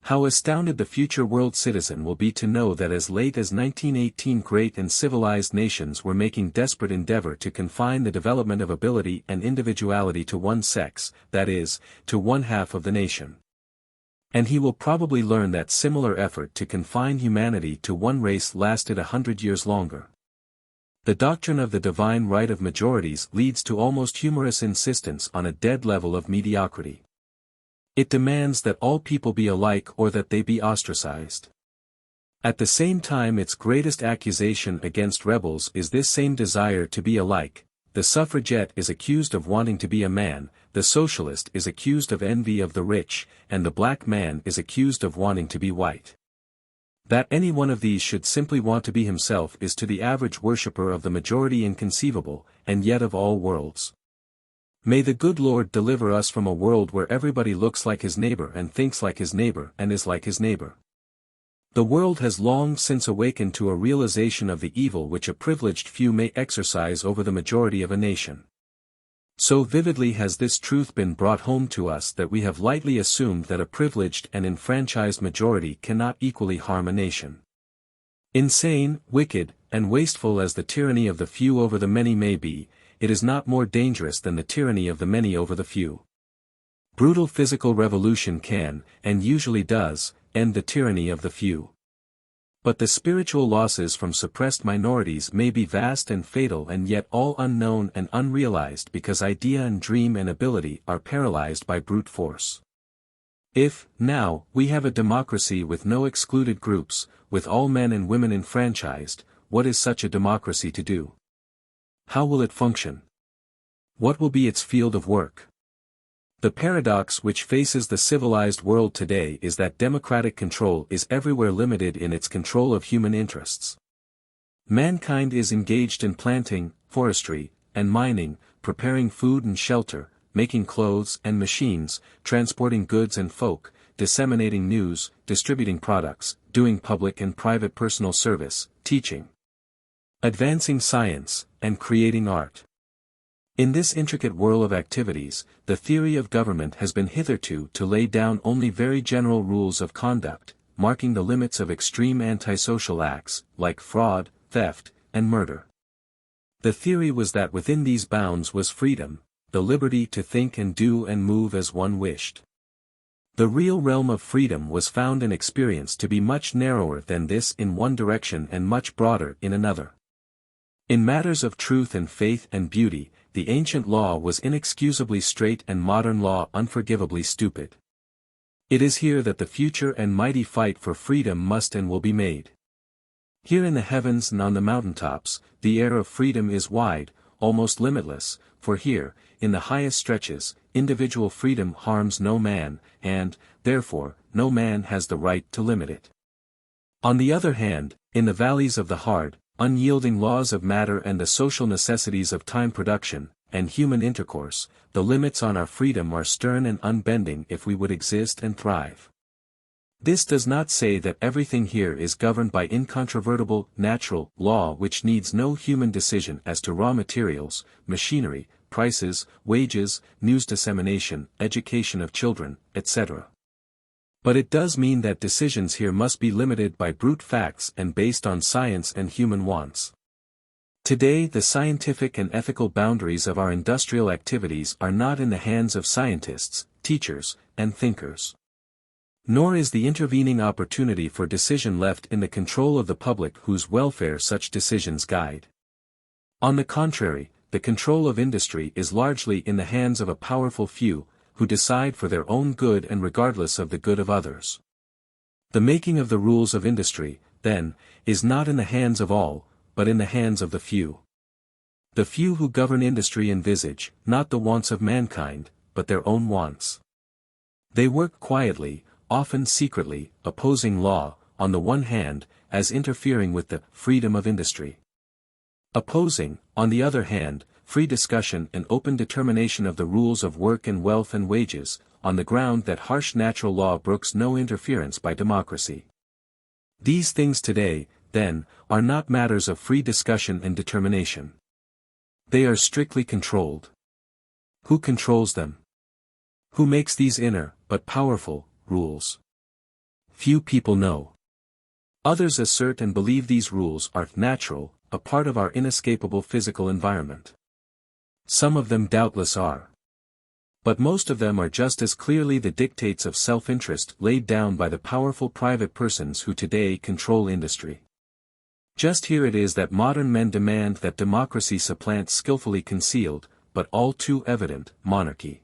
How astounded the future world citizen will be to know that as late as 1918 great and civilized nations were making desperate endeavor to confine the development of ability and individuality to one sex, that is, to one half of the nation. And he will probably learn that similar effort to confine humanity to one race lasted 100 years longer. The doctrine of the divine right of majorities leads to almost humorous insistence on a dead level of mediocrity. It demands that all people be alike or that they be ostracized. At the same time its greatest accusation against rebels is this same desire to be alike. The suffragette is accused of wanting to be a man, the socialist is accused of envy of the rich, and the black man is accused of wanting to be white. That any one of these should simply want to be himself is to the average worshipper of the majority inconceivable, and yet of all worlds. May the good Lord deliver us from a world where everybody looks like his neighbor and thinks like his neighbor and is like his neighbor. The world has long since awakened to a realization of the evil which a privileged few may exercise over the majority of a nation. So vividly has this truth been brought home to us that we have lightly assumed that a privileged and enfranchised majority cannot equally harm a nation. Insane, wicked, and wasteful as the tyranny of the few over the many may be, it is not more dangerous than the tyranny of the many over the few. Brutal physical revolution can, and usually does, end the tyranny of the few. But the spiritual losses from suppressed minorities may be vast and fatal and yet all unknown and unrealized because idea and dream and ability are paralyzed by brute force. If, now, we have a democracy with no excluded groups, with all men and women enfranchised, what is such a democracy to do? How will it function? What will be its field of work? The paradox which faces the civilized world today is that democratic control is everywhere limited in its control of human interests. Mankind is engaged in planting, forestry, and mining, preparing food and shelter, making clothes and machines, transporting goods and folk, disseminating news, distributing products, doing public and private personal service, teaching, advancing science, and creating art. In this intricate whirl of activities, the theory of government has been hitherto to lay down only very general rules of conduct, marking the limits of extreme antisocial acts, like fraud, theft, and murder. The theory was that within these bounds was freedom, the liberty to think and do and move as one wished. The real realm of freedom was found in experience to be much narrower than this in one direction and much broader in another. In matters of truth and faith and beauty, the ancient law was inexcusably straight and modern law unforgivably stupid. It is here that the future and mighty fight for freedom must and will be made. Here in the heavens and on the mountaintops, the air of freedom is wide, almost limitless, for here, in the highest stretches, individual freedom harms no man, and, therefore, no man has the right to limit it. On the other hand, in the valleys of the hard, unyielding laws of matter and the social necessities of time production, and human intercourse, the limits on our freedom are stern and unbending if we would exist and thrive. This does not say that everything here is governed by incontrovertible, natural, law which needs no human decision as to raw materials, machinery, prices, wages, news dissemination, education of children, etc. But it does mean that decisions here must be limited by brute facts and based on science and human wants. Today the scientific and ethical boundaries of our industrial activities are not in the hands of scientists, teachers, and thinkers. Nor is the intervening opportunity for decision left in the control of the public whose welfare such decisions guide. On the contrary, the control of industry is largely in the hands of a powerful few, who decide for their own good and regardless of the good of others. The making of the rules of industry, then, is not in the hands of all, but in the hands of the few. The few who govern industry envisage, not the wants of mankind, but their own wants. They work quietly, often secretly, opposing law, on the one hand, as interfering with the freedom of industry. Opposing, on the other hand, free discussion and open determination of the rules of work and wealth and wages, on the ground that harsh natural law brooks no interference by democracy. These things today, then, are not matters of free discussion and determination. They are strictly controlled. Who controls them? Who makes these inner, but powerful, rules? Few people know. Others assert and believe these rules are natural, a part of our inescapable physical environment. Some of them doubtless are. But most of them are just as clearly the dictates of self-interest laid down by the powerful private persons who today control industry. Just here it is that modern men demand that democracy supplant skillfully concealed, but all too evident, monarchy.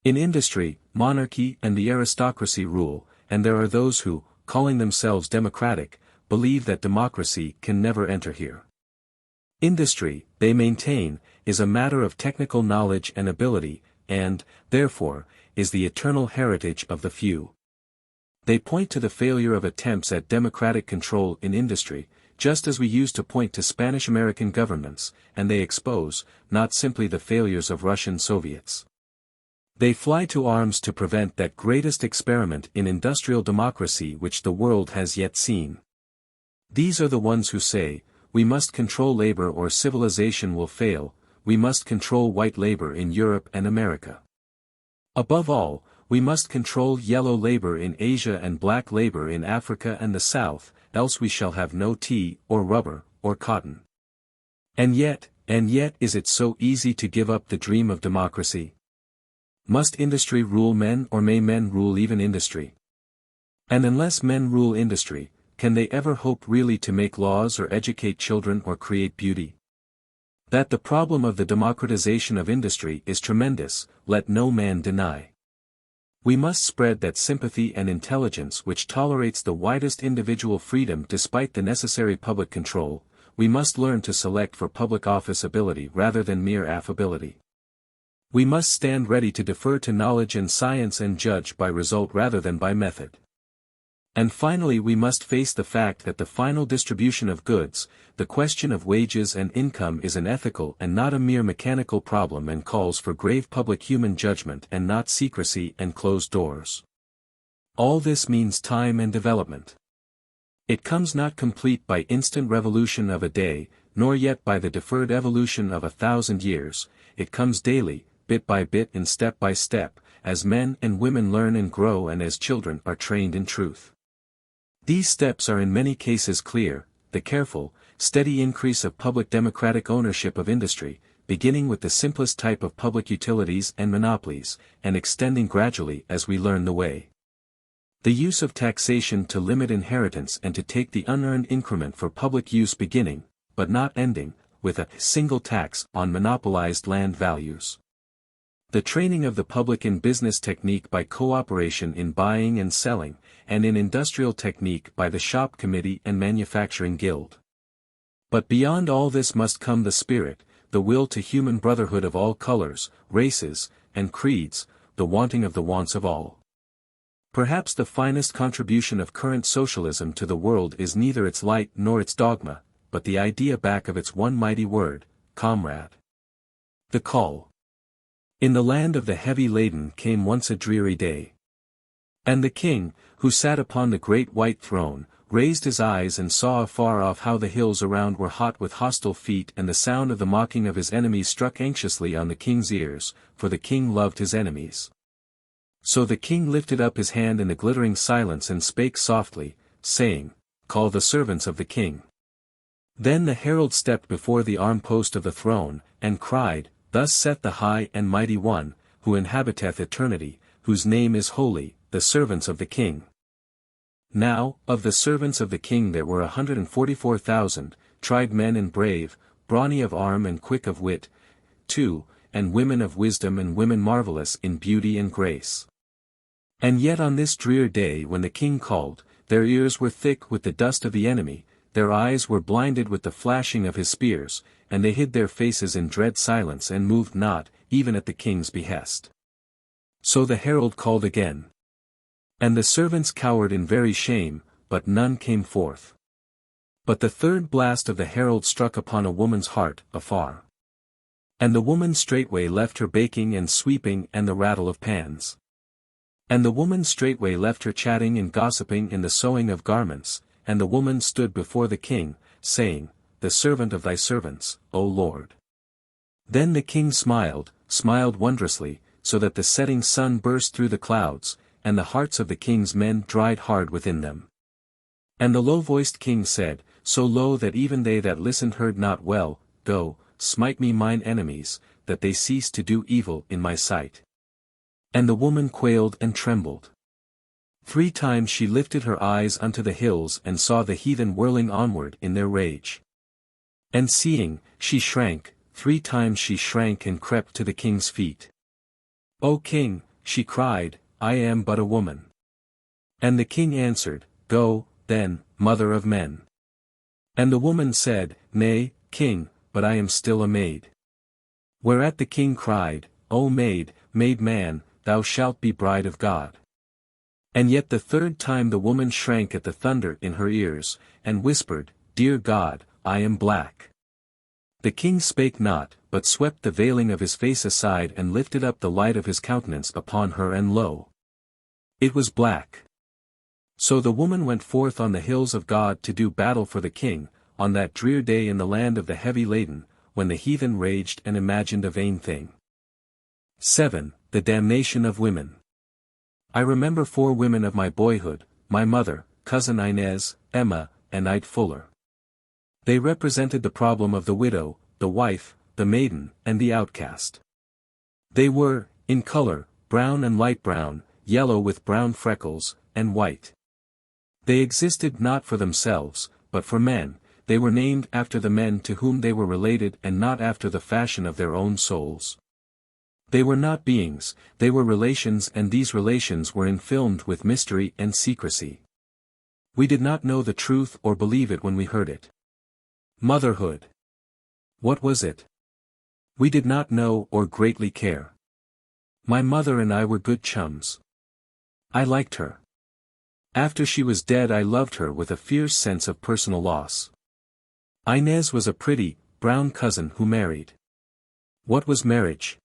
In industry, monarchy and the aristocracy rule, and there are those who, calling themselves democratic, believe that democracy can never enter here. Industry, they maintain, is a matter of technical knowledge and ability, and, therefore, is the eternal heritage of the few. They point to the failure of attempts at democratic control in industry, just as we used to point to Spanish-American governments, and they expose, not simply the failures of Russian Soviets. They fly to arms to prevent that greatest experiment in industrial democracy which the world has yet seen. These are the ones who say, we must control labor or civilization will fail, we must control white labor in Europe and America. Above all, we must control yellow labor in Asia and black labor in Africa and the South, else we shall have no tea, or rubber, or cotton. And yet is it so easy to give up the dream of democracy? Must industry rule men or may men rule even industry? And unless men rule industry, can they ever hope really to make laws or educate children or create beauty? That the problem of the democratization of industry is tremendous, let no man deny. We must spread that sympathy and intelligence which tolerates the widest individual freedom despite the necessary public control. We must learn to select for public office ability rather than mere affability. We must stand ready to defer to knowledge and science and judge by result rather than by method. And finally we must face the fact that the final distribution of goods, the question of wages and income is an ethical and not a mere mechanical problem and calls for grave public human judgment and not secrecy and closed doors. All this means time and development. It comes not complete by instant revolution of a day, nor yet by the deferred evolution of 1,000 years, it comes daily, bit by bit and step by step, as men and women learn and grow and as children are trained in truth. These steps are in many cases clear, the careful, steady increase of public democratic ownership of industry, beginning with the simplest type of public utilities and monopolies, and extending gradually as we learn the way. The use of taxation to limit inheritance and to take the unearned increment for public use beginning, but not ending, with a single tax on monopolized land values. The training of the public in business technique by cooperation in buying and selling, and in industrial technique by the shop committee and manufacturing guild. But beyond all this must come the spirit, the will to human brotherhood of all colors, races, and creeds, the wanting of the wants of all. Perhaps the finest contribution of current socialism to the world is neither its light nor its dogma, but the idea back of its one mighty word, comrade. The call. In the land of the heavy laden came once a dreary day. And the king, who sat upon the great white throne, raised his eyes and saw afar off how the hills around were hot with hostile feet and the sound of the mocking of his enemies struck anxiously on the king's ears, for the king loved his enemies. So the king lifted up his hand in the glittering silence and spake softly, saying, Call the servants of the king. Then the herald stepped before the arm-post of the throne, and cried, Thus saith the high and mighty one, who inhabiteth eternity, whose name is holy, the servants of the king. Now, of the servants of the king there were 144,000, tried men and brave, brawny of arm and quick of wit, 2, and women of wisdom and women marvellous in beauty and grace. And yet on this drear day when the king called, their ears were thick with the dust of the enemy, their eyes were blinded with the flashing of his spears, and they hid their faces in dread silence and moved not, even at the king's behest. So the herald called again. And the servants cowered in very shame, but none came forth. But the third blast of the herald struck upon a woman's heart, afar. And the woman straightway left her baking and sweeping and the rattle of pans. And the woman straightway left her chatting and gossiping in the sewing of garments, and the woman stood before the king, saying, The servant of thy servants, O Lord. Then the king smiled wondrously, so that the setting sun burst through the clouds, and the hearts of the king's men dried hard within them. And the low-voiced king said, so low that even they that listened heard not well, Go, smite me mine enemies, that they cease to do evil in my sight. And the woman quailed and trembled. 3 times she lifted her eyes unto the hills and saw the heathen whirling onward in their rage. And seeing, she shrank, 3 times she shrank and crept to the king's feet. O king, she cried, I am but a woman. And the king answered, Go, then, mother of men. And the woman said, Nay, king, but I am still a maid. Whereat the king cried, O maid, made man, thou shalt be bride of God. And yet the 3rd time the woman shrank at the thunder in her ears, and whispered, Dear God, I am black. The king spake not, but swept the veiling of his face aside and lifted up the light of his countenance upon her, and lo! It was black. So the woman went forth on the hills of God to do battle for the king, on that drear day in the land of the heavy laden, when the heathen raged and imagined a vain thing. 7. The Damnation of Women. I remember 4 women of my boyhood, my mother, cousin Inez, Emma, and Ide Fuller. They represented the problem of the widow, the wife, the maiden, and the outcast. They were, in color, brown and light brown, yellow with brown freckles, and white. They existed not for themselves, but for men. They were named after the men to whom they were related and not after the fashion of their own souls. They were not beings, they were relations, and these relations were infilmed with mystery and secrecy. We did not know the truth or believe it when we heard it. Motherhood. What was it? We did not know or greatly care. My mother and I were good chums. I liked her. After she was dead I loved her with a fierce sense of personal loss. Inez was a pretty, brown cousin who married. What was marriage?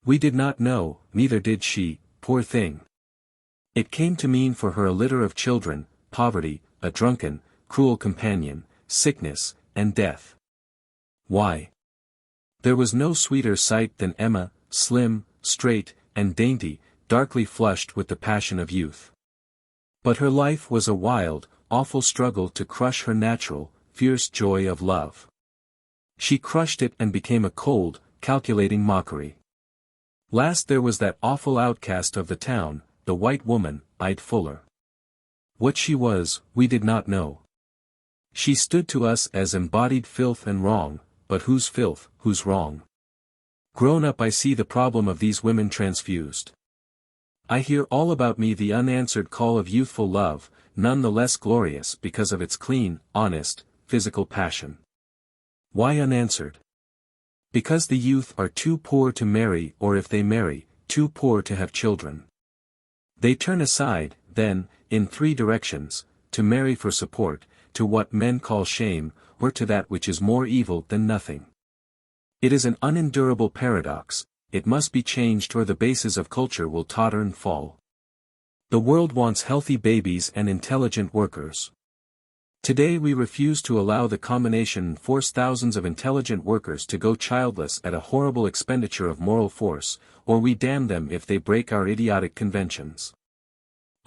We did not know, neither did she, poor thing. It came to mean for her a litter of children, poverty, a drunken, cruel companion, sickness, and death. Why? There was no sweeter sight than Emma, slim, straight, and dainty, darkly flushed with the passion of youth. But her life was a wild, awful struggle to crush her natural, fierce joy of love. She crushed it and became a cold, calculating mockery. Last there was that awful outcast of the town, the white woman, Ide Fuller. What she was, we did not know. She stood to us as embodied filth and wrong, but whose filth, whose wrong? Grown up I see the problem of these women transfused. I hear all about me the unanswered call of youthful love, none the less glorious because of its clean, honest, physical passion. Why unanswered? Because the youth are too poor to marry, or if they marry, too poor to have children. They turn aside, then, in 3 directions, to marry for support, to what men call shame, or to that which is more evil than nothing. It is an unendurable paradox, it must be changed or the bases of culture will totter and fall. The world wants healthy babies and intelligent workers. Today we refuse to allow the combination and force thousands of intelligent workers to go childless at a horrible expenditure of moral force, or we damn them if they break our idiotic conventions.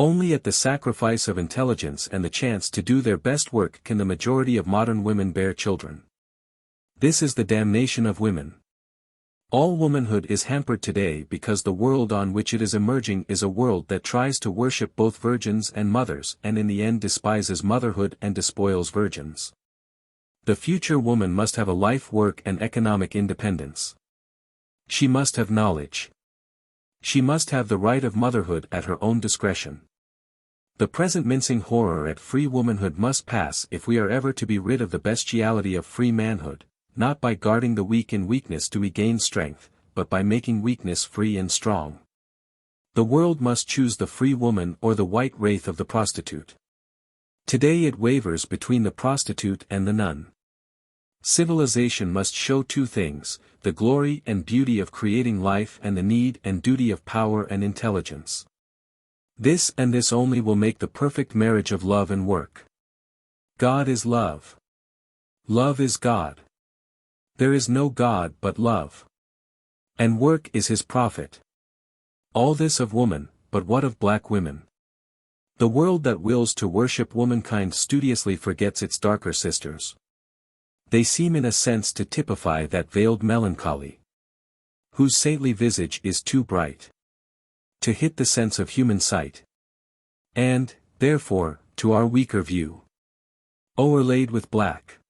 Only at the sacrifice of intelligence and the chance to do their best work can the majority of modern women bear children. This is the damnation of women. All womanhood is hampered today because the world on which it is emerging is a world that tries to worship both virgins and mothers and in the end despises motherhood and despoils virgins. The future woman must have a life, work and economic independence. She must have knowledge. She must have the right of motherhood at her own discretion. The present mincing horror at free womanhood must pass if we are ever to be rid of the bestiality of free manhood. Not by guarding the weak in weakness do we gain strength, but by making weakness free and strong. The world must choose the free woman or the white wraith of the prostitute. Today it wavers between the prostitute and the nun. Civilization must show two things, the glory and beauty of creating life and the need and duty of power and intelligence. This and this only will make the perfect marriage of love and work. God is love. Love is God. There is no God but love. And work is his prophet. All this of woman, but what of black women? The world that wills to worship womankind studiously forgets its darker sisters. They seem in a sense to typify that veiled melancholy, whose saintly visage is too bright to hit the sense of human sight, and, therefore, to our weaker view, o'erlaid with black.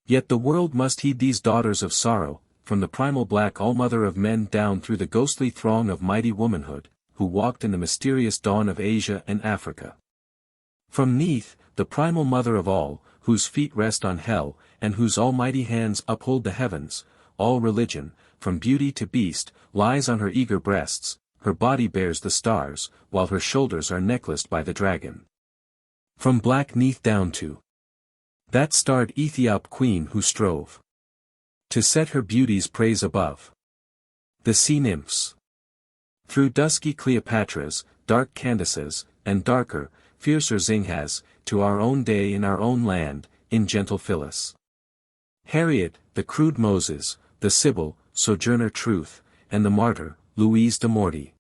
Yet the world must heed these daughters of sorrow, from the primal black all-mother of men down through the ghostly throng of mighty womanhood, who walked in the mysterious dawn of Asia and Africa. From Neath, the primal mother of all, whose feet rest on hell, and whose almighty hands uphold the heavens, all religion, from beauty to beast, lies on her eager breasts, her body bears the stars, while her shoulders are necklaced by the dragon. From black Neath down to that starred Ethiop queen who strove to set her beauty's praise above the sea nymphs. Through dusky Cleopatras, dark Candaces, and darker, fiercer Zinghas, to our own day in our own land, in gentle Phyllis. Harriet, the crude Moses, the Sibyl, Sojourner Truth, and the martyr, Louise de Morty.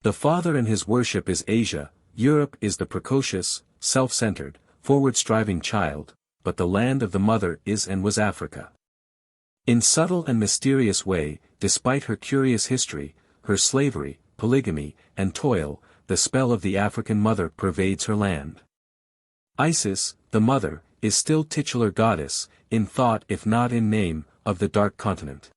The father and his worship is Asia, Europe is the precocious, self-centered, forward-striving child, but the land of the mother is and was Africa. In subtle and mysterious way, despite her curious history, her slavery, polygamy, and toil, the spell of the African mother pervades her land. Isis, the mother, is still titular goddess, in thought if not in name, of the Dark Continent.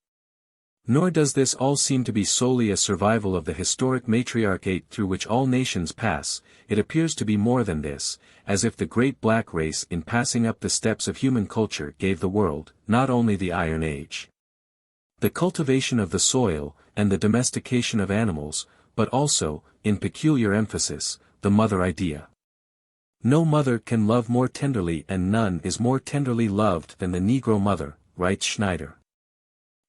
Nor does this all seem to be solely a survival of the historic matriarchate through which all nations pass, it appears to be more than this, as if the great black race in passing up the steps of human culture gave the world, not only the Iron Age, the cultivation of the soil, and the domestication of animals, but also, in peculiar emphasis, the mother idea. No mother can love more tenderly and none is more tenderly loved than the Negro mother, writes Schneider.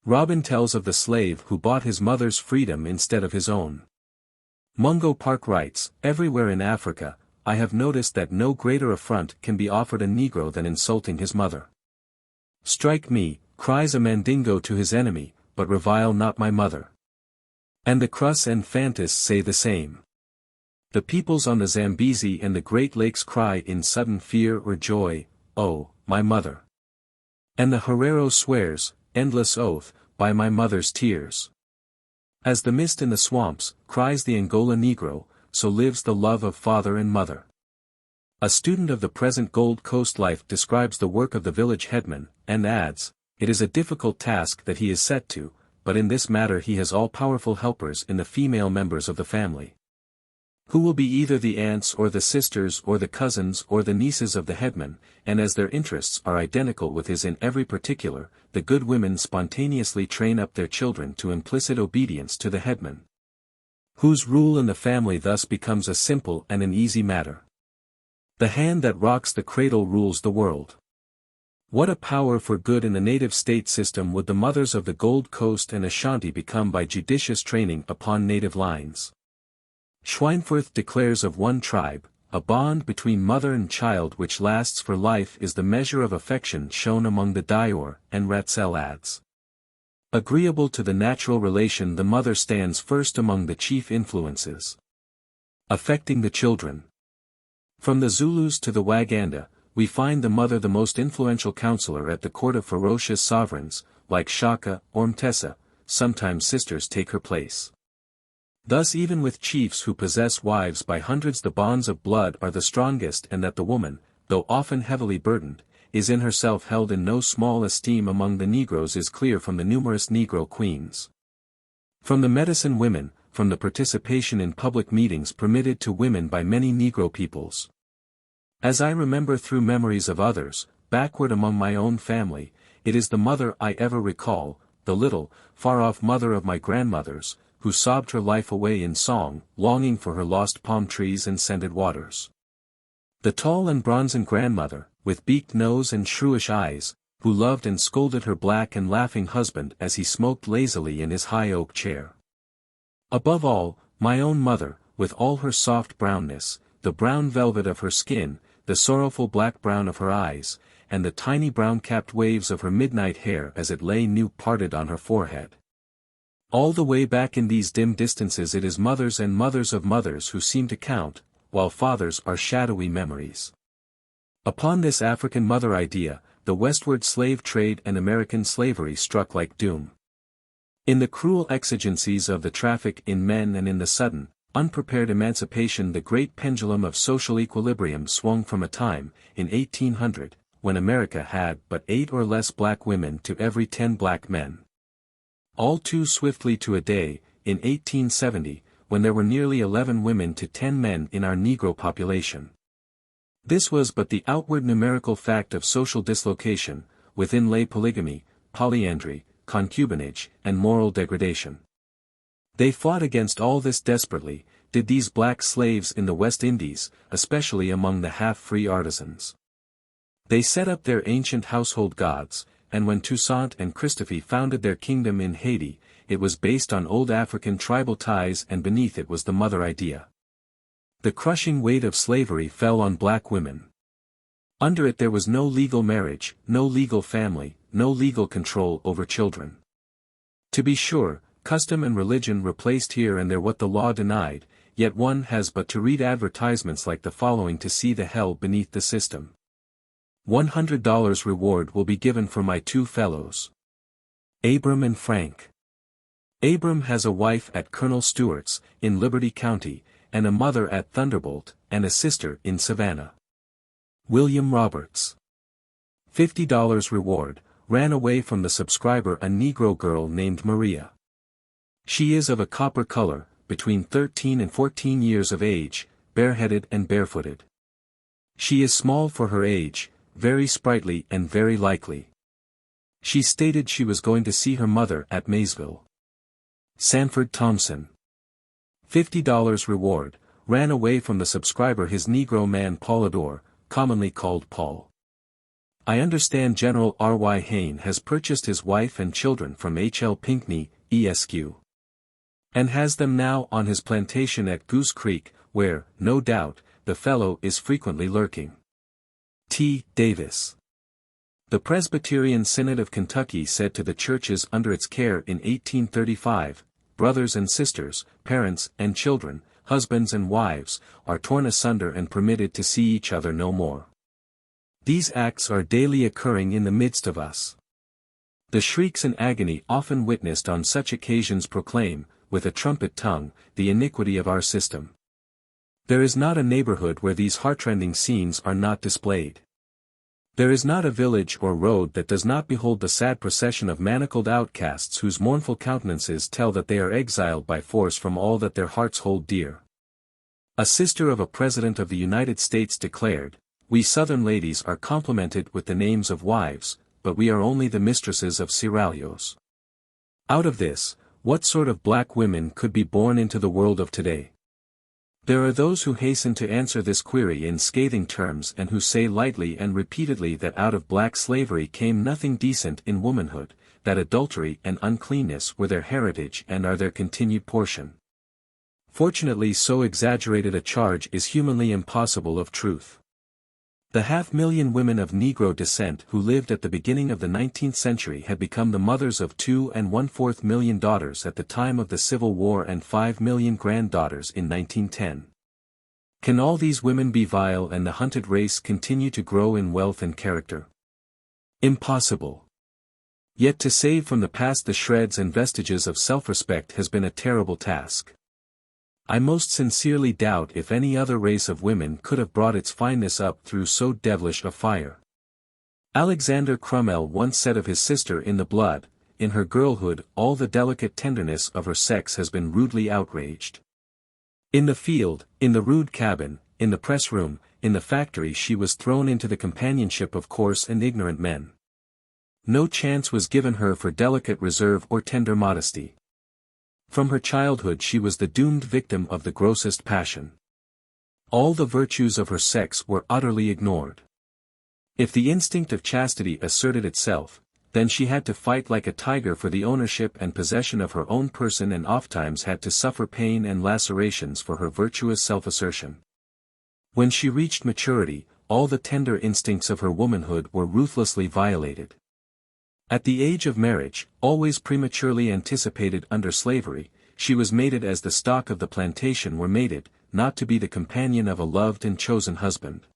Robin tells of the slave who bought his mother's freedom instead of his own. Mungo Park writes, everywhere in Africa, I have noticed that no greater affront can be offered a Negro than insulting his mother. Strike me, cries a Mandingo to his enemy, but revile not my mother. And the Krus and Fantis say the same. The peoples on the Zambezi and the Great Lakes cry in sudden fear or joy, oh, my mother. And the Herero swears, endless oath, by my mother's tears. As the mist in the swamps, cries the Angola Negro, so lives the love of father and mother. A student of the present Gold Coast life describes the work of the village headman, and adds, it is a difficult task that he is set to, but in this matter he has all-powerful helpers in the female members of the family, who will be either the aunts or the sisters or the cousins or the nieces of the headman, and as their interests are identical with his in every particular, the good women spontaneously train up their children to implicit obedience to the headman, whose rule in the family thus becomes a simple and an easy matter. The hand that rocks the cradle rules the world. What a power for good in the native state system would the mothers of the Gold Coast and Ashanti become by judicious training upon native lines. Schweinfurth declares of one tribe, a bond between mother and child which lasts for life is the measure of affection shown among the Dior, and Ratzel adds. Agreeable to the natural relation the mother stands first among the chief influences. Affecting the children. From the Zulus to the Waganda, we find the mother the most influential counselor at the court of ferocious sovereigns, like Shaka or Mtesa. Sometimes sisters take her place. Thus even with chiefs who possess wives by hundreds, the bonds of blood are the strongest, and that the woman, though often heavily burdened, is in herself held in no small esteem among the Negroes is clear from the numerous Negro queens. From the medicine women, from the participation in public meetings permitted to women by many Negro peoples. As I remember through memories of others, backward among my own family, it is the mother I ever recall, the little, far-off mother of my grandmothers, who sobbed her life away in song, longing for her lost palm trees and scented waters. The tall and bronzen grandmother, with beaked nose and shrewish eyes, who loved and scolded her black and laughing husband as he smoked lazily in his high oak chair. Above all, my own mother, with all her soft brownness, the brown velvet of her skin, the sorrowful black brown of her eyes, and the tiny brown-capped waves of her midnight hair as it lay new-parted on her forehead. All the way back in these dim distances it is mothers and mothers of mothers who seem to count, while fathers are shadowy memories. Upon this African mother idea, the westward slave trade and American slavery struck like doom. In the cruel exigencies of the traffic in men and in the sudden, unprepared emancipation, the great pendulum of social equilibrium swung from a time, in 1800, when America had but 8 or less black women to every 10 black men. All too swiftly to a day, in 1870, when there were nearly 11 women to 10 men in our Negro population. This was but the outward numerical fact of social dislocation, within lay polygamy, polyandry, concubinage, and moral degradation. They fought against all this desperately, did these black slaves in the West Indies, especially among the half-free artisans. They set up their ancient household gods, and when Toussaint and Christophe founded their kingdom in Haiti, it was based on old African tribal ties, and beneath it was the mother idea. The crushing weight of slavery fell on black women. Under it there was no legal marriage, no legal family, no legal control over children. To be sure, custom and religion replaced here and there what the law denied, yet one has but to read advertisements like the following to see the hell beneath the system. $100 reward will be given for my 2 fellows. Abram and Frank. Abram has a wife at Colonel Stewart's, in Liberty County, and a mother at Thunderbolt, and a sister in Savannah. William Roberts. $50 reward, ran away from the subscriber a Negro girl named Maria. She is of a copper color, between 13 and 14 years of age, bareheaded and barefooted. She is small for her age, very sprightly and very likely. She stated she was going to see her mother at Maysville. Sanford Thompson. $50 reward, ran away from the subscriber his Negro man Paulador, commonly called Paul. I understand General R.Y. Hayne has purchased his wife and children from H.L. Pinckney, Esq. and has them now on his plantation at Goose Creek, where, no doubt, the fellow is frequently lurking. T. Davis. The Presbyterian Synod of Kentucky said to the churches under its care in 1835, brothers and sisters, parents and children, husbands and wives, are torn asunder and permitted to see each other no more. These acts are daily occurring in the midst of us. The shrieks and agony often witnessed on such occasions proclaim, with a trumpet tongue, the iniquity of our system. There is not a neighborhood where these heartrending scenes are not displayed. There is not a village or road that does not behold the sad procession of manacled outcasts whose mournful countenances tell that they are exiled by force from all that their hearts hold dear. A sister of a President of the United States declared, "We Southern ladies are complimented with the names of wives, but we are only the mistresses of seraglios." Out of this, what sort of black women could be born into the world of today? There are those who hasten to answer this query in scathing terms and who say lightly and repeatedly that out of black slavery came nothing decent in womanhood, that adultery and uncleanness were their heritage and are their continued portion. Fortunately, so exaggerated a charge is humanly impossible of truth. The 500,000 women of Negro descent who lived at the beginning of the 19th century had become the mothers of 2 1/4 million daughters at the time of the Civil War and 5 million granddaughters in 1910. Can all these women be vile and the hunted race continue to grow in wealth and character? Impossible. Yet to save from the past the shreds and vestiges of self-respect has been a terrible task. I most sincerely doubt if any other race of women could have brought its fineness up through so devilish a fire. Alexander Crummell once said of his sister in the blood, in her girlhood all the delicate tenderness of her sex has been rudely outraged. In the field, in the rude cabin, in the press room, in the factory she was thrown into the companionship of coarse and ignorant men. No chance was given her for delicate reserve or tender modesty. From her childhood she was the doomed victim of the grossest passion. All the virtues of her sex were utterly ignored. If the instinct of chastity asserted itself, then she had to fight like a tiger for the ownership and possession of her own person and ofttimes had to suffer pain and lacerations for her virtuous self-assertion. When she reached maturity, all the tender instincts of her womanhood were ruthlessly violated. At the age of marriage, always prematurely anticipated under slavery, she was mated as the stock of the plantation were mated, not to be the companion of a loved and chosen husband,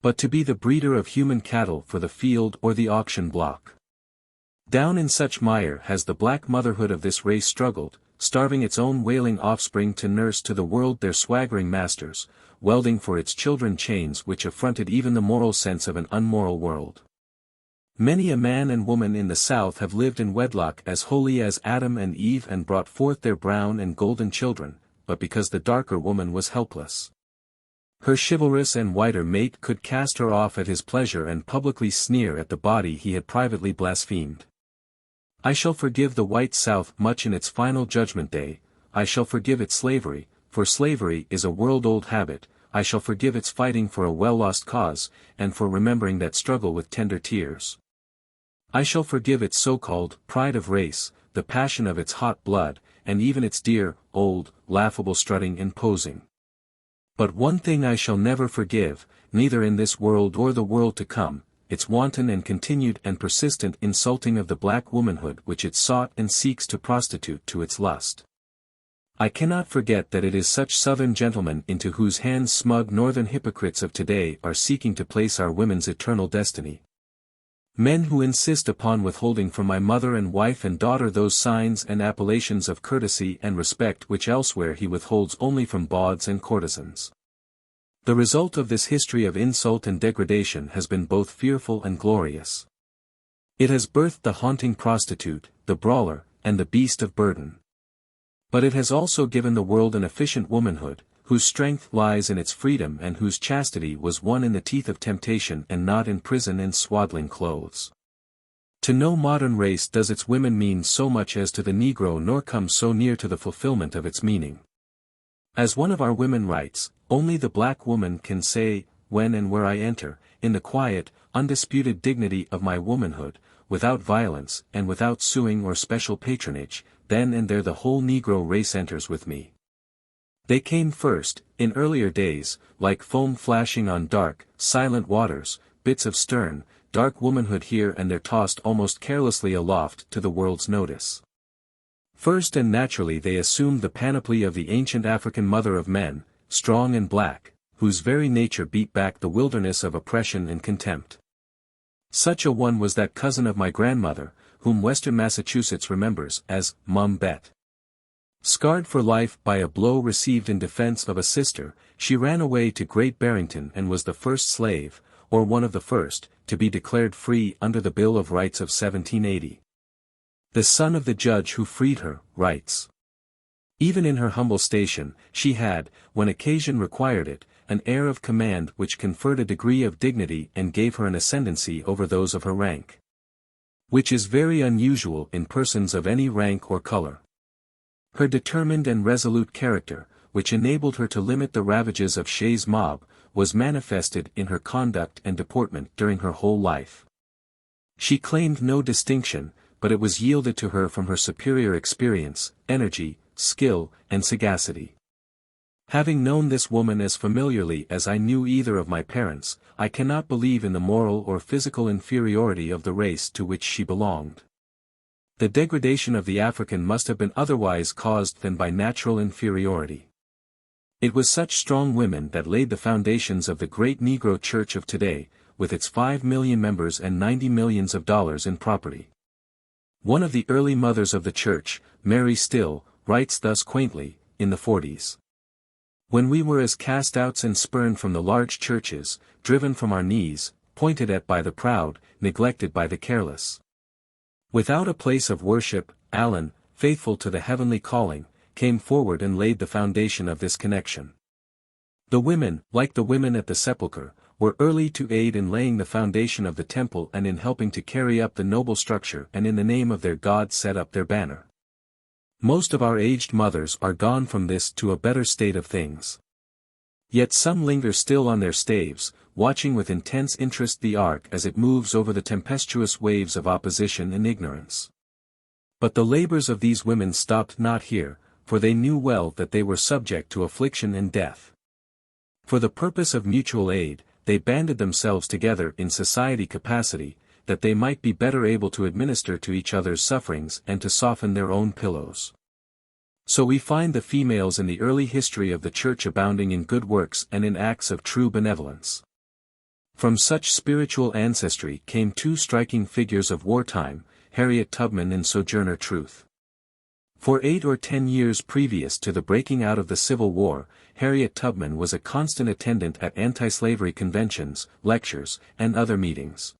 but to be the breeder of human cattle for the field or the auction block. Down in such mire has the black motherhood of this race struggled, starving its own wailing offspring to nurse to the world their swaggering masters, welding for its children chains which affronted even the moral sense of an unmoral world. Many a man and woman in the South have lived in wedlock as holy as Adam and Eve and brought forth their brown and golden children, but because the darker woman was helpless. Her chivalrous and whiter mate could cast her off at his pleasure and publicly sneer at the body he had privately blasphemed. I shall forgive the white South much in its final judgment day, I shall forgive its slavery, for slavery is a world-old habit, I shall forgive its fighting for a well-lost cause, and for remembering that struggle with tender tears. I shall forgive its so-called pride of race, the passion of its hot blood, and even its dear, old, laughable strutting and posing. But one thing I shall never forgive, neither in this world or the world to come, its wanton and continued and persistent insulting of the black womanhood which it sought and seeks to prostitute to its lust. I cannot forget that it is such Southern gentlemen into whose hands smug Northern hypocrites of today are seeking to place our women's eternal destiny. Men who insist upon withholding from my mother and wife and daughter those signs and appellations of courtesy and respect which elsewhere he withholds only from bawds and courtesans. The result of this history of insult and degradation has been both fearful and glorious. It has birthed the haunting prostitute, the brawler, and the beast of burden. But it has also given the world an efficient womanhood, whose strength lies in its freedom and whose chastity was won in the teeth of temptation and not in prison and swaddling clothes. To no modern race does its women mean so much as to the Negro nor come so near to the fulfillment of its meaning. As one of our women writes, only the black woman can say, when and where I enter, in the quiet, undisputed dignity of my womanhood, without violence and without suing or special patronage, then and there the whole Negro race enters with me. They came first, in earlier days, like foam flashing on dark, silent waters, bits of stern, dark womanhood here and there tossed almost carelessly aloft to the world's notice. First and naturally they assumed the panoply of the ancient African mother of men, strong and black, whose very nature beat back the wilderness of oppression and contempt. Such a one was that cousin of my grandmother, whom Western Massachusetts remembers as Mum Bet. Scarred for life by a blow received in defense of a sister, she ran away to Great Barrington and was the first slave, or one of the first, to be declared free under the Bill of Rights of 1780. The son of the judge who freed her, writes. Even in her humble station, she had, when occasion required it, an air of command which conferred a degree of dignity and gave her an ascendancy over those of her rank. Which is very unusual in persons of any rank or color. Her determined and resolute character, which enabled her to limit the ravages of Shays' mob, was manifested in her conduct and deportment during her whole life. She claimed no distinction, but it was yielded to her from her superior experience, energy, skill, and sagacity. Having known this woman as familiarly as I knew either of my parents, I cannot believe in the moral or physical inferiority of the race to which she belonged. The degradation of the African must have been otherwise caused than by natural inferiority. It was such strong women that laid the foundations of the great Negro Church of today, with its 5 million members and $90 million in property. One of the early mothers of the church, Mary Still, writes thus quaintly, in the 40s. When we were as cast-outs and spurned from the large churches, driven from our knees, pointed at by the proud, neglected by the careless. Without a place of worship, Allen, faithful to the heavenly calling, came forward and laid the foundation of this connection. The women, like the women at the sepulchre, were early to aid in laying the foundation of the temple and in helping to carry up the noble structure and in the name of their God set up their banner. Most of our aged mothers are gone from this to a better state of things. Yet some linger still on their staves, watching with intense interest the ark as it moves over the tempestuous waves of opposition and ignorance. But the labors of these women stopped not here, for they knew well that they were subject to affliction and death. For the purpose of mutual aid, they banded themselves together in society capacity, that they might be better able to administer to each other's sufferings and to soften their own pillows. So we find the females in the early history of the church abounding in good works and in acts of true benevolence. From such spiritual ancestry came two striking figures of wartime, Harriet Tubman and Sojourner Truth. For 8 or 10 years previous to the breaking out of the Civil War, Harriet Tubman was a constant attendant at anti-slavery conventions, lectures, and other meetings.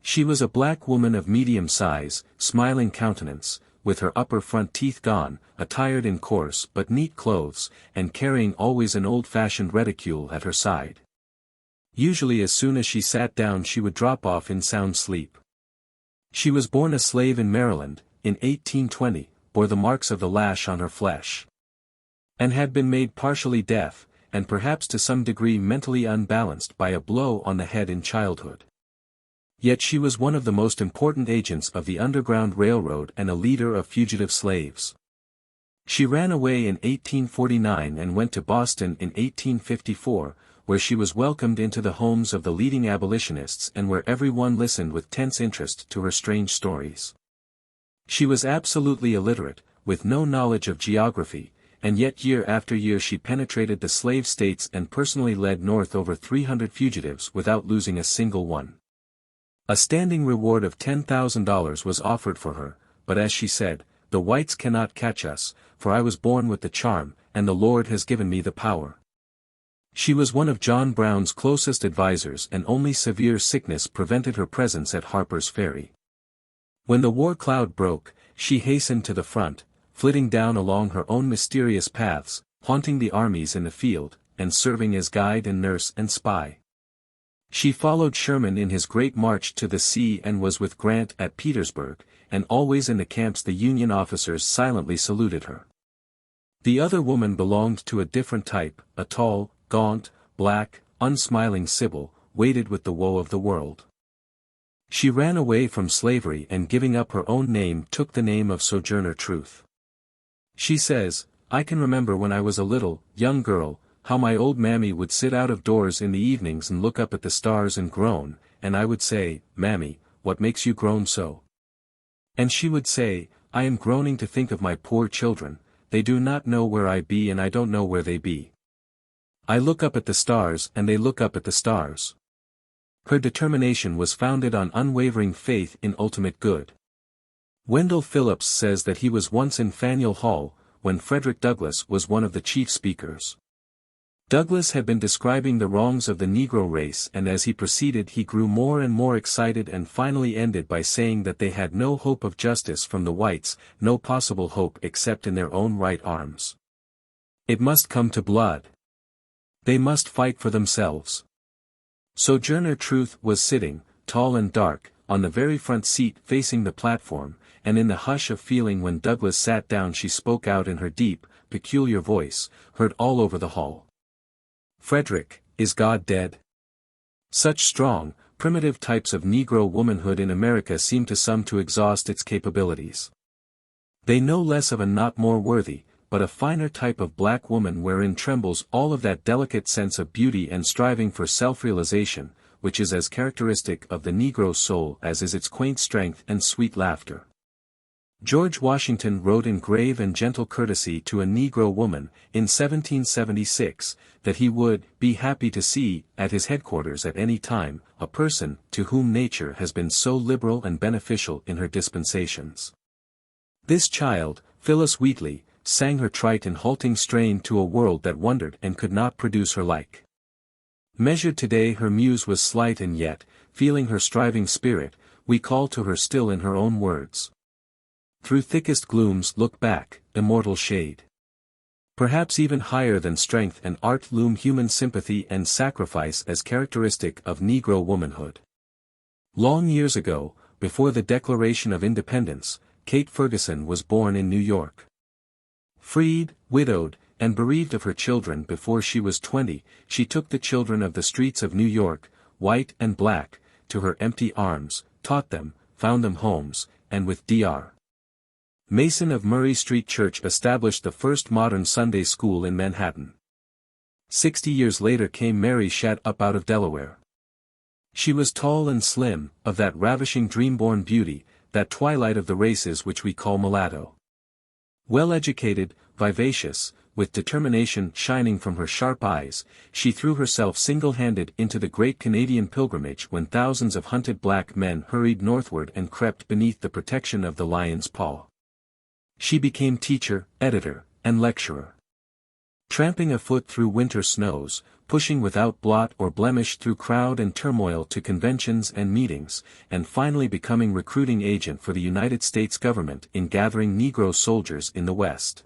She was a black woman of medium size, smiling countenance, with her upper front teeth gone, attired in coarse but neat clothes, and carrying always an old-fashioned reticule at her side. Usually as soon as she sat down she would drop off in sound sleep. She was born a slave in Maryland, in 1820, bore the marks of the lash on her flesh, and had been made partially deaf, and perhaps to some degree mentally unbalanced by a blow on the head in childhood. Yet she was one of the most important agents of the Underground Railroad and a leader of fugitive slaves. She ran away in 1849 and went to Boston in 1854, where she was welcomed into the homes of the leading abolitionists and where everyone listened with tense interest to her strange stories. She was absolutely illiterate, with no knowledge of geography, and yet year after year she penetrated the slave states and personally led north over 300 fugitives without losing a single one. A standing reward of $10,000 was offered for her, but as she said, "The whites cannot catch us, for I was born with the charm, and the Lord has given me the power." She was one of John Brown's closest advisers and only severe sickness prevented her presence at Harper's Ferry. When the war cloud broke, she hastened to the front, flitting down along her own mysterious paths, haunting the armies in the field, and serving as guide and nurse and spy. She followed Sherman in his great march to the sea and was with Grant at Petersburg, and always in the camps the Union officers silently saluted her. The other woman belonged to a different type, a tall, gaunt, black, unsmiling Sibyl, weighted with the woe of the world. She ran away from slavery and giving up her own name took the name of Sojourner Truth. She says, "I can remember when I was a little, young girl, how my old mammy would sit out of doors in the evenings and look up at the stars and groan, and I would say, 'Mammy, what makes you groan so?' And she would say, 'I am groaning to think of my poor children, they do not know where I be and I don't know where they be. I look up at the stars and they look up at the stars.'" Her determination was founded on unwavering faith in ultimate good. Wendell Phillips says that he was once in Faneuil Hall, when Frederick Douglass was one of the chief speakers. Douglass had been describing the wrongs of the Negro race and as he proceeded he grew more and more excited and finally ended by saying that they had no hope of justice from the whites, no possible hope except in their own right arms. It must come to blood. They must fight for themselves. Sojourner Truth was sitting, tall and dark, on the very front seat facing the platform, and in the hush of feeling when Douglass sat down she spoke out in her deep, peculiar voice, heard all over the hall. "Frederick, is God dead?" Such strong, primitive types of Negro womanhood in America seem to some to exhaust its capabilities. They know less of a not more worthy, but a finer type of black woman wherein trembles all of that delicate sense of beauty and striving for self-realization, which is as characteristic of the Negro soul as is its quaint strength and sweet laughter. George Washington wrote in grave and gentle courtesy to a Negro woman, in 1776, that he would be happy to see, at his headquarters at any time, a person to whom nature has been so liberal and beneficial in her dispensations. This child, Phyllis Wheatley, sang her trite and halting strain to a world that wondered and could not produce her like. Measured today her muse was slight, and yet, feeling her striving spirit, we call to her still in her own words. Through thickest glooms look back, immortal shade. Perhaps even higher than strength and art loom human sympathy and sacrifice as characteristic of Negro womanhood. Long years ago, before the Declaration of Independence, Kate Ferguson was born in New York. Freed, widowed, and bereaved of her children before she was 20, she took the children of the streets of New York, white and black, to her empty arms, taught them, found them homes, and with Dr. Mason of Murray Street Church established the first modern Sunday school in Manhattan. 60 years later came Mary Shadd up out of Delaware. She was tall and slim, of that ravishing dream-born beauty, that twilight of the races which we call mulatto. Well-educated, vivacious, with determination shining from her sharp eyes, she threw herself single-handed into the great Canadian pilgrimage when thousands of hunted black men hurried northward and crept beneath the protection of the lion's paw. She became teacher, editor, and lecturer. Tramping afoot through winter snows, pushing without blot or blemish through crowd and turmoil to conventions and meetings, and finally becoming recruiting agent for the United States government in gathering Negro soldiers in the West.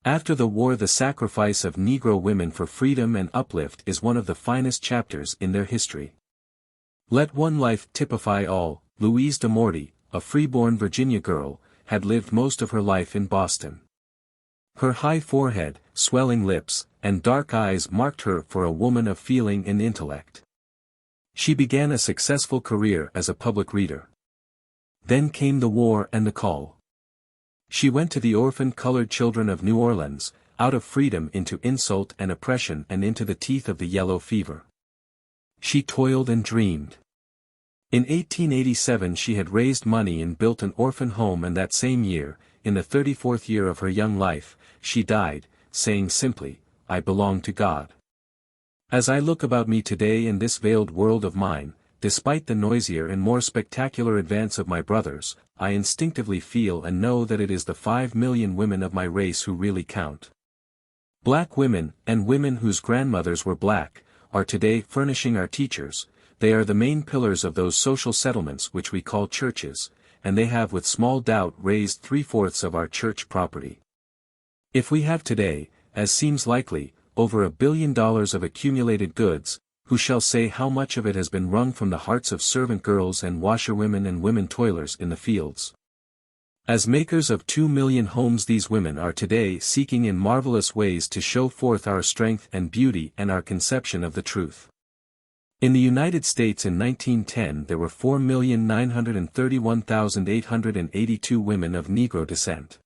After the war, the sacrifice of Negro women for freedom and uplift is one of the finest chapters in their history. Let one life typify all. Louise D'Amorti, a freeborn Virginia girl, had lived most of her life in Boston. Her high forehead, swelling lips, and dark eyes marked her for a woman of feeling and intellect. She began a successful career as a public reader. Then came the war and the call. She went to the orphaned colored children of New Orleans, out of freedom into insult and oppression and into the teeth of the yellow fever. She toiled and dreamed. In 1887 she had raised money and built an orphan home, and that same year, in the 34th year of her young life, she died, saying simply, "I belong to God." As I look about me today in this veiled world of mine, despite the noisier and more spectacular advance of my brothers, I instinctively feel and know that it is the 5 million women of my race who really count. Black women, and women whose grandmothers were black, are today furnishing our teachers. They are the main pillars of those social settlements which we call churches, and they have with small doubt raised 3/4 of our church property. If we have today, as seems likely, over $1 billion of accumulated goods, who shall say how much of it has been wrung from the hearts of servant girls and washerwomen and women toilers in the fields? As makers of 2 million homes, these women are today seeking in marvelous ways to show forth our strength and beauty and our conception of the truth. In the United States in 1910 there were 4,931,882 women of Negro descent.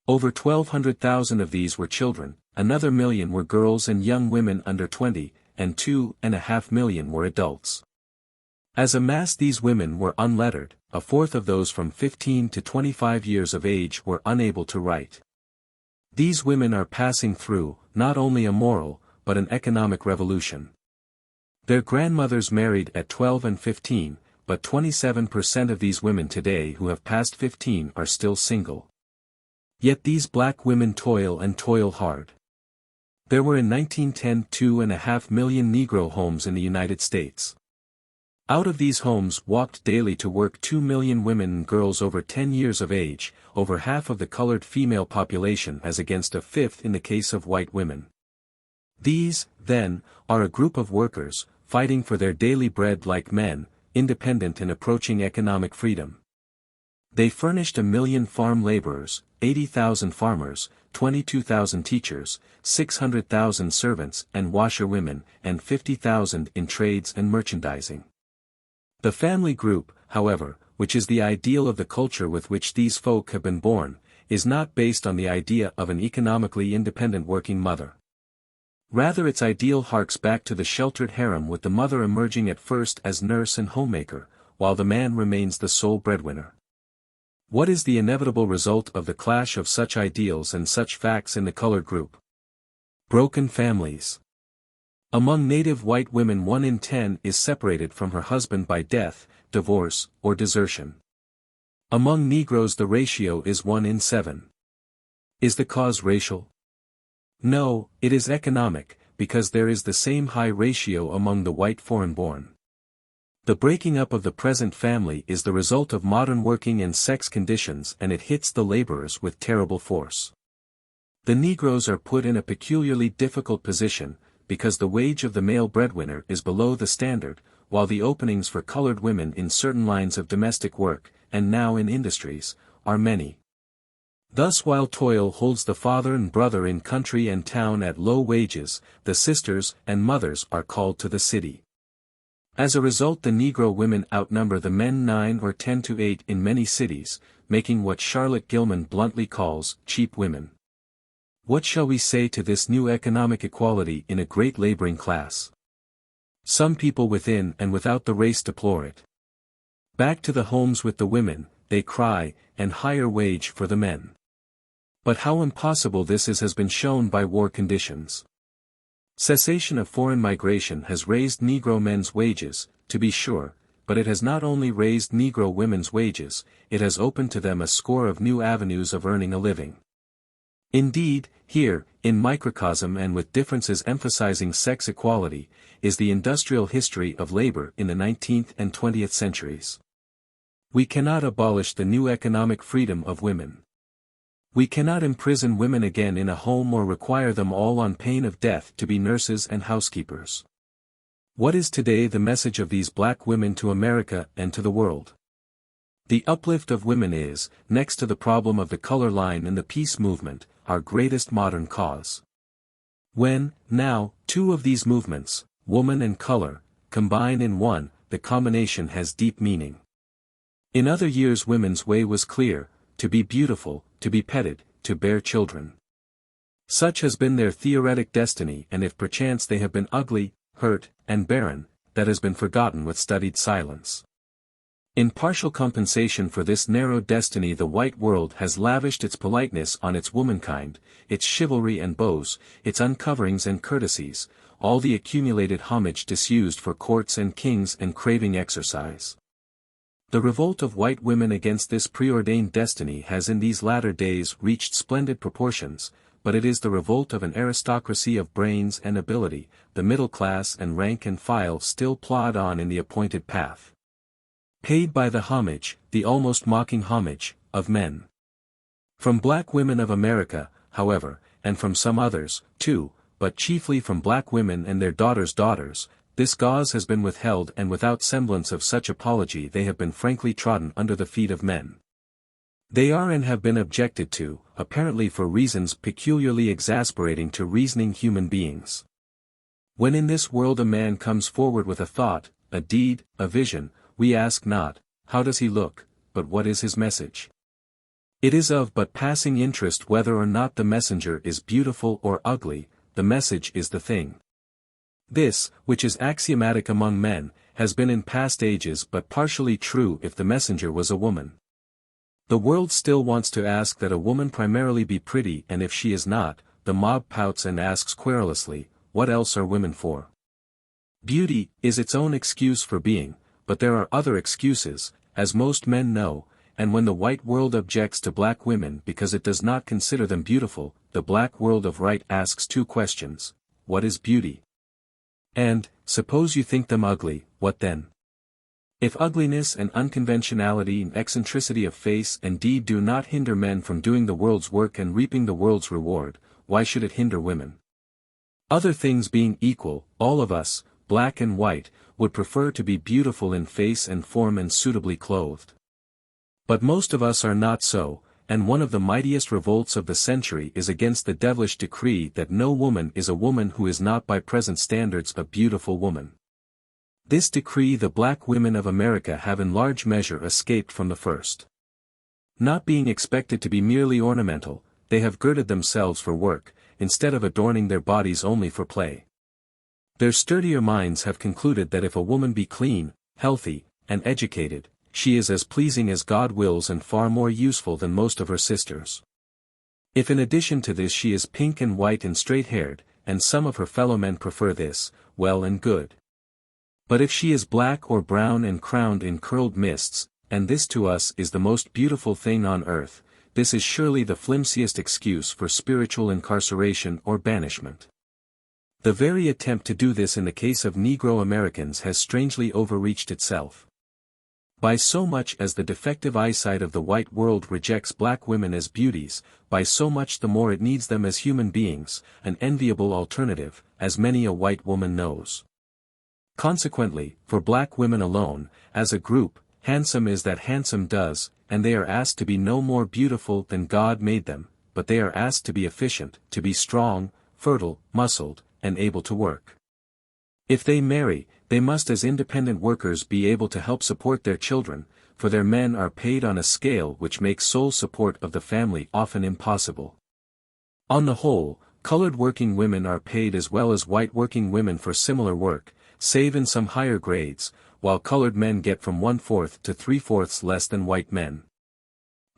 Over 1,200,000 of these were children, another million were girls and young women under 20, and 2.5 million were adults. As a mass these women were unlettered, a fourth of those from 15 to 25 years of age were unable to write. These women are passing through, not only a moral, but an economic revolution. Their grandmothers married at 12 and 15, but 27% of these women today who have passed 15 are still single. Yet these black women toil and toil hard. There were in 1910 2.5 million Negro homes in the United States. Out of these homes walked daily to work 2 million women and girls over 10 years of age, over half of the colored female population as against a fifth in the case of white women. These, then, are a group of workers, fighting for their daily bread like men, independent and approaching economic freedom. They furnished 1 million farm laborers, 80,000 farmers, 22,000 teachers, 600,000 servants and washerwomen, and 50,000 in trades and merchandising. The family group, however, which is the ideal of the culture with which these folk have been born, is not based on the idea of an economically independent working mother. Rather its ideal harks back to the sheltered harem, with the mother emerging at first as nurse and homemaker, while the man remains the sole breadwinner. What is the inevitable result of the clash of such ideals and such facts in the colored group? Broken families. Among native white women 1 in 10 is separated from her husband by death, divorce, or desertion. Among Negroes the ratio is 1 in 7. Is the cause racial? No, it is economic, because there is the same high ratio among the white foreign-born. The breaking up of the present family is the result of modern working and sex conditions, and it hits the laborers with terrible force. The Negroes are put in a peculiarly difficult position, because the wage of the male breadwinner is below the standard, while the openings for colored women in certain lines of domestic work, and now in industries, are many. Thus while toil holds the father and brother in country and town at low wages, the sisters and mothers are called to the city. As a result the Negro women outnumber the men 9 or 10 to 8 in many cities, making what Charlotte Gilman bluntly calls cheap women. What shall we say to this new economic equality in a great laboring class? Some people within and without the race deplore it. Back to the homes with the women, they cry, and higher wage for the men. But how impossible this is has been shown by war conditions. Cessation of foreign migration has raised Negro men's wages, to be sure, but it has not only raised Negro women's wages, it has opened to them a score of new avenues of earning a living. Indeed, here, in microcosm and with differences emphasizing sex equality, is the industrial history of labor in the 19th and 20th centuries. We cannot abolish the new economic freedom of women. We cannot imprison women again in a home or require them all on pain of death to be nurses and housekeepers. What is today the message of these black women to America and to the world? The uplift of women is, next to the problem of the color line and the peace movement, our greatest modern cause. When, now, two of these movements, woman and color, combine in one, the combination has deep meaning. In other years women's way was clear, to be beautiful, to be petted, to bear children. Such has been their theoretic destiny, and if perchance they have been ugly, hurt, and barren, that has been forgotten with studied silence. In partial compensation for this narrow destiny the white world has lavished its politeness on its womankind, its chivalry and bows, its uncoverings and courtesies, all the accumulated homage disused for courts and kings and craving exercise. The revolt of white women against this preordained destiny has in these latter days reached splendid proportions, but it is the revolt of an aristocracy of brains and ability, the middle class and rank and file still plod on in the appointed path. Paid by the homage, the almost mocking homage, of men. From black women of America, however, and from some others, too, but chiefly from black women and their daughters, this gauze has been withheld, and without semblance of such apology they have been frankly trodden under the feet of men. They are and have been objected to, apparently for reasons peculiarly exasperating to reasoning human beings. When in this world a man comes forward with a thought, a deed, a vision, we ask not, how does he look, but what is his message? It is of but passing interest whether or not the messenger is beautiful or ugly, the message is the thing. This, which is axiomatic among men, has been in past ages but partially true if the messenger was a woman. The world still wants to ask that a woman primarily be pretty, and if she is not, the mob pouts and asks querulously, what else are women for? Beauty is its own excuse for being, but there are other excuses, as most men know, and when the white world objects to black women because it does not consider them beautiful, the black world of right asks two questions: what is beauty? And, suppose you think them ugly, what then? If ugliness and unconventionality and eccentricity of face and deed do not hinder men from doing the world's work and reaping the world's reward, why should it hinder women? Other things being equal, all of us, black and white, would prefer to be beautiful in face and form and suitably clothed. But most of us are not so, and one of the mightiest revolts of the century is against the devilish decree that no woman is a woman who is not by present standards a beautiful woman. This decree the black women of America have in large measure escaped from the first. Not being expected to be merely ornamental, they have girded themselves for work, instead of adorning their bodies only for play. Their sturdier minds have concluded that if a woman be clean, healthy, and educated, she is as pleasing as God wills and far more useful than most of her sisters. If in addition to this she is pink and white and straight-haired, and some of her fellow men prefer this, well and good. But if she is black or brown and crowned in curled mists, and this to us is the most beautiful thing on earth, this is surely the flimsiest excuse for spiritual incarceration or banishment. The very attempt to do this in the case of Negro Americans has strangely overreached itself. By so much as the defective eyesight of the white world rejects black women as beauties, by so much the more it needs them as human beings, an enviable alternative, as many a white woman knows. Consequently, for black women alone, as a group, handsome is that handsome does, and they are asked to be no more beautiful than God made them, but they are asked to be efficient, to be strong, fertile, muscled, and able to work. If they marry, they must as independent workers be able to help support their children, for their men are paid on a scale which makes sole support of the family often impossible. On the whole, colored working women are paid as well as white working women for similar work, save in some higher grades, while colored men get from 1/4 to 3/4 less than white men.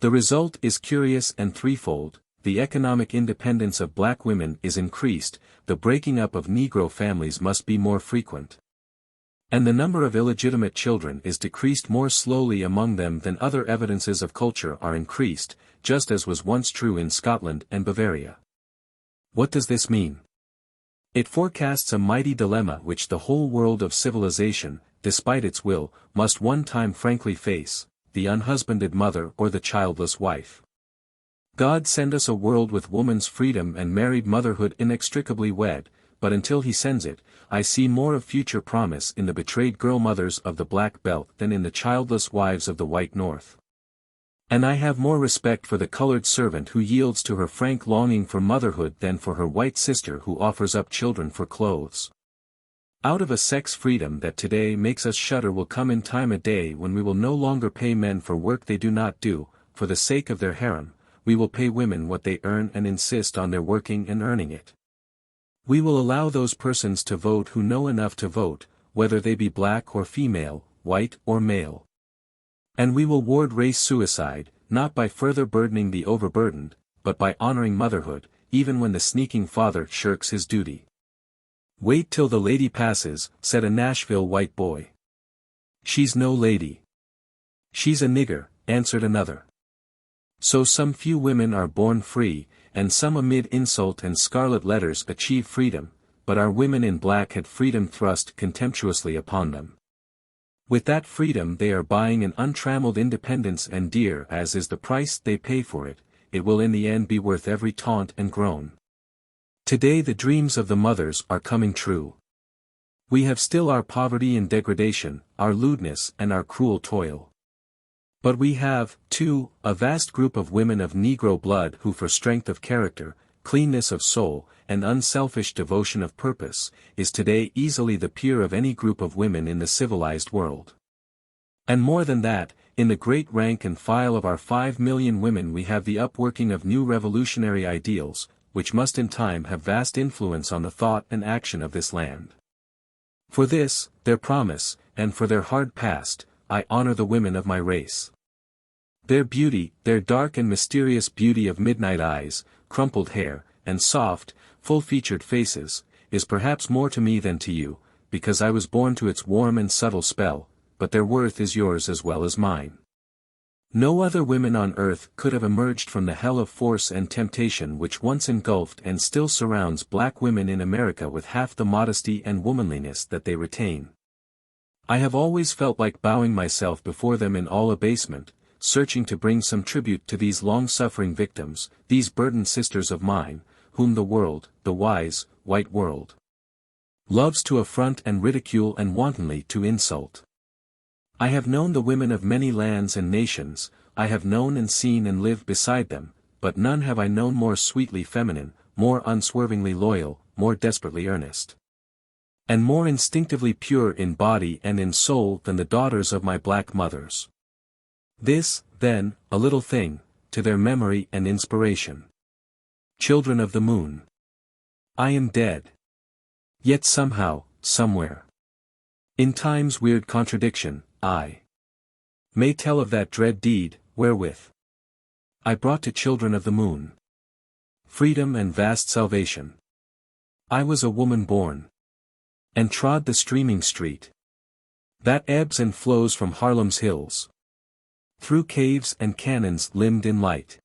The result is curious and threefold: the economic independence of black women is increased, the breaking up of Negro families must be more frequent, and the number of illegitimate children is decreased more slowly among them than other evidences of culture are increased, just as was once true in Scotland and Bavaria. What does this mean? It forecasts a mighty dilemma which the whole world of civilization, despite its will, must one time frankly face: the unhusbanded mother or the childless wife. God send us a world with woman's freedom and married motherhood inextricably wed, but until he sends it, I see more of future promise in the betrayed girl mothers of the Black Belt than in the childless wives of the White North. And I have more respect for the colored servant who yields to her frank longing for motherhood than for her white sister who offers up children for clothes. Out of a sex freedom that today makes us shudder will come in time a day when we will no longer pay men for work they do not do, for the sake of their harem. We will pay women what they earn and insist on their working and earning it. We will allow those persons to vote who know enough to vote, whether they be black or female, white or male. And we will ward race suicide, not by further burdening the overburdened, but by honoring motherhood, even when the sneaking father shirks his duty. "Wait till the lady passes," said a Nashville white boy. "She's no lady." "She's a nigger," answered another. So some few women are born free, and some amid insult and scarlet letters achieve freedom, but our women in black had freedom thrust contemptuously upon them. With that freedom they are buying an untrammeled independence, and dear as is the price they pay for it, it will in the end be worth every taunt and groan. Today the dreams of the mothers are coming true. We have still our poverty and degradation, our lewdness and our cruel toil. But we have, too, a vast group of women of Negro blood who for strength of character, cleanness of soul, and unselfish devotion of purpose, is today easily the peer of any group of women in the civilized world. And more than that, in the great rank and file of our 5 million women we have the upworking of new revolutionary ideals, which must in time have vast influence on the thought and action of this land. For this, their promise, and for their hard past, I honor the women of my race. Their beauty, their dark and mysterious beauty of midnight eyes, crumpled hair, and soft, full-featured faces, is perhaps more to me than to you, because I was born to its warm and subtle spell, but their worth is yours as well as mine. No other women on earth could have emerged from the hell of force and temptation which once engulfed and still surrounds black women in America with half the modesty and womanliness that they retain. I have always felt like bowing myself before them in all abasement, searching to bring some tribute to these long-suffering victims, these burdened sisters of mine, whom the world, the wise, white world, loves to affront and ridicule and wantonly to insult. I have known the women of many lands and nations, I have known and seen and lived beside them, but none have I known more sweetly feminine, more unswervingly loyal, more desperately earnest, and more instinctively pure in body and in soul than the daughters of my black mothers. This, then, a little thing, to their memory and inspiration. Children of the moon. I am dead. Yet somehow, somewhere, in time's weird contradiction, I may tell of that dread deed, wherewith I brought to children of the moon freedom and vast salvation. I was a woman born, and trod the streaming street that ebbs and flows from Harlem's hills, through caves and cannons limned in light,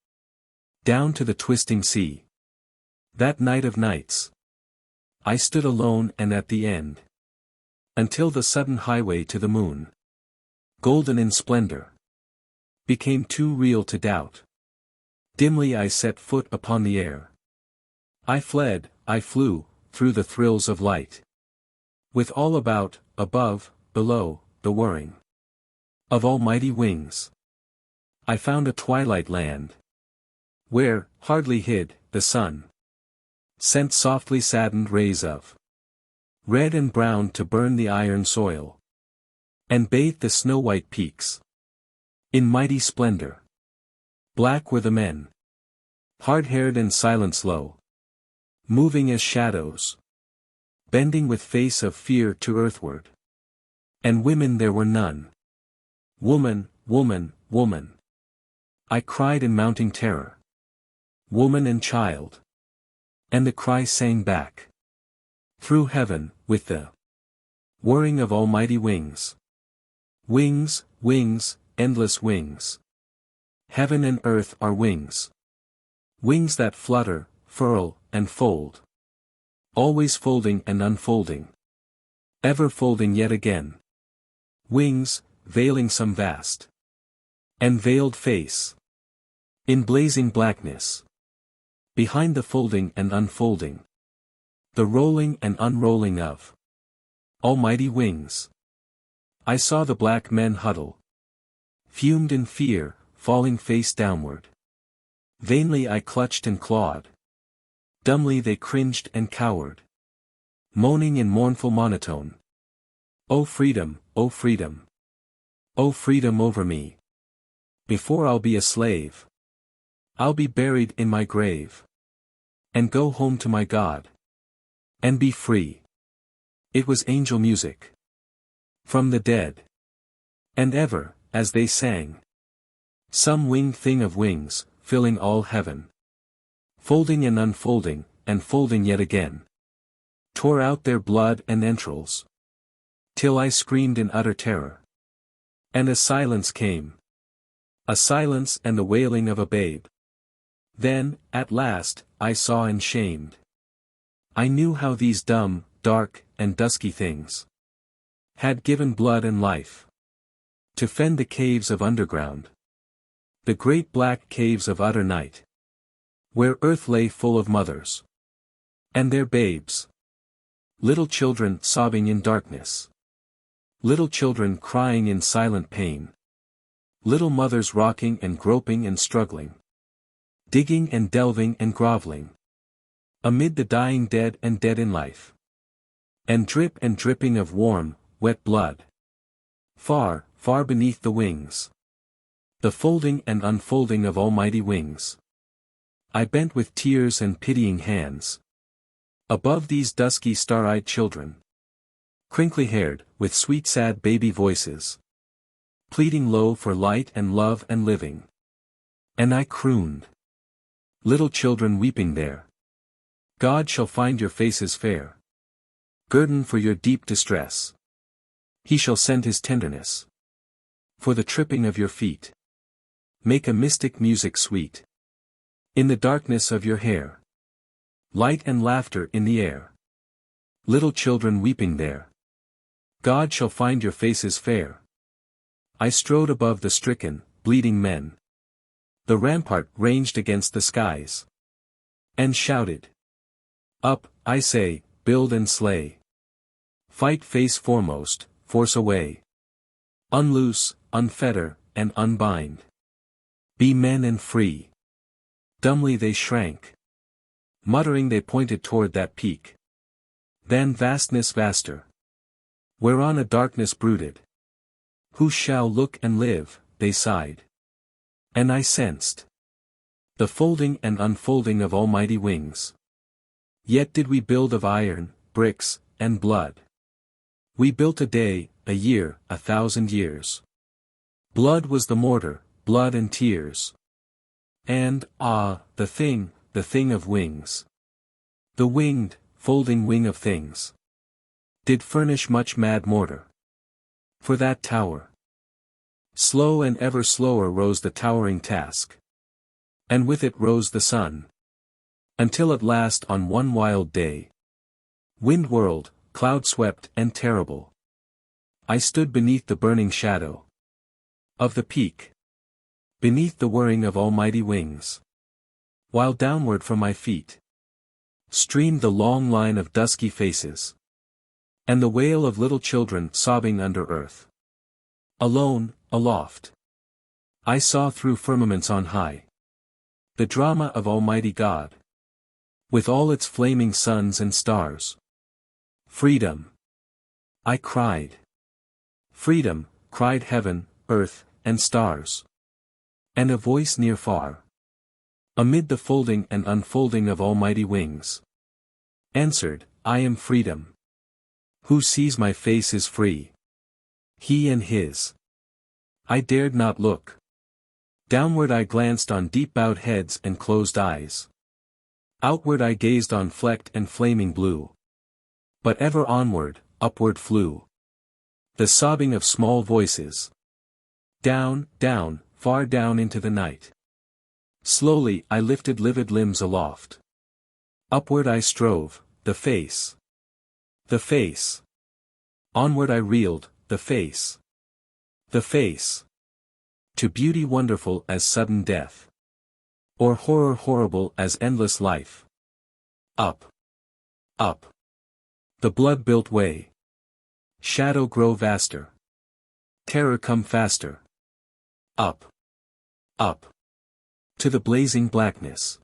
down to the twisting sea. That night of nights, I stood alone and at the end, until the sudden highway to the moon, golden in splendor, became too real to doubt. Dimly I set foot upon the air. I fled, I flew, through the thrills of light. With all about, above, below, the whirring of almighty wings, I found a twilight land, where, hardly hid, the sun sent softly saddened rays of red and brown to burn the iron soil, and bathe the snow-white peaks in mighty splendor. Black were the men, hard-haired and silent slow, moving as shadows, bending with face of fear to earthward. And women there were none. Woman, woman, woman, I cried in mounting terror. Woman and child. And the cry sang back through heaven, with the whirring of almighty wings. Wings, wings, endless wings. Heaven and earth are wings. Wings that flutter, furl, and fold. Always folding and unfolding. Ever folding yet again. Wings, veiling some vast and veiled face. In blazing blackness. Behind the folding and unfolding. The rolling and unrolling of almighty wings. I saw the black men huddle. Fumed in fear, falling face downward. Vainly I clutched and clawed. Dumbly they cringed and cowered. Moaning in mournful monotone. O freedom, O freedom. O freedom over me. Before I'll be a slave. I'll be buried in my grave. And go home to my God. And be free. It was angel music. From the dead. And ever, as they sang, some winged thing of wings, filling all heaven. Folding and unfolding, and folding yet again. Tore out their blood and entrails. Till I screamed in utter terror. And a silence came. A silence and the wailing of a babe. Then, at last, I saw and shamed. I knew how these dumb, dark, and dusky things had given blood and life to fend the caves of underground. The great black caves of utter night. Where earth lay full of mothers. And their babes. Little children sobbing in darkness. Little children crying in silent pain. Little mothers rocking and groping and struggling. Digging and delving and groveling. Amid the dying dead and dead in life. And drip and dripping of warm, wet blood. Far, far beneath the wings. The folding and unfolding of almighty wings. I bent with tears and pitying hands. Above these dusky star-eyed children. Crinkly-haired, with sweet sad baby voices. Pleading low for light and love and living. And I crooned. Little children weeping there. God shall find your faces fair. Guerdon for your deep distress. He shall send his tenderness. For the tripping of your feet. Make a mystic music sweet. In the darkness of your hair. Light and laughter in the air. Little children weeping there. God shall find your faces fair. I strode above the stricken, bleeding men. The rampart ranged against the skies. And shouted. Up, I say, build and slay. Fight face foremost, force away. Unloose, unfetter, and unbind. Be men and free. Dumbly they shrank. Muttering they pointed toward that peak. Then vastness vaster. Whereon a darkness brooded. Who shall look and live, they sighed. And I sensed the folding and unfolding of almighty wings. Yet did we build of iron, bricks, and blood. We built a day, a year, 1,000 years. Blood was the mortar, blood and tears. And, the thing of wings. The winged, folding wing of things. Did furnish much mad mortar. For that tower. Slow and ever slower rose the towering task. And with it rose the sun. Until at last on one wild day. Wind-whirled, cloud-swept and terrible. I stood beneath the burning shadow. Of the peak. Beneath the whirring of almighty wings. While downward from my feet. Streamed the long line of dusky faces. And the wail of little children sobbing under earth. Alone, aloft. I saw through firmaments on high. The drama of Almighty God. With all its flaming suns and stars. Freedom! I cried. Freedom, cried heaven, earth, and stars. And a voice near far. Amid the folding and unfolding of almighty wings. Answered, I am freedom. Who sees my face is free. He and his. I dared not look. Downward I glanced on deep-bowed heads and closed eyes. Outward I gazed on flecked and flaming blue. But ever onward, upward flew. The sobbing of small voices. Down, down, far down into the night. Slowly I lifted livid limbs aloft. Upward I strove, the face. The face. Onward I reeled, the face. The face. To beauty wonderful as sudden death. Or horror horrible as endless life. Up. Up. The blood-built way. Shadow grow vaster. Terror come faster. Up. Up. To the blazing blackness.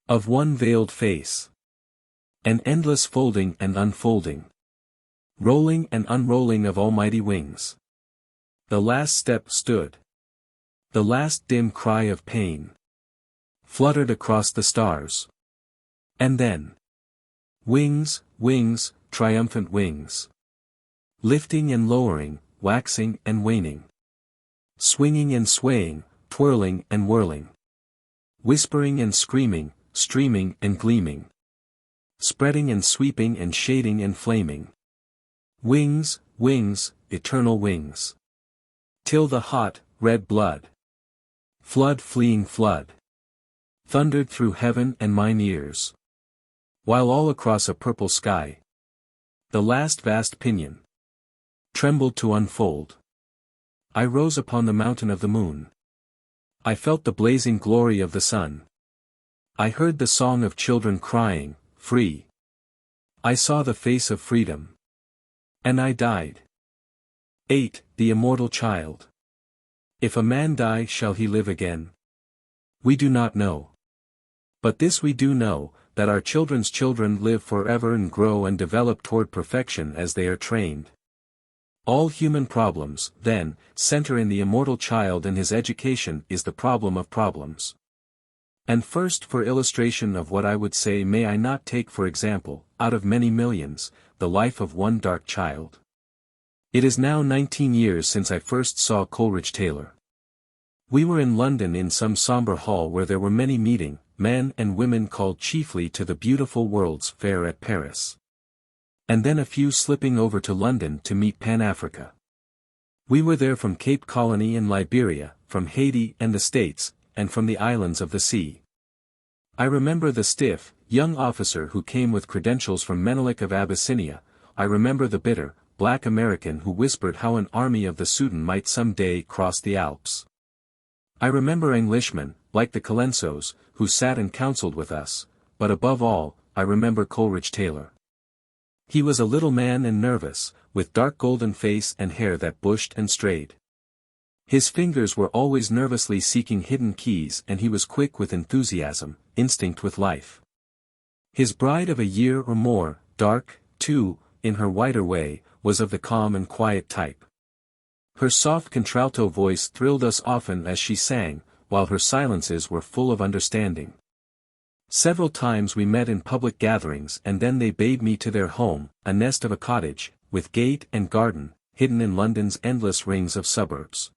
Of one veiled face. An endless folding and unfolding. Rolling and unrolling of almighty wings. The last step stood. The last dim cry of pain. Fluttered across the stars. And then. Wings, wings, triumphant wings. Lifting and lowering, waxing and waning. Swinging and swaying, twirling and whirling. Whispering and screaming, streaming and gleaming. Spreading and sweeping and shading and flaming. Wings, wings, eternal wings. Till the hot, red blood. Flood fleeing flood. Thundered through heaven and mine ears. While all across a purple sky. The last vast pinion. Trembled to unfold. I rose upon the mountain of the moon. I felt the blazing glory of the sun. I heard the song of children crying, free. I saw the face of freedom. And I died. 8. The Immortal Child. If a man die, shall he live again? We do not know. But this we do know, that our children's children live forever and grow and develop toward perfection as they are trained. All human problems, then, center in the immortal child, and his education is the problem of problems. And first, for illustration of what I would say, may I not take for example, out of many millions, the life of one dark child. It is now 19 years since I first saw Coleridge Taylor. We were in London in some sombre hall where there were many meeting, men and women called chiefly to the beautiful World's Fair at Paris. And then a few slipping over to London to meet Pan-Africa. We were there from Cape Colony and Liberia, from Haiti and the States, and from the islands of the sea. I remember the stiff, young officer who came with credentials from Menelik of Abyssinia. I remember the bitter, black American who whispered how an army of the Sudan might some day cross the Alps. I remember Englishmen, like the Colensos, who sat and counseled with us, but above all, I remember Coleridge Taylor. He was a little man and nervous, with dark golden face and hair that bushed and strayed. His fingers were always nervously seeking hidden keys, and he was quick with enthusiasm, instinct with life. His bride of a year or more, dark, too, in her whiter way, was of the calm and quiet type. Her soft contralto voice thrilled us often as she sang, while her silences were full of understanding. Several times we met in public gatherings, and then they bade me to their home, a nest of a cottage, with gate and garden, hidden in London's endless rings of suburbs.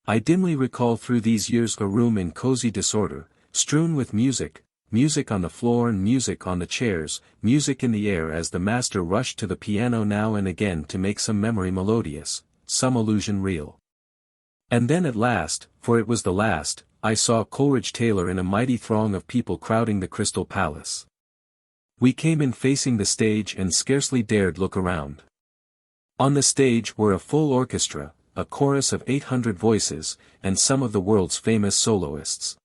I dimly recall through these years a room in cozy disorder, strewn with music, music on the floor and music on the chairs, music in the air as the master rushed to the piano now and again to make some memory melodious, some illusion real. And then at last, for it was the last, I saw Coleridge Taylor in a mighty throng of people crowding the Crystal Palace. We came in facing the stage and scarcely dared look around. On the stage were a full orchestra, a chorus of 800 voices, and some of the world's famous soloists.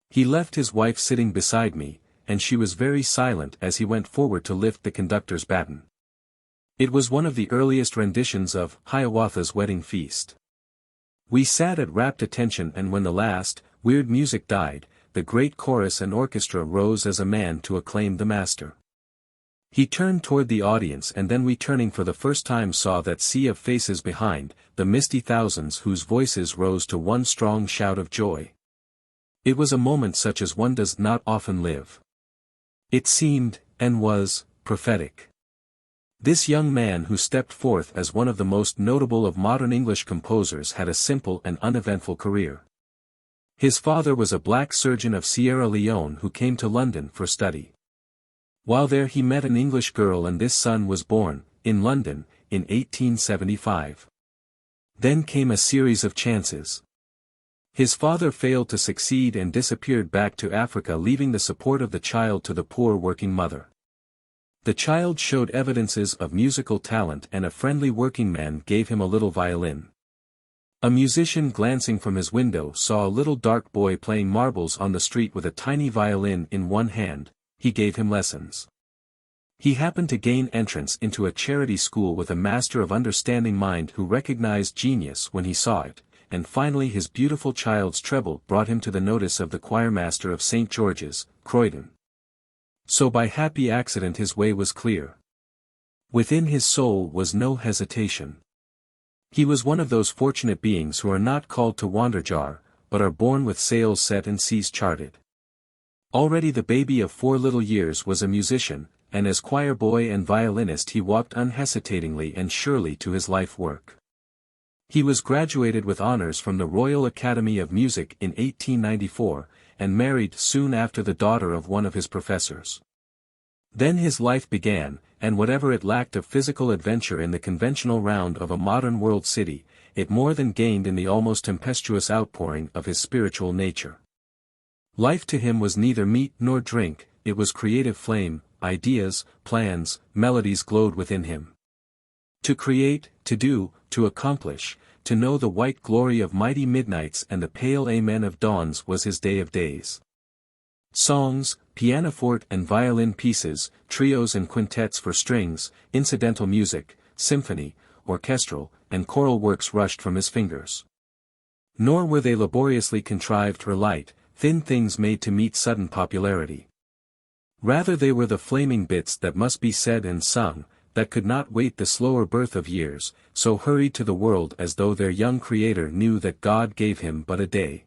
He left his wife sitting beside me, and she was very silent as he went forward to lift the conductor's baton. It was one of the earliest renditions of Hiawatha's Wedding Feast. We sat at rapt attention, and when the last, weird music died, the great chorus and orchestra rose as a man to acclaim the master. He turned toward the audience, and then we, turning for the first time, saw that sea of faces behind, the misty thousands whose voices rose to one strong shout of joy. It was a moment such as one does not often live. It seemed, and was, prophetic. This young man who stepped forth as one of the most notable of modern English composers had a simple and uneventful career. His father was a black surgeon of Sierra Leone who came to London for study. While there he met an English girl, and this son was born, in London, in 1875. Then came a series of chances. His father failed to succeed and disappeared back to Africa, leaving the support of the child to the poor working mother. The child showed evidences of musical talent, and a friendly working man gave him a little violin. A musician glancing from his window saw a little dark boy playing marbles on the street with a tiny violin in one hand. He gave him lessons. He happened to gain entrance into a charity school with a master of understanding mind who recognized genius when he saw it, and finally his beautiful child's treble brought him to the notice of the choirmaster of St. George's, Croydon. So by happy accident his way was clear. Within his soul was no hesitation. He was one of those fortunate beings who are not called to wander jar, but are born with sails set and seas charted. Already the baby of 4 little years was a musician, and as choir boy and violinist he walked unhesitatingly and surely to his life work. He was graduated with honors from the Royal Academy of Music in 1894, and married soon after the daughter of one of his professors. Then his life began, and whatever it lacked of physical adventure in the conventional round of a modern world city, it more than gained in the almost tempestuous outpouring of his spiritual nature. Life to him was neither meat nor drink, it was creative flame, ideas, plans, melodies glowed within him. To create, to do, to accomplish, to know the white glory of mighty midnights and the pale amen of dawns was his day of days. Songs, pianoforte and violin pieces, trios and quintets for strings, incidental music, symphony, orchestral, and choral works rushed from his fingers. Nor were they laboriously contrived or light, thin things made to meet sudden popularity. Rather they were the flaming bits that must be said and sung, that could not wait the slower birth of years, so hurried to the world as though their young creator knew that God gave him but a day.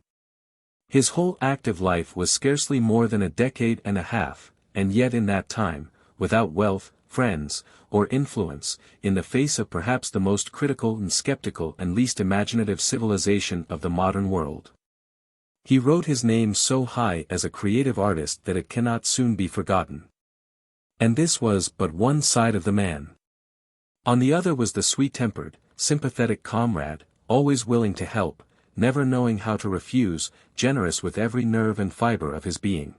His whole active life was scarcely more than a decade and a half, and yet in that time, without wealth, friends, or influence, in the face of perhaps the most critical and skeptical and least imaginative civilization of the modern world. He wrote his name so high as a creative artist that it cannot soon be forgotten. And this was but one side of the man. On the other was the sweet-tempered, sympathetic comrade, always willing to help, never knowing how to refuse, generous with every nerve and fiber of his being.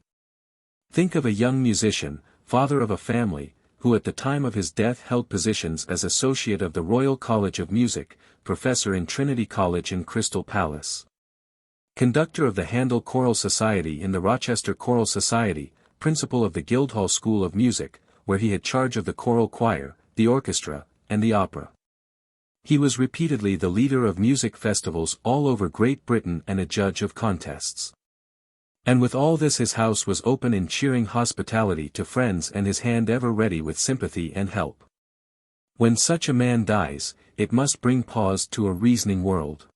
Think of a young musician, father of a family, who at the time of his death held positions as Associate of the Royal College of Music, Professor in Trinity College in Crystal Palace, Conductor of the Handel Choral Society in the Rochester Choral Society, Principal of the Guildhall School of Music, where he had charge of the choral choir, the orchestra, and the opera. He was repeatedly the leader of music festivals all over Great Britain and a judge of contests. And with all this his house was open in cheering hospitality to friends and his hand ever ready with sympathy and help. When such a man dies, it must bring pause to a reasoning world.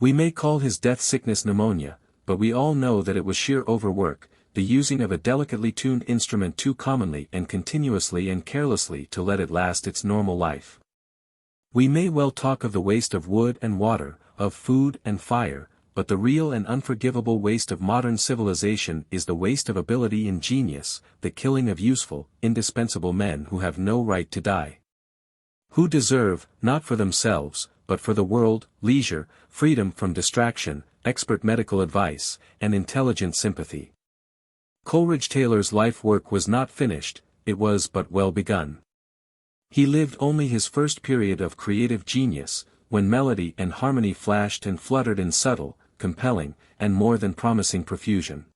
We may call his death sickness pneumonia, but we all know that it was sheer overwork, the using of a delicately tuned instrument too commonly and continuously and carelessly to let it last its normal life. We may well talk of the waste of wood and water, of food and fire, but the real and unforgivable waste of modern civilization is the waste of ability and genius, the killing of useful, indispensable men who have no right to die. Who deserve, not for themselves, but for the world, leisure, freedom from distraction, expert medical advice, and intelligent sympathy. Coleridge Taylor's life work was not finished, it was but well begun. He lived only his first period of creative genius, when melody and harmony flashed and fluttered in subtle, compelling, and more than promising profusion.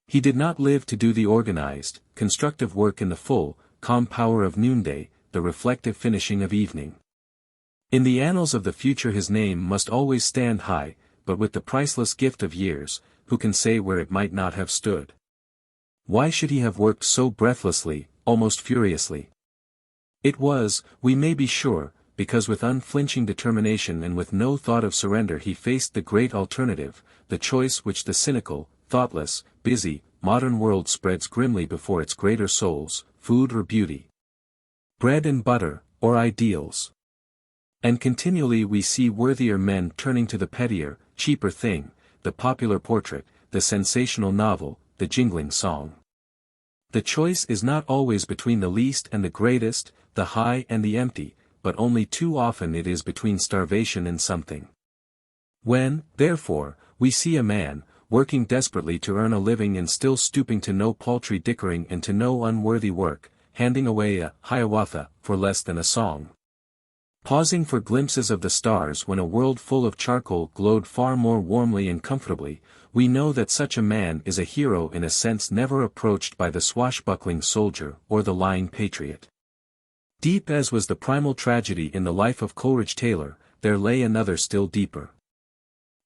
He did not live to do the organized, constructive work in the full, calm power of noonday, the reflective finishing of evening. In the annals of the future his name must always stand high, but with the priceless gift of years, who can say where it might not have stood? Why should he have worked so breathlessly, almost furiously? It was, we may be sure, because with unflinching determination and with no thought of surrender he faced the great alternative, the choice which the cynical, thoughtless, busy, modern world spreads grimly before its greater souls, food or beauty. Bread and butter, or ideals. And continually we see worthier men turning to the pettier, cheaper thing, the popular portrait, the sensational novel, the jingling song. The choice is not always between the least and the greatest, the high and the empty, but only too often it is between starvation and something. When, therefore, we see a man, working desperately to earn a living and still stooping to no paltry dickering and to no unworthy work, handing away a Hiawatha for less than a song. Pausing for glimpses of the stars when a world full of charcoal glowed far more warmly and comfortably, we know that such a man is a hero in a sense never approached by the swashbuckling soldier or the lying patriot. Deep as was the primal tragedy in the life of Coleridge Taylor, there lay another still deeper.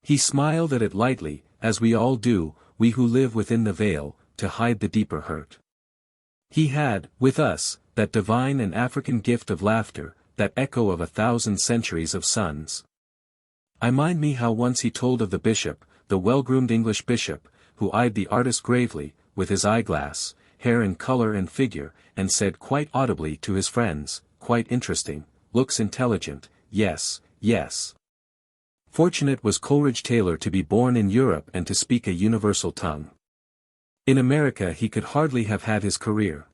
He smiled at it lightly, as we all do, we who live within the veil, to hide the deeper hurt. He had, with us, that divine and African gift of laughter, that echo of 1,000 centuries of suns. I mind me how once he told of the bishop, the well-groomed English bishop, who eyed the artist gravely, with his eyeglass, hair and color and figure, and said quite audibly to his friends, quite interesting, looks intelligent, yes, yes. Fortunate was Coleridge Taylor to be born in Europe and to speak a universal tongue. In America he could hardly have had his career.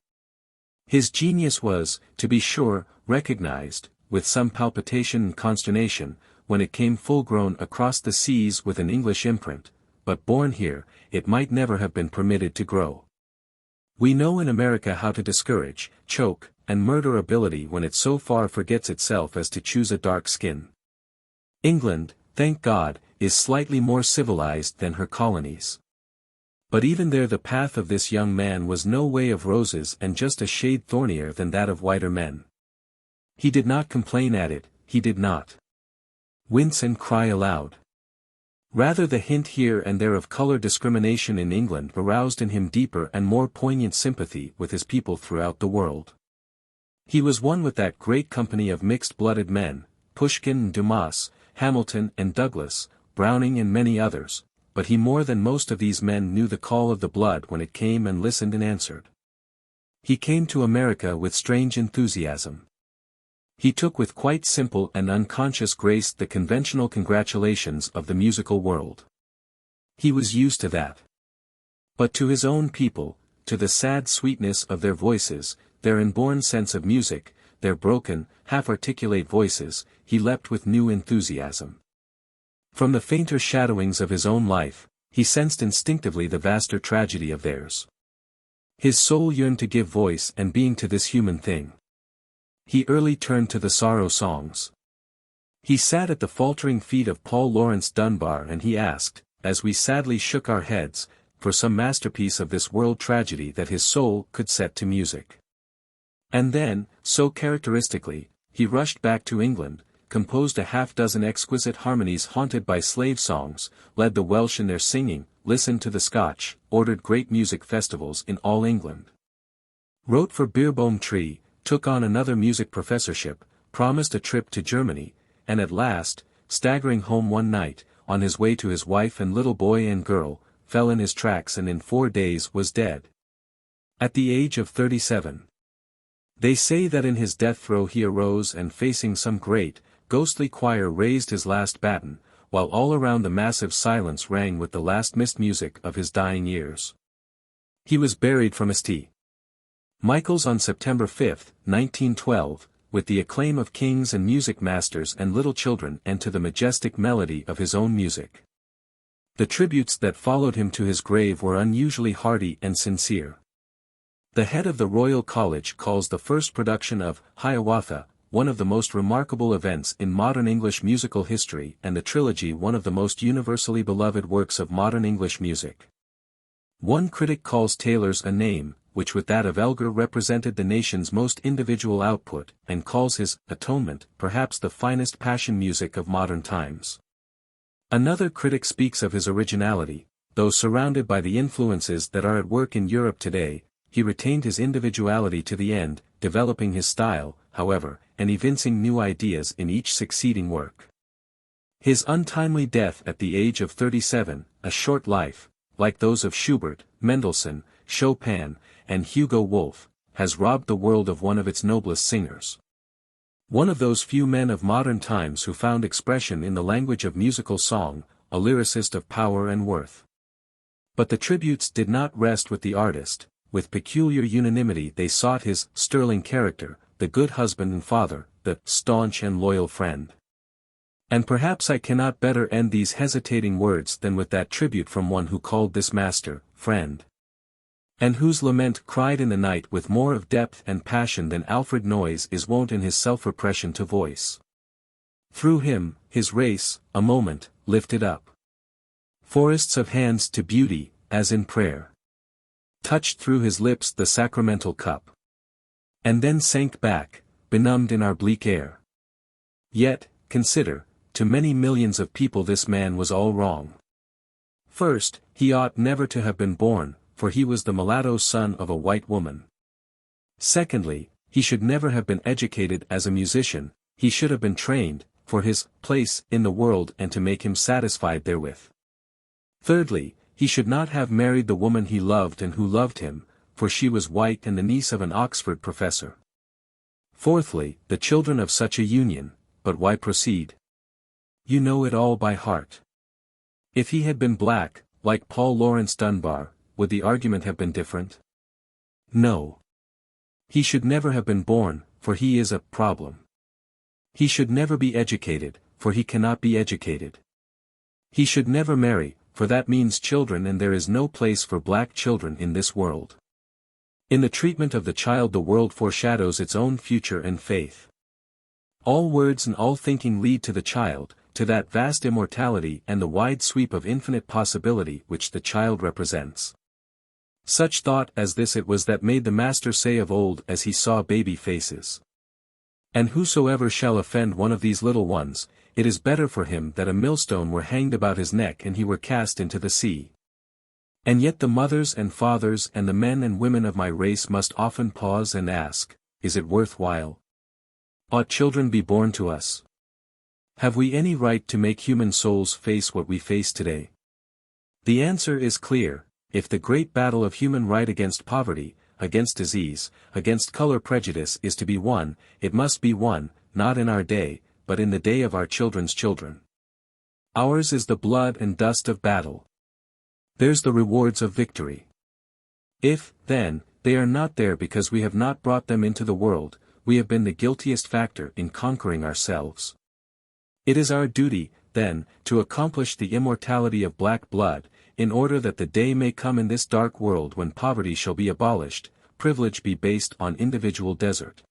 His genius was, to be sure, recognized, with some palpitation and consternation, when it came full-grown across the seas with an English imprint, but born here, it might never have been permitted to grow. We know in America how to discourage, choke, and murder ability when it so far forgets itself as to choose a dark skin. England, thank God, is slightly more civilized than her colonies. But even there the path of this young man was no way of roses and just a shade thornier than that of whiter men. He did not complain at it, he did not wince and cry aloud. Rather the hint here and there of color discrimination in England aroused in him deeper and more poignant sympathy with his people throughout the world. He was one with that great company of mixed-blooded men, Pushkin and Dumas, Hamilton and Douglas, Browning and many others, but he more than most of these men knew the call of the blood when it came and listened and answered. He came to America with strange enthusiasm. He took with quite simple and unconscious grace the conventional congratulations of the musical world. He was used to that. But to his own people, to the sad sweetness of their voices, their inborn sense of music, their broken, half-articulate voices, he leapt with new enthusiasm. From the fainter shadowings of his own life, he sensed instinctively the vaster tragedy of theirs. His soul yearned to give voice and being to this human thing. He early turned to the sorrow songs. He sat at the faltering feet of Paul Laurence Dunbar and he asked, as we sadly shook our heads, for some masterpiece of this world tragedy that his soul could set to music. And then, so characteristically, he rushed back to England, composed a half-dozen exquisite harmonies haunted by slave songs, led the Welsh in their singing, listened to the Scotch, ordered great music festivals in all England. Wrote for Beerbohm Tree, took on another music professorship, promised a trip to Germany, and at last, staggering home one night, on his way to his wife and little boy and girl, fell in his tracks and in 4 days was dead. At the age of 37. They say that in his death throe he arose and facing some great, ghostly choir raised his last baton, while all around the massive silence rang with the last mist music of his dying years. He was buried from St. Michael's on September 5, 1912, with the acclaim of kings and music masters and little children and to the majestic melody of his own music. The tributes that followed him to his grave were unusually hearty and sincere. The head of the Royal College calls the first production of Hiawatha one of the most remarkable events in modern English musical history and the trilogy one of the most universally beloved works of modern English music. One critic calls Taylor's A Name, which with that of Elgar represented the nation's most individual output, and calls his Atonement perhaps the finest passion music of modern times. Another critic speaks of his originality. Though surrounded by the influences that are at work in Europe today, he retained his individuality to the end, developing his style, however, and evincing new ideas in each succeeding work. His untimely death at the age of 37, a short life, like those of Schubert, Mendelssohn, Chopin, and Hugo Wolf, has robbed the world of one of its noblest singers. One of those few men of modern times who found expression in the language of musical song, a lyricist of power and worth. But the tributes did not rest with the artist. With peculiar unanimity they sought his sterling character, the good husband and father, the staunch and loyal friend. And perhaps I cannot better end these hesitating words than with that tribute from one who called this master, friend. And whose lament cried in the night with more of depth and passion than Alfred Noyes is wont in his self-repression to voice. Through him, his race, a moment, lifted up. Forests of hands to beauty, as in prayer. Touched through his lips the sacramental cup. And then sank back, benumbed in our bleak air. Yet, consider, to many millions of people this man was all wrong. First, he ought never to have been born, for he was the mulatto son of a white woman. Secondly, he should never have been educated as a musician, he should have been trained, for his place in the world and to make him satisfied therewith. Thirdly, he should not have married the woman he loved and who loved him, for she was white and the niece of an Oxford professor. Fourthly, the children of such a union, but why proceed? You know it all by heart. If he had been black, like Paul Laurence Dunbar, would the argument have been different? No. He should never have been born, for he is a problem. He should never be educated, for he cannot be educated. He should never marry, for that means children and there is no place for black children in this world. In the treatment of the child the world foreshadows its own future and faith. All words and all thinking lead to the child, to that vast immortality and the wide sweep of infinite possibility which the child represents. Such thought as this it was that made the Master say of old as he saw baby faces. And whosoever shall offend one of these little ones, it is better for him that a millstone were hanged about his neck and he were cast into the sea. And yet the mothers and fathers and the men and women of my race must often pause and ask, is it worth while? Ought children be born to us? Have we any right to make human souls face what we face today? The answer is clear. If the great battle of human right against poverty, against disease, against color prejudice is to be won, it must be won, not in our day, but in the day of our children's children. Ours is the blood and dust of battle. There's the rewards of victory. If, then, they are not there because we have not brought them into the world, we have been the guiltiest factor in conquering ourselves. It is our duty, then, to accomplish the immortality of black blood, in order that the day may come in this dark world when poverty shall be abolished, privilege be based on individual desert.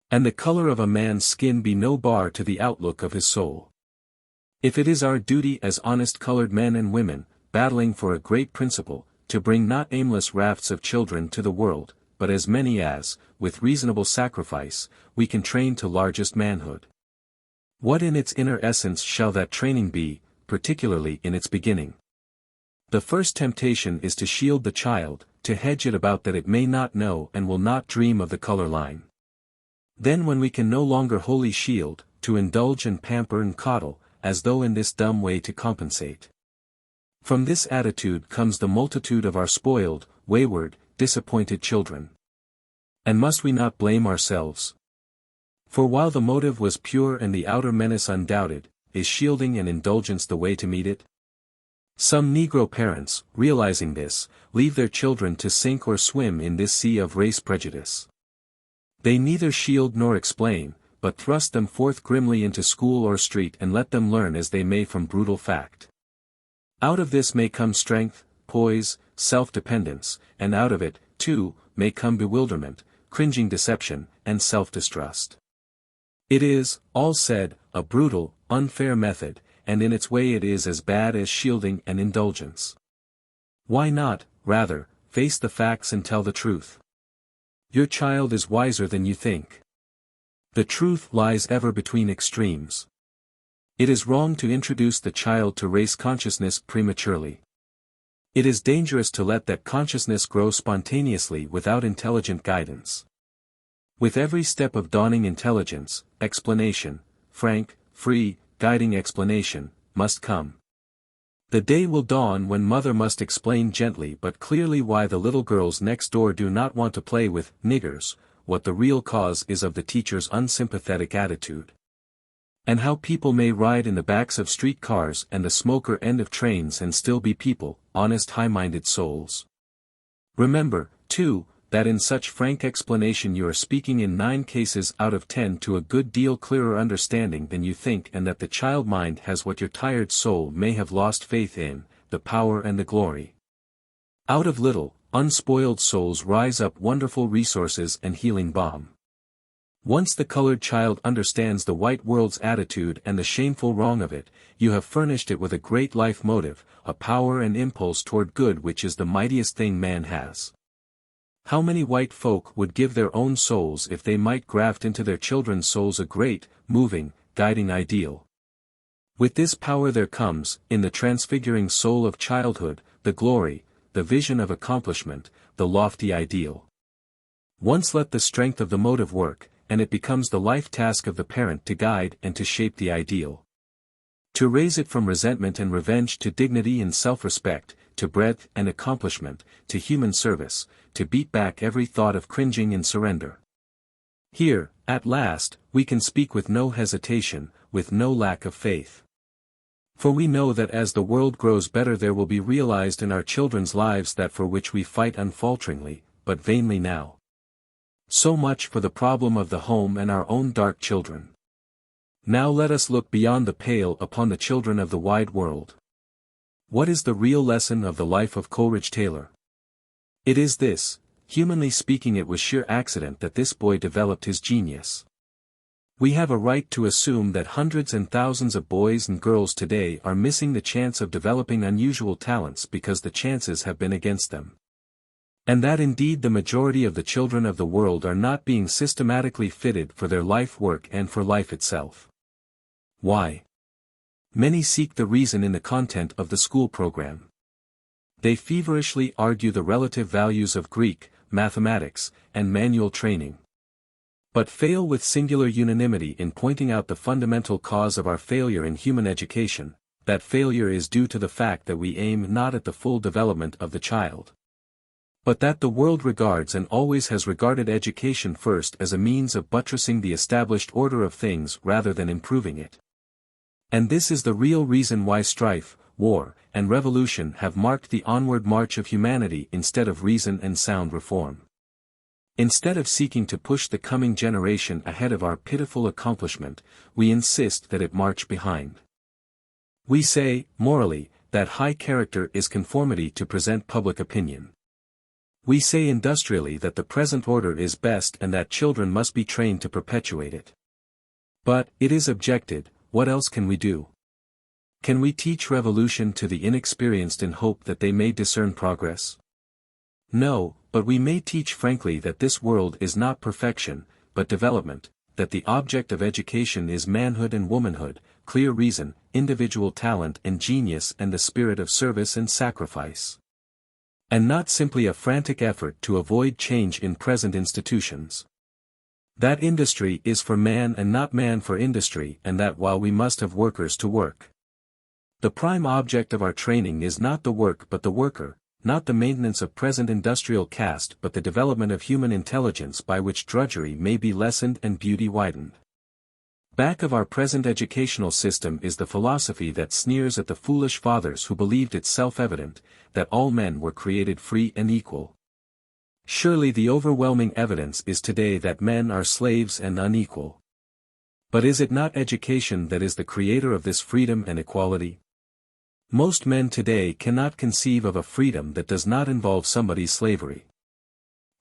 And the color of a man's skin be no bar to the outlook of his soul. If it is our duty as honest colored men and women, battling for a great principle, to bring not aimless rafts of children to the world, but as many as, with reasonable sacrifice, we can train to largest manhood. What in its inner essence shall that training be, particularly in its beginning? The first temptation is to shield the child, to hedge it about that it may not know and will not dream of the color line. Then when we can no longer wholly shield, to indulge and pamper and coddle, as though in this dumb way to compensate. From this attitude comes the multitude of our spoiled, wayward, disappointed children. And must we not blame ourselves? For while the motive was pure and the outer menace undoubted, is shielding and indulgence the way to meet it? Some Negro parents, realizing this, leave their children to sink or swim in this sea of race prejudice. They neither shield nor explain, but thrust them forth grimly into school or street and let them learn as they may from brutal fact. Out of this may come strength, poise, self-dependence, and out of it, too, may come bewilderment, cringing deception, and self-distrust. It is, all said, a brutal, unfair method, and in its way it is as bad as shielding and indulgence. Why not, rather, face the facts and tell the truth? Your child is wiser than you think. The truth lies ever between extremes. It is wrong to introduce the child to race consciousness prematurely. It is dangerous to let that consciousness grow spontaneously without intelligent guidance. With every step of dawning intelligence, explanation, frank, free, guiding explanation, must come. The day will dawn when mother must explain gently but clearly why the little girls next door do not want to play with niggers, what the real cause is of the teacher's unsympathetic attitude. And how people may ride in the backs of street cars and the smoker end of trains and still be people, honest high-minded souls. Remember, too, that in such frank explanation you are speaking in 9 cases out of 10 to a good deal clearer understanding than you think, and that the child mind has what your tired soul may have lost faith in, the power and the glory. Out of little, unspoiled souls rise up wonderful resources and healing balm. Once the colored child understands the white world's attitude and the shameful wrong of it, you have furnished it with a great life motive, a power and impulse toward good which is the mightiest thing man has. How many white folk would give their own souls if they might graft into their children's souls a great, moving, guiding ideal? With this power there comes, in the transfiguring soul of childhood, the glory, the vision of accomplishment, the lofty ideal. Once let the strength of the motive work, and it becomes the life task of the parent to guide and to shape the ideal. To raise it from resentment and revenge to dignity and self-respect, to breadth and accomplishment, to human service, to beat back every thought of cringing and surrender. Here, at last, we can speak with no hesitation, with no lack of faith. For we know that as the world grows better there will be realized in our children's lives that for which we fight unfalteringly, but vainly now. So much for the problem of the home and our own dark children. Now let us look beyond the pale upon the children of the wide world. What is the real lesson of the life of Coleridge Taylor? It is this: humanly speaking, it was sheer accident that this boy developed his genius. We have a right to assume that hundreds and thousands of boys and girls today are missing the chance of developing unusual talents because the chances have been against them. And that indeed the majority of the children of the world are not being systematically fitted for their life work and for life itself. Why? Many seek the reason in the content of the school program. They feverishly argue the relative values of Greek, mathematics, and manual training. But fail with singular unanimity in pointing out the fundamental cause of our failure in human education. That failure is due to the fact that we aim not at the full development of the child, but that the world regards and always has regarded education first as a means of buttressing the established order of things rather than improving it. And this is the real reason why strife, war, and revolution have marked the onward march of humanity instead of reason and sound reform. Instead of seeking to push the coming generation ahead of our pitiful accomplishment, we insist that it march behind. We say, morally, that high character is conformity to present public opinion. We say industrially that the present order is best and that children must be trained to perpetuate it. But, it is objected, what else can we do? Can we teach revolution to the inexperienced in hope that they may discern progress? No, but we may teach frankly that this world is not perfection, but development, that the object of education is manhood and womanhood, clear reason, individual talent and genius and the spirit of service and sacrifice. And not simply a frantic effort to avoid change in present institutions. That industry is for man and not man for industry, and that while we must have workers to work. The prime object of our training is not the work but the worker, not the maintenance of present industrial caste but the development of human intelligence by which drudgery may be lessened and beauty widened. Back of our present educational system is the philosophy that sneers at the foolish fathers who believed it self-evident, that all men were created free and equal. Surely the overwhelming evidence is today that men are slaves and unequal. But is it not education that is the creator of this freedom and equality? Most men today cannot conceive of a freedom that does not involve somebody's slavery.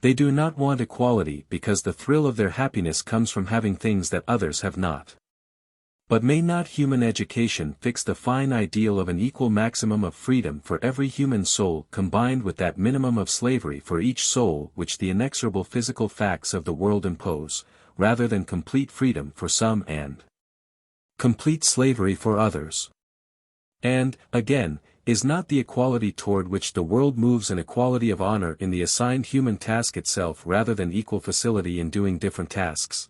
They do not want equality because the thrill of their happiness comes from having things that others have not. But may not human education fix the fine ideal of an equal maximum of freedom for every human soul combined with that minimum of slavery for each soul which the inexorable physical facts of the world impose, rather than complete freedom for some and complete slavery for others? And, again, is not the equality toward which the world moves an equality of honor in the assigned human task itself rather than equal facility in doing different tasks?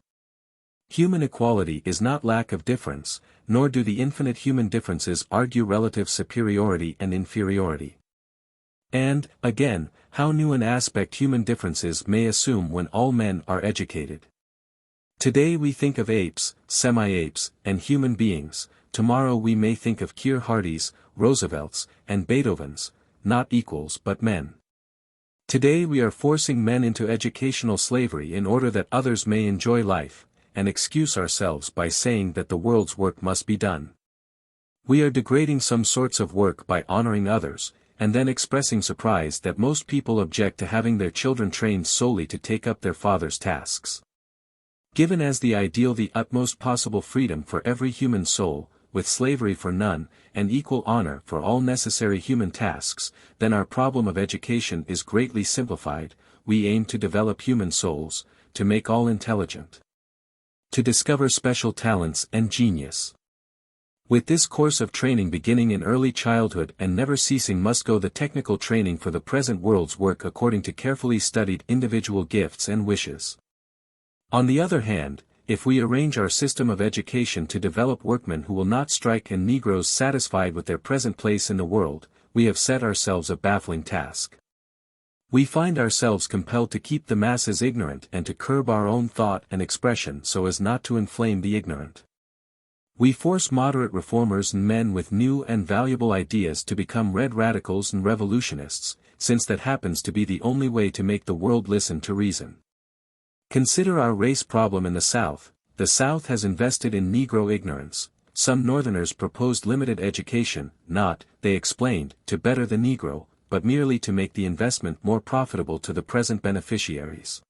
Human equality is not lack of difference, nor do the infinite human differences argue relative superiority and inferiority. And, again, how new an aspect human differences may assume when all men are educated. Today we think of apes, semi-apes, and human beings. Tomorrow we may think of Keir Hardys, Roosevelts, and Beethovens, not equals but men. Today we are forcing men into educational slavery in order that others may enjoy life, and excuse ourselves by saying that the world's work must be done. We are degrading some sorts of work by honoring others, and then expressing surprise that most people object to having their children trained solely to take up their father's tasks. Given as the ideal the utmost possible freedom for every human soul, with slavery for none, and equal honor for all necessary human tasks, then our problem of education is greatly simplified. We aim to develop human souls, to make all intelligent, to discover special talents and genius. With this course of training beginning in early childhood and never ceasing must go the technical training for the present world's work according to carefully studied individual gifts and wishes. On the other hand, if we arrange our system of education to develop workmen who will not strike and Negroes satisfied with their present place in the world, we have set ourselves a baffling task. We find ourselves compelled to keep the masses ignorant and to curb our own thought and expression so as not to inflame the ignorant. We force moderate reformers and men with new and valuable ideas to become red radicals and revolutionists, since that happens to be the only way to make the world listen to reason. Consider our race problem in the South. The South has invested in Negro ignorance. Some Northerners proposed limited education, not, they explained, to better the Negro, but merely to make the investment more profitable to the present beneficiaries.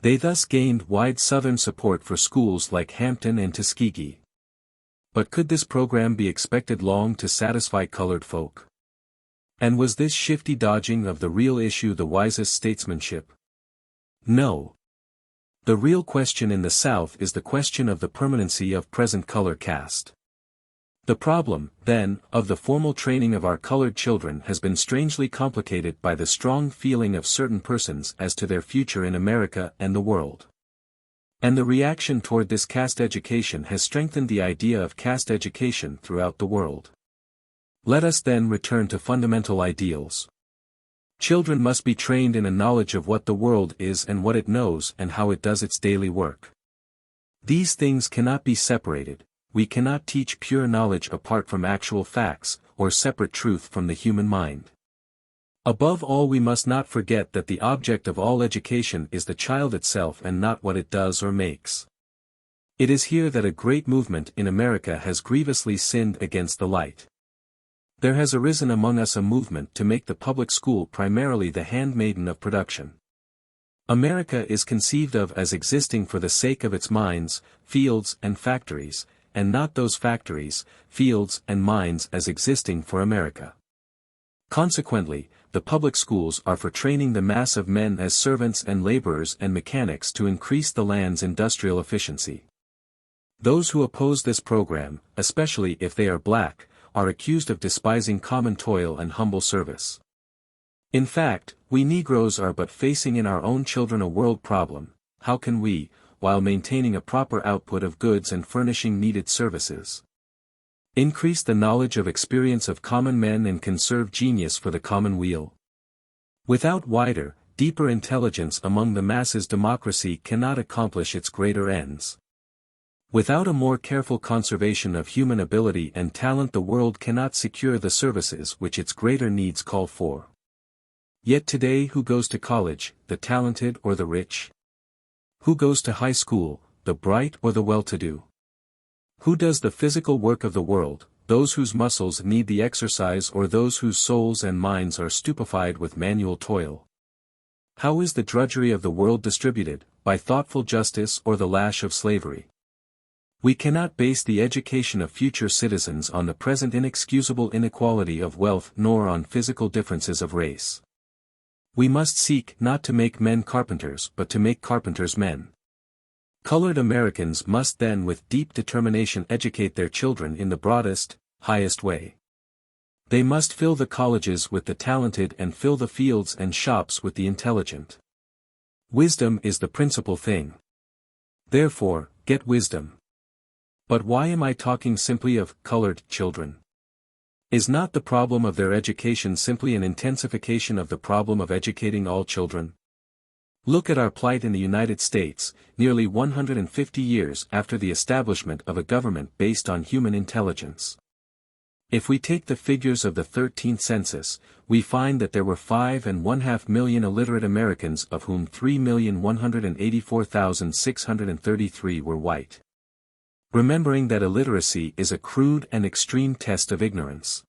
They thus gained wide Southern support for schools like Hampton and Tuskegee. But could this program be expected long to satisfy colored folk? And was this shifty dodging of the real issue the wisest statesmanship? No. The real question in the South is the question of the permanency of present color caste. The problem, then, of the formal training of our colored children has been strangely complicated by the strong feeling of certain persons as to their future in America and the world. And the reaction toward this caste education has strengthened the idea of caste education throughout the world. Let us then return to fundamental ideals. Children must be trained in a knowledge of what the world is and what it knows and how it does its daily work. These things cannot be separated. We cannot teach pure knowledge apart from actual facts, or separate truth from the human mind. Above all, we must not forget that the object of all education is the child itself and not what it does or makes. It is here that a great movement in America has grievously sinned against the light. There has arisen among us a movement to make the public school primarily the handmaiden of production. America is conceived of as existing for the sake of its mines, fields and factories, and not those factories, fields and mines as existing for America. Consequently, the public schools are for training the mass of men as servants and laborers and mechanics to increase the land's industrial efficiency. Those who oppose this program, especially if they are black, are accused of despising common toil and humble service. In fact, we Negroes are but facing in our own children a world problem: how can we, while maintaining a proper output of goods and furnishing needed services, increase the knowledge of experience of common men and conserve genius for the common weal? Without wider, deeper intelligence among the masses, democracy cannot accomplish its greater ends. Without a more careful conservation of human ability and talent, the world cannot secure the services which its greater needs call for. Yet today, who goes to college, the talented or the rich? Who goes to high school, the bright or the well-to-do? Who does the physical work of the world, those whose muscles need the exercise or those whose souls and minds are stupefied with manual toil? How is the drudgery of the world distributed, by thoughtful justice or the lash of slavery? We cannot base the education of future citizens on the present inexcusable inequality of wealth nor on physical differences of race. We must seek not to make men carpenters but to make carpenters men. Colored Americans must then with deep determination educate their children in the broadest, highest way. They must fill the colleges with the talented and fill the fields and shops with the intelligent. Wisdom is the principal thing. Therefore, get wisdom. But why am I talking simply of colored children? Is not the problem of their education simply an intensification of the problem of educating all children? Look at our plight in the United States, nearly 150 years after the establishment of a government based on human intelligence. If we take the figures of the 13th census, we find that there were 5.5 million illiterate Americans, of whom 3,184,633 were white. Remembering that illiteracy is a crude and extreme test of ignorance.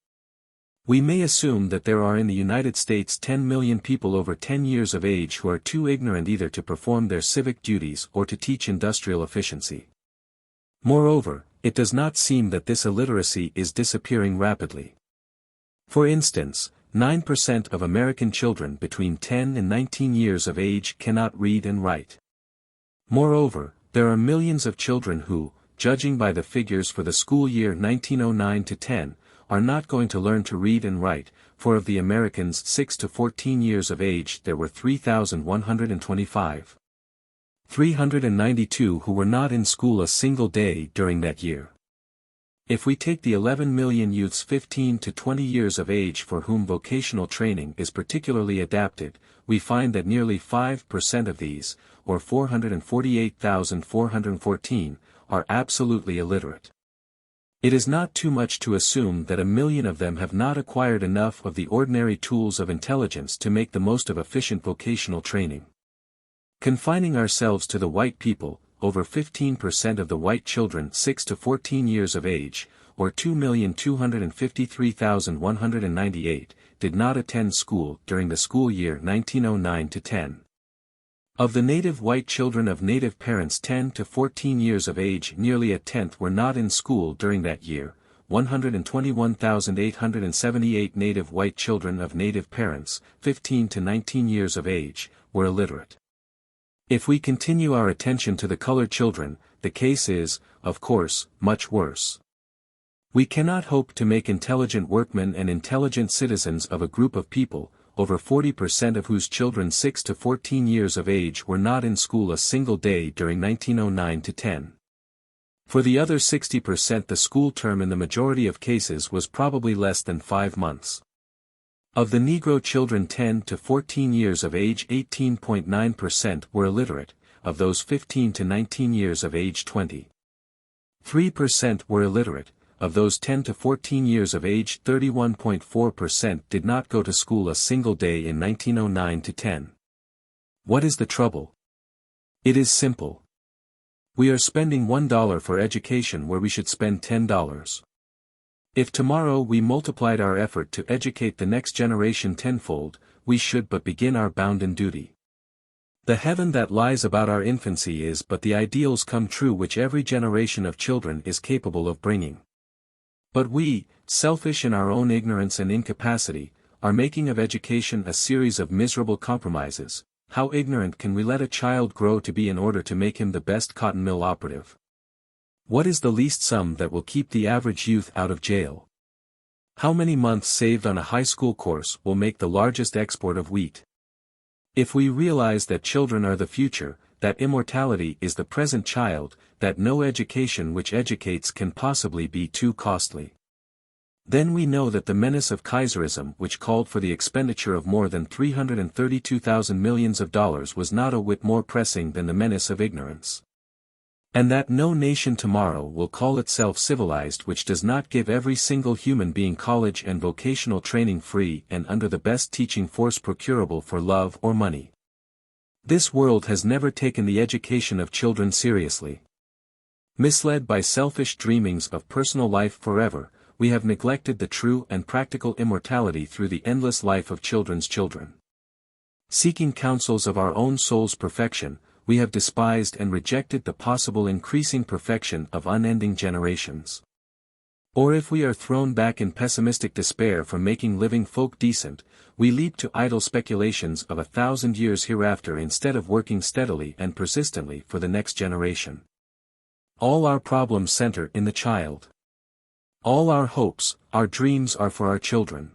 We may assume that there are in the United States 10 million people over 10 years of age who are too ignorant either to perform their civic duties or to teach industrial efficiency. Moreover, it does not seem that this illiteracy is disappearing rapidly. For instance, 9% of American children between 10 and 19 years of age cannot read and write. Moreover, there are millions of children who, judging by the figures for the school year 1909 to 10, are not going to learn to read and write, for of the Americans 6 to 14 years of age there were 3,125. 392 who were not in school a single day during that year. If we take the 11 million youths 15 to 20 years of age for whom vocational training is particularly adapted, we find that nearly 5% of these, or 448,414, are absolutely illiterate. It is not too much to assume that 1 million of them have not acquired enough of the ordinary tools of intelligence to make the most of efficient vocational training. Confining ourselves to the white people, over 15% of the white children 6 to 14 years of age, or 2,253,198, did not attend school during the school year 1909 to 10. Of the native white children of native parents 10 to 14 years of age, nearly a tenth were not in school during that year. 121,878 native white children of native parents, 15 to 19 years of age, were illiterate. If we continue our attention to the colored children, the case is, of course, much worse. We cannot hope to make intelligent workmen and intelligent citizens of a group of people, over 40% of whose children 6 to 14 years of age were not in school a single day during 1909 to 10. For the other 60% the school term in the majority of cases was probably less than 5 months. Of the Negro children 10 to 14 years of age 18.9% were illiterate, of those 15 to 19 years of age 23% were illiterate, of those 10 to 14 years of age 31.4% did not go to school a single day in 1909 to 10. What is the trouble? It is simple. We are spending $1 for education where we should spend $10. If tomorrow we multiplied our effort to educate the next generation tenfold, we should but begin our bounden duty. The heaven that lies about our infancy is but the ideals come true which every generation of children is capable of bringing. But we, selfish in our own ignorance and incapacity, are making of education a series of miserable compromises. How ignorant can we let a child grow to be in order to make him the best cotton mill operative? What is the least sum that will keep the average youth out of jail? How many months saved on a high school course will make the largest export of wheat? If we realize that children are the future, that immortality is the present child, that no education which educates can possibly be too costly, then we know that the menace of Kaiserism which called for the expenditure of more than 332,000 millions of dollars was not a whit more pressing than the menace of ignorance. And that no nation tomorrow will call itself civilized which does not give every single human being college and vocational training free and under the best teaching force procurable for love or money. This world has never taken the education of children seriously. Misled by selfish dreamings of personal life forever, we have neglected the true and practical immortality through the endless life of children's children. Seeking counsels of our own soul's perfection, we have despised and rejected the possible increasing perfection of unending generations. Or if we are thrown back in pessimistic despair from making living folk decent, we leap to idle speculations of 1,000 years hereafter instead of working steadily and persistently for the next generation. All our problems center in the child. All our hopes, our dreams are for our children.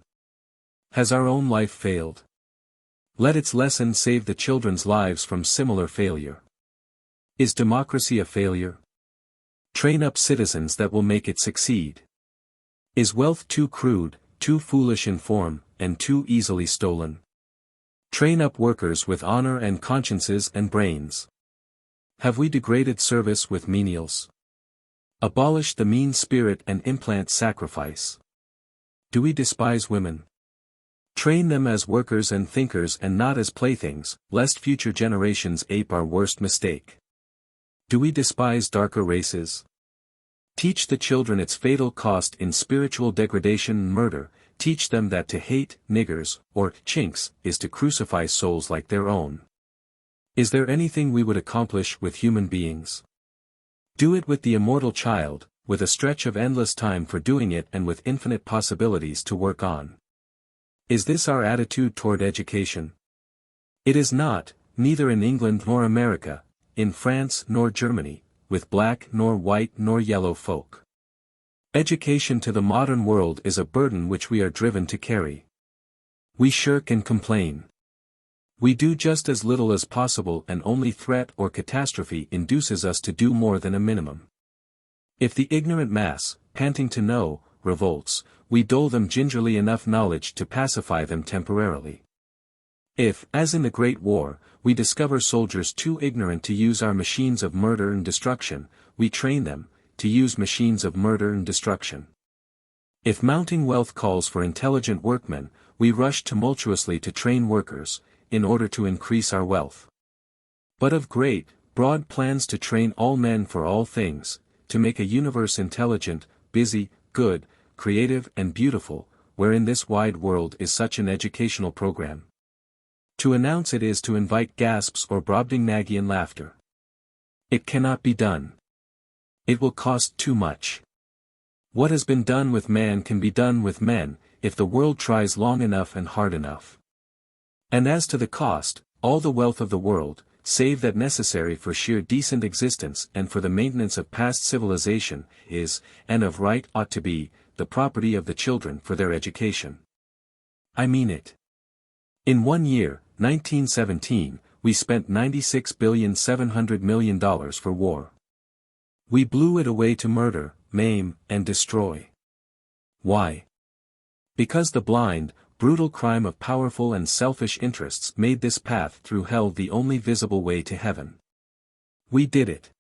Has our own life failed? Let its lesson save the children's lives from similar failure. Is democracy a failure? Train up citizens that will make it succeed. Is wealth too crude, too foolish in form, and too easily stolen? Train up workers with honor and consciences and brains. Have we degraded service with menials? Abolish the mean spirit and implant sacrifice. Do we despise women? Train them as workers and thinkers and not as playthings, lest future generations ape our worst mistake. Do we despise darker races? Teach the children its fatal cost in spiritual degradation and murder, teach them that to hate niggers, or chinks, is to crucify souls like their own. Is there anything we would accomplish with human beings? Do it with the immortal child, with a stretch of endless time for doing it and with infinite possibilities to work on. Is this our attitude toward education? It is not, neither in England nor America, in France nor Germany, with black nor white nor yellow folk. Education to the modern world is a burden which we are driven to carry. We shirk and complain. We do just as little as possible and only threat or catastrophe induces us to do more than a minimum. If the ignorant mass, panting to know, revolts, we dole them gingerly enough knowledge to pacify them temporarily. If, as in the Great War, we discover soldiers too ignorant to use our machines of murder and destruction, we train them to use machines of murder and destruction. If mounting wealth calls for intelligent workmen, we rush tumultuously to train workers, in order to increase our wealth. But of great, broad plans to train all men for all things, to make a universe intelligent, busy, good, creative and beautiful, wherein this wide world is such an educational program. To announce it is to invite gasps or Brobdingnagian laughter. It cannot be done. It will cost too much. What has been done with man can be done with men, if the world tries long enough and hard enough. And as to the cost, all the wealth of the world, save that necessary for sheer decent existence and for the maintenance of past civilization, is, and of right ought to be, the property of the children for their education. I mean it. In 1 year, 1917, we spent $96,700,000,000 for war. We blew it away to murder, maim, and destroy. Why? Because the blind, brutal crime of powerful and selfish interests made this path through hell the only visible way to heaven. We did it.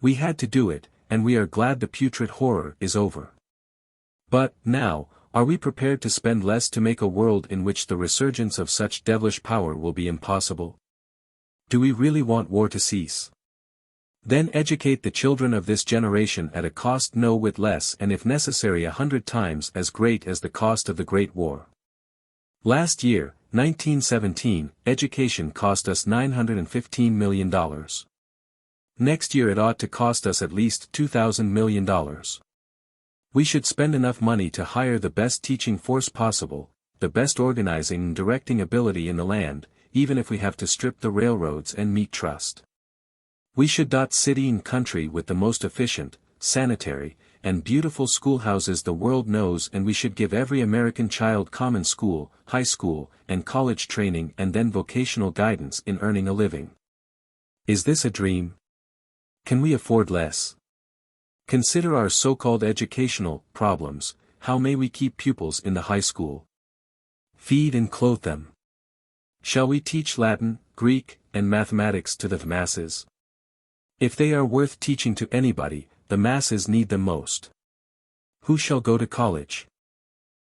We had to do it, and we are glad the putrid horror is over. But, now, are we prepared to spend less to make a world in which the resurgence of such devilish power will be impossible? Do we really want war to cease? Then educate the children of this generation at a cost no whit less and if necessary 100 times as great as the cost of the Great War. Last year, 1917, education cost us $915 million. Next year it ought to cost us at least $2,000 million. We should spend enough money to hire the best teaching force possible, the best organizing and directing ability in the land, even if we have to strip the railroads and meat trust. We should dot city and country with the most efficient, sanitary, and beautiful schoolhouses the world knows, and we should give every American child common school, high school, and college training and then vocational guidance in earning a living. Is this a dream? Can we afford less? Consider our so-called educational problems. How may we keep pupils in the high school? Feed and clothe them. Shall we teach Latin, Greek, and mathematics to the masses? If they are worth teaching to anybody, the masses need them most. Who shall go to college?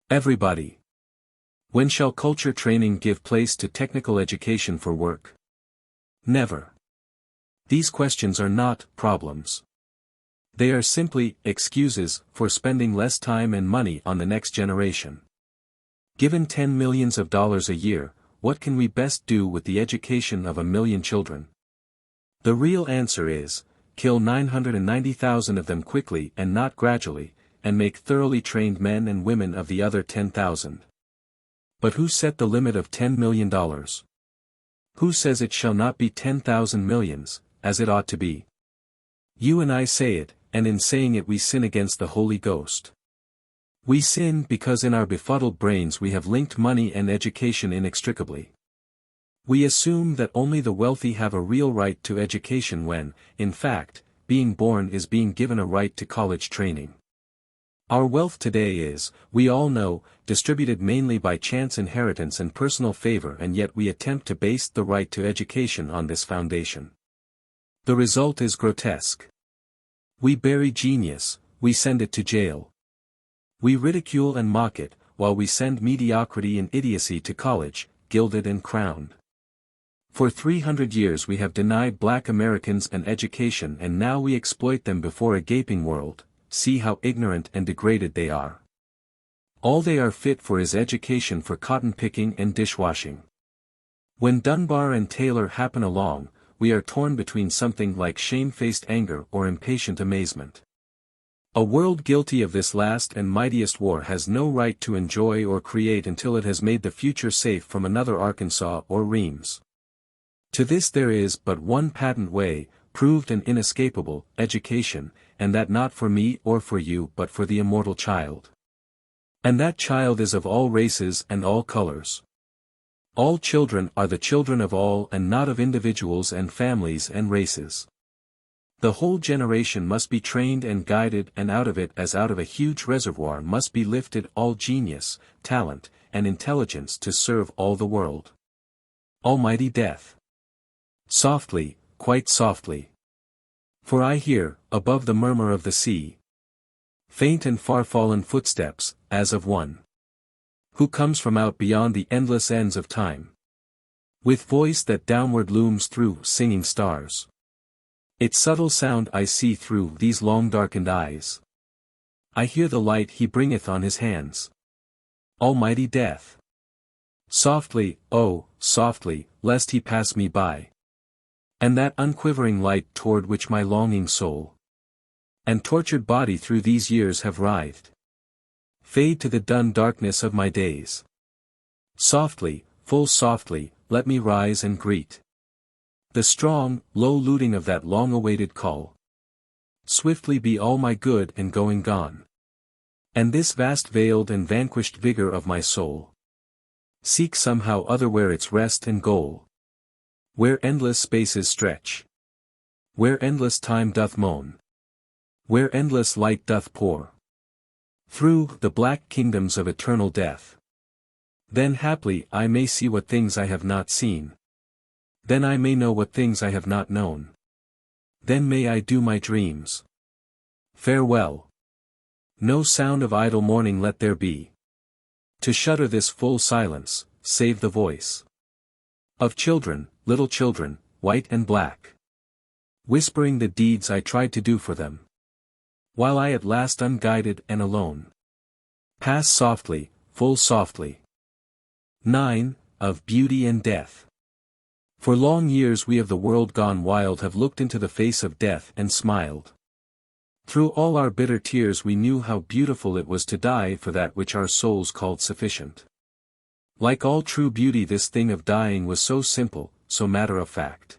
Everybody. When shall culture training give place to technical education for work? Never. These questions are not problems. They are simply excuses for spending less time and money on the next generation. Given $10 million a year, what can we best do with the education of 1 million children? The real answer is, kill 990,000 of them quickly and not gradually, and make thoroughly trained men and women of the other 10,000. But who set the limit of $10 million? Who says it shall not be 10,000 millions, as it ought to be? You and I say it, and in saying it we sin against the Holy Ghost. We sin because in our befuddled brains we have linked money and education inextricably. We assume that only the wealthy have a real right to education when, in fact, being born is being given a right to college training. Our wealth today is, we all know, distributed mainly by chance inheritance and personal favor, and yet we attempt to base the right to education on this foundation. The result is grotesque. We bury genius, we send it to jail. We ridicule and mock it, while we send mediocrity and idiocy to college, gilded and crowned. For 300 years we have denied black Americans an education, and now we exploit them before a gaping world. See how ignorant and degraded they are. All they are fit for is education for cotton picking and dishwashing. When Dunbar and Taylor happen along, we are torn between something like shamefaced anger or impatient amazement. A world guilty of this last and mightiest war has no right to enjoy or create until it has made the future safe from another Arkansas or Reims. To this there is but one patent way, proved and inescapable, education, and that not for me or for you but for the immortal child. And that child is of all races and all colors. All children are the children of all and not of individuals and families and races. The whole generation must be trained and guided, and out of it as out of a huge reservoir must be lifted all genius, talent, and intelligence to serve all the world. Almighty Death. Softly, quite softly. For I hear, above the murmur of the sea, faint and far-fallen footsteps, as of one who comes from out beyond the endless ends of time, with voice that downward looms through singing stars. Its subtle sound I see through these long darkened eyes. I hear the light he bringeth on his hands. Almighty Death. Softly, oh, softly, lest he pass me by. And that unquivering light toward which my longing soul and tortured body through these years have writhed, fade to the dun darkness of my days. Softly, full softly, let me rise and greet the strong, low looting of that long-awaited call. Swiftly be all my good and going gone, and this vast veiled and vanquished vigor of my soul seek somehow otherwhere its rest and goal, where endless spaces stretch, where endless time doth moan, where endless light doth pour through the black kingdoms of eternal death. Then haply I may see what things I have not seen. Then I may know what things I have not known. Then may I do my dreams. Farewell. No sound of idle mourning let there be, to shudder this full silence, save the voice of children, little children, white and black, whispering the deeds I tried to do for them, while I at last unguided and alone pass softly, full softly. 9. Of Beauty and Death. For long years we of the world gone wild have looked into the face of death and smiled. Through all our bitter tears we knew how beautiful it was to die for that which our souls called sufficient. Like all true beauty, this thing of dying was so simple, so matter-of-fact.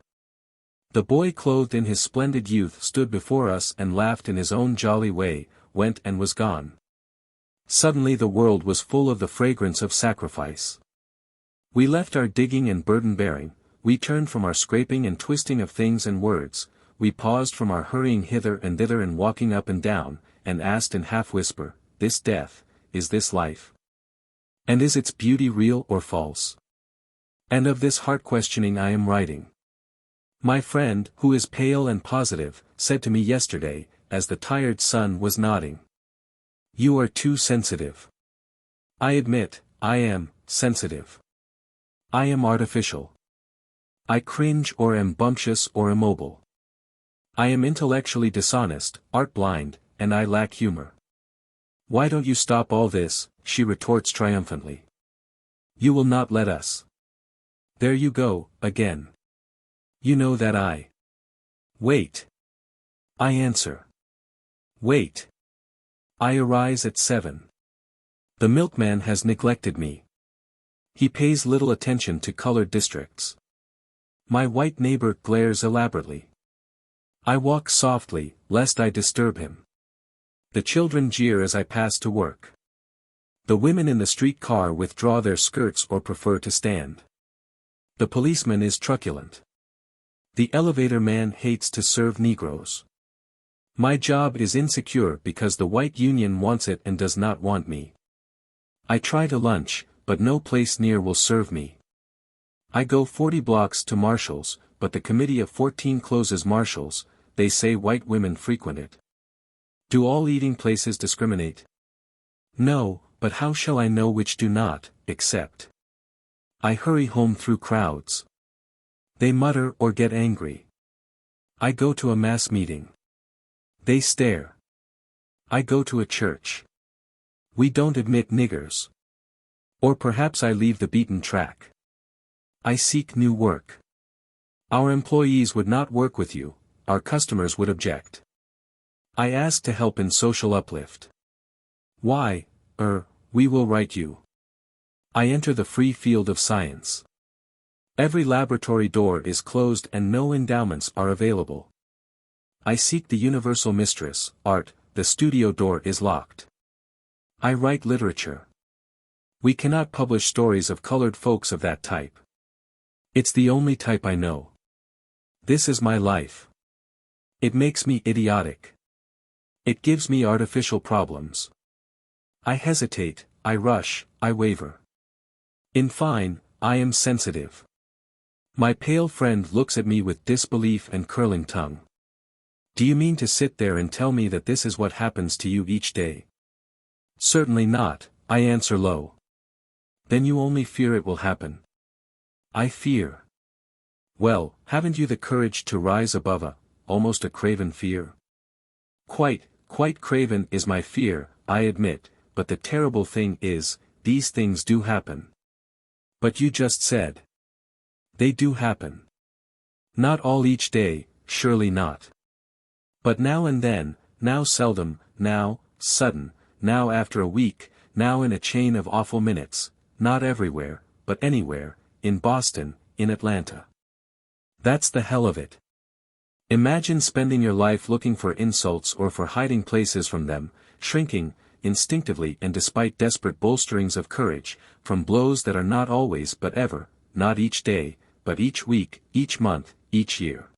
The boy clothed in his splendid youth stood before us and laughed in his own jolly way, went and was gone. Suddenly the world was full of the fragrance of sacrifice. We left our digging and burden-bearing, we turned from our scraping and twisting of things and words, we paused from our hurrying hither and thither and walking up and down, and asked in half-whisper, this death, is this life? And is its beauty real or false? And of this heart-questioning I am writing. My friend, who is pale and positive, said to me yesterday, as the tired sun was nodding. You are too sensitive. I admit, I am sensitive. I am artificial. I cringe or am bumptious or immobile. I am intellectually dishonest, art-blind, and I lack humor. Why don't you stop all this, she retorts triumphantly. You will not let us. There you go, again. You know that I. Wait. I answer. Wait. I arise at 7. The milkman has neglected me. He pays little attention to colored districts. My white neighbor glares elaborately. I walk softly, lest I disturb him. The children jeer as I pass to work. The women in the street car withdraw their skirts or prefer to stand. The policeman is truculent. The elevator man hates to serve Negroes. My job is insecure because the white union wants it and does not want me. I try to lunch, but no place near will serve me. I go 40 blocks to Marshall's, but the committee of 14 closes Marshall's. They say white women frequent it. Do all eating places discriminate? No, but how shall I know which do not, except? I hurry home through crowds. They mutter or get angry. I go to a mass meeting. They stare. I go to a church. We don't admit niggers. Or perhaps I leave the beaten track. I seek new work. Our employees would not work with you, our customers would object. I ask to help in social uplift. Why, we will write you. I enter the free field of science. Every laboratory door is closed and no endowments are available. I seek the universal mistress, art, the studio door is locked. I write literature. We cannot publish stories of colored folks of that type. It's the only type I know. This is my life. It makes me idiotic. It gives me artificial problems. I hesitate, I rush, I waver. In fine, I am sensitive. My pale friend looks at me with disbelief and curling tongue. Do you mean to sit there and tell me that this is what happens to you each day? Certainly not, I answer low. Then you only fear it will happen. I fear. Well, haven't you the courage to rise above almost a craven fear? Quite craven is my fear, I admit, but the terrible thing is, these things do happen. But you just said. They do happen. Not all each day, surely not. But now and then, now seldom, now, sudden, now after a week, now in a chain of awful minutes, not everywhere, but anywhere, in Boston, in Atlanta. That's the hell of it. Imagine spending your life looking for insults or for hiding places from them, shrinking, instinctively and despite desperate bolsterings of courage, from blows that are not always but ever, not each day, but each week, each month, each year.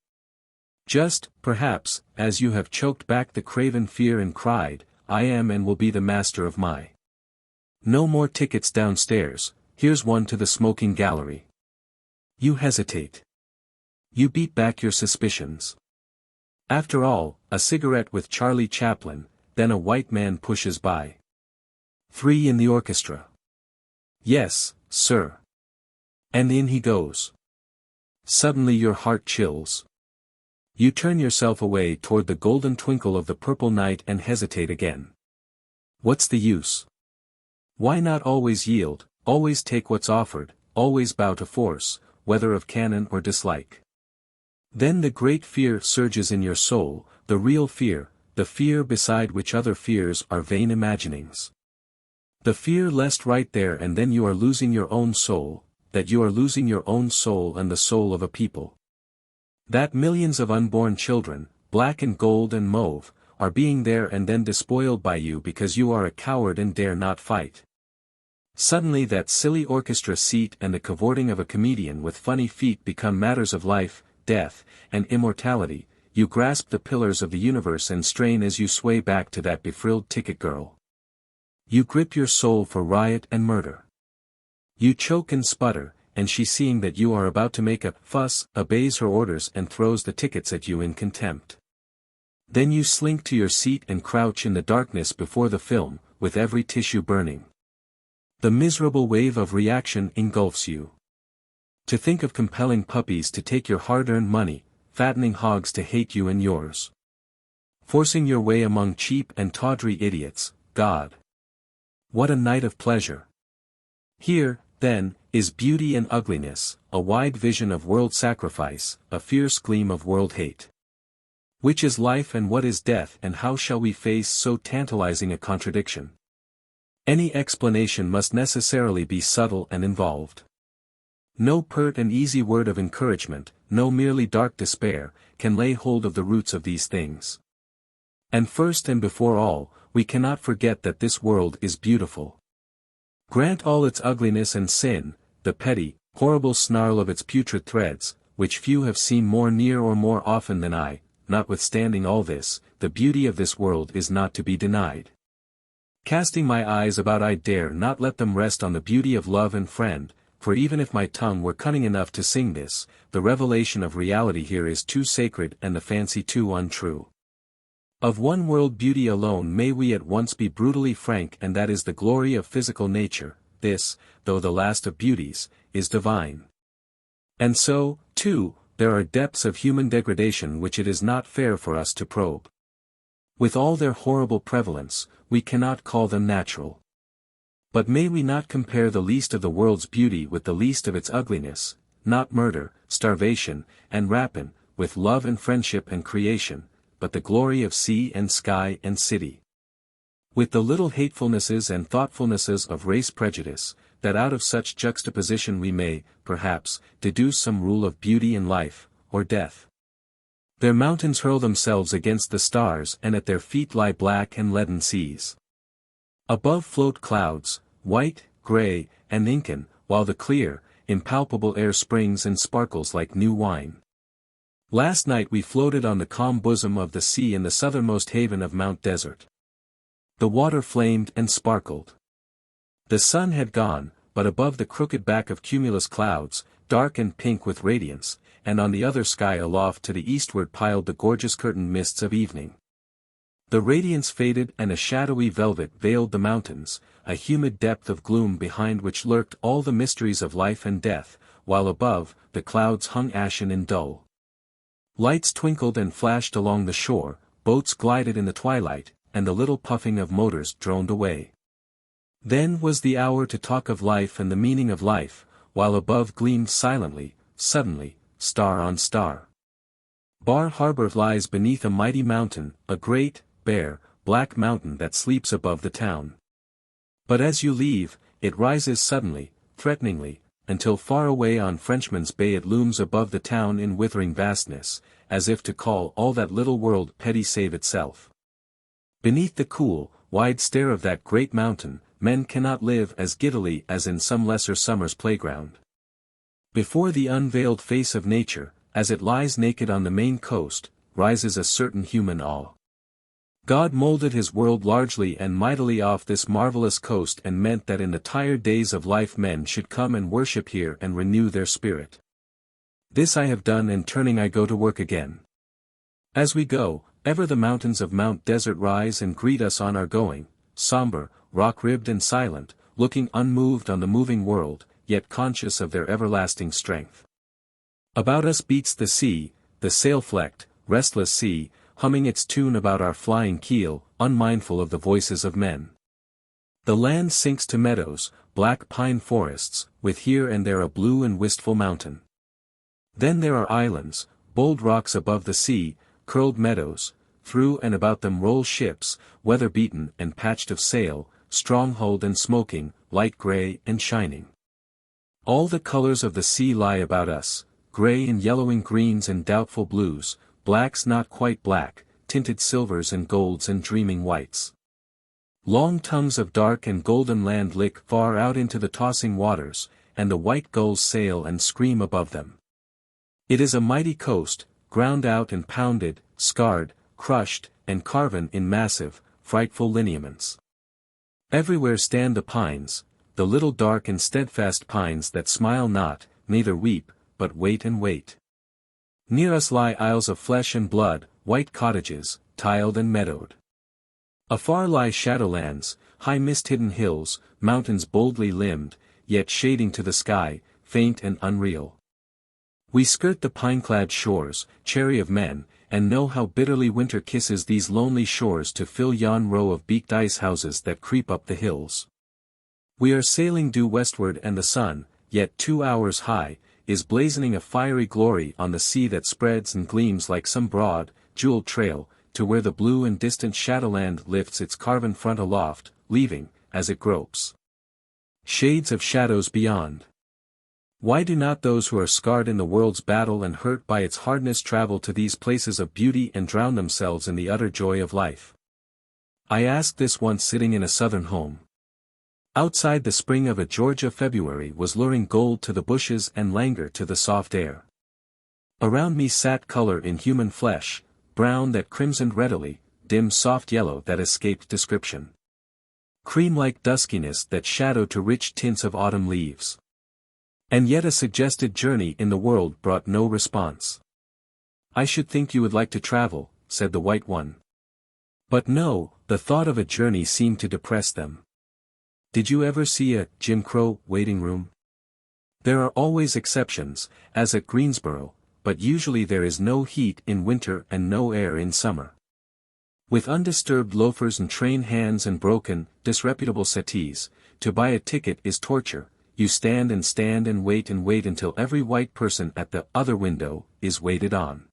Just, perhaps, as you have choked back the craven fear and cried, I am and will be the master of my. No more tickets downstairs, here's one to the smoking gallery. You hesitate. You beat back your suspicions. After all, a cigarette with Charlie Chaplin, then a white man pushes by. 3 in the orchestra. Yes, sir. And in he goes. Suddenly your heart chills. You turn yourself away toward the golden twinkle of the purple night and hesitate again. What's the use? Why not always yield, always take what's offered, always bow to force, whether of cannon or dislike? Then the great fear surges in your soul, the real fear, the fear beside which other fears are vain imaginings. The fear lest right there and then you are losing your own soul, that you are losing your own soul and the soul of a people. That millions of unborn children, black and gold and mauve, are being there and then despoiled by you because you are a coward and dare not fight. Suddenly that silly orchestra seat and the cavorting of a comedian with funny feet become matters of life, death, and immortality. You grasp the pillars of the universe and strain as you sway back to that befrilled ticket girl. You grip your soul for riot and murder. You choke and sputter, and she seeing that you are about to make a fuss, obeys her orders and throws the tickets at you in contempt. Then you slink to your seat and crouch in the darkness before the film, with every tissue burning. The miserable wave of reaction engulfs you. To think of compelling puppies to take your hard-earned money, fattening hogs to hate you and yours. Forcing your way among cheap and tawdry idiots, God. What a night of pleasure. Here, then, is beauty and ugliness, a wide vision of world sacrifice, a fierce gleam of world hate. Which is life and what is death, and how shall we face so tantalizing a contradiction? Any explanation must necessarily be subtle and involved. No pert and easy word of encouragement, no merely dark despair, can lay hold of the roots of these things. And first and before all, we cannot forget that this world is beautiful. Grant all its ugliness and sin, the petty, horrible snarl of its putrid threads, which few have seen more near or more often than I, notwithstanding all this, the beauty of this world is not to be denied. Casting my eyes about, I dare not let them rest on the beauty of love and friend, for even if my tongue were cunning enough to sing this, the revelation of reality here is too sacred and the fancy too untrue. Of one world beauty alone may we at once be brutally frank, and that is the glory of physical nature. This, though the last of beauties, is divine. And so, too, there are depths of human degradation which it is not fair for us to probe. With all their horrible prevalence, we cannot call them natural. But may we not compare the least of the world's beauty with the least of its ugliness, not murder, starvation, and rapine, with love and friendship and creation, but the glory of sea and sky and city. With the little hatefulnesses and thoughtfulnesses of race prejudice, that out of such juxtaposition we may, perhaps, deduce some rule of beauty in life, or death. Their mountains hurl themselves against the stars, and at their feet lie black and leaden seas. Above float clouds, white, grey, and Incan, while the clear, impalpable air springs and sparkles like new wine. Last night we floated on the calm bosom of the sea in the southernmost haven of Mount Desert. The water flamed and sparkled. The sun had gone, but above the crooked back of cumulus clouds, dark and pink with radiance, and on the other sky aloft to the eastward piled the gorgeous curtained mists of evening. The radiance faded and a shadowy velvet veiled the mountains, a humid depth of gloom behind which lurked all the mysteries of life and death, while above, the clouds hung ashen and dull. Lights twinkled and flashed along the shore, boats glided in the twilight, and the little puffing of motors droned away. Then was the hour to talk of life and the meaning of life, while above gleamed silently, suddenly, star on star. Bar Harbor lies beneath a mighty mountain, a great, bare, black mountain that sleeps above the town. But as you leave, it rises suddenly, threateningly, until far away on Frenchman's Bay it looms above the town in withering vastness, as if to call all that little world petty save itself. Beneath the cool, wide stare of that great mountain, men cannot live as giddily as in some lesser summer's playground. Before the unveiled face of nature, as it lies naked on the Maine coast, rises a certain human awe. God molded his world largely and mightily off this marvelous coast, and meant that in the tired days of life men should come and worship here and renew their spirit. This I have done, and turning I go to work again. As we go, ever the mountains of Mount Desert rise and greet us on our going, somber, rock-ribbed and silent, looking unmoved on the moving world, yet conscious of their everlasting strength. About us beats the sea, the sail-flecked, restless sea, humming its tune about our flying keel, unmindful of the voices of men. The land sinks to meadows, black pine forests, with here and there a blue and wistful mountain. Then there are islands, bold rocks above the sea, curled meadows, through and about them roll ships, weather-beaten and patched of sail, strong-hulled and smoking, light grey and shining. All the colors of the sea lie about us, grey and yellowing greens and doubtful blues, blacks not quite black, tinted silvers and golds and dreaming whites. Long tongues of dark and golden land lick far out into the tossing waters, and the white gulls sail and scream above them. It is a mighty coast, ground out and pounded, scarred, crushed, and carven in massive, frightful lineaments. Everywhere stand the pines, the little dark and steadfast pines that smile not, neither weep, but wait and wait. Near us lie isles of flesh and blood, white cottages, tiled and meadowed. Afar lie shadowlands, high mist-hidden hills, mountains boldly limbed, yet shading to the sky, faint and unreal. We skirt the pine-clad shores, chary of men, and know how bitterly winter kisses these lonely shores to fill yon row of beaked ice houses that creep up the hills. We are sailing due westward and the sun, yet 2 hours high, is blazoning a fiery glory on the sea that spreads and gleams like some broad, jeweled trail, to where the blue and distant shadowland lifts its carven front aloft, leaving, as it gropes, shades of shadows beyond. Why do not those who are scarred in the world's battle and hurt by its hardness travel to these places of beauty and drown themselves in the utter joy of life? I asked this once sitting in a southern home. Outside the spring of a Georgia February was luring gold to the bushes and languor to the soft air. Around me sat color in human flesh, brown that crimsoned readily, dim soft yellow that escaped description. Cream-like duskiness that shadowed to rich tints of autumn leaves. And yet a suggested journey in the world brought no response. I should think you would like to travel, said the white one. But no, the thought of a journey seemed to depress them. Did you ever see a Jim Crow waiting room? There are always exceptions, as at Greensboro, but usually there is no heat in winter and no air in summer. With undisturbed loafers and train hands and broken, disreputable settees, to buy a ticket is torture. You stand and wait until every white person at the other window is waited on.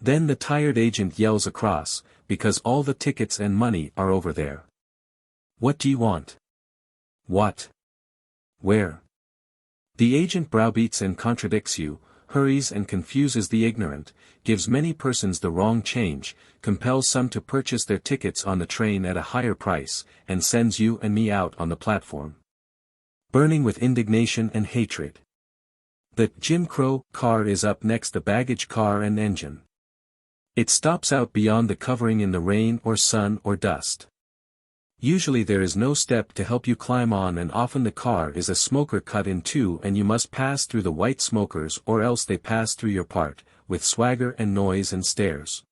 Then the tired agent yells across, because all the tickets and money are over there. What do you want? What? Where? The agent browbeats and contradicts you, hurries and confuses the ignorant, gives many persons the wrong change, compels some to purchase their tickets on the train at a higher price, and sends you and me out on the platform, burning with indignation and hatred. The Jim Crow car is up next, the baggage car and engine. It stops out beyond the covering in the rain or sun or dust. Usually there is no step to help you climb on, and often the car is a smoker cut in two and you must pass through the white smokers or else they pass through your part, with swagger and noise and stares.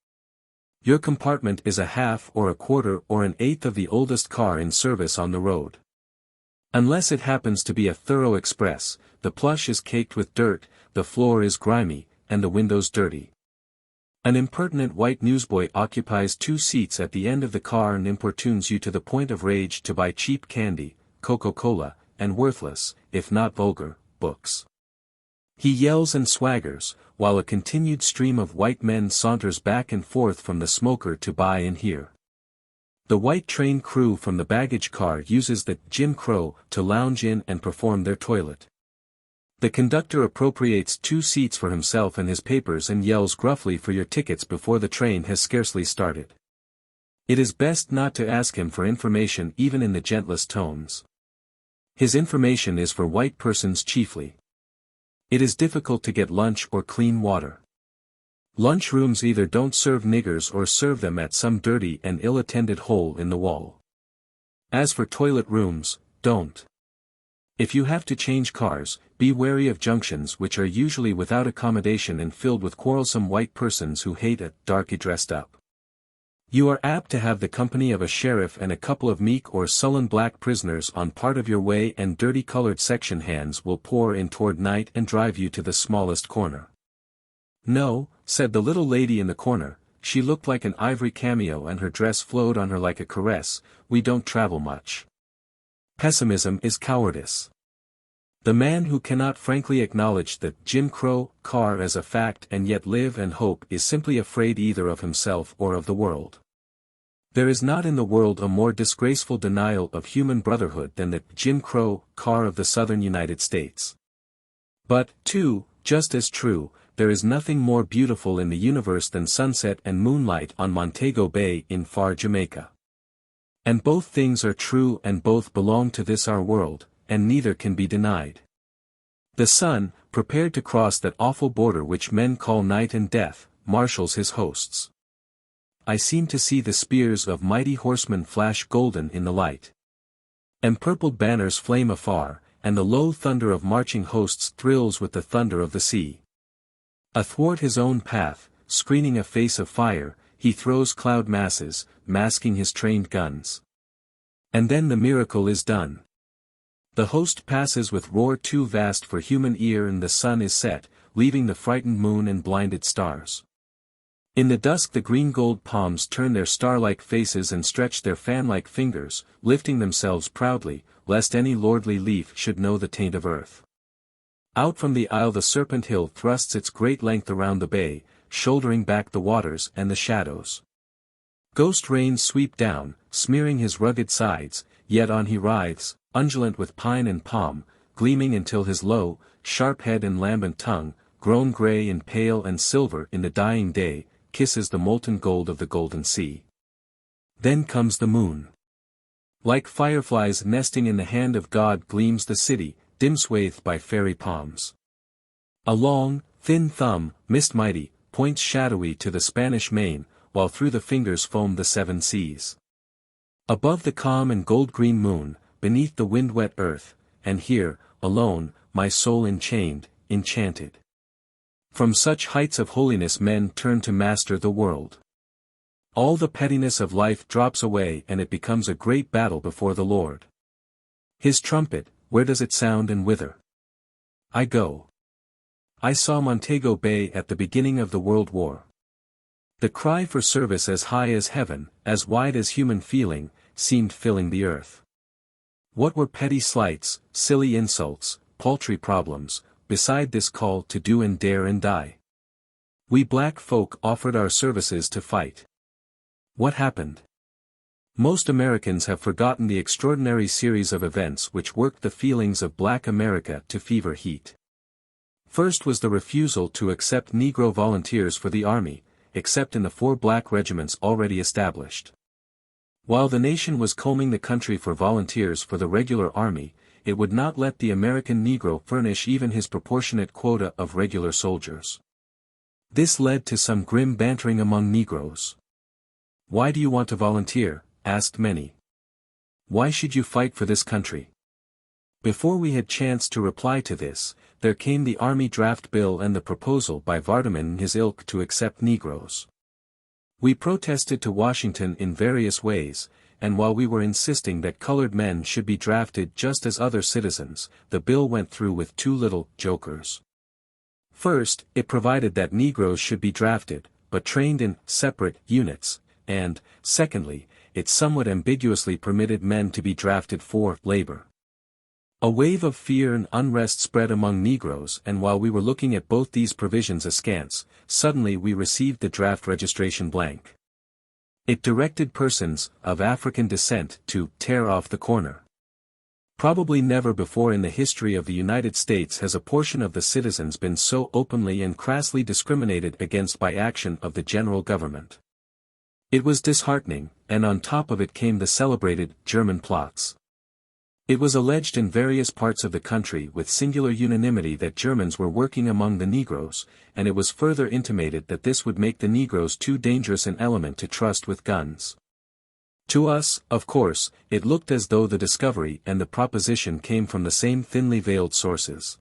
Your compartment is a half or a quarter or an eighth of the oldest car in service on the road. Unless it happens to be a thorough express, the plush is caked with dirt, the floor is grimy, and the windows dirty. An impertinent white newsboy occupies 2 seats at the end of the car and importunes you to the point of rage to buy cheap candy, Coca-Cola, and worthless, if not vulgar, books. He yells and swaggers, while a continued stream of white men saunters back and forth from the smoker to buy and hear. The white train crew from the baggage car uses the Jim Crow to lounge in and perform their toilet. The conductor appropriates 2 seats for himself and his papers and yells gruffly for your tickets before the train has scarcely started. It is best not to ask him for information even in the gentlest tones. His information is for white persons chiefly. It is difficult to get lunch or clean water. Lunchrooms either don't serve niggers or serve them at some dirty and ill-attended hole in the wall. As for toilet rooms, don't. If you have to change cars, be wary of junctions which are usually without accommodation and filled with quarrelsome white persons who hate a darky dressed up. You are apt to have the company of a sheriff and a couple of meek or sullen black prisoners on part of your way, and dirty-colored section hands will pour in toward night and drive you to the smallest corner. No, said the little lady in the corner, she looked like an ivory cameo and her dress flowed on her like a caress, we don't travel much. Pessimism is cowardice. The man who cannot frankly acknowledge the Jim Crow car as a fact and yet live and hope is simply afraid either of himself or of the world. There is not in the world a more disgraceful denial of human brotherhood than the Jim Crow car of the southern United States. But, too, just as true, there is nothing more beautiful in the universe than sunset and moonlight on Montego Bay in far Jamaica. And both things are true and both belong to this our world, and neither can be denied. The sun, prepared to cross that awful border which men call night and death, marshals his hosts. I seem to see the spears of mighty horsemen flash golden in the light. Empurpled banners flame afar, and the low thunder of marching hosts thrills with the thunder of the sea. Athwart his own path, screening a face of fire, he throws cloud masses, masking his trained guns. And then the miracle is done. The host passes with roar too vast for human ear, and the sun is set, leaving the frightened moon and blinded stars. In the dusk the green gold palms turn their star-like faces and stretch their fan-like fingers, lifting themselves proudly, lest any lordly leaf should know the taint of earth. Out from the isle the serpent hill thrusts its great length around the bay, shouldering back the waters and the shadows. Ghost rains sweep down, smearing his rugged sides, yet on he writhes, undulant with pine and palm, gleaming until his low, sharp head and lambent tongue, grown grey and pale and silver in the dying day, kisses the molten gold of the golden sea. Then comes the moon. Like fireflies nesting in the hand of God gleams the city, dim-swathed by fairy palms. A long, thin thumb, mist-mighty, points shadowy to the Spanish main, while through the fingers foam the seven seas. Above the calm and gold-green moon, beneath the wind-wet earth, and here, alone, my soul enchained, enchanted. From such heights of holiness men turn to master the world. All the pettiness of life drops away and it becomes a great battle before the Lord. His trumpet, where does it sound and whither? I go. I saw Montego Bay at the beginning of the World War. The cry for service as high as heaven, as wide as human feeling, seemed filling the earth. What were petty slights, silly insults, paltry problems, beside this call to do and dare and die? We black folk offered our services to fight. What happened? Most Americans have forgotten the extraordinary series of events which worked the feelings of Black America to fever heat. First was the refusal to accept Negro volunteers for the Army, except in the 4 black regiments already established. While the nation was combing the country for volunteers for the regular army, it would not let the American Negro furnish even his proportionate quota of regular soldiers. This led to some grim bantering among Negroes. "Why do you want to volunteer?" asked many. "Why should you fight for this country?" Before we had chance to reply to this, there came the Army Draft Bill and the proposal by Vardaman and his ilk to accept Negroes. We protested to Washington in various ways, and while we were insisting that colored men should be drafted just as other citizens, the bill went through with 2 little jokers. First, it provided that Negroes should be drafted, but trained in separate units, and, secondly, it somewhat ambiguously permitted men to be drafted for labor. A wave of fear and unrest spread among Negroes, and while we were looking at both these provisions askance, suddenly we received the draft registration blank. It directed persons of African descent to tear off the corner. Probably never before in the history of the United States has a portion of the citizens been so openly and crassly discriminated against by action of the general government. It was disheartening, and on top of it came the celebrated German plots. It was alleged in various parts of the country with singular unanimity that Germans were working among the Negroes, and it was further intimated that this would make the Negroes too dangerous an element to trust with guns. To us, of course, it looked as though the discovery and the proposition came from the same thinly veiled sources.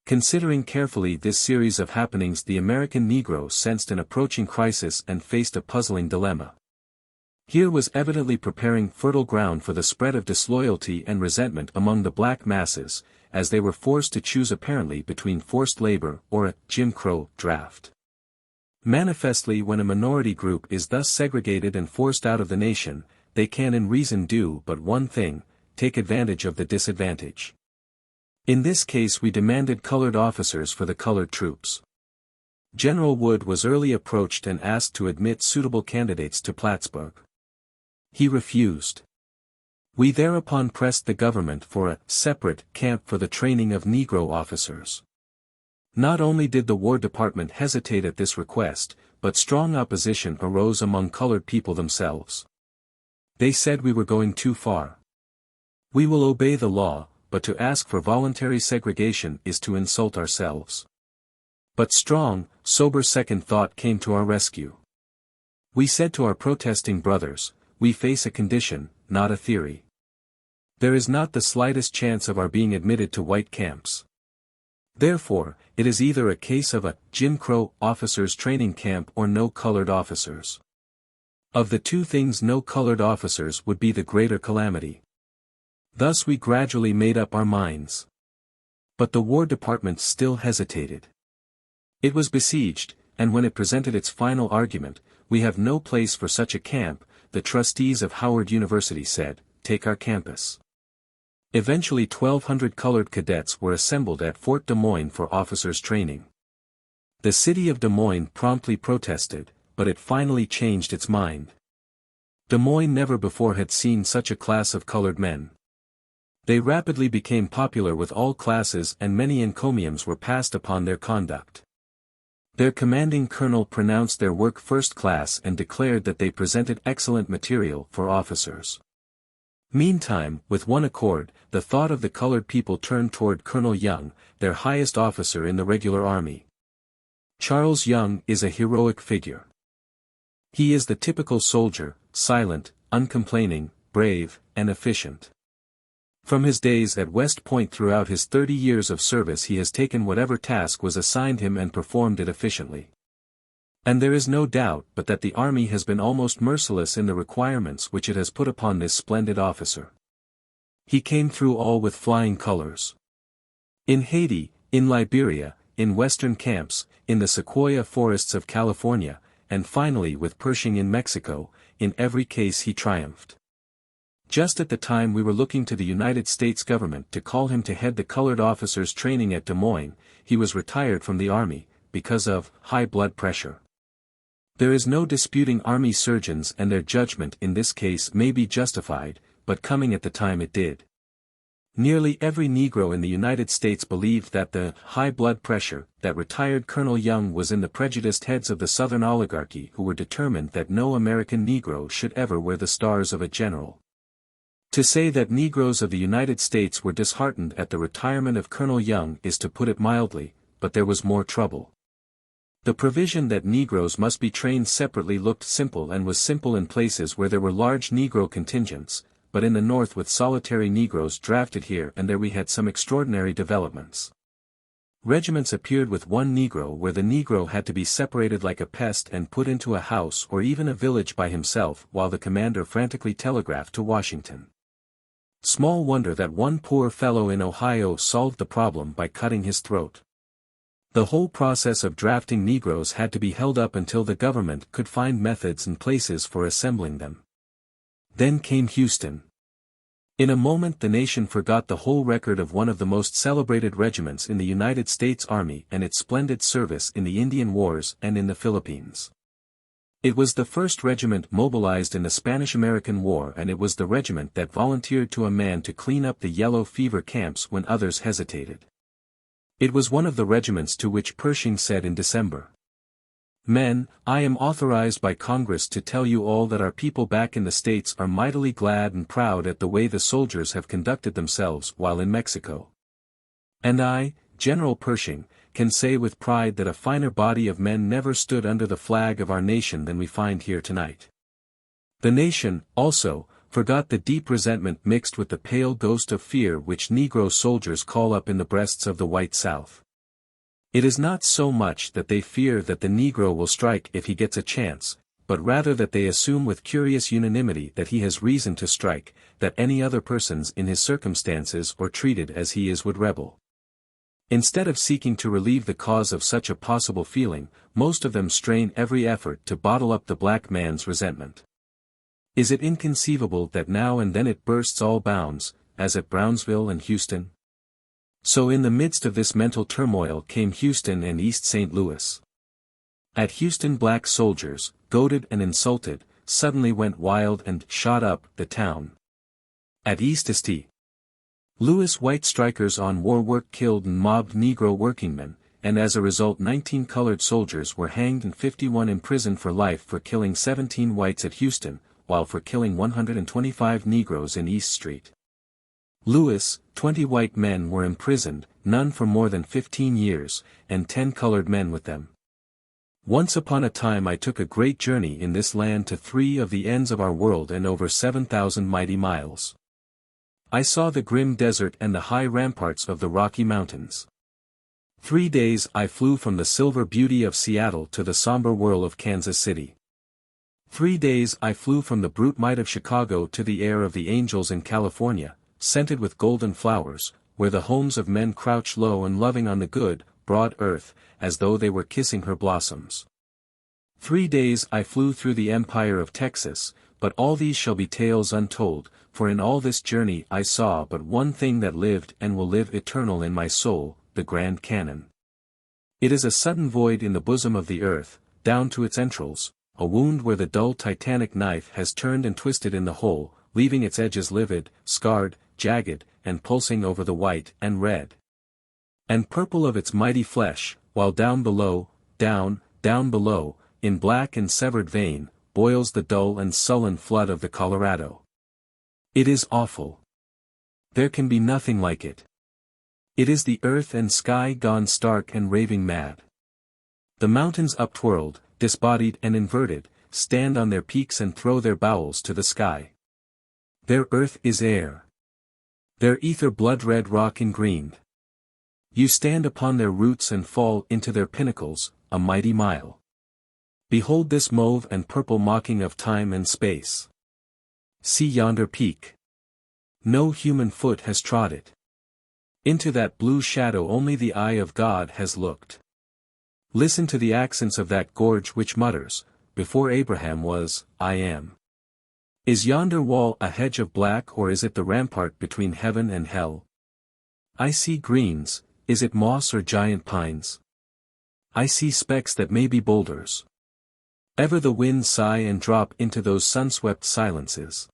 Considering carefully this series of happenings, the American Negro sensed an approaching crisis and faced a puzzling dilemma. Here was evidently preparing fertile ground for the spread of disloyalty and resentment among the black masses, as they were forced to choose apparently between forced labor or a Jim Crow draft. Manifestly, when a minority group is thus segregated and forced out of the nation, they can in reason do but one thing: take advantage of the disadvantage. In this case we demanded colored officers for the colored troops. General Wood was early approached and asked to admit suitable candidates to Plattsburgh. He refused. We thereupon pressed the government for a separate camp for the training of Negro officers. Not only did the War Department hesitate at this request, but strong opposition arose among colored people themselves. They said we were going too far. We will obey the law, but to ask for voluntary segregation is to insult ourselves. But strong, sober second thought came to our rescue. We said to our protesting brothers, we face a condition, not a theory. There is not the slightest chance of our being admitted to white camps. Therefore, it is either a case of a Jim Crow officers training camp or no colored officers. Of the two things, no colored officers would be the greater calamity. Thus we gradually made up our minds. But the War Department still hesitated. It was besieged, and when it presented its final argument, "We have no place for such a camp," the trustees of Howard University said, "Take our campus." Eventually 1,200 colored cadets were assembled at Fort Des Moines for officers' training. The city of Des Moines promptly protested, but it finally changed its mind. Des Moines never before had seen such a class of colored men. They rapidly became popular with all classes, and many encomiums were passed upon their conduct. Their commanding colonel pronounced their work first class and declared that they presented excellent material for officers. Meantime, with one accord, the thought of the colored people turned toward Colonel Young, their highest officer in the regular army. Charles Young is a heroic figure. He is the typical soldier, silent, uncomplaining, brave, and efficient. From his days at West Point throughout his 30 years of service he has taken whatever task was assigned him and performed it efficiently. And there is no doubt but that the Army has been almost merciless in the requirements which it has put upon this splendid officer. He came through all with flying colors. In Haiti, in Liberia, in Western camps, in the sequoia forests of California, and finally with Pershing in Mexico, in every case he triumphed. Just at the time we were looking to the United States government to call him to head the colored officers' training at Des Moines, he was retired from the Army, because of high blood pressure. There is no disputing Army surgeons, and their judgment in this case may be justified, but coming at the time it did. Nearly every Negro in the United States believed that the high blood pressure that retired Colonel Young was in the prejudiced heads of the Southern oligarchy, who were determined that no American Negro should ever wear the stars of a general. To say that Negroes of the United States were disheartened at the retirement of Colonel Young is to put it mildly, but there was more trouble. The provision that Negroes must be trained separately looked simple and was simple in places where there were large Negro contingents, but in the North with solitary Negroes drafted here and there we had some extraordinary developments. Regiments appeared with one Negro where the Negro had to be separated like a pest and put into a house or even a village by himself while the commander frantically telegraphed to Washington. Small wonder that one poor fellow in Ohio solved the problem by cutting his throat. The whole process of drafting Negroes had to be held up until the government could find methods and places for assembling them. Then came Houston. In a moment the nation forgot the whole record of one of the most celebrated regiments in the United States Army and its splendid service in the Indian Wars and in the Philippines. It was the first regiment mobilized in the Spanish-American War, and it was the regiment that volunteered to a man to clean up the yellow fever camps when others hesitated. It was one of the regiments to which Pershing said in December, "Men, I am authorized by Congress to tell you all that our people back in the States are mightily glad and proud at the way the soldiers have conducted themselves while in Mexico. And I, General Pershing, can say with pride that a finer body of men never stood under the flag of our nation than we find here tonight." The nation, also, forgot the deep resentment mixed with the pale ghost of fear which Negro soldiers call up in the breasts of the white South. It is not so much that they fear that the Negro will strike if he gets a chance, but rather that they assume with curious unanimity that he has reason to strike, that any other persons in his circumstances or treated as he is would rebel. Instead of seeking to relieve the cause of such a possible feeling, most of them strain every effort to bottle up the black man's resentment. Is it inconceivable that now and then it bursts all bounds, as at Brownsville and Houston? So in the midst of this mental turmoil came Houston and East St. Louis. At Houston black soldiers, goaded and insulted, suddenly went wild and shot up the town. At East St. Louis white strikers on war work killed and mobbed Negro workingmen, and as a result 19 colored soldiers were hanged and 51 imprisoned for life for killing 17 whites at Houston, while for killing 125 Negroes in East St. Louis, 20 white men were imprisoned, none for more than 15 years, and 10 colored men with them. Once upon a time I took a great journey in this land to 3 of the ends of our world and over 7,000 mighty miles. I saw the grim desert and the high ramparts of the Rocky Mountains. 3 days I flew from the silver beauty of Seattle to the somber whirl of Kansas City. 3 days I flew from the brute might of Chicago to the air of the angels in California, scented with golden flowers, where the homes of men crouch low and loving on the good, broad earth, as though they were kissing her blossoms. 3 days I flew through the empire of Texas, but all these shall be tales untold, for in all this journey I saw but one thing that lived and will live eternal in my soul, the Grand Canon. It is a sudden void in the bosom of the earth, down to its entrails, a wound where the dull titanic knife has turned and twisted in the hole, leaving its edges livid, scarred, jagged, and pulsing over the white and red and purple of its mighty flesh, while down below, down below, in black and severed vein, boils the dull and sullen flood of the Colorado. It is awful. There can be nothing like it. It is the earth and sky gone stark and raving mad. The mountains uptwirled, disbodied and inverted, stand on their peaks and throw their bowels to the sky. Their earth is air. Their ether blood-red rock ingreened. You stand upon their roots and fall into their pinnacles, a mighty mile. Behold this mauve and purple mocking of time and space. See yonder peak. No human foot has trod it. Into that blue shadow only the eye of God has looked. Listen to the accents of that gorge which mutters, before Abraham was, I am. Is yonder wall a hedge of black or is it the rampart between heaven and hell? I see greens, is it moss or giant pines? I see specks that may be boulders. Ever the winds sigh and drop into those sun-swept silences.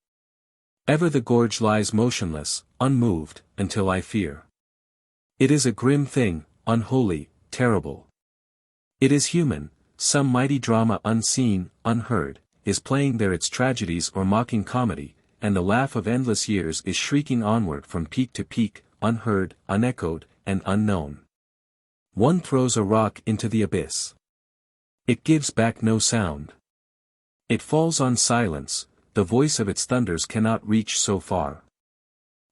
Ever the gorge lies motionless, unmoved, until I fear. It is a grim thing, unholy, terrible. It is human, some mighty drama unseen, unheard, is playing there its tragedies or mocking comedy, and the laugh of endless years is shrieking onward from peak to peak, unheard, unechoed, and unknown. One throws a rock into the abyss. It gives back no sound. It falls on silence, the voice of its thunders cannot reach so far.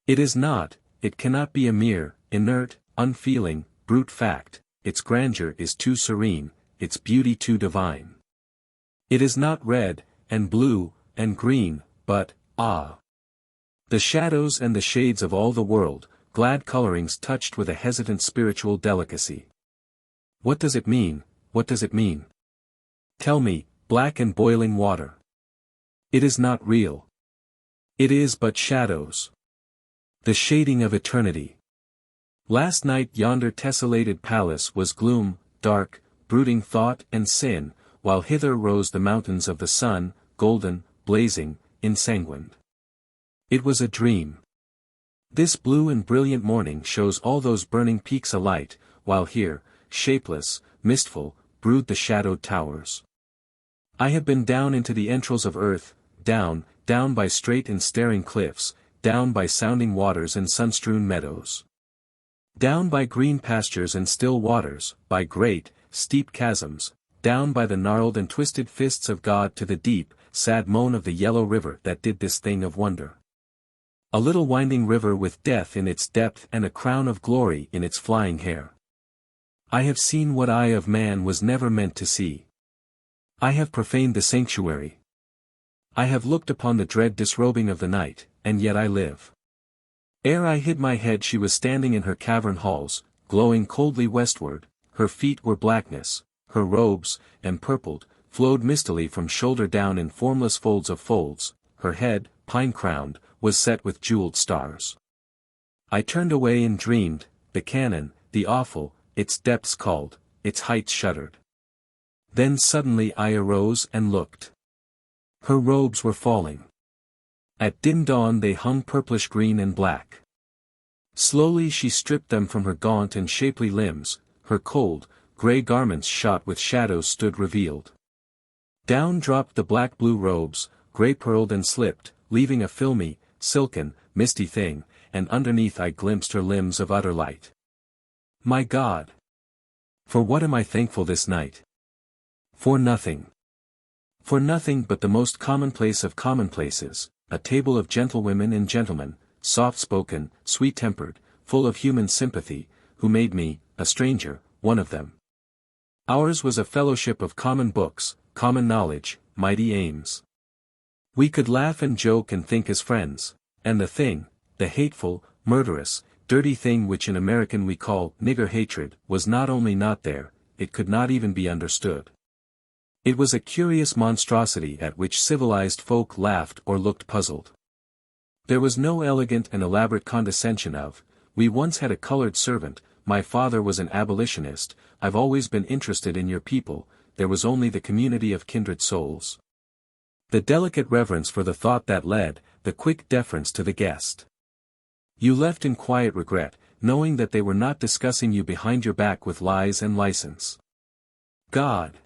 It cannot be a mere, inert, unfeeling, brute fact, its grandeur is too serene, its beauty too divine. It is not red, and blue, and green, but, ah! The shadows and the shades of all the world, glad colorings touched with a hesitant spiritual delicacy. What does it mean, what does it mean? Tell me, black and boiling water. It is not real. It is but shadows. The shading of eternity. Last night yonder tessellated palace was gloom, dark, brooding thought and sin, while hither rose the mountains of the sun, golden, blazing, ensanguined. It was a dream. This blue and brilliant morning shows all those burning peaks alight, while here, shapeless, mistful, brood the shadowed towers. I have been down into the entrails of earth, down by straight and staring cliffs, down by sounding waters and sun-strewn meadows. Down by green pastures and still waters, by great, steep chasms, down by the gnarled and twisted fists of God to the deep, sad moan of the yellow river that did this thing of wonder. A little winding river with death in its depth and a crown of glory in its flying hair. I have seen what eye of man was never meant to see. I have profaned the sanctuary. I have looked upon the dread disrobing of the night, and yet I live. Ere I hid my head she was standing in her cavern halls, glowing coldly westward, her feet were blackness, her robes, empurpled, flowed mistily from shoulder down in formless folds of folds, her head, pine-crowned, was set with jeweled stars. I turned away and dreamed, the canon, the awful, its depths called, its heights shuddered. Then suddenly I arose and looked. Her robes were falling. At dim dawn they hung purplish green and black. Slowly she stripped them from her gaunt and shapely limbs, her cold, grey garments shot with shadows stood revealed. Down dropped the black-blue robes, grey-pearled and slipped, leaving a filmy, silken, misty thing, and underneath I glimpsed her limbs of utter light. My God! For what am I thankful this night? For nothing. For nothing but the most commonplace of commonplaces, a table of gentlewomen and gentlemen, soft-spoken, sweet-tempered, full of human sympathy, who made me, a stranger, one of them. Ours was a fellowship of common books, common knowledge, mighty aims. We could laugh and joke and think as friends, and the hateful, murderous, dirty thing which in American we call nigger hatred, was not only not there, it could not even be understood. It was a curious monstrosity at which civilized folk laughed or looked puzzled. There was no elegant and elaborate condescension of, we once had a colored servant, my father was an abolitionist, I've always been interested in your people, there was only the community of kindred souls. The delicate reverence for the thought that led, the quick deference to the guest. You left in quiet regret, knowing that they were not discussing you behind your back with lies and license. God!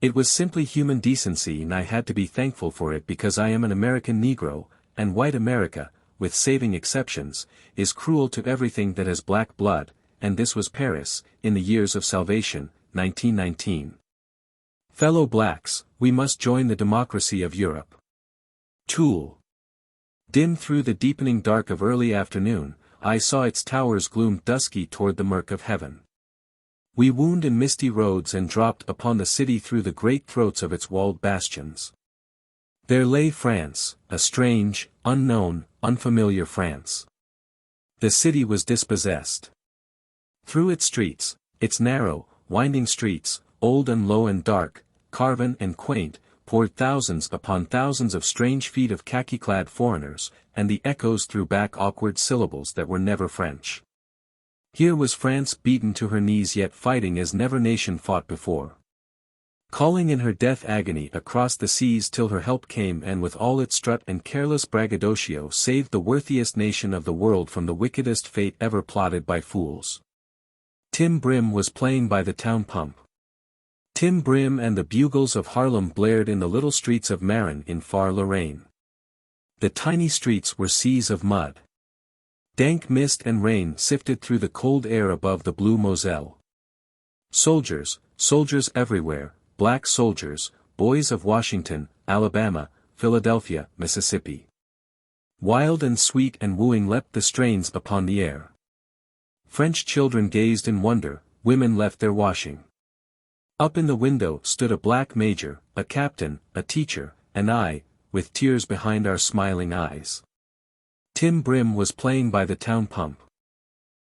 It was simply human decency, and I had to be thankful for it because I am an American Negro, and white America, with saving exceptions, is cruel to everything that has black blood, and this was Paris, in the years of salvation, 1919. Fellow blacks, we must join the democracy of Europe. Toul. Dim through the deepening dark of early afternoon, I saw its towers gloom dusky toward the murk of heaven. We wound in misty roads and dropped upon the city through the great throats of its walled bastions. There lay France, a strange, unknown, unfamiliar France. The city was dispossessed. Through its streets, its narrow, winding streets, old and low and dark, carven and quaint, poured thousands upon thousands of strange feet of khaki-clad foreigners, and the echoes threw back awkward syllables that were never French. Here was France beaten to her knees yet fighting as never nation fought before. Calling in her death agony across the seas till her help came and with all its strut and careless braggadocio saved the worthiest nation of the world from the wickedest fate ever plotted by fools. Tim Brim was playing by the town pump. Tim Brim and the bugles of Harlem blared in the little streets of Marin in far Lorraine. The tiny streets were seas of mud. Dank mist and rain sifted through the cold air above the blue Moselle. Soldiers, soldiers everywhere, black soldiers, boys of Washington, Alabama, Philadelphia, Mississippi. Wild and sweet and wooing leapt the strains upon the air. French children gazed in wonder, women left their washing. Up in the window stood a black major, a captain, a teacher, and I, with tears behind our smiling eyes. Tim Brim was playing by the town pump.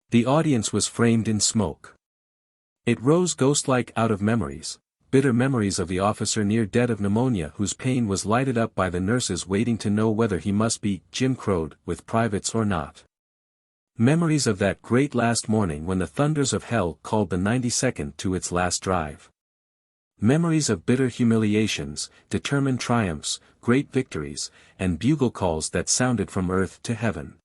The audience was framed in smoke. It rose ghost-like out of memories, bitter memories of the officer near dead of pneumonia whose pain was lighted up by the nurses waiting to know whether he must be Jim Crowed with privates or not. Memories of that great last morning when the thunders of hell called the 92nd to its last drive. Memories of bitter humiliations, determined triumphs, great victories, and bugle calls that sounded from earth to heaven.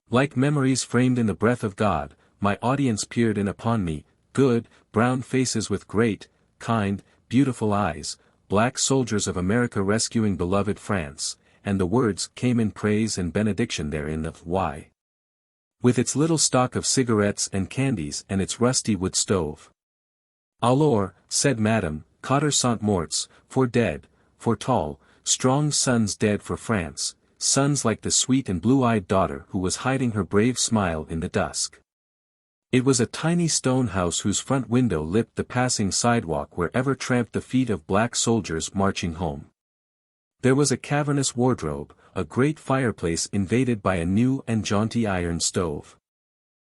Like memories framed in the breath of God, my audience peered in upon me, good, brown faces with great, kind, beautiful eyes, black soldiers of America rescuing beloved France, and the words came in praise and benediction therein of why. With its little stock of cigarettes and candies and its rusty wood stove. Alors, said Madame, Cotter sont morts, for dead, for tall, strong sons dead for France, sons like the sweet and blue-eyed daughter who was hiding her brave smile in the dusk. It was a tiny stone house whose front window lipped the passing sidewalk wherever tramped the feet of black soldiers marching home. There was a cavernous wardrobe, a great fireplace invaded by a new and jaunty iron stove.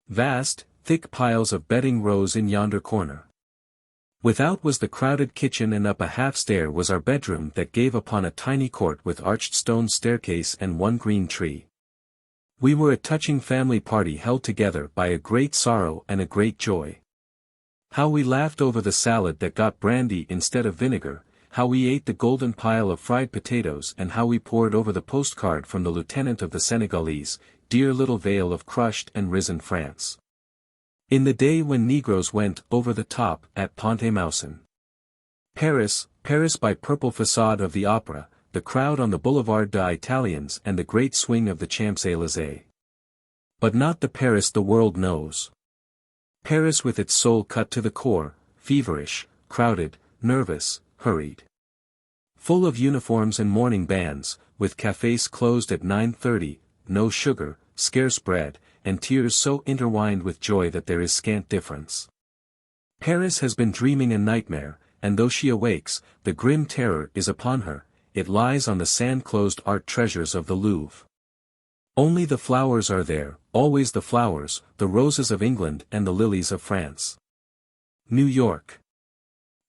Vast, thick piles of bedding rose in yonder corner. Without was the crowded kitchen and up a half-stair was our bedroom that gave upon a tiny court with arched stone staircase and one green tree. We were a touching family party held together by a great sorrow and a great joy. How we laughed over the salad that got brandy instead of vinegar, how we ate the golden pile of fried potatoes and how we pored over the postcard from the lieutenant of the Senegalese, dear little veil of crushed and risen France. In the day when Negroes went over the top at Pont-à-Mousson. Paris, Paris by purple facade of the opera, the crowd on the Boulevard des Italiens and the great swing of the Champs-Élysées. But not the Paris the world knows. Paris with its soul cut to the core, feverish, crowded, nervous, hurried. Full of uniforms and morning bands, with cafés closed at 9:30, no sugar, scarce bread, and tears so intertwined with joy that there is scant difference. Paris has been dreaming a nightmare, and though she awakes, the grim terror is upon her, it lies on the sand-closed art treasures of the Louvre. Only the flowers are there, always the flowers, the roses of England and the lilies of France. New York.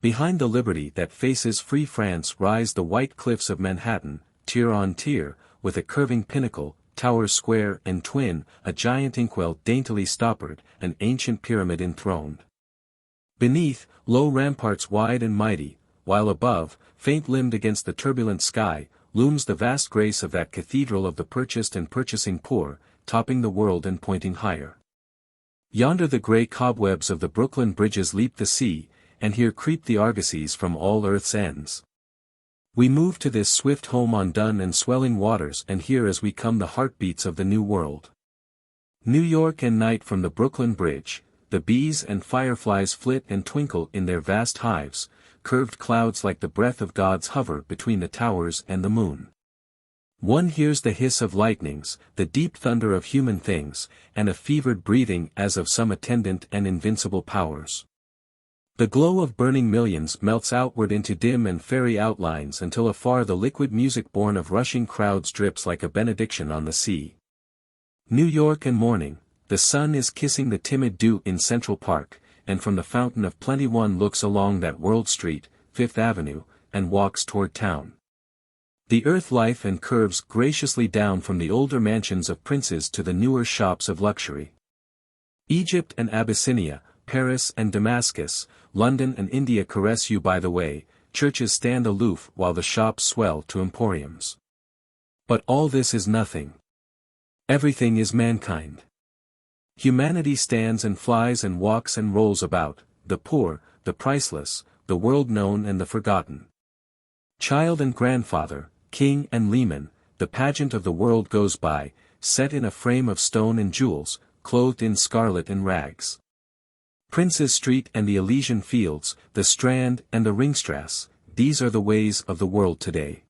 Behind the liberty that faces free France rise the white cliffs of Manhattan, tier on tier, with a curving pinnacle, towers square and twin, a giant inkwell daintily stoppered, an ancient pyramid enthroned. Beneath, low ramparts wide and mighty, while above, faint-limbed against the turbulent sky, looms the vast grace of that cathedral of the purchased and purchasing poor, topping the world and pointing higher. Yonder the grey cobwebs of the Brooklyn bridges leap the sea, and here creep the argosies from all earth's ends. We move to this swift home on dun and swelling waters and hear as we come the heartbeats of the new world. New York and night from the Brooklyn Bridge, the bees and fireflies flit and twinkle in their vast hives, curved clouds like the breath of gods hover between the towers and the moon. One hears the hiss of lightnings, the deep thunder of human things, and a fevered breathing as of some attendant and invincible powers. The glow of burning millions melts outward into dim and fairy outlines until afar the liquid music born of rushing crowds drips like a benediction on the sea. New York and morning, the sun is kissing the timid dew in Central Park, and from the Fountain of Plenty one looks along that world street, Fifth Avenue, and walks toward town. The earth life and curves graciously down from the older mansions of princes to the newer shops of luxury. Egypt and Abyssinia, Paris and Damascus, London and India caress you by the way, churches stand aloof while the shops swell to emporiums. But all this is nothing. Everything is mankind. Humanity stands and flies and walks and rolls about, the poor, the priceless, the world-known and the forgotten. Child and grandfather, king and leman, the pageant of the world goes by, set in a frame of stone and jewels, clothed in scarlet and rags. Prince's Street and the Elysian Fields, the Strand and the Ringstrasse, these are the ways of the world today.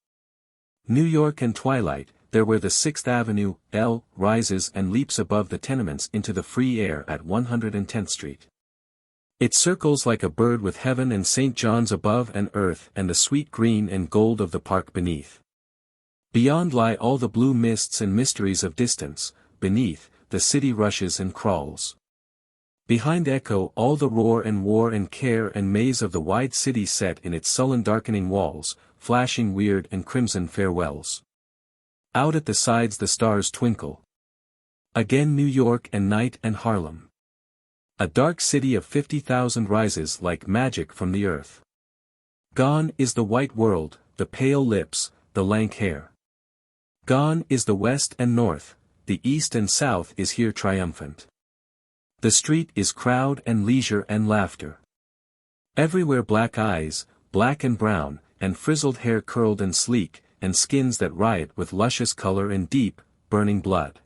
New York and twilight, there where the 6th Avenue, L, rises and leaps above the tenements into the free air at 110th Street. It circles like a bird with heaven and St. John's above and earth and the sweet green and gold of the park beneath. Beyond lie all the blue mists and mysteries of distance, beneath, the city rushes and crawls. Behind echo all the roar and war and care and maze of the wide city set in its sullen darkening walls, flashing weird and crimson farewells. Out at the sides the stars twinkle. Again New York and night and Harlem. A dark city of 50,000 rises like magic from the earth. Gone is the white world, the pale lips, the lank hair. Gone is the west and north, the east and south is here triumphant. The street is crowd and leisure and laughter. Everywhere black eyes, black and brown, and frizzled hair curled and sleek, and skins that riot with luscious color and deep, burning blood.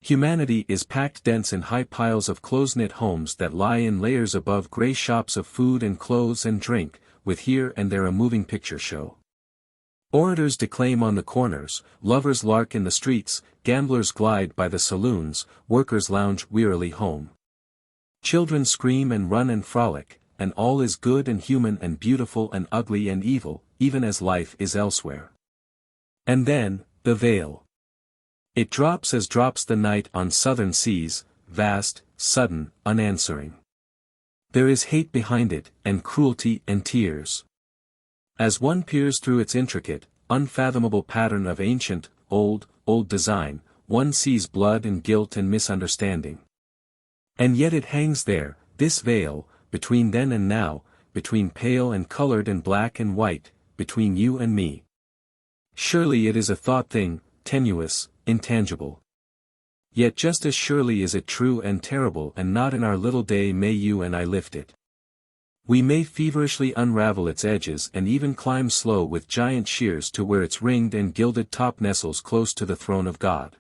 Humanity is packed dense in high piles of close-knit homes that lie in layers above gray shops of food and clothes and drink, with here and there a moving picture show. Orators declaim on the corners, lovers lark in the streets, gamblers glide by the saloons, workers lounge wearily home. Children scream and run and frolic, and all is good and human and beautiful and ugly and evil, even as life is elsewhere. And then, the veil. It drops as drops the night on southern seas, vast, sudden, unanswering. There is hate behind it, and cruelty and tears. As one peers through its intricate, unfathomable pattern of ancient, old design, one sees blood and guilt and misunderstanding. And yet it hangs there, this veil, between then and now, between pale and colored and black and white, between you and me. Surely it is a thought thing, tenuous, intangible. Yet just as surely is it true and terrible, and not in our little day may you and I lift it. We may feverishly unravel its edges and even climb slow with giant shears to where its ringed and gilded top nestles close to the throne of God.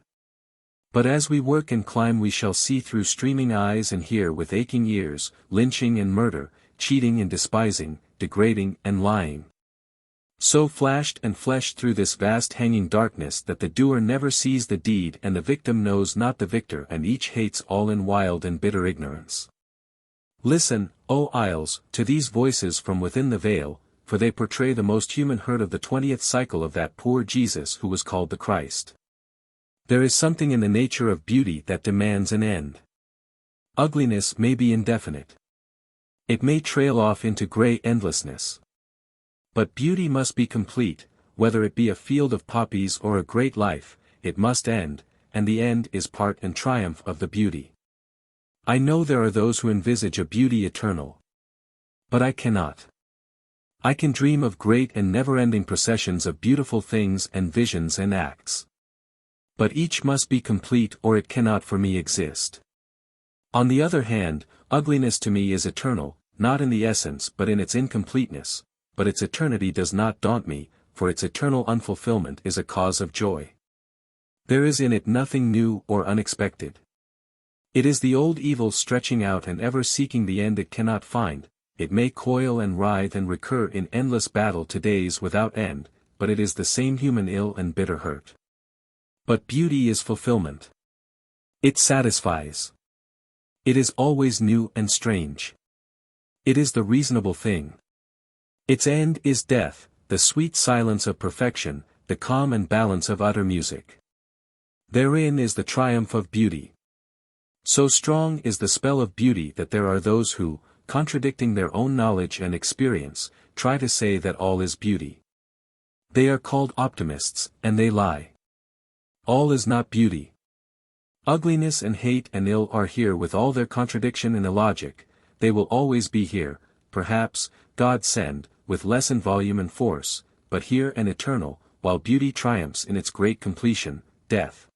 But as we work and climb we shall see through streaming eyes and hear with aching ears, lynching and murder, cheating and despising, degrading and lying. So flashed and fleshed through this vast hanging darkness that the doer never sees the deed and the victim knows not the victor, and each hates all in wild and bitter ignorance. Listen, O Isles, to these voices from within the veil, for they portray the most human hurt of the 20th cycle of that poor Jesus who was called the Christ. There is something in the nature of beauty that demands an end. Ugliness may be indefinite. It may trail off into grey endlessness. But beauty must be complete, whether it be a field of poppies or a great life, it must end, and the end is part and triumph of the beauty. I know there are those who envisage a beauty eternal. But I cannot. I can dream of great and never-ending processions of beautiful things and visions and acts. But each must be complete or it cannot for me exist. On the other hand, ugliness to me is eternal, not in the essence but in its incompleteness, but its eternity does not daunt me, for its eternal unfulfillment is a cause of joy. There is in it nothing new or unexpected. It is the old evil stretching out and ever seeking the end it cannot find. It may coil and writhe and recur in endless battle to days without end, but it is the same human ill and bitter hurt. But beauty is fulfillment. It satisfies. It is always new and strange. It is the reasonable thing. Its end is death, the sweet silence of perfection, the calm and balance of utter music. Therein is the triumph of beauty. So strong is the spell of beauty that there are those who, contradicting their own knowledge and experience, try to say that all is beauty. They are called optimists, and they lie. All is not beauty. Ugliness and hate and ill are here with all their contradiction and illogic, they will always be here, perhaps, God send, with less in volume and force, but here and eternal, while beauty triumphs in its great completion, death.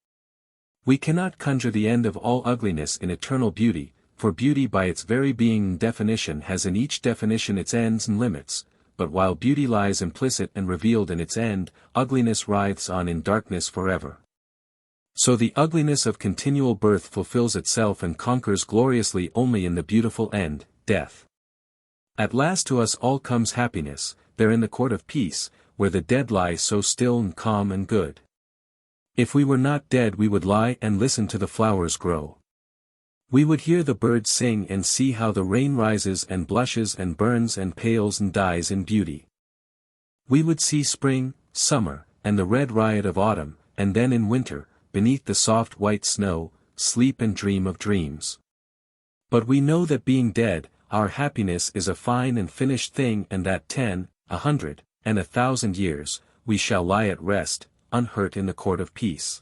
We cannot conjure the end of all ugliness in eternal beauty, for beauty by its very being and definition has in each definition its ends and limits, but while beauty lies implicit and revealed in its end, ugliness writhes on in darkness forever. So the ugliness of continual birth fulfills itself and conquers gloriously only in the beautiful end, death. At last to us all comes happiness, there in the court of peace, where the dead lie so still and calm and good. If we were not dead we would lie and listen to the flowers grow. We would hear the birds sing and see how the rain rises and blushes and burns and pales and dies in beauty. We would see spring, summer, and the red riot of autumn, and then in winter, beneath the soft white snow, sleep and dream of dreams. But we know that being dead, our happiness is a fine and finished thing, and that 10, 100, and 1,000 years, we shall lie at rest, unhurt in the court of peace.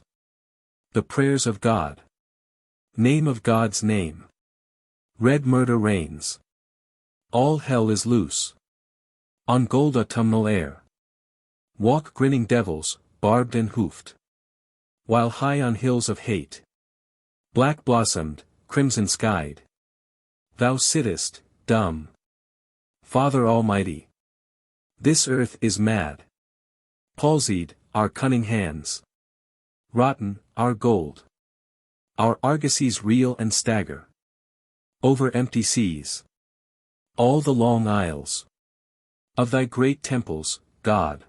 The prayers of God. Name of God's name. Red murder reigns. All hell is loose. On gold autumnal air. Walk grinning devils, barbed and hoofed. While high on hills of hate. Black blossomed, crimson skied. Thou sittest, dumb. Father Almighty. This earth is mad. Palsied, our cunning hands. Rotten, our gold. Our argosies reel and stagger. Over empty seas. All the long aisles. Of thy great temples, God.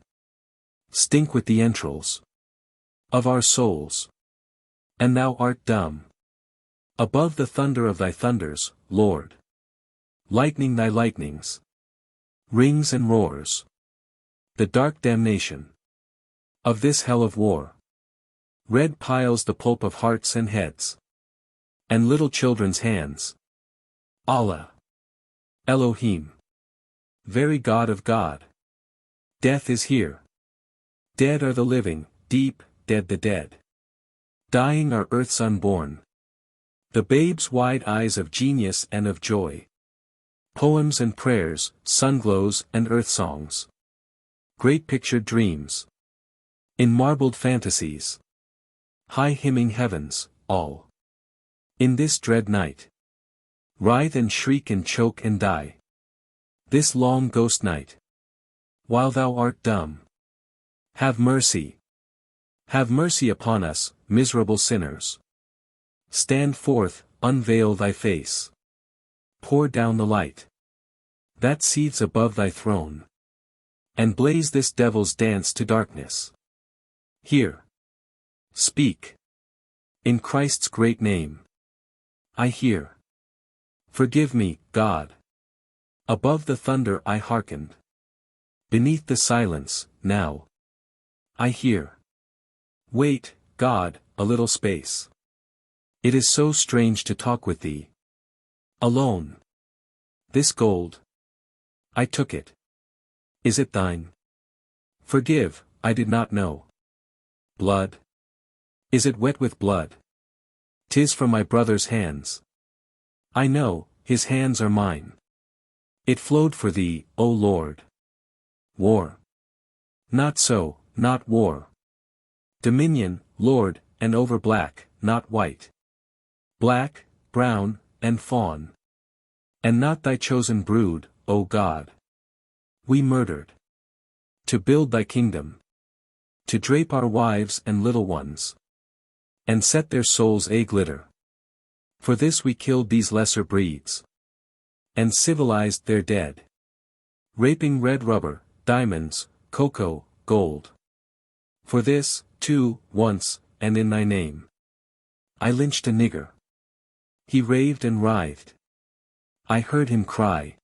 Stink with the entrails. Of our souls. And thou art dumb. Above the thunder of thy thunders, Lord. Lightning thy lightnings. Rings and roars. The dark damnation. Of this hell of war. Red piles the pulp of hearts and heads. And little children's hands. Allah. Elohim. Very God of God. Death is here. Dead are the living, deep, dead the dead. Dying are earth's unborn. The babe's wide eyes of genius and of joy. Poems and prayers, sunglows and earth songs. Great pictured dreams. In marbled fantasies. High hymning heavens, all. In this dread night. Writhe and shriek and choke and die. This long ghost night. While thou art dumb. Have mercy. Have mercy upon us, miserable sinners. Stand forth, unveil thy face. Pour down the light. That seethes above thy throne. And blaze this devil's dance to darkness. Hear. Speak. In Christ's great name. I hear. Forgive me, God. Above the thunder I hearkened. Beneath the silence, now. I hear. Wait, God, a little space. It is so strange to talk with thee. Alone. This gold. I took it. Is it thine? Forgive, I did not know. Blood? Is it wet with blood? 'Tis from my brother's hands. I know, his hands are mine. It flowed for thee, O Lord. War. Not so, not war. Dominion, Lord, and over black, not white. Black, brown, and fawn. And not thy chosen brood, O God. We murdered. To build thy kingdom. To drape our wives and little ones. And set their souls a-glitter. For this we killed these lesser breeds. And civilized their dead. Raping red rubber, diamonds, cocoa, gold. For this, too, once, and in thy name. I lynched a nigger. He raved and writhed. I heard him cry.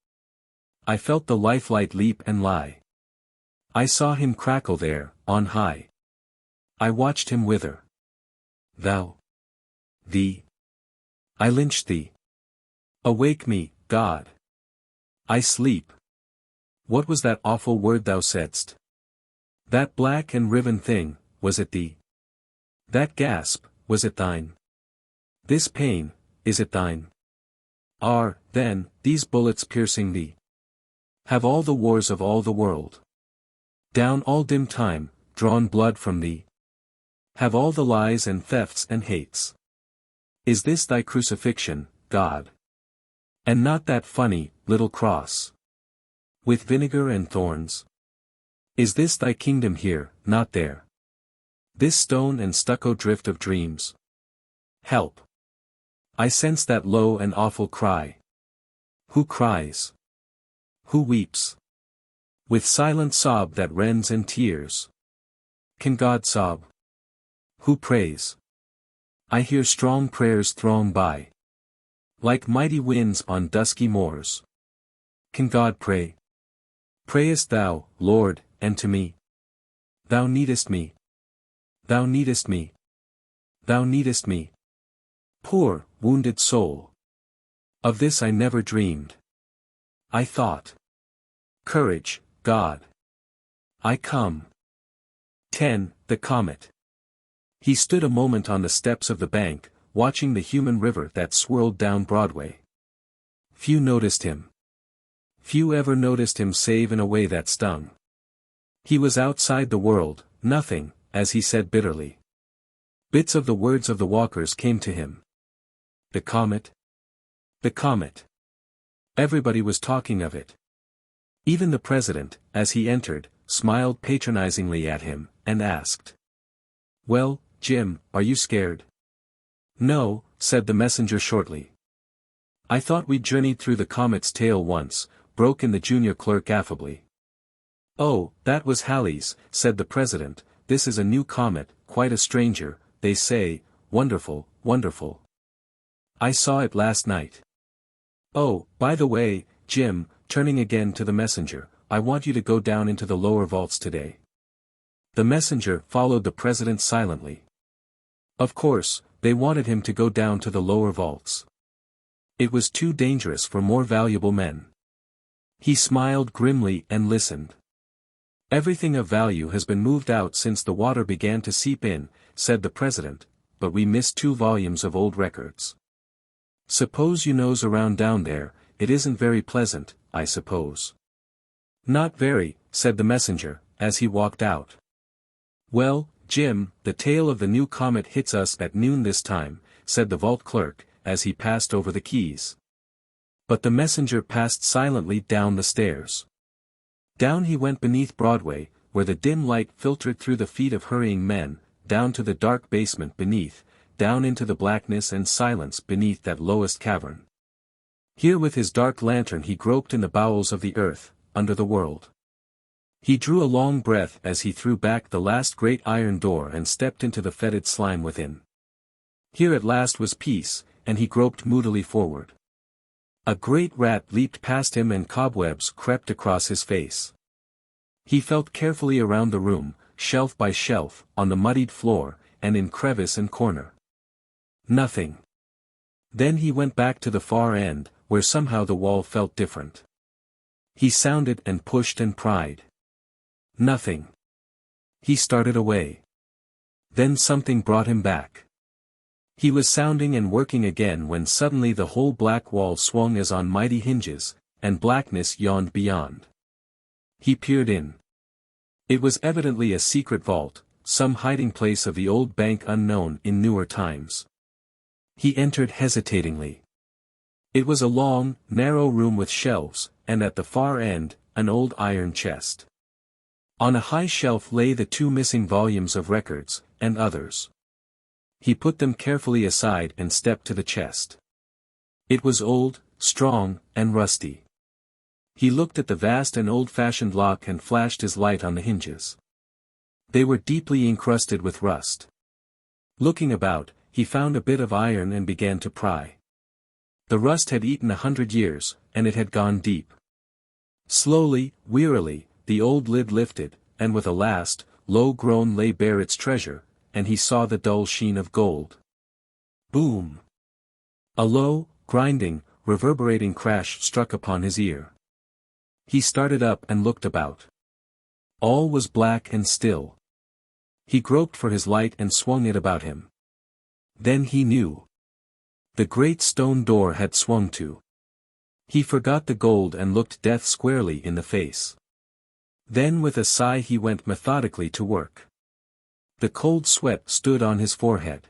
I felt the lifelight leap and lie. I saw him crackle there, on high. I watched him wither. Thou. Thee. I lynched thee. Awake me, God. I sleep. What was that awful word thou saidst? That black and riven thing, was it thee? That gasp, was it thine? This pain, is it thine? Are, then, these bullets piercing thee? Have all the wars of all the world? Down all dim time, drawn blood from thee? Have all the lies and thefts and hates? Is this thy crucifixion, God? And not that funny, little cross? With vinegar and thorns? Is this thy kingdom here, not there? This stone and stucco drift of dreams? Help! I sense that low and awful cry. Who cries? Who weeps? With silent sob that rends and tears. Can God sob? Who prays? I hear strong prayers throng by. Like mighty winds on dusky moors. Can God pray? Prayest thou, Lord, and to me? Thou needest me. Thou needest me. Thou needest me. Poor, wounded soul. Of this I never dreamed. I thought. Courage, God. I come. 10. The Comet. He stood a moment on the steps of the bank, watching the human river that swirled down Broadway. Few noticed him. Few ever noticed him save in a way that stung. He was outside the world, nothing, as he said bitterly. Bits of the words of the walkers came to him. The comet? The comet. Everybody was talking of it. Even the president, as he entered, smiled patronizingly at him, and asked. Well, Jim, are you scared? No, said the messenger shortly. I thought we'd journeyed through the comet's tail once, broke in the junior clerk affably. Oh, that was Halley's, said the president, this is a new comet, quite a stranger, they say, wonderful, wonderful. I saw it last night. Oh, by the way, Jim, turning again to the messenger, I want you to go down into the lower vaults today. The messenger followed the president silently. Of course, they wanted him to go down to the lower vaults. It was too dangerous for more valuable men. He smiled grimly and listened. Everything of value has been moved out since the water began to seep in, said the president, but we missed 2 volumes of old records. Suppose you nose around down there, it isn't very pleasant, I suppose. Not very, said the messenger, as he walked out. Well, Jim, the tail of the new comet hits us at noon this time, said the vault clerk, as he passed over the keys. But the messenger passed silently down the stairs. Down he went beneath Broadway, where the dim light filtered through the feet of hurrying men, down to the dark basement beneath, down into the blackness and silence beneath that lowest cavern. Here with his dark lantern he groped in the bowels of the earth, under the world. He drew a long breath as he threw back the last great iron door and stepped into the fetid slime within. Here at last was peace, and he groped moodily forward. A great rat leaped past him and cobwebs crept across his face. He felt carefully around the room, shelf by shelf, on the muddied floor, and in crevice and corner. Nothing. Then he went back to the far end, where somehow the wall felt different. He sounded and pushed and pried. Nothing. He started away. Then something brought him back. He was sounding and working again when suddenly the whole black wall swung as on mighty hinges, and blackness yawned beyond. He peered in. It was evidently a secret vault, some hiding place of the old bank unknown in newer times. He entered hesitatingly. It was a long, narrow room with shelves, and at the far end, an old iron chest. On a high shelf lay the 2 missing volumes of records, and others. He put them carefully aside and stepped to the chest. It was old, strong, and rusty. He looked at the vast and old-fashioned lock and flashed his light on the hinges. They were deeply encrusted with rust. Looking about, he found a bit of iron and began to pry. The rust had eaten 100 years, and it had gone deep. Slowly, wearily, the old lid lifted, and with a last, low groan lay bare its treasure, and he saw the dull sheen of gold. Boom! A low, grinding, reverberating crash struck upon his ear. He started up and looked about. All was black and still. He groped for his light and swung it about him. Then he knew. The great stone door had swung to. He forgot the gold and looked death squarely in the face. Then with a sigh he went methodically to work. The cold sweat stood on his forehead.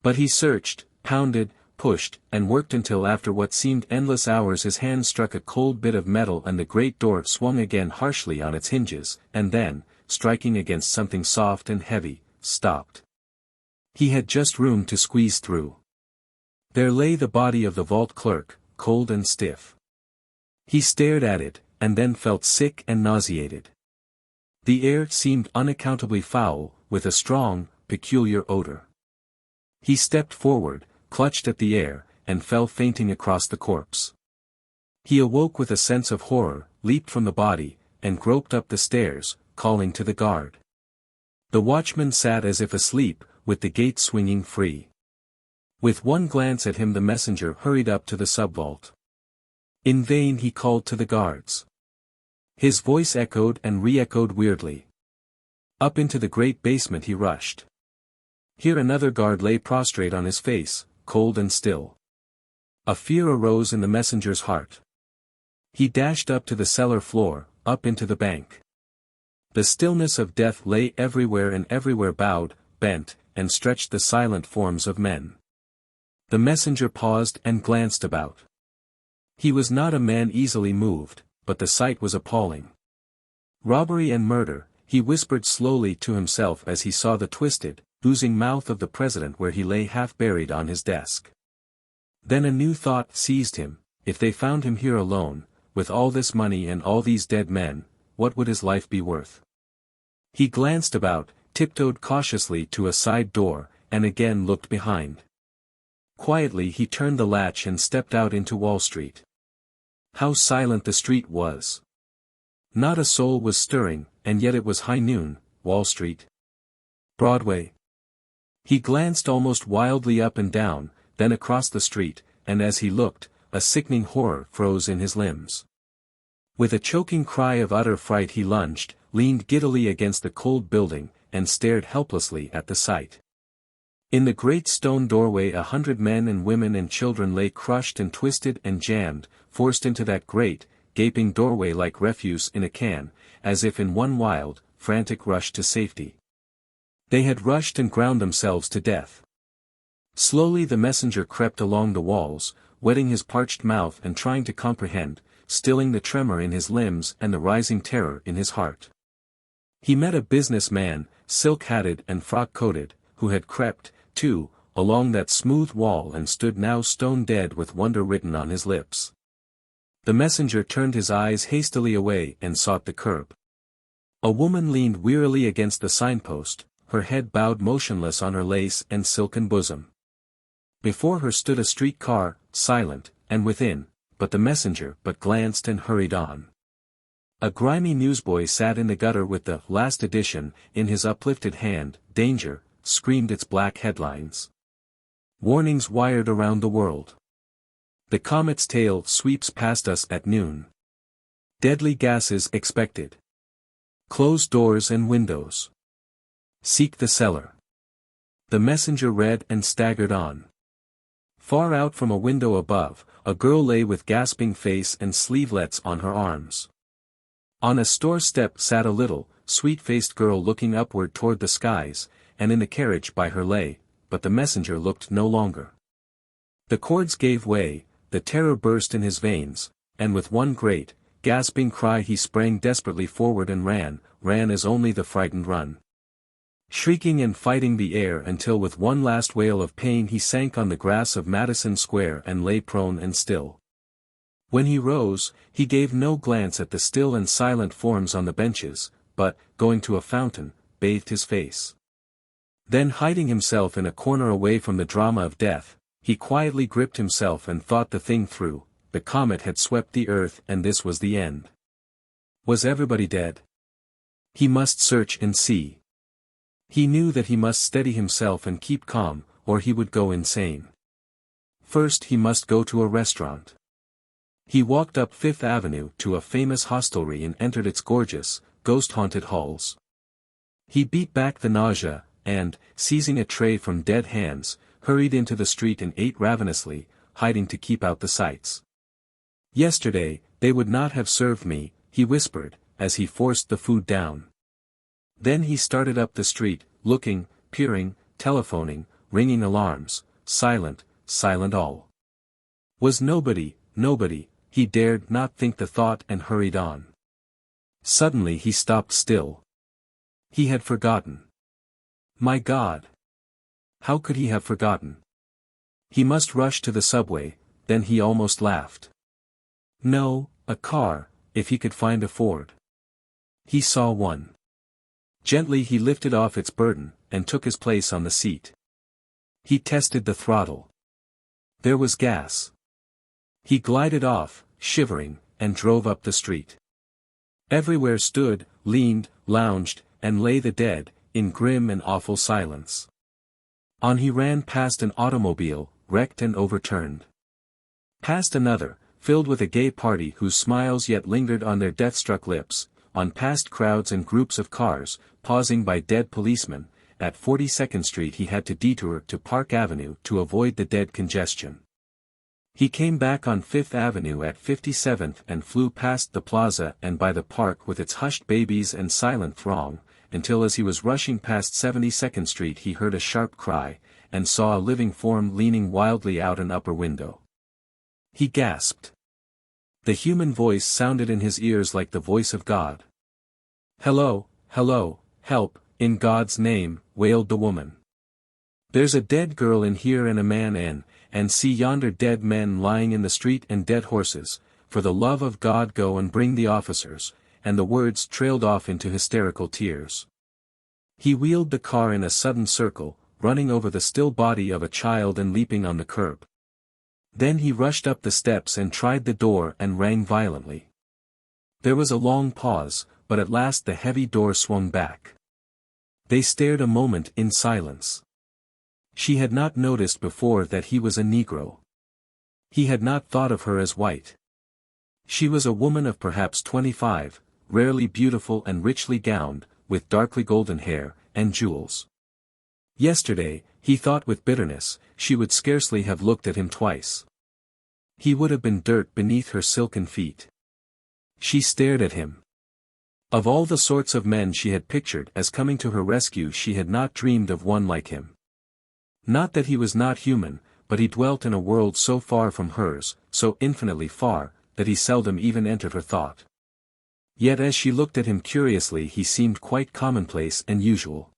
But he searched, pounded, pushed, and worked until after what seemed endless hours his hand struck a cold bit of metal and the great door swung again harshly on its hinges, and then, striking against something soft and heavy, stopped. He had just room to squeeze through. There lay the body of the vault clerk, cold and stiff. He stared at it, and then felt sick and nauseated. The air seemed unaccountably foul, with a strong, peculiar odor. He stepped forward, clutched at the air, and fell fainting across the corpse. He awoke with a sense of horror, leaped from the body, and groped up the stairs, calling to the guard. The watchman sat as if asleep, with the gate swinging free. With one glance at him the messenger hurried up to the subvault. In vain he called to the guards. His voice echoed and re-echoed weirdly. Up into the great basement he rushed. Here another guard lay prostrate on his face, cold and still. A fear arose in the messenger's heart. He dashed up to the cellar floor, up into the bank. The stillness of death lay everywhere and everywhere bowed, bent, and stretched the silent forms of men. The messenger paused and glanced about. He was not a man easily moved, but the sight was appalling. Robbery and murder, he whispered slowly to himself as he saw the twisted, oozing mouth of the president where he lay half buried on his desk. Then a new thought seized him: if they found him here alone, with all this money and all these dead men, what would his life be worth? He glanced about, tiptoed cautiously to a side door, and again looked behind. Quietly he turned the latch and stepped out into Wall Street. How silent the street was! Not a soul was stirring, and yet it was high noon. Wall Street. Broadway. He glanced almost wildly up and down, then across the street, and as he looked, a sickening horror froze in his limbs. With a choking cry of utter fright he lunged, leaned giddily against the cold building, and stared helplessly at the sight. In the great stone doorway 100 men and women and children lay crushed and twisted and jammed, forced into that great, gaping doorway like refuse in a can, as if in one wild, frantic rush to safety. They had rushed and ground themselves to death. Slowly the messenger crept along the walls, wetting his parched mouth and trying to comprehend, stilling the tremor in his limbs and the rising terror in his heart. He met a business man, silk-hatted and frock-coated, who had crept, too, along that smooth wall and stood now stone-dead with wonder written on his lips. The messenger turned his eyes hastily away and sought the curb. A woman leaned wearily against the signpost, her head bowed motionless on her lace and silken bosom. Before her stood a street car, silent, and within, but the messenger but glanced and hurried on. A grimy newsboy sat in the gutter with the last edition in his uplifted hand. Danger, screamed its black headlines. Warnings wired around the world. The comet's tail sweeps past us at noon. Deadly gases expected. Close doors and windows. Seek the cellar. The messenger read and staggered on. Far out from a window above, a girl lay with gasping face and sleevelets on her arms. On a store step sat a little, sweet-faced girl looking upward toward the skies, and in the carriage by her lay, but the messenger looked no longer. The cords gave way, the terror burst in his veins, and with one great, gasping cry he sprang desperately forward and ran as only the frightened run. Shrieking and fighting the air until with one last wail of pain he sank on the grass of Madison Square and lay prone and still. When he rose, he gave no glance at the still and silent forms on the benches, but, going to a fountain, bathed his face. Then hiding himself in a corner away from the drama of death, he quietly gripped himself and thought the thing through. The comet had swept the earth and this was the end. Was everybody dead? He must search and see. He knew that he must steady himself and keep calm, or he would go insane. First he must go to a restaurant. He walked up Fifth Avenue to a famous hostelry and entered its gorgeous, ghost-haunted halls. He beat back the nausea, and, seizing a tray from dead hands, hurried into the street and ate ravenously, hiding to keep out the sights. Yesterday, they would not have served me, he whispered, as he forced the food down. Then he started up the street, looking, peering, telephoning, ringing alarms, silent all. Was nobody, he dared not think the thought and hurried on. Suddenly he stopped still. He had forgotten. My God! How could he have forgotten? He must rush to the subway, then he almost laughed. No, a car, if he could find a Ford. He saw one. Gently he lifted off its burden, and took his place on the seat. He tested the throttle. There was gas. He glided off, shivering, and drove up the street. Everywhere stood, leaned, lounged, and lay the dead, in grim and awful silence. On he ran past an automobile, wrecked and overturned. Past another, filled with a gay party whose smiles yet lingered on their death-struck lips, on past crowds and groups of cars, pausing by dead policemen. At 42nd Street he had to detour to Park Avenue to avoid the dead congestion. He came back on Fifth Avenue at 57th and flew past the plaza and by the park with its hushed babies and silent throng, until as he was rushing past 72nd Street he heard a sharp cry, and saw a living form leaning wildly out an upper window. He gasped. The human voice sounded in his ears like the voice of God. Hello, help, in God's name, wailed the woman. There's a dead girl in here and a man in, and see yonder dead men lying in the street and dead horses, for the love of God go and bring the officers, and the words trailed off into hysterical tears. He wheeled the car in a sudden circle, running over the still body of a child and leaping on the curb. Then he rushed up the steps and tried the door and rang violently. There was a long pause, but at last the heavy door swung back. They stared a moment in silence. She had not noticed before that he was a Negro. He had not thought of her as white. She was a woman of perhaps 25, rarely beautiful and richly gowned, with darkly golden hair, and jewels. Yesterday, he thought with bitterness, she would scarcely have looked at him twice. He would have been dirt beneath her silken feet. She stared at him. Of all the sorts of men she had pictured as coming to her rescue she had not dreamed of one like him. Not that he was not human, but he dwelt in a world so far from hers, so infinitely far, that he seldom even entered her thought. Yet as she looked at him curiously he seemed quite commonplace and usual.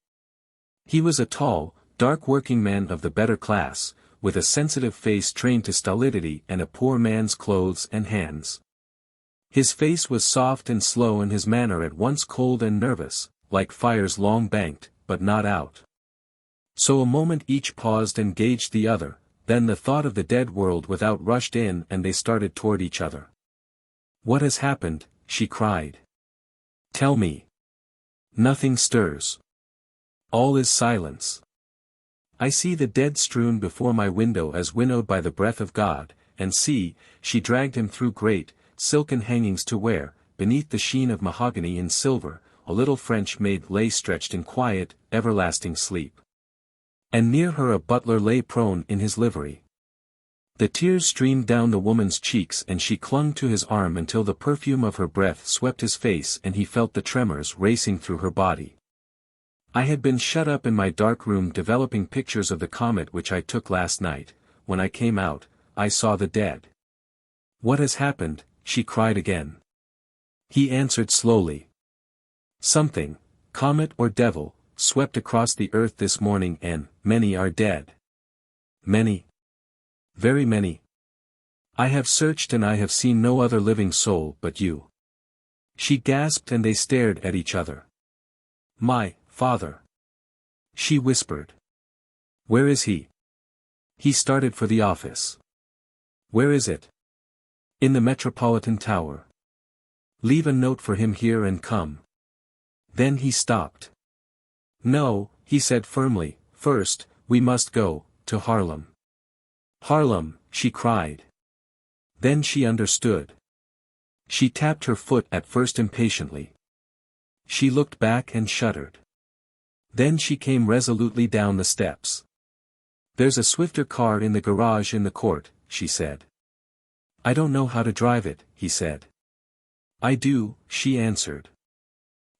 He was a tall, dark working man of the better class, with a sensitive face trained to stolidity and a poor man's clothes and hands. His face was soft and slow and his manner at once cold and nervous, like fires long banked, but not out. So a moment each paused and gauged the other, then the thought of the dead world without rushed in and they started toward each other. "What has happened?" she cried. "Tell me." "Nothing stirs. All is silence. I see the dead strewn before my window as winnowed by the breath of God, and see, she dragged him through great, silken hangings to where, beneath the sheen of mahogany and silver, a little French maid lay stretched in quiet, everlasting sleep. And near her a butler lay prone in his livery. The tears streamed down the woman's cheeks and she clung to his arm until the perfume of her breath swept his face and he felt the tremors racing through her body. I had been shut up in my dark room developing pictures of the comet which I took last night. When I came out, I saw the dead. "What has happened?" she cried again. He answered slowly. "Something, comet or devil, swept across the earth this morning and many are dead." "Many? Very many. I have searched and I have seen no other living soul but you." She gasped and they stared at each other. "My father," she whispered. "Where is he?" He started for the office. "Where is it?" "In the Metropolitan Tower." "Leave a note for him here and come." Then he stopped. "No," he said firmly, "first, we must go to Harlem." "Harlem," she cried. Then she understood. She tapped her foot at first impatiently. She looked back and shuddered. Then she came resolutely down the steps. "There's a swifter car in the garage in the court," she said. "I don't know how to drive it," he said. "I do," she answered.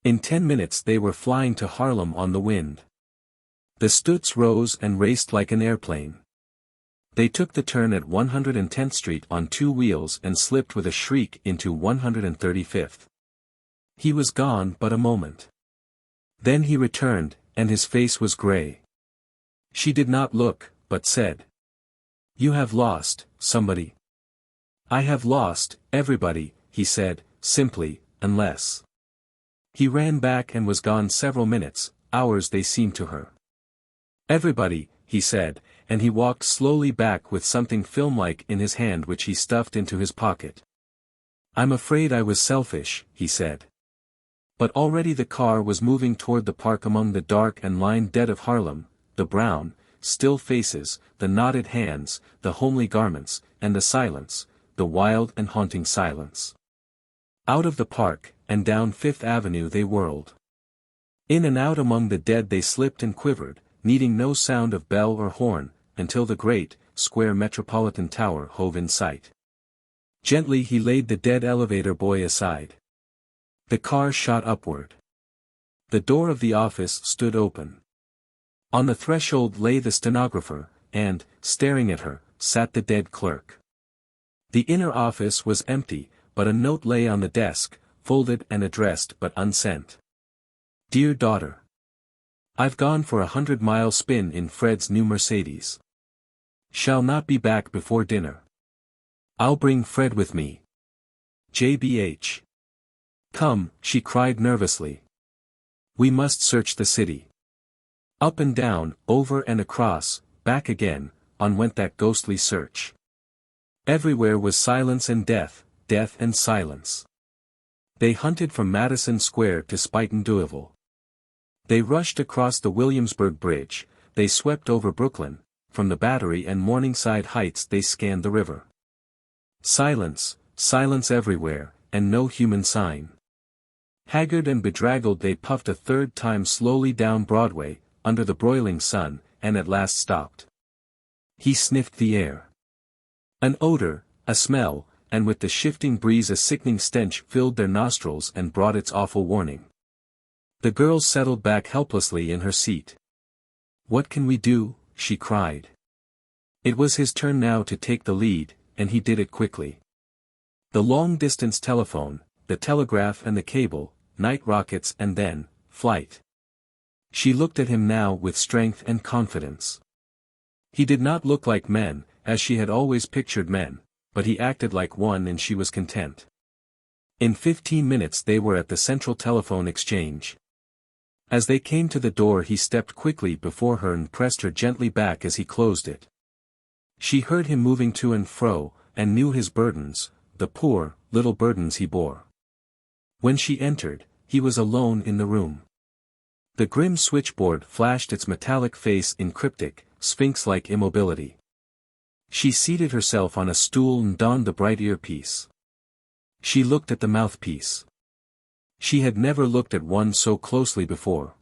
In 10 minutes they were flying to Harlem on the wind. The Stutz rose and raced like an airplane. They took the turn at 110th Street on 2 wheels and slipped with a shriek into 135th. He was gone but a moment. Then he returned, and his face was gray. She did not look, but said, "You have lost, somebody." "I have lost, everybody," he said, simply, "unless." He ran back and was gone several minutes, hours they seemed to her. "Everybody," he said, and he walked slowly back with something film-like in his hand which he stuffed into his pocket. "I'm afraid I was selfish," he said. But already the car was moving toward the park among the dark and lined dead of Harlem, the brown, still faces, the knotted hands, the homely garments, and the silence, the wild and haunting silence. Out of the park, and down Fifth Avenue they whirled. In and out among the dead they slipped and quivered, needing no sound of bell or horn, until the great, square Metropolitan Tower hove in sight. Gently he laid the dead elevator boy aside. The car shot upward. The door of the office stood open. On the threshold lay the stenographer, and, staring at her, sat the dead clerk. The inner office was empty, but a note lay on the desk, folded and addressed but unsent. "Dear daughter. I've gone for a 100-mile spin in Fred's new Mercedes. Shall not be back before dinner. I'll bring Fred with me. JBH. Come," she cried nervously. "We must search the city." Up and down, over and across, back again, on went that ghostly search. Everywhere was silence and death, death and silence. They hunted from Madison Square to Spuyten Duyvil. They rushed across the Williamsburg Bridge, they swept over Brooklyn, from the Battery and Morningside Heights they scanned the river. Silence, silence everywhere, and no human sign. Haggard and bedraggled they puffed a third time slowly down Broadway, under the broiling sun, and at last stopped. He sniffed the air. An odor, a smell, and with the shifting breeze a sickening stench filled their nostrils and brought its awful warning. The girl settled back helplessly in her seat. "What can we do?" she cried. It was his turn now to take the lead, and he did it quickly. The long-distance telephone, the telegraph and the cable, night rockets and then, flight. She looked at him now with strength and confidence. He did not look like men, as she had always pictured men, but he acted like one and she was content. In 15 minutes they were at the central telephone exchange. As they came to the door he stepped quickly before her and pressed her gently back as he closed it. She heard him moving to and fro, and knew his burdens, the poor, little burdens he bore. When she entered, he was alone in the room. The grim switchboard flashed its metallic face in cryptic, sphinx-like immobility. She seated herself on a stool and donned the bright earpiece. She looked at the mouthpiece. She had never looked at one so closely before.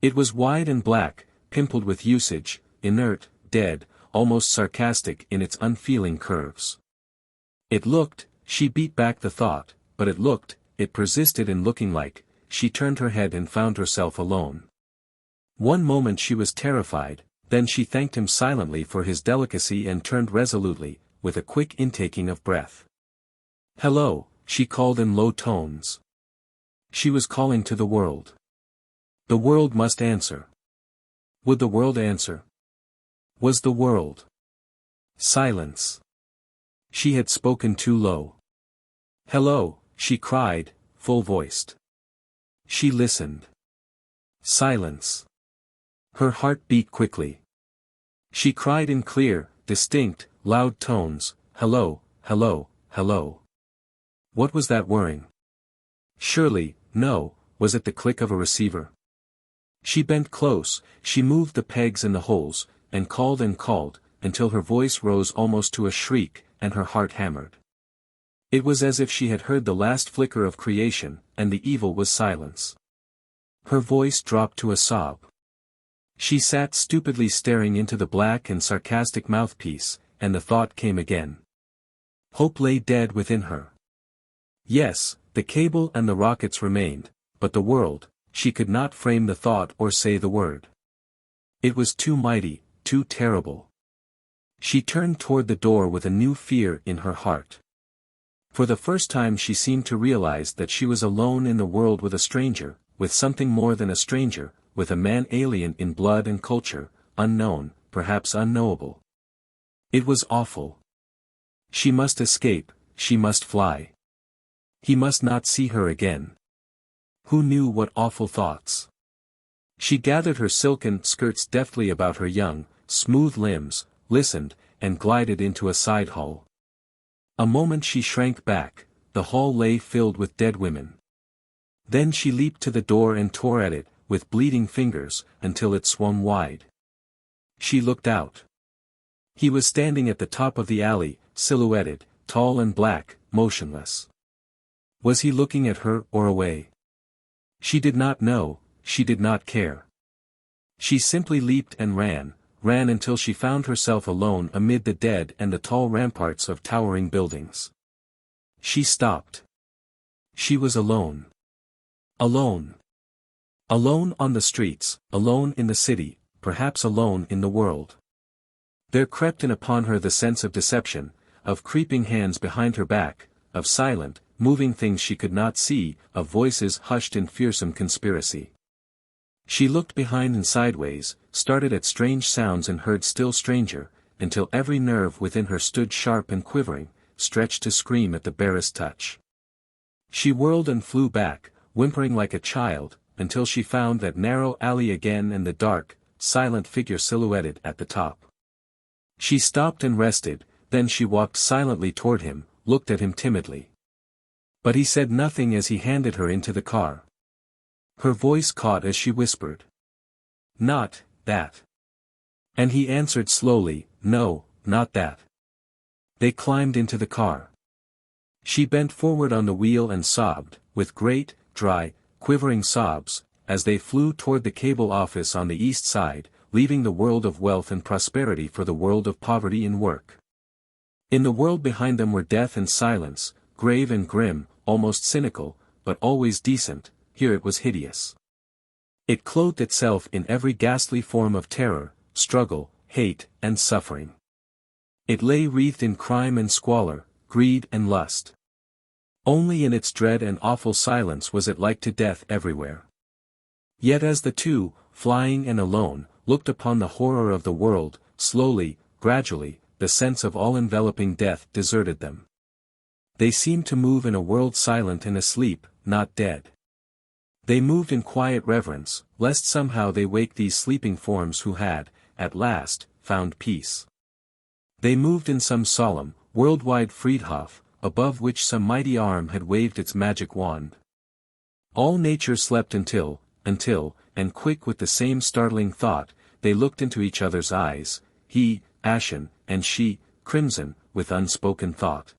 It was wide and black, pimpled with usage, inert, dead, almost sarcastic in its unfeeling curves. It looked, she beat back the thought, but it persisted in looking like. She turned her head and found herself alone. One moment she was terrified, then she thanked him silently for his delicacy and turned resolutely, with a quick intaking of breath. "Hello," she called in low tones. She was calling to the world. The world must answer. Would the world answer? Was the world? Silence. She had spoken too low. "Hello," she cried, full-voiced. She listened. Silence. Her heart beat quickly. She cried in clear, distinct, loud tones, "Hello, hello, hello." What was that whirring? Surely, no, was it the click of a receiver? She bent close, she moved the pegs in the holes, and called, until her voice rose almost to a shriek, and her heart hammered. It was as if she had heard the last flicker of creation, and the evil was silence. Her voice dropped to a sob. She sat stupidly staring into the black and sarcastic mouthpiece, and the thought came again. Hope lay dead within her. Yes, the cable and the rockets remained, but the world, she could not frame the thought or say the word. It was too mighty, too terrible. She turned toward the door with a new fear in her heart. For the first time she seemed to realize that she was alone in the world with a stranger, with something more than a stranger, with a man alien in blood and culture, unknown, perhaps unknowable. It was awful. She must escape, she must fly. He must not see her again. Who knew what awful thoughts? She gathered her silken skirts deftly about her young, smooth limbs, listened, and glided into a side hall. A moment she shrank back, the hall lay filled with dead women. Then she leaped to the door and tore at it, with bleeding fingers, until it swung wide. She looked out. He was standing at the top of the alley, silhouetted, tall and black, motionless. Was he looking at her or away? She did not know, she did not care. She simply leaped and ran until she found herself alone amid the dead and the tall ramparts of towering buildings. She stopped. She was alone. Alone. Alone on the streets, alone in the city, perhaps alone in the world. There crept in upon her the sense of deception, of creeping hands behind her back, of silent, moving things she could not see, of voices hushed in fearsome conspiracy. She looked behind and sideways, started at strange sounds and heard still stranger, until every nerve within her stood sharp and quivering, stretched to scream at the barest touch. She whirled and flew back, whimpering like a child, until she found that narrow alley again and the dark, silent figure silhouetted at the top. She stopped and rested, then she walked silently toward him, looked at him timidly. But he said nothing as he handed her into the car. Her voice caught as she whispered. "Not that." And he answered slowly, "No, not that." They climbed into the car. She bent forward on the wheel and sobbed, with great, dry, quivering sobs, as they flew toward the cable office on the east side, leaving the world of wealth and prosperity for the world of poverty and work. In the world behind them were death and silence, grave and grim, almost cynical, but always decent. Here it was hideous. It clothed itself in every ghastly form of terror, struggle, hate, and suffering. It lay wreathed in crime and squalor, greed and lust. Only in its dread and awful silence was it like to death everywhere. Yet as the two, flying and alone, looked upon the horror of the world, slowly, gradually, the sense of all-enveloping death deserted them. They seemed to move in a world silent and asleep, not dead. They moved in quiet reverence, lest somehow they wake these sleeping forms who had, at last, found peace. They moved in some solemn, worldwide Friedhof, above which some mighty arm had waved its magic wand. All nature slept until, and quick with the same startling thought, they looked into each other's eyes, he, ashen, and she, crimson, with unspoken thought.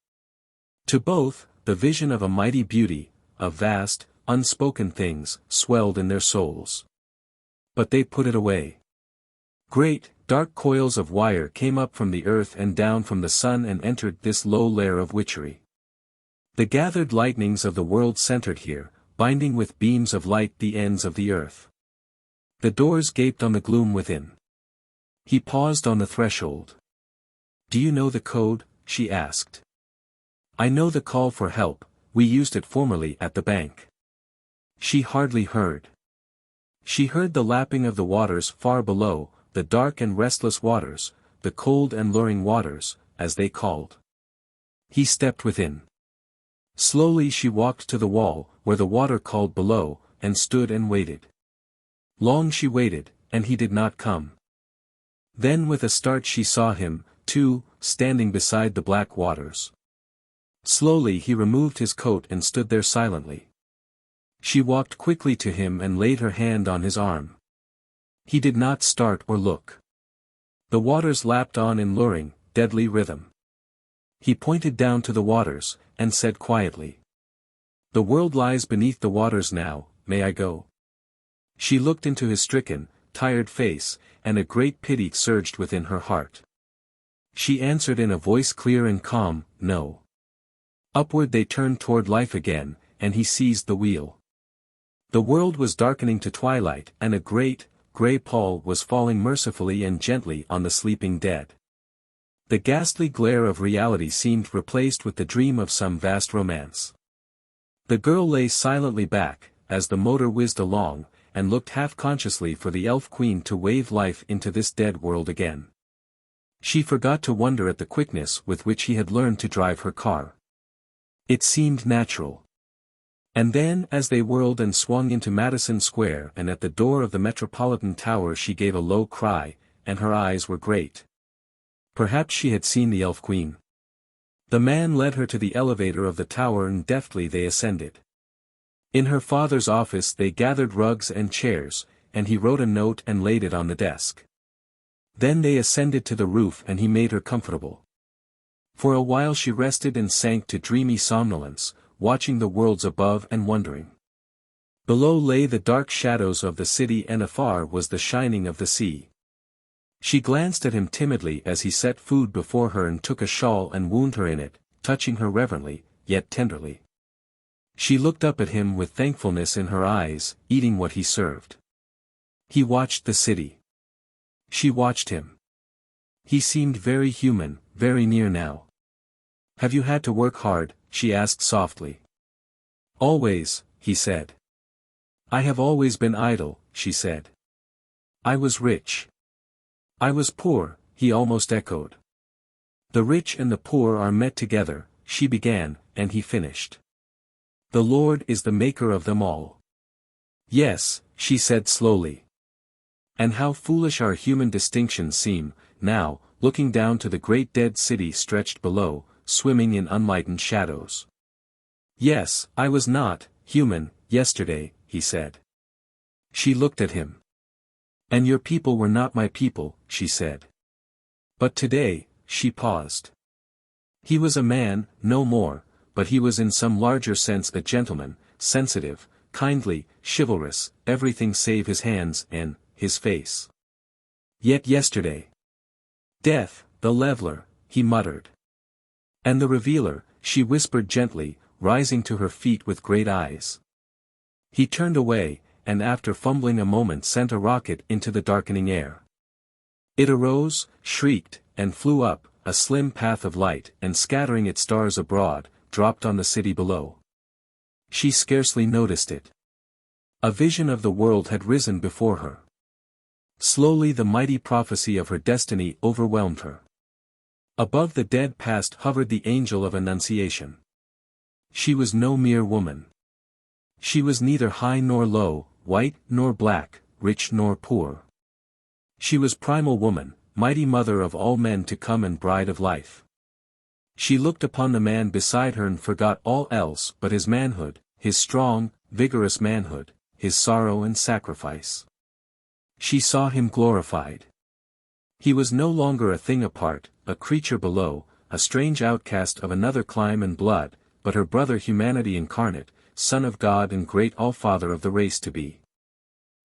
To both, the vision of a mighty beauty, of vast, unspoken things, swelled in their souls. But they put it away. Great, dark coils of wire came up from the earth and down from the sun and entered this low lair of witchery. The gathered lightnings of the world centered here, binding with beams of light the ends of the earth. The doors gaped on the gloom within. He paused on the threshold. "Do you know the code?" she asked. "I know the call for help, we used it formerly at the bank." She hardly heard. She heard the lapping of the waters far below, the dark and restless waters, the cold and luring waters, as they called. He stepped within. Slowly she walked to the wall, where the water called below, and stood and waited. Long she waited, and he did not come. Then with a start she saw him, too, standing beside the black waters. Slowly he removed his coat and stood there silently. She walked quickly to him and laid her hand on his arm. He did not start or look. The waters lapped on in luring, deadly rhythm. He pointed down to the waters, and said quietly, "The world lies beneath the waters now, may I go?" She looked into his stricken, tired face, and a great pity surged within her heart. She answered in a voice clear and calm, "No." Upward they turned toward life again, and he seized the wheel. The world was darkening to twilight, and a great, grey pall was falling mercifully and gently on the sleeping dead. The ghastly glare of reality seemed replaced with the dream of some vast romance. The girl lay silently back, as the motor whizzed along, and looked half-consciously for the elf queen to wave life into this dead world again. She forgot to wonder at the quickness with which he had learned to drive her car. It seemed natural. And then as they whirled and swung into Madison Square and at the door of the Metropolitan Tower she gave a low cry, and her eyes were great. Perhaps she had seen the elf queen. The man led her to the elevator of the tower and deftly they ascended. In her father's office they gathered rugs and chairs, and he wrote a note and laid it on the desk. Then they ascended to the roof and he made her comfortable. For a while she rested and sank to dreamy somnolence, watching the worlds above and wondering. Below lay the dark shadows of the city and afar was the shining of the sea. She glanced at him timidly as he set food before her and took a shawl and wound her in it, touching her reverently, yet tenderly. She looked up at him with thankfulness in her eyes, eating what he served. He watched the city. She watched him. He seemed very human, very near now. "Have you had to work hard?" she asked softly. "Always," he said. "I have always been idle," she said. "I was rich. I was poor," he almost echoed. "The rich and the poor are met together," she began, and he finished. "The Lord is the maker of them all." "Yes," she said slowly. "And how foolish our human distinctions seem, now, looking down to the great dead city stretched below, swimming in unlightened shadows." "Yes, I was not human yesterday," he said. She looked at him. "And your people were not my people," she said. "But today," she paused. He was a man, no more, but he was in some larger sense a gentleman, sensitive, kindly, chivalrous, everything save his hands and his face. "Yet yesterday." "Death, the leveler," he muttered. "And the revealer," she whispered gently, rising to her feet with great eyes. He turned away, and after fumbling a moment sent a rocket into the darkening air. It arose, shrieked, and flew up, a slim path of light, and scattering its stars abroad, dropped on the city below. She scarcely noticed it. A vision of the world had risen before her. Slowly the mighty prophecy of her destiny overwhelmed her. Above the dead past hovered the angel of Annunciation. She was no mere woman. She was neither high nor low, white nor black, rich nor poor. She was primal woman, mighty mother of all men to come and bride of life. She looked upon the man beside her and forgot all else but his manhood, his strong, vigorous manhood, his sorrow and sacrifice. She saw him glorified. He was no longer a thing apart, a creature below, a strange outcast of another clime and blood, but her brother humanity incarnate, Son of God and great All-Father of the race to be.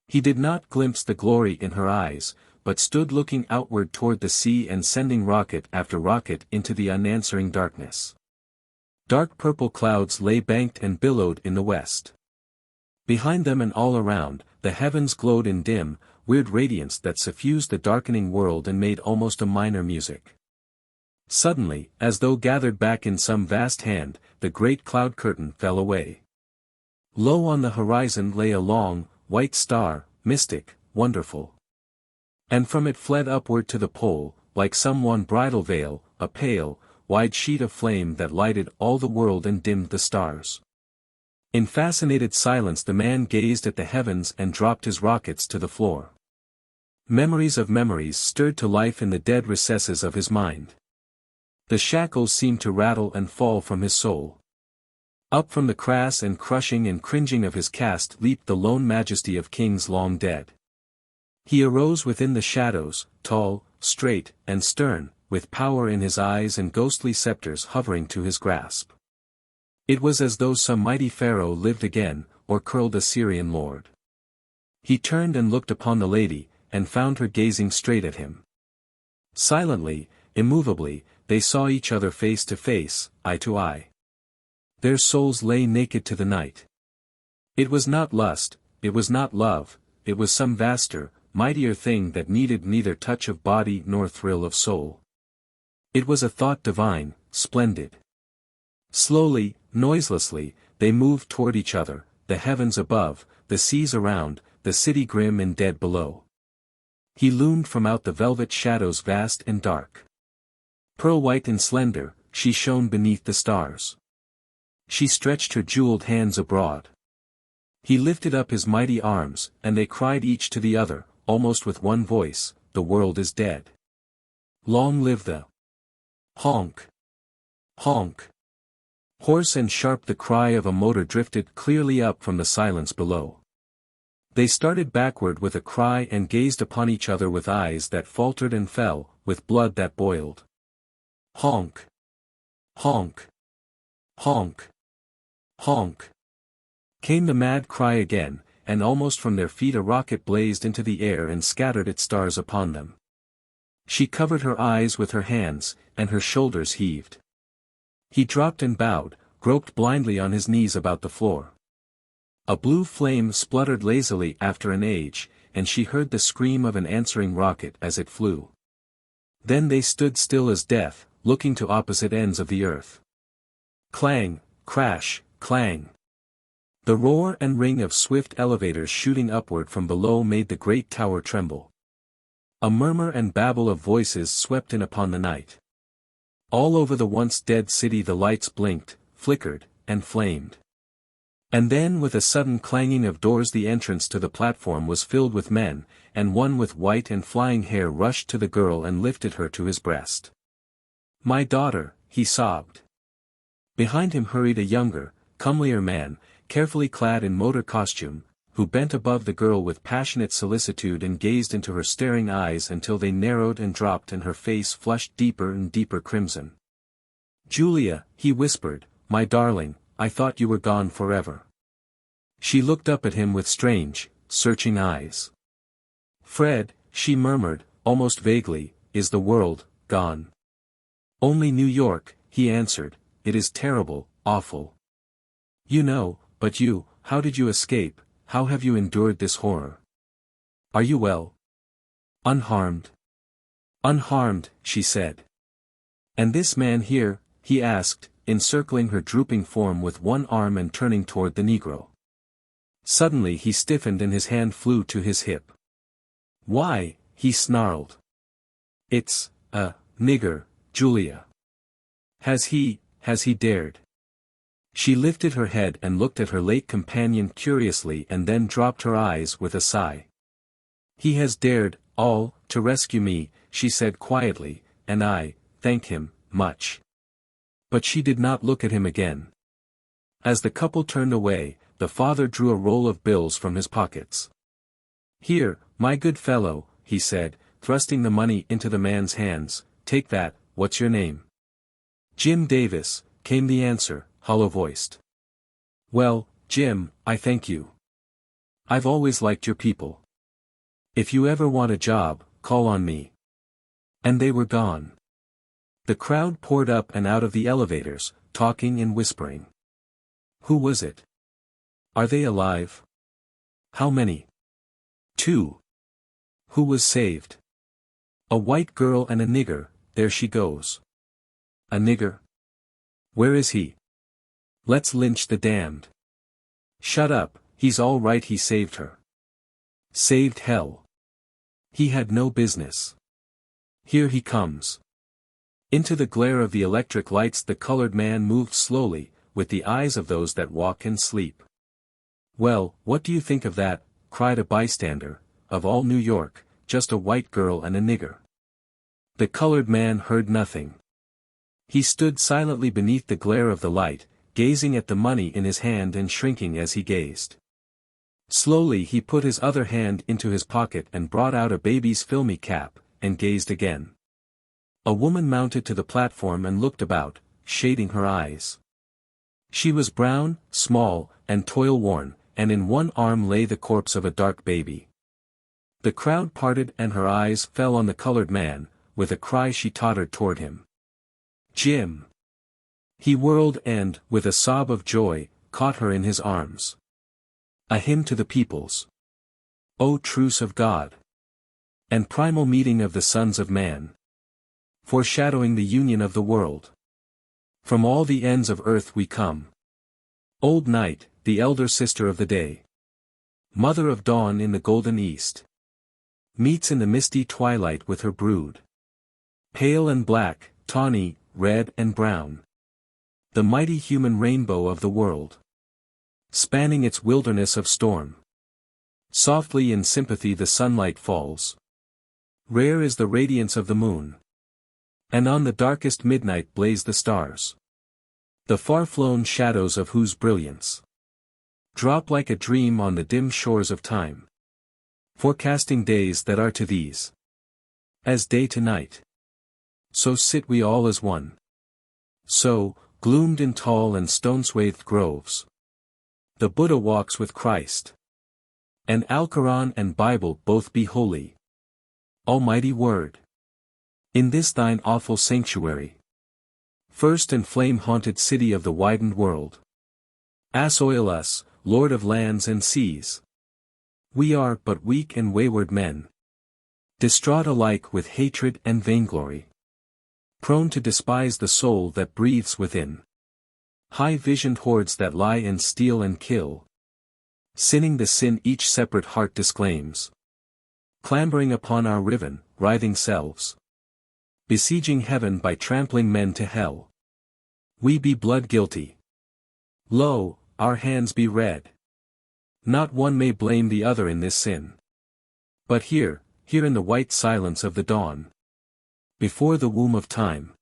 He did not glimpse the glory in her eyes, but stood looking outward toward the sea and sending rocket after rocket into the unanswering darkness. Dark purple clouds lay banked and billowed in the west. Behind them and all around, the heavens glowed in dim, weird radiance that suffused the darkening world and made almost a minor music. Suddenly, as though gathered back in some vast hand, the great cloud curtain fell away. Low on the horizon lay a long, white star, mystic, wonderful. And from it fled upward to the pole, like some one bridal veil, a pale, wide sheet of flame that lighted all the world and dimmed the stars. In fascinated silence the man gazed at the heavens and dropped his rockets to the floor. Memories of memories stirred to life in the dead recesses of his mind. The shackles seemed to rattle and fall from his soul. Up from the crass and crushing and cringing of his caste leaped the lone majesty of kings long dead. He arose within the shadows, tall, straight, and stern, with power in his eyes and ghostly scepters hovering to his grasp. It was as though some mighty pharaoh lived again, or curled Assyrian lord. He turned and looked upon the lady, and found her gazing straight at him. Silently, immovably, they saw each other face to face, eye to eye. Their souls lay naked to the night. It was not lust, it was not love, it was some vaster, mightier thing that needed neither touch of body nor thrill of soul. It was a thought divine, splendid. Slowly, noiselessly, they moved toward each other, the heavens above, the seas around, the city grim and dead below. He loomed from out the velvet shadows vast and dark. Pearl-white and slender, she shone beneath the stars. She stretched her jeweled hands abroad. He lifted up his mighty arms, and they cried each to the other, almost with one voice, "The world is dead. Long live the honk! Honk!" Hoarse and sharp the cry of a motor drifted clearly up from the silence below. They started backward with a cry and gazed upon each other with eyes that faltered and fell, with blood that boiled. Honk! Honk! Honk! Honk! Came the mad cry again, and almost from their feet a rocket blazed into the air and scattered its stars upon them. She covered her eyes with her hands, and her shoulders heaved. He dropped and bowed, groped blindly on his knees about the floor. A blue flame spluttered lazily after an age, and she heard the scream of an answering rocket as it flew. Then they stood still as death, looking to opposite ends of the earth. Clang, crash, clang. The roar and ring of swift elevators shooting upward from below made the great tower tremble. A murmur and babble of voices swept in upon the night. All over the once dead city the lights blinked, flickered, and flamed. And then with a sudden clanging of doors the entrance to the platform was filled with men, and one with white and flying hair rushed to the girl and lifted her to his breast. "My daughter," he sobbed. Behind him hurried a younger, comelier man, carefully clad in motor costume, who bent above the girl with passionate solicitude and gazed into her staring eyes until they narrowed and dropped and her face flushed deeper and deeper crimson. "Julia," he whispered, "my darling, I thought you were gone forever." She looked up at him with strange, searching eyes. "Fred," she murmured, almost vaguely, "is the world gone?" "Only New York," he answered. "It is terrible, awful. You know, but you, how did you escape, how have you endured this horror? Are you well? Unharmed?" "Unharmed," she said. "And this man here?" he asked, encircling her drooping form with one arm and turning toward the Negro. Suddenly he stiffened and his hand flew to his hip. "Why?" he snarled. "It's a nigger, Julia. Has he dared?" She lifted her head and looked at her late companion curiously and then dropped her eyes with a sigh. He has dared, all, to rescue me, she said quietly, and I, thank him, much. But she did not look at him again. As the couple turned away, the father drew a roll of bills from his pockets. Here, my good fellow, he said, thrusting the money into the man's hands, take that, what's your name? Jim Davis, came the answer, hollow-voiced. Well, Jim, I thank you. I've always liked your people. If you ever want a job, call on me. And they were gone. The crowd poured up and out of the elevators, talking and whispering. Who was it? Are they alive? How many? 2. Who was saved? A white girl and a nigger, there she goes. A nigger? Where is he? Let's lynch the damned. Shut up, he's all right, he saved her. Saved hell. He had no business. Here he comes. Into the glare of the electric lights the colored man moved slowly, with the eyes of those that walk and sleep. Well, what do you think of that? Cried a bystander. Of all New York, just a white girl and a nigger. The colored man heard nothing. He stood silently beneath the glare of the light, gazing at the money in his hand and shrinking as he gazed. Slowly he put his other hand into his pocket and brought out a baby's filmy cap, and gazed again. A woman mounted to the platform and looked about, shading her eyes. She was brown, small, and toil-worn, and in one arm lay the corpse of a dark baby. The crowd parted and her eyes fell on the colored man. With a cry she tottered toward him. Jim! He whirled and, with a sob of joy, caught her in his arms. A hymn to the peoples. O truce of God! And primal meeting of the sons of man. Foreshadowing the union of the world. From all the ends of earth we come. Old night, the elder sister of the day. Mother of dawn in the golden east. Meets in the misty twilight with her brood. Pale and black, tawny, red and brown. The mighty human rainbow of the world. Spanning its wilderness of storm. Softly in sympathy the sunlight falls. Rare is the radiance of the moon. And on the darkest midnight blaze the stars. The far-flown shadows of whose brilliance drop like a dream on the dim shores of time. Forecasting days that are to these as day to night. So sit we all as one. So, gloomed in tall and stone-swathed groves. The Buddha walks with Christ. And Alquran and Bible both be holy. Almighty Word. In this thine awful sanctuary. First and flame-haunted city of the widened world. Assoil us, Lord of lands and seas. We are but weak and wayward men. Distraught alike with hatred and vainglory. Prone to despise the soul that breathes within. High-visioned hordes that lie and steal and kill. Sinning the sin each separate heart disclaims. Clambering upon our riven, writhing selves. Besieging heaven by trampling men to hell. We be blood guilty. Lo, our hands be red. Not one may blame the other in this sin. But here in the white silence of the dawn. Before the womb of time.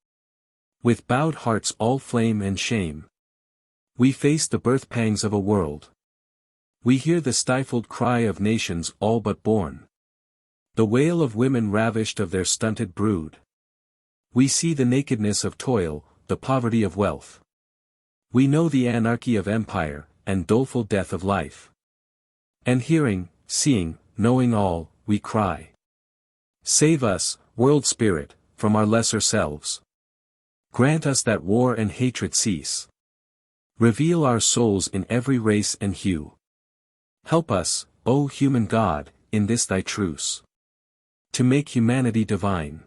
With bowed hearts all flame and shame. We face the birth pangs of a world. We hear the stifled cry of nations all but born. The wail of women ravished of their stunted brood. We see the nakedness of toil, the poverty of wealth. We know the anarchy of empire, and doleful death of life. And hearing, seeing, knowing all, we cry. Save us, world spirit, from our lesser selves. Grant us that war and hatred cease. Reveal our souls in every race and hue. Help us, O human God, in this thy truce. To make humanity divine.